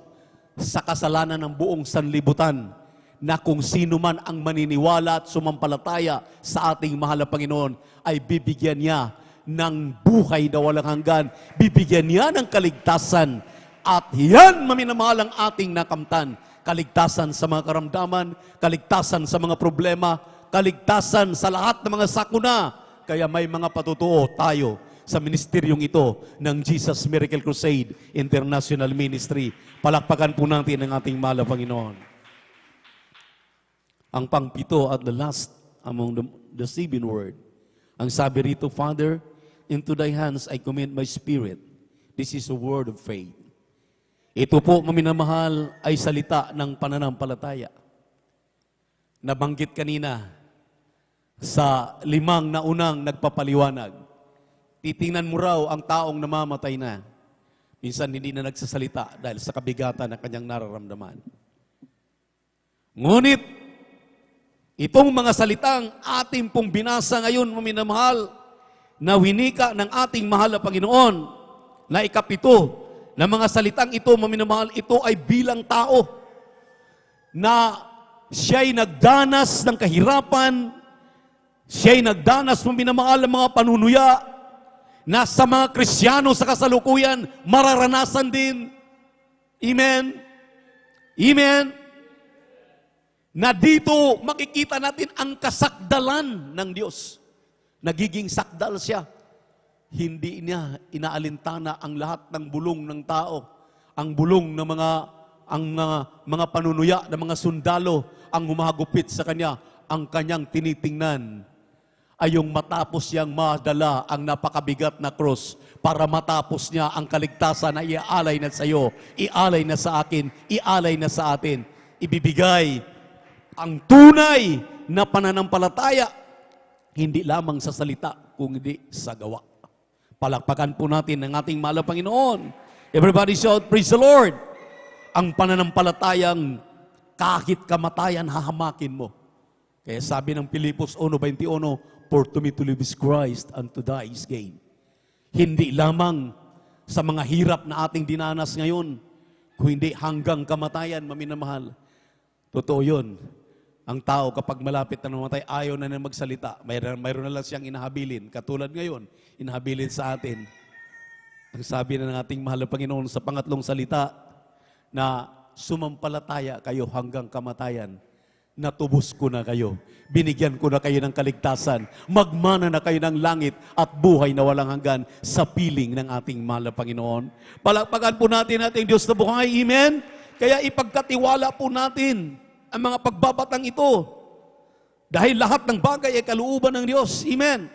sa kasalanan ng buong sanlibutan na kung sino man ang maniniwala at sumampalataya sa ating mahal na Panginoon ay bibigyan niya ng buhay na walang hanggan. Bibigyan niya ng kaligtasan. At yan, maminamahal, ang ating nakamtan. Kaligtasan sa mga karamdaman, kaligtasan sa mga problema, kaligtasan sa lahat ng mga sakuna. Kaya may mga patutuo tayo sa ministeryong ito ng Jesus Miracle Crusade International Ministry. Palakpakan po natin ang ating mahal na Panginoon. Ang pangpito at the last among the 7 word. Ang sabi rito, Father, into thy hands I commit my spirit. This is a word of faith. Ito po, maminamahal, ay salita ng pananampalataya. Nabanggit kanina sa 5 na unang nagpapaliwanag. Titingnan mo raw ang taong namamatay na. Minsan hindi na nagsasalita dahil sa kabigatan na kanyang nararamdaman. Ngunit, itong mga salitang ating pong binasa ngayon, maminamahal, na winika ng ating mahal na Panginoon, na ikapito, na mga salitang ito, maminamahal, ito ay bilang tao na siya'y nagdanas ng kahirapan, siya'y nagdanas, maminamahal, ng mga panunuya na sa mga Kristiyano sa kasalukuyan, mararanasan din. Amen? Amen? Na dito makikita natin ang kasakdalan ng Diyos. Nagiging sakdal siya. Hindi niya inaalintana ang lahat ng bulong ng tao, ang bulong ng mga panunuya, ng mga sundalo, ang humahagupit sa kanya. Ang kanyang tinitingnan ay yung matapos niyang madala ang napakabigat na krus para matapos niya ang kaligtasan na iaalay na sa iyo, ialay na sa akin, ialay na sa atin. Ibibigay ang tunay na pananampalataya, hindi lamang sa salita, kundi sa gawa. Palakpakan po natin ang ating mahal na Panginoon. Everybody shout, praise the Lord. Ang pananampalatayang kahit kamatayan, hahamakin mo. Kaya sabi ng Pilipos 1:21, for to me to live is Christ and to die is gain. Hindi lamang sa mga hirap na ating dinanas ngayon, kundi hanggang kamatayan, maminamahal. Totoo yun. Ang tao kapag malapit na namatay, ayaw na magsalita. Mayroon na lang siyang inahabilin. Katulad ngayon, inahabilin sa atin. Ang sabi na ng ating mahal na Panginoon sa pangatlong salita, na sumampalataya kayo hanggang kamatayan. Natubos ko na kayo. Binigyan ko na kayo ng kaligtasan. Magmana na kayo ng langit at buhay na walang hanggan sa piling ng ating mahal na Panginoon. Palakpakan po natin ating Diyos na buhay. Amen? Kaya ipagkatiwala po natin ang mga pagbabatang ito. Dahil lahat ng bagay ay kalooban ng Diyos. Amen.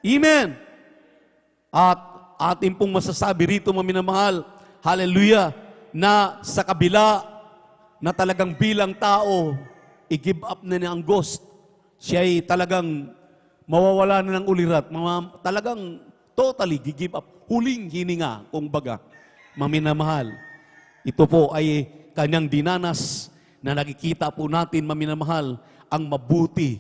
Amen. At atin pong masasabi rito, maminamahal, hallelujah, na sa kabila na talagang bilang tao, i-give up na niya ang ghost. Siya ay talagang mawawala na ng ulirat. Talagang totally gi-give up. Huling hininga, kung baga, maminamahal. Ito po ay kanyang dinanas na nakikita po natin, maminamahal, ang mabuti,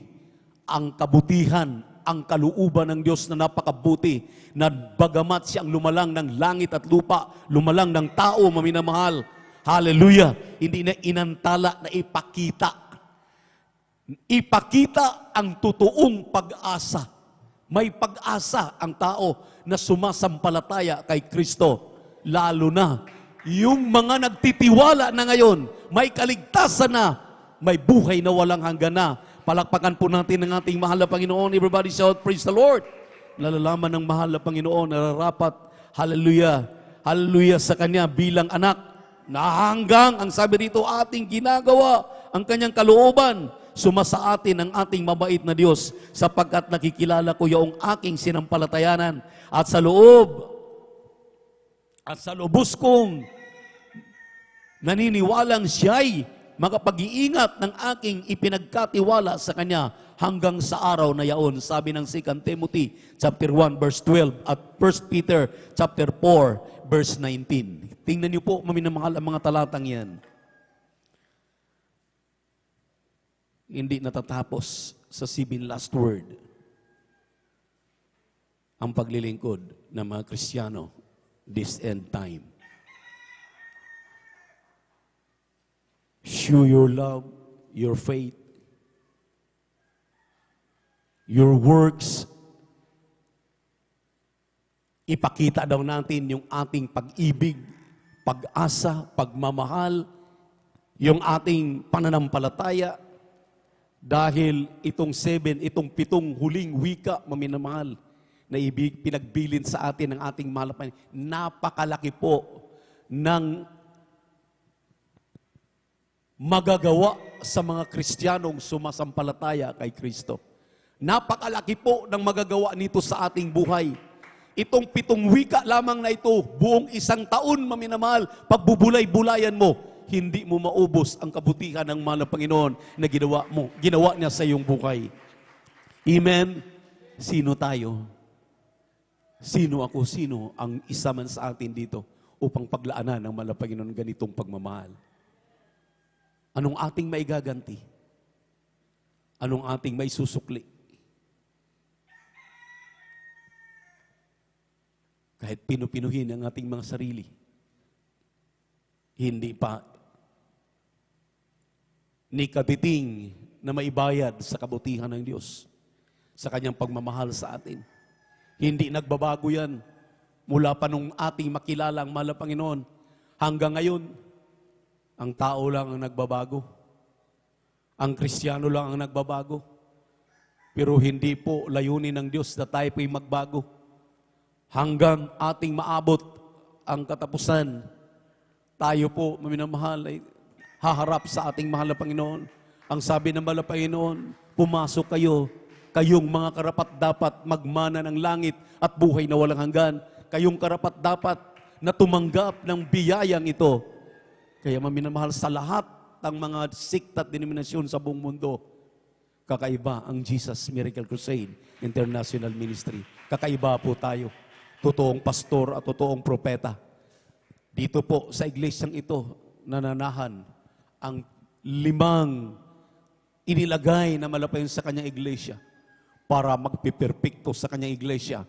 ang kabutihan, ang kalooban ng Diyos na napakabuti, na bagamat siyang lumalang ng langit at lupa, lumalang ng tao, maminamahal, hallelujah, hindi na inantala na ipakita ang totoong pag-asa May pag-asa ang tao na sumasampalataya kay Kristo. Lalo na yung mga nagtitiwala na ngayon, may kaligtasan na, may buhay na walang hanggan na. Palakpakan po natin ang ating mahal na Panginoon. Everybody shout, praise the Lord. Nalalaman ng mahal na Panginoon, nararapat, hallelujah, hallelujah sa Kanya bilang anak, na hanggang, ang sabi dito, ating ginagawa, ang Kanyang kalooban, sumasa atin ang ating mabait na Diyos, sapagkat nakikilala ko yung aking sinampalatayanan, at sa lubos kong naniniwalang siya'y makapag-iingat ng aking ipinagkatiwala sa Kanya hanggang sa araw na yaon. Sabi ng 2 Timothy chapter 1 verse 12 at 1 Peter chapter 4 verse 19. Tingnan niyo po, maminamahal, ang mga talatang yan. Hindi natatapos sa 7 last word ang paglilingkod ng mga Kristiyano this end time. Show your love, your faith, your works. Ipakita daw natin yung ating pag-ibig, pag-asa, pagmamahal, yung ating pananampalataya, dahil itong 7 huling wika, maminamahal, na pinagbilin sa atin ng ating mahal na Panginoon, napakalaki po ng magagawa sa mga Kristiyanong sumasampalataya kay Kristo. Napakalaki po ng magagawa nito sa ating buhay. Itong 7 wika lamang na ito, buong 1 taon, maminamahal, pagbubulay-bulayan mo, hindi mo maubos ang kabutihan ng mahal na Panginoon na ginawa niya sa iyong buhay. Amen? Sino tayo? Sino ako? Sino ang isa man sa atin dito upang paglaanan ng mahal na Panginoon ganitong pagmamahal? Anong ating maigaganti? Anong ating maisusukli? Kahit pinupinuhin ang ating mga sarili, hindi pa ni kabiting na maibayad sa kabutihan ng Diyos, sa Kanyang pagmamahal sa atin. Hindi nagbabago yan mula pa nung ating makilala ang mahal na Panginoon hanggang ngayon. Ang tao lang ang nagbabago. Ang Kristiyano lang ang nagbabago. Pero hindi po layunin ng Diyos na tayo po'y magbago. Hanggang ating maabot ang katapusan, tayo po, maminamahal, ay haharap sa ating mahal na Panginoon. Ang sabi ng mahal na Panginoon, pumasok kayo, kayong mga karapat-dapat magmana ng langit at buhay na walang hanggan. Kayong karapat-dapat na tumanggap ng biyayang ito. Kaya maminamahal, sa lahat ng mga sikta at denominasyon sa buong mundo, kakaiba ang Jesus Miracle Crusade International Ministry. Kakaiba po tayo. Totoong pastor at totoong propeta. Dito po sa iglesyang ito, nananahan ang 5 inilagay na malapayon sa kanyang iglesia para magpiperpekto sa kanyang iglesia.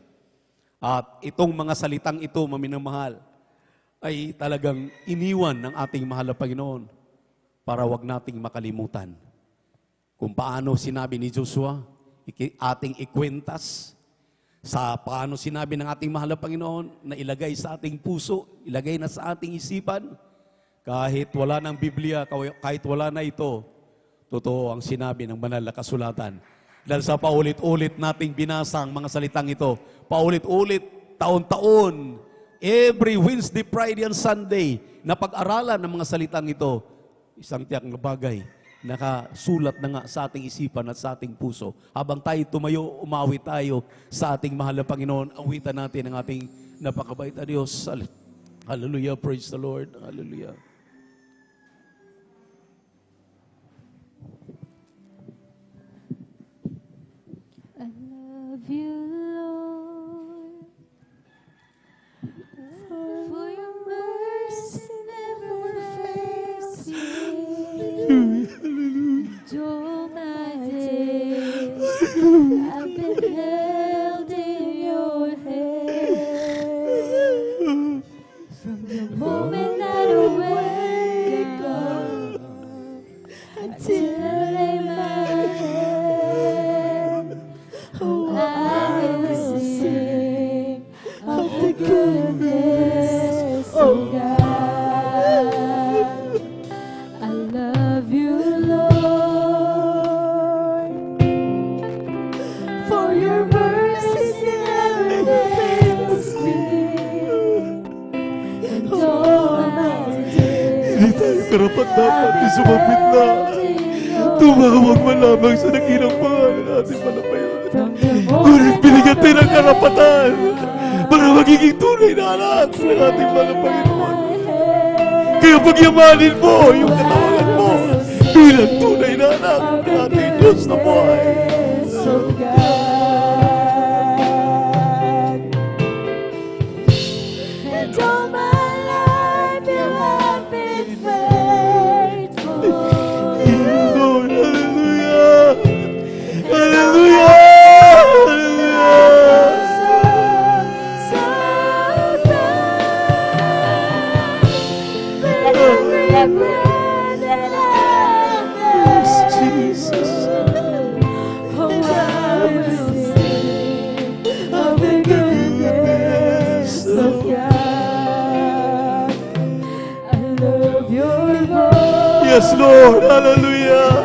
At itong mga salitang ito, maminamahal, ay talagang iniwan ng ating mahal na Panginoon para wag nating makalimutan kung paano sinabi ni Joshua, ating ikwentas, sa paano sinabi ng ating mahal na Panginoon na ilagay sa ating puso, ilagay na sa ating isipan, kahit wala ng Biblia, kahit wala na ito, totoo ang sinabi ng banal na kasulatan. Dahil sa paulit-ulit nating binasa ang mga salitang ito, paulit-ulit, taon-taon, every Wednesday, Friday, and Sunday, na pag-aralan ng mga salitang ito, isang tiyak na bagay, nakasulat na nga sa ating isipan at sa ating puso. Habang tayo tumayo, umawit tayo sa ating mahal na Panginoon, awitan natin ang ating napakabait na Diyos. Hallelujah, praise the Lord. Hallelujah. I love you, Lord, for your mercy never fails me. All my days I've been held in your hand. From the moment that I wake up until I lay my head, oh, I goodness of God. I love you, Lord, for your mercy never fails me. And all my days, Hindi tayo karapat-dapat na sumapit na. Tumawag man lamang sa dakilang pangalan natin panampayan. Ngunit binigyan tayo ng karapatan para magiging tunay na anak ng ating mga Panginoon. Kaya pagyamanin mo yung katawagan mo bilang tunay na anak ng ating Diyos na buhay. and all my life you have been faithful. Lord, hallelujah! Hallelujah! Yes, Lord. Hallelujah.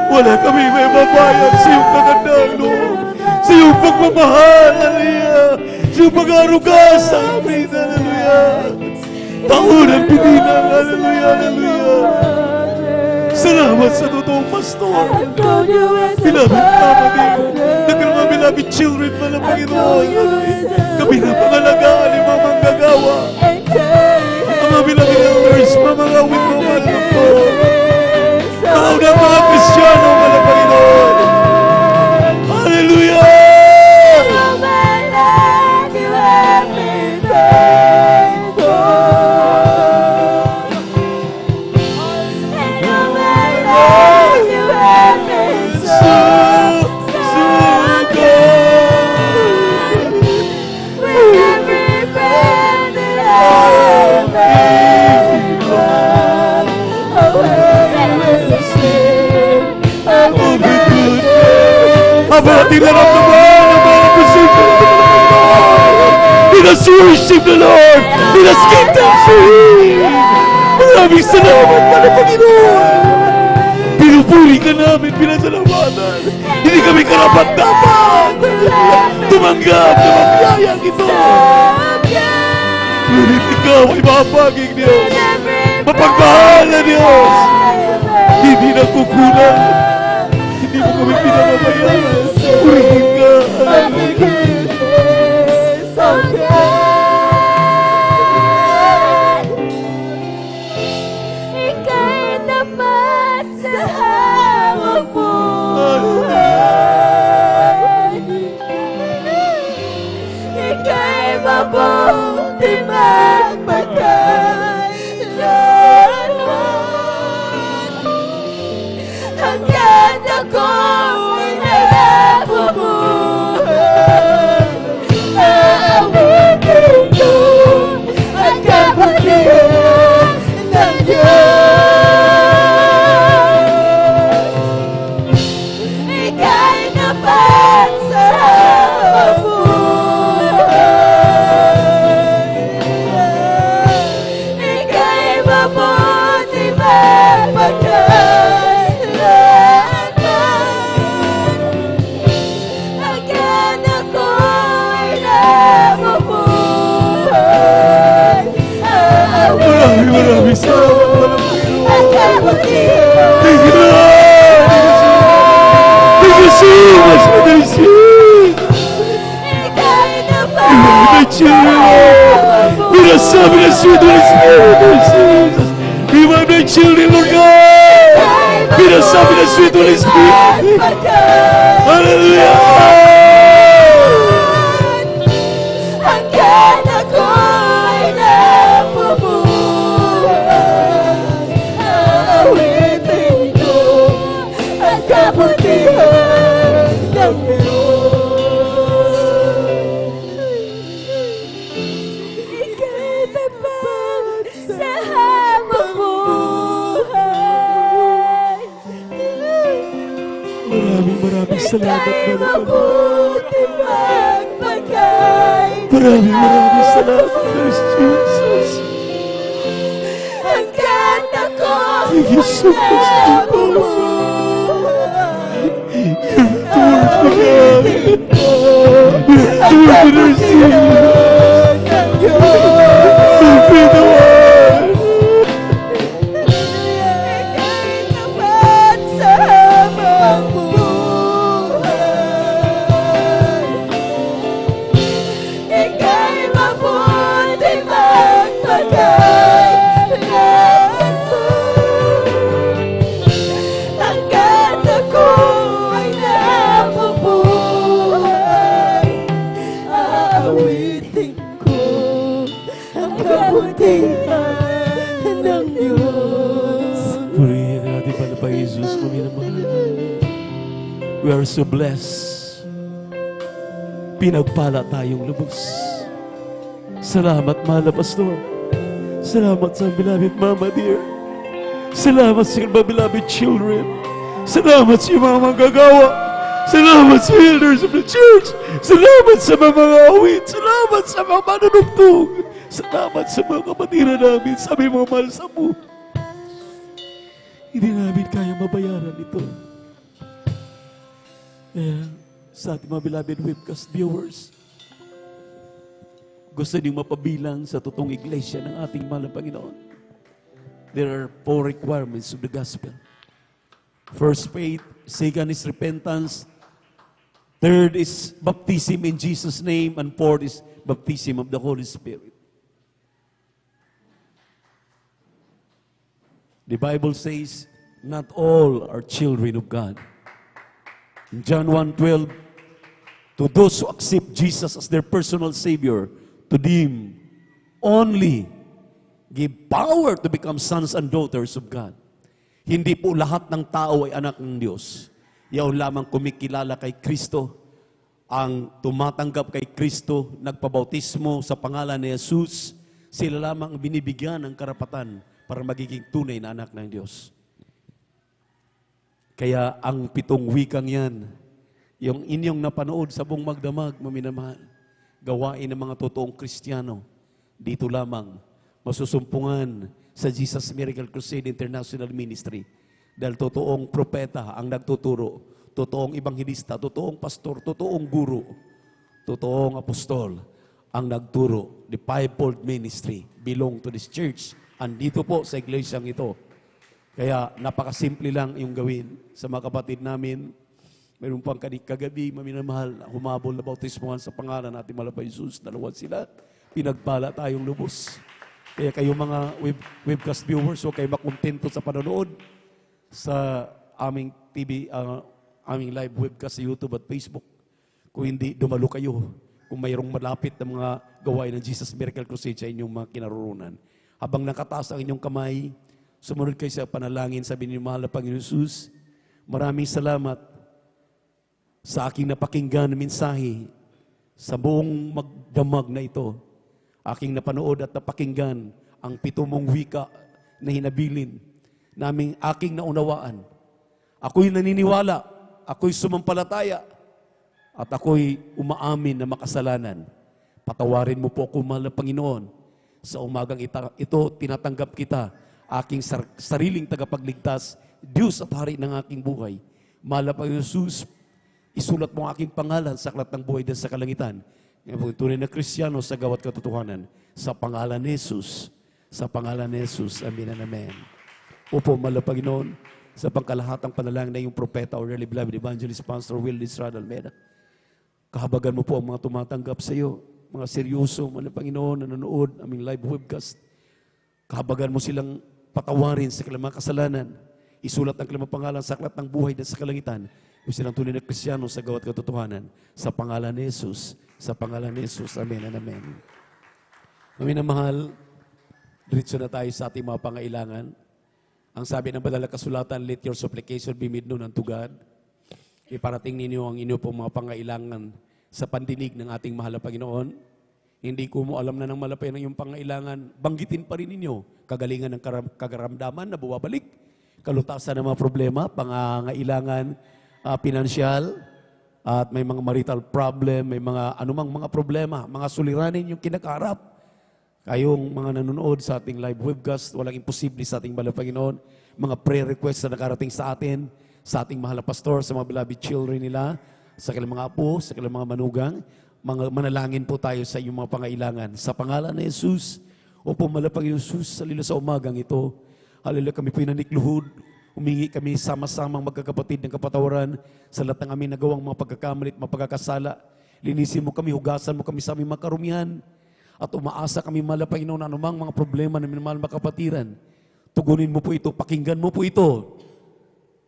Wala kami may mabayad sa iyong kagandahan, Lord. Sa iyong pagmamahal. Hallelujah. Sa iyong pag-aruga sa amin. Hallelujah. Taon ang pinilang. Hallelujah. Hallelujah. Salamat sa totoong pastor. Pinabit namin. Nagkaroon kami namin children pa ng Panginoon. Kami na pangalagaan ni mga manggagawa. Ang kami ng elders, mga witness ng Lord. Mga mga Kristiyano, mga Panginoon. Hallelujah! Habang ating naramdaman ang mga posible ng Panginoon. Let us worship the Lord. Let us give thanks to Him. Maraming salamat, mga Panginoon. Pinupuri ka namin, pinasalamatan. Hindi kami karapat-dapat tumanggap na magbiyayang ito. Ngunit ikaw ay mapaging Diyos. Mapagmahal na Diyos. Hindi na kukulang. Hindi mo kami pinamamayaan. Purihin ka. Ika'y tapat sa hawak mo. Ika'y mabuti magpagkailanman. Hanggang ako'y nabubuhay, aawitin ko ang kabutihan ng Diyos. Ika'y tapat sa hawak mo. Ika'y mabuti magpagkailanman. Hanggang ako'y nabubuhay, aawitin Maraming salamat, ang kabutihan. Thank you, Lord. Thank you so much for this year. My children, Lord. Pinasabi na sweet Holy Spirit, Lord Jesus. Revive my children, Lord God. Pinasabi na sweet Holy Spirit. Hallelujah. Hanggang ako'y nabubuhay, aawitin ko ang kabutihan ng Diyos. Ika'y tapat sa habang buhay. Maraming salamat, Ika'y Lord. mabuti magpagkailanman. Maraming salamat, Lord Jesus. Hanggat ako Thank you so much, Ika'y mabuti magpagkailanman mo. Hanggat ako ay nabubuhay, aawitin ko ang kabutihan ng Diyos. Purihin natin pala pa Jesus, Panginoon. We are so blessed. Pinagpala tayong lubos. Salamat, mahal na Pastor. Salamat sa beloved Mama dear. Salamat sa mga beloved children. Salamat sa mga manggagawa. Salamat sa elders of the church. Salamat sa mga awit. Salamat sa mga manunugtog. Salamat sa mga kapatiran namin. Sabi mga mahal sa mo. Hindi namin kaya mabayaran ito. And sa ating mga beloved webcast viewers, gusto niyong mapabilang sa totoong iglesia ng ating mahal na Panginoon. There are 4 requirements of the gospel. First, faith. Second is repentance. Third is baptism in Jesus' name. And fourth is baptism of the Holy Spirit. The Bible says, not all are children of God. In John 1:12, to those who accept Jesus as their personal Savior, to them only give power to become sons and daughters of God. Hindi po lahat ng tao ay anak ng Diyos. Yaon lamang kumikilala kay Kristo, ang tumatanggap kay Kristo, nagpabautismo sa pangalan ni Jesus, sila lamang binibigyan ng karapatan para magiging tunay na anak ng Diyos. Kaya ang 7 wikang yan, yung inyong napanood sa buong magdamag, maminamahal, gawain ng mga totoong Kristiyano, dito lamang, masusumpungan sa Jesus Miracle Crusade International Ministry. Dahil totoong propeta ang nagtuturo, totoong ebanghilista, totoong pastor, totoong guru, totoong apostol ang nagturo. The fivefold ministry belong to this church. Andito po sa iglesyang ito. Kaya napakasimple lang yung gawin sa mga kapatid namin. Mayroon pang kagabi, maminamahal, humabol na bautismuhan sa pangalan natin malapay Jesus. 2 sila. Pinagpala tayong lubos. Kaya kayo mga webcast viewers, huwag kayo makontento sa panonood sa aming TV, aming live webcast sa YouTube at Facebook. Kung hindi, dumalo kayo. Kung mayroong malapit na mga gawain ng Jesus Miracle Crusade sa inyong mga kinaroroonan. Habang nakataas ang inyong kamay, sumunod kayo sa panalangin, sabi niyo, mahal na Panginoon Jesus, maraming salamat sa aking napakinggan na mensahe sa buong magdamag na ito. Aking napanood at napakinggan ang 7 mong wika na hinabilin naming aking naunawaan. Ako'y naniniwala, ako'y sumampalataya, at ako'y umaamin na makasalanan. Patawarin mo po ako, mahal na Panginoon. Sa umagang ito, tinatanggap kita, aking sariling tagapagligtas, Diyos at Hari ng aking buhay. Mahal na Panginoon Jesus, isulat mo ang aking pangalan sa aklat ng buhay din sa kalangitan. Ngayon, tunay na Kristiyano sa gawat katotohanan. Sa pangalan ni Jesus. Sa pangalan ni Jesus. Amen and amen. Opo, mahal na Panginoon, sa pangkalahatang panalangin na yung propeta or really beloved evangelist Pastor Will Israel Almeida. Kahabagan mo po ang mga tumatanggap sa iyo, mga seryoso, mahal na Panginoon, nanonood, aming live webcast. Kahabagan mo silang patawarin sa kanilang mga kasalanan. Isulat ang kanilang pangalan sa aklat ng buhay at sa kalangitan. Kung silang tunay na Kristiyano sa gawat katotohanan. Sa pangalan ni Jesus. Sa pangalan ni Jesus. Amen and amen. Amin na mahal, diretso na tayo sa ating mga pangailangan. Ang sabi ng banal na kasulatan, let your supplication be made known unto God. Iparating ninyo ang inyo pong mga pangailangan sa pandinig ng ating mahal na Panginoon. Hindi ko mo alam na ng malapay ng iyong pangailangan, banggitin pa rin ninyo kagalingan ng kagaramdaman na buwabalik, kalutasan ng mga problema, pangangailangan, pinansyal, at may mga marital problem, may mga anumang mga problema, mga suliranin yung kinakaharap. Kayong mga nanonood sa ating live webcast, walang imposible sa ating mahal na Panginoon. Mga prayer requests na nakarating sa atin, sa ating mahal na pastor, sa mga beloved children nila, sa kanilang mga apo, sa kanilang mga manugang, mga manalangin po tayo sa inyong mga pangailangan. Sa pangalan ni Jesus, o po mahal na Panginoon Jesus, salila sa umagang ito, hallelujah, kami pinanikluhod, humingi kami sama-samang magkakapatid ng kapatawaran sa lahat ng aming nagawang mga pagkakamali at mga pagkakasala. Linisin mo kami, hugasan mo kami sa aming mga karumihan. At umaasa kami, mahal na Panginoon, na anumang mga problema na minamahal mga kapatiran. Tugunin mo po ito, pakinggan mo po ito.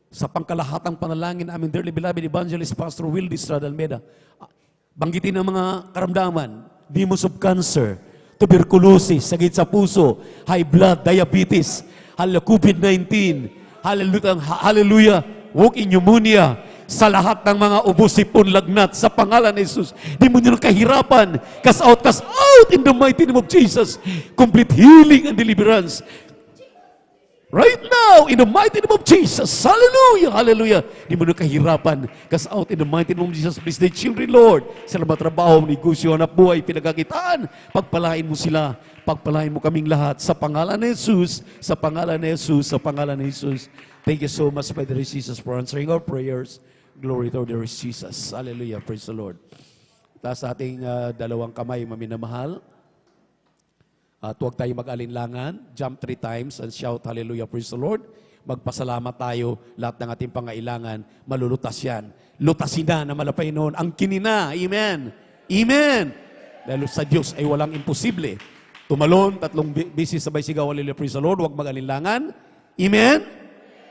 Sa pangkalahatang panalangin namin, dearly beloved Evangelist Pastor Wildy Estrada Almeida, banggitin ang mga karamdaman, demons of cancer, tuberculosis, sakit sa puso, high blood, diabetes, COVID-19, hallelujah, walk-in pneumonia, sa lahat ng mga ubo, sipon, lagnat, sa pangalan ni Jesus, demonyo ng kahirapan, cast out in the mighty name of Jesus, complete healing and deliverance. Right now, in the mighty name of Jesus, hallelujah, hallelujah, demonyo ng kahirapan, cast out in the mighty name of Jesus. Please, the children, Lord, sa trabaho, negosyo, hanap buhay, pinagkakitaan, pagpalain mo sila, pagpalain mo kaming lahat, sa pangalan ni Jesus, sa pangalan ni Jesus, sa pangalan ni Jesus. Thank you so much, Father Jesus, for answering our prayers. Glory to the Jesus. Hallelujah. Praise the Lord. Taas ating dalawang kamay, maminamahal. At huwag tayo mag-alinlangan. Jump 3 times and shout, hallelujah, praise the Lord. Magpasalamat tayo, lahat ng ating pangailangan, malulutas yan. Lutasin na malapay noon, ang kinina. Amen. Amen. Dahil sa Diyos ay walang imposible. Tumalon, 3 beses sabay sigaw, hallelujah, praise the Lord. Huwag mag-alinlangan. Amen.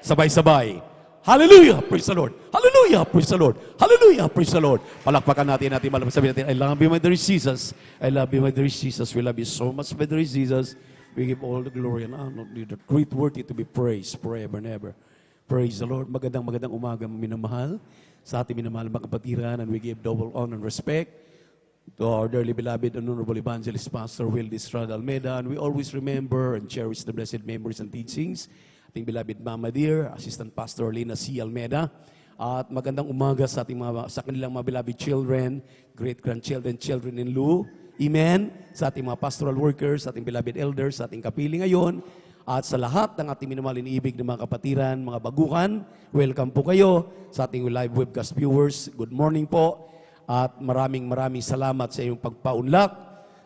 Sabay-sabay. Hallelujah, praise the Lord. Hallelujah, praise the Lord. Hallelujah, praise the Lord. Palakpakan natin, sabihin natin, I love you, my dear Jesus. I love you, my dear Jesus. We love you so much, my dear Jesus. We give all the glory and honor. The great worthy to be praised forever and ever. Praise the Lord. Magandang umaga, minamahal. Sa ating minamahal mga kapatiran, and we give double honor and respect to our dearly beloved and honorable evangelist, Pastor Wildy Estrada Almeida. And we always remember and cherish the blessed memories and teachings ating beloved Mama Dear, Assistant Pastor Lina C. Almeida. At magandang umaga sa ating sa kanilang mga beloved children, great-grandchildren, children-in-law. Amen. Sa ating mga pastoral workers, sa ating beloved elders, sa ating kapili ngayon. At sa lahat ng ating minamahal iniibig ng mga kapatiran, mga baguhan, welcome po kayo sa ating live webcast viewers. Good morning po. At maraming salamat sa iyong pagpaunlak.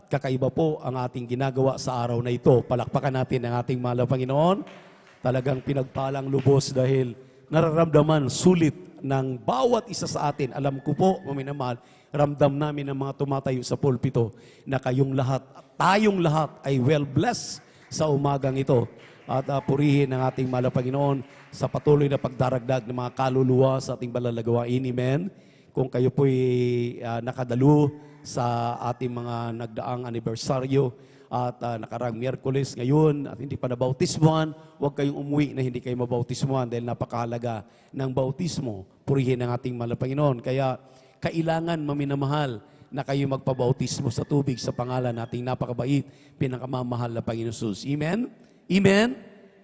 Kakaiba po ang ating ginagawa sa araw na ito. Palakpakan natin ang ating mahal na Panginoon. Talagang pinagpalang lubos dahil nararamdaman sulit ng bawat isa sa atin. Alam ko po, maminamahal, ramdam namin ng mga tumatayo sa pulpito na kayong lahat, tayong lahat ay well blessed sa umagang ito. At purihin ang ating mahal na Panginoon sa patuloy na pagdaragdag ng mga kaluluwa sa ating balalagawain. Amen. Kung kayo po'y nakadalo sa ating mga nagdaang anibersaryo, at nakarang Miyerkules ngayon at hindi pa nabautismuhan, huwag kayong umuwi na hindi kayo mabautismuhan dahil napakahalaga ng bautismo. Purihin ang ating mahal na Panginoon. Kaya kailangan maminamahal na kayo magpabautismo sa tubig sa pangalan nating napakabait, pinakamamahal na Panginoon Jesus. Amen? Amen?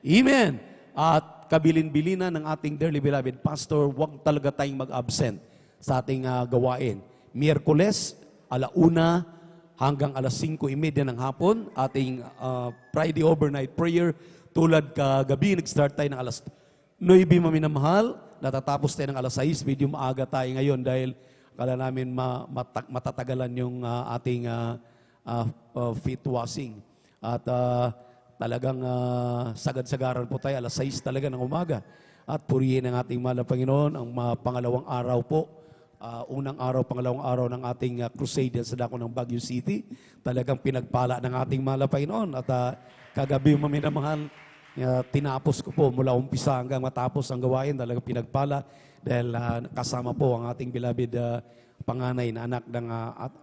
Amen? At kabilin-bilinan ng ating dearly beloved pastor, huwag talaga tayong mag-absent sa ating gawain. Miyerkules, 1:00 hanggang 5:30 ng hapon, ating Friday overnight prayer. Tulad kagabi, nag-start tayo ng 9:00 maminamahal, natatapos tayo ng 6:00. Medyo maaga tayo ngayon dahil akala namin matatagalan yung ating feet washing. At talagang sagad-sagaran po tayo, 6:00 talaga ng umaga. At purihin ang ating mahal na Panginoon, ang pangalawang araw po. Unang araw, pangalawang araw ng ating crusade sa dako ng Baguio City. Talagang pinagpala ng ating mahal na Panginoon. At kagabi, maminamahal, tinapos ko po mula umpisa hanggang matapos ang gawain. Talagang pinagpala dahil kasama po ang ating beloved panganay na anak ng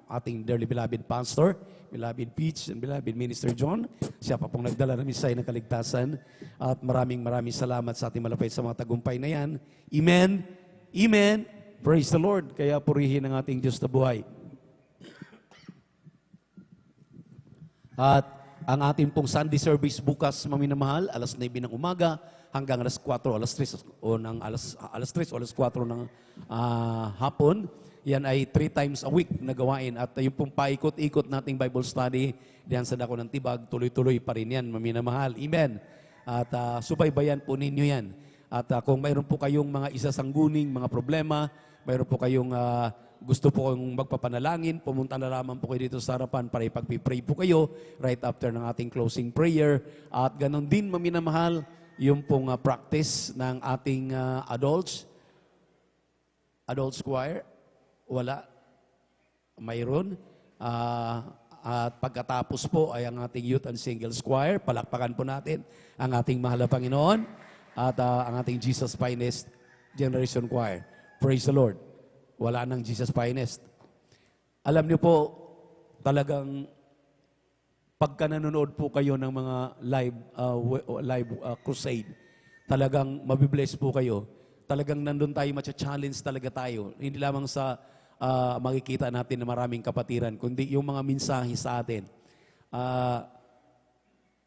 ating dearly beloved pastor, beloved Peach and beloved Minister John. Siya pa pong nagdala ng misay ng kaligtasan. At maraming salamat sa ating malapit sa mga tagumpay na yan. Amen. Amen. Praise the Lord. Kaya purihin ang ating Diyos na buhay. At ang ating pong Sunday service bukas, mga minamahal, alas 9 ng umaga hanggang alas 4, alas 3 o ng alas 3 o alas 4 ng hapon. Yan ay 3 times a week na gawain. At yung pong paikot-ikot nating Bible study diyan sa Dako ng Tibag, tuloy-tuloy pa rin yan, mga minamahal. Amen. At subaybayan po ninyo yan. At kung mayroon po kayong mga isasangguning, mga problema, mayroon po kayong gusto po kayong magpapanalangin, pumunta na lamang po kayo dito sa harapan para ipag-pray po kayo right after ng ating closing prayer. At ganon din, maminamahal, yung pong practice ng ating adults choir. Wala. Mayroon. At pagkatapos po ay ang ating youth and singles choir. Palakpakan po natin ang ating mahal na Panginoon at ang ating Jesus Finest Generation Choir. Praise the Lord. Wala nang Jesus Finest. Alam niyo po, talagang pagka nanonood po kayo ng mga live crusade, talagang mabibless po kayo. Talagang nandun tayo, matcha-challenge talaga tayo. Hindi lamang sa makikita natin na maraming kapatiran, kundi yung mga mensahe sa atin.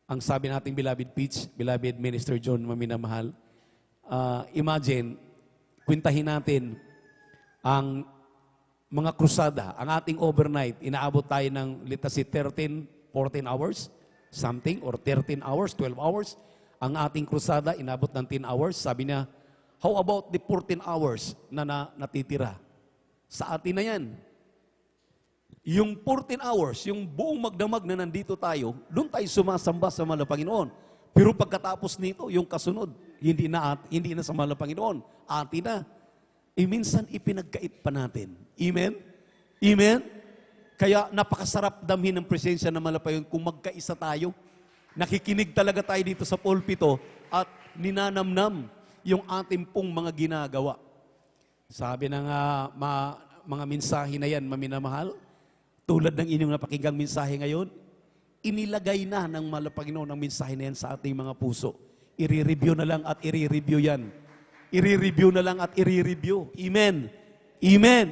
Ang sabi natin, Beloved Peach, Beloved Minister John, maminamahal, imagine, kwentahin natin ang mga krusada, ang ating overnight, inaabot tayo ng, let's say, 13, 14 hours, something, or 13 hours, 12 hours. Ang ating krusada, inabot ng 10 hours. Sabi niya, how about the 14 hours na natitira? Sa atin na yan. Yung 14 hours, yung buong magdamag na nandito tayo, doon tayo sumasamba sa mahal na Panginoon. Pero pagkatapos nito, yung kasunod, hindi na sa mahal na Panginoon, atin na. Minsan ipinagkait pa natin. Amen? Amen? Kaya napakasarap damhin ng presensya ng mahal na Panginoon kung magkaisa tayo. Nakikinig talaga tayo dito sa pulpito at ninanamnam yung ating pong mga ginagawa. Sabi ng mga mensahe na yan, maminamahal, tulad ng inyong napakinggang mensahe ngayon, inilagay na ng mahal na Panginoon ang mensahe na yan sa ating mga puso. I-review na lang at i-review yan. I-review na lang at i-review. Amen. Amen.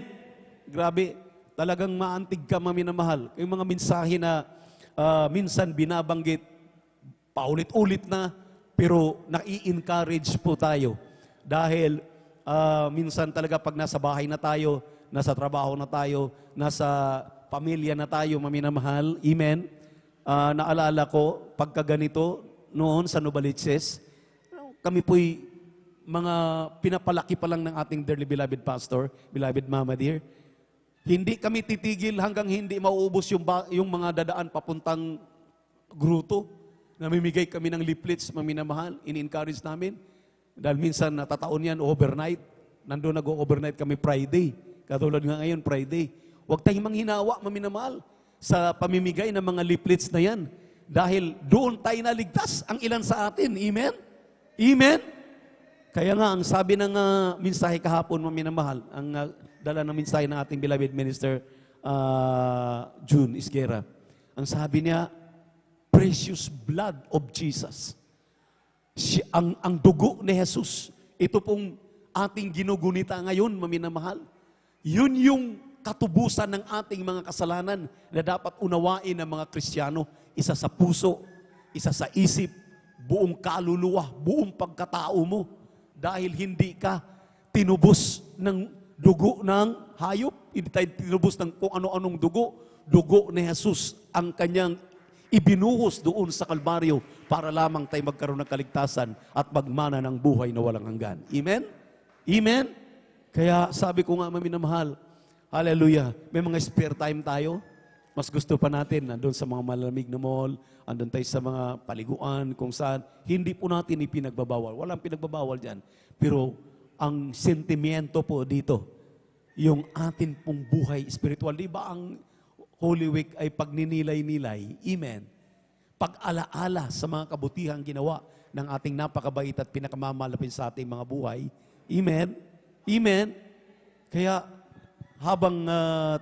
Grabe, talagang maantig ka, maminamahal. Yung mga mensahe na minsan binabanggit, paulit-ulit na, pero nai-encourage po tayo. Dahil minsan talaga pag nasa bahay na tayo, nasa trabaho na tayo, nasa pamilya na tayo, maminamahal. Amen. Naalala ko, pagka ganito, noon sa Novaliches, kami po'y mga pinapalaki pa lang ng ating dearly beloved pastor, beloved Mama dear. Hindi kami titigil hanggang hindi mauubos yung mga dadaan papuntang gruto. Namimigay kami ng leaflets, maminamahal, in-encourage namin. Dahil minsan natataon yan overnight. Nandun nag-overnight kami Friday. Katulad nga ngayon, Friday. Huwag tayong manghinawa, maminamahal, sa pamimigay ng mga leaflets na yan. Dahil doon tayo naligtas ang ilan sa atin. Amen? Amen? Kaya nga, ang sabi ng mensahe kahapon, maminamahal, ang dala ng mensahe ng ating beloved minister, June Isguera, ang sabi niya, precious blood of Jesus. Ang dugo ni Jesus, ito pong ating ginugunita ngayon, maminamahal, yun yung katubusan ng ating mga kasalanan na dapat unawain ng mga Kristiyano, isa sa puso, isa sa isip, buong kaluluwa, buong pagkatao mo. Dahil hindi ka tinubos ng dugo ng hayop, hindi tayo tinubos ng kung ano-anong dugo ni Jesus ang kanyang ibinuhos doon sa Kalbaryo para lamang tayo magkaroon ng kaligtasan at magmana ng buhay na walang hanggan. Amen? Amen? Kaya sabi ko nga, maminamahal, hallelujah, may mga spare time tayo. Mas gusto pa natin, nandun sa mga malamig na mall, andun tayo sa mga paliguan, kung saan, hindi po natin ipinagbabawal. Walang pinagbabawal dyan. Pero ang sentimiento po dito, yung atin pong buhay spiritual. Di ba ang Holy Week ay pagninilay-nilay? Amen. Pag-alaala sa mga kabutihang ginawa ng ating napakabait at pinakamamalapit sa ating mga buhay. Amen. Amen. Kaya habang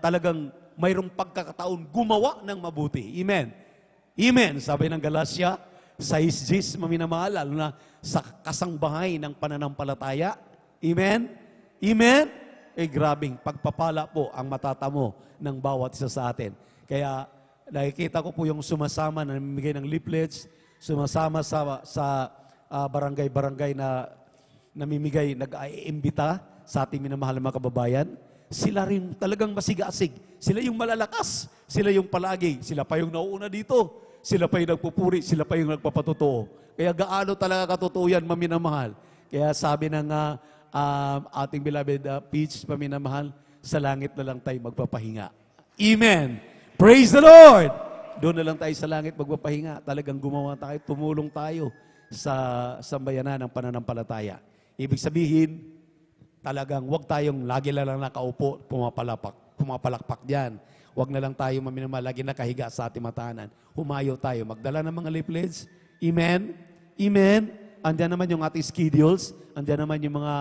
talagang mayroong pagkakataon gumawa ng mabuti. Amen. Amen. Sabi ng Galatia 6:10, maminamahal, lalo na sa kasangbahay ng pananampalataya. Amen. Amen. Grabing pagpapala po ang matatamo ng bawat isa sa atin. Kaya Nakikita ko po yung sumasama na namimigay ng leaflets, sumasama sa barangay-barangay na namimigay, nag-aiimbita sa ating minamahal na mga kababayan. Sila rin talagang masigasig. Sila yung malalakas. Sila yung palagi. Sila pa yung nauuna dito. Sila pa yung nagpupuri. Sila pa yung nagpapatotoo. Kaya gaano talaga katotoo yan, maminamahal. Kaya sabi ng ating beloved Peach, paminamahal, sa langit na lang tayo magpapahinga. Amen. Praise the Lord! Doon na lang tayo sa langit magpapahinga. Talagang gumawa tayo, tumulong tayo sa sambayanan ng pananampalataya. Ibig sabihin, talagang wag tayong lagi lang nakaupo, pumapalakpak dyan. Wag na lang tayo maminamahal, lagi nakahiga sa ating matahanan. Humayo tayo, magdala ng mga leaflets. Amen? Amen? Andiyan naman yung ating schedules. Andiyan naman yung mga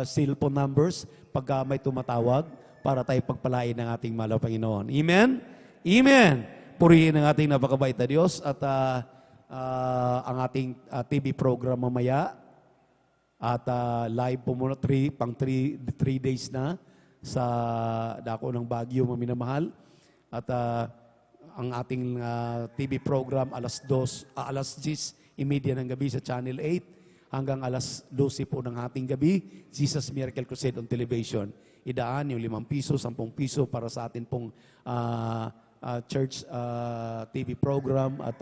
cellphone numbers pagka may tumatawag para tayo pagpalain ng ating mahal na Panginoon. Amen? Amen! Purihin ang ating napakabait na Diyos at ang ating TV program mamaya at live po muna pang 3 days na sa dako ng Baguio, maminamahal. At ang ating TV program alas 10:30 ng gabi sa Channel 8 hanggang alas 12 po ng ating gabi, Jesus Miracle Crusade on Television. Idaan yung 5 piso, 10 piso para sa atin pong church TV program at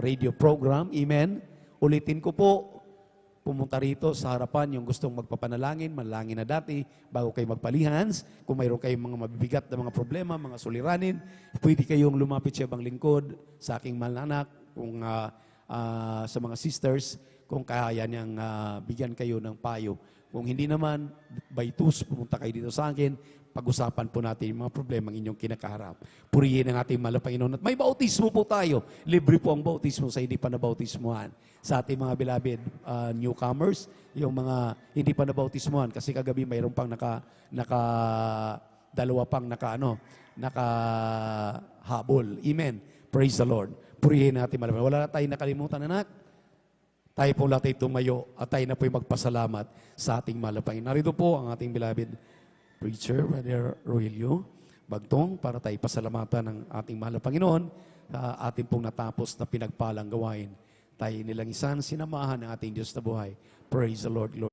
radio program. Amen. Ulitin ko po, pumunta rito sa harapan yung gustong magpapanalangin, manalangin na dati, bago kayo magpalihans. Kung mayroon kayong mga mabibigat na mga problema, mga suliranin, pwede kayong lumapit sa ibang lingkod, sa aking mahal na anak, kung sa mga sisters, kung kaya niyang bigyan kayo ng payo. Kung hindi naman, by twos, pumunta kayo dito sa akin, pag-usapan po natin yung mga problema ng inyong kinakaharap. Purihin ang ating mahal na Panginoon. At may bautismo po tayo. Libre po ang bautismo sa hindi pa nabautismuhan. Sa ating mga beloved newcomers, yung mga hindi pa nabautismuhan. Kasi kagabi mayroon pang dalawa pang nakahabol. Amen. Praise the Lord. Purihin ang ating mahal na Panginoon. Wala na tayong nakalimutan, anak. Tayo po lahat ay tumayo at tayo na po'y magpasalamat sa ating mahal na Panginoon. Narito po ang ating beloved preacher, Brother Rogelio Bagtong, para tayo pasalamatan ng ating mahal na Panginoon sa ating pong natapos na pinagpalang gawain. Tayo nilang isan sinamahan ng ating Diyos na buhay. Praise the Lord, glory.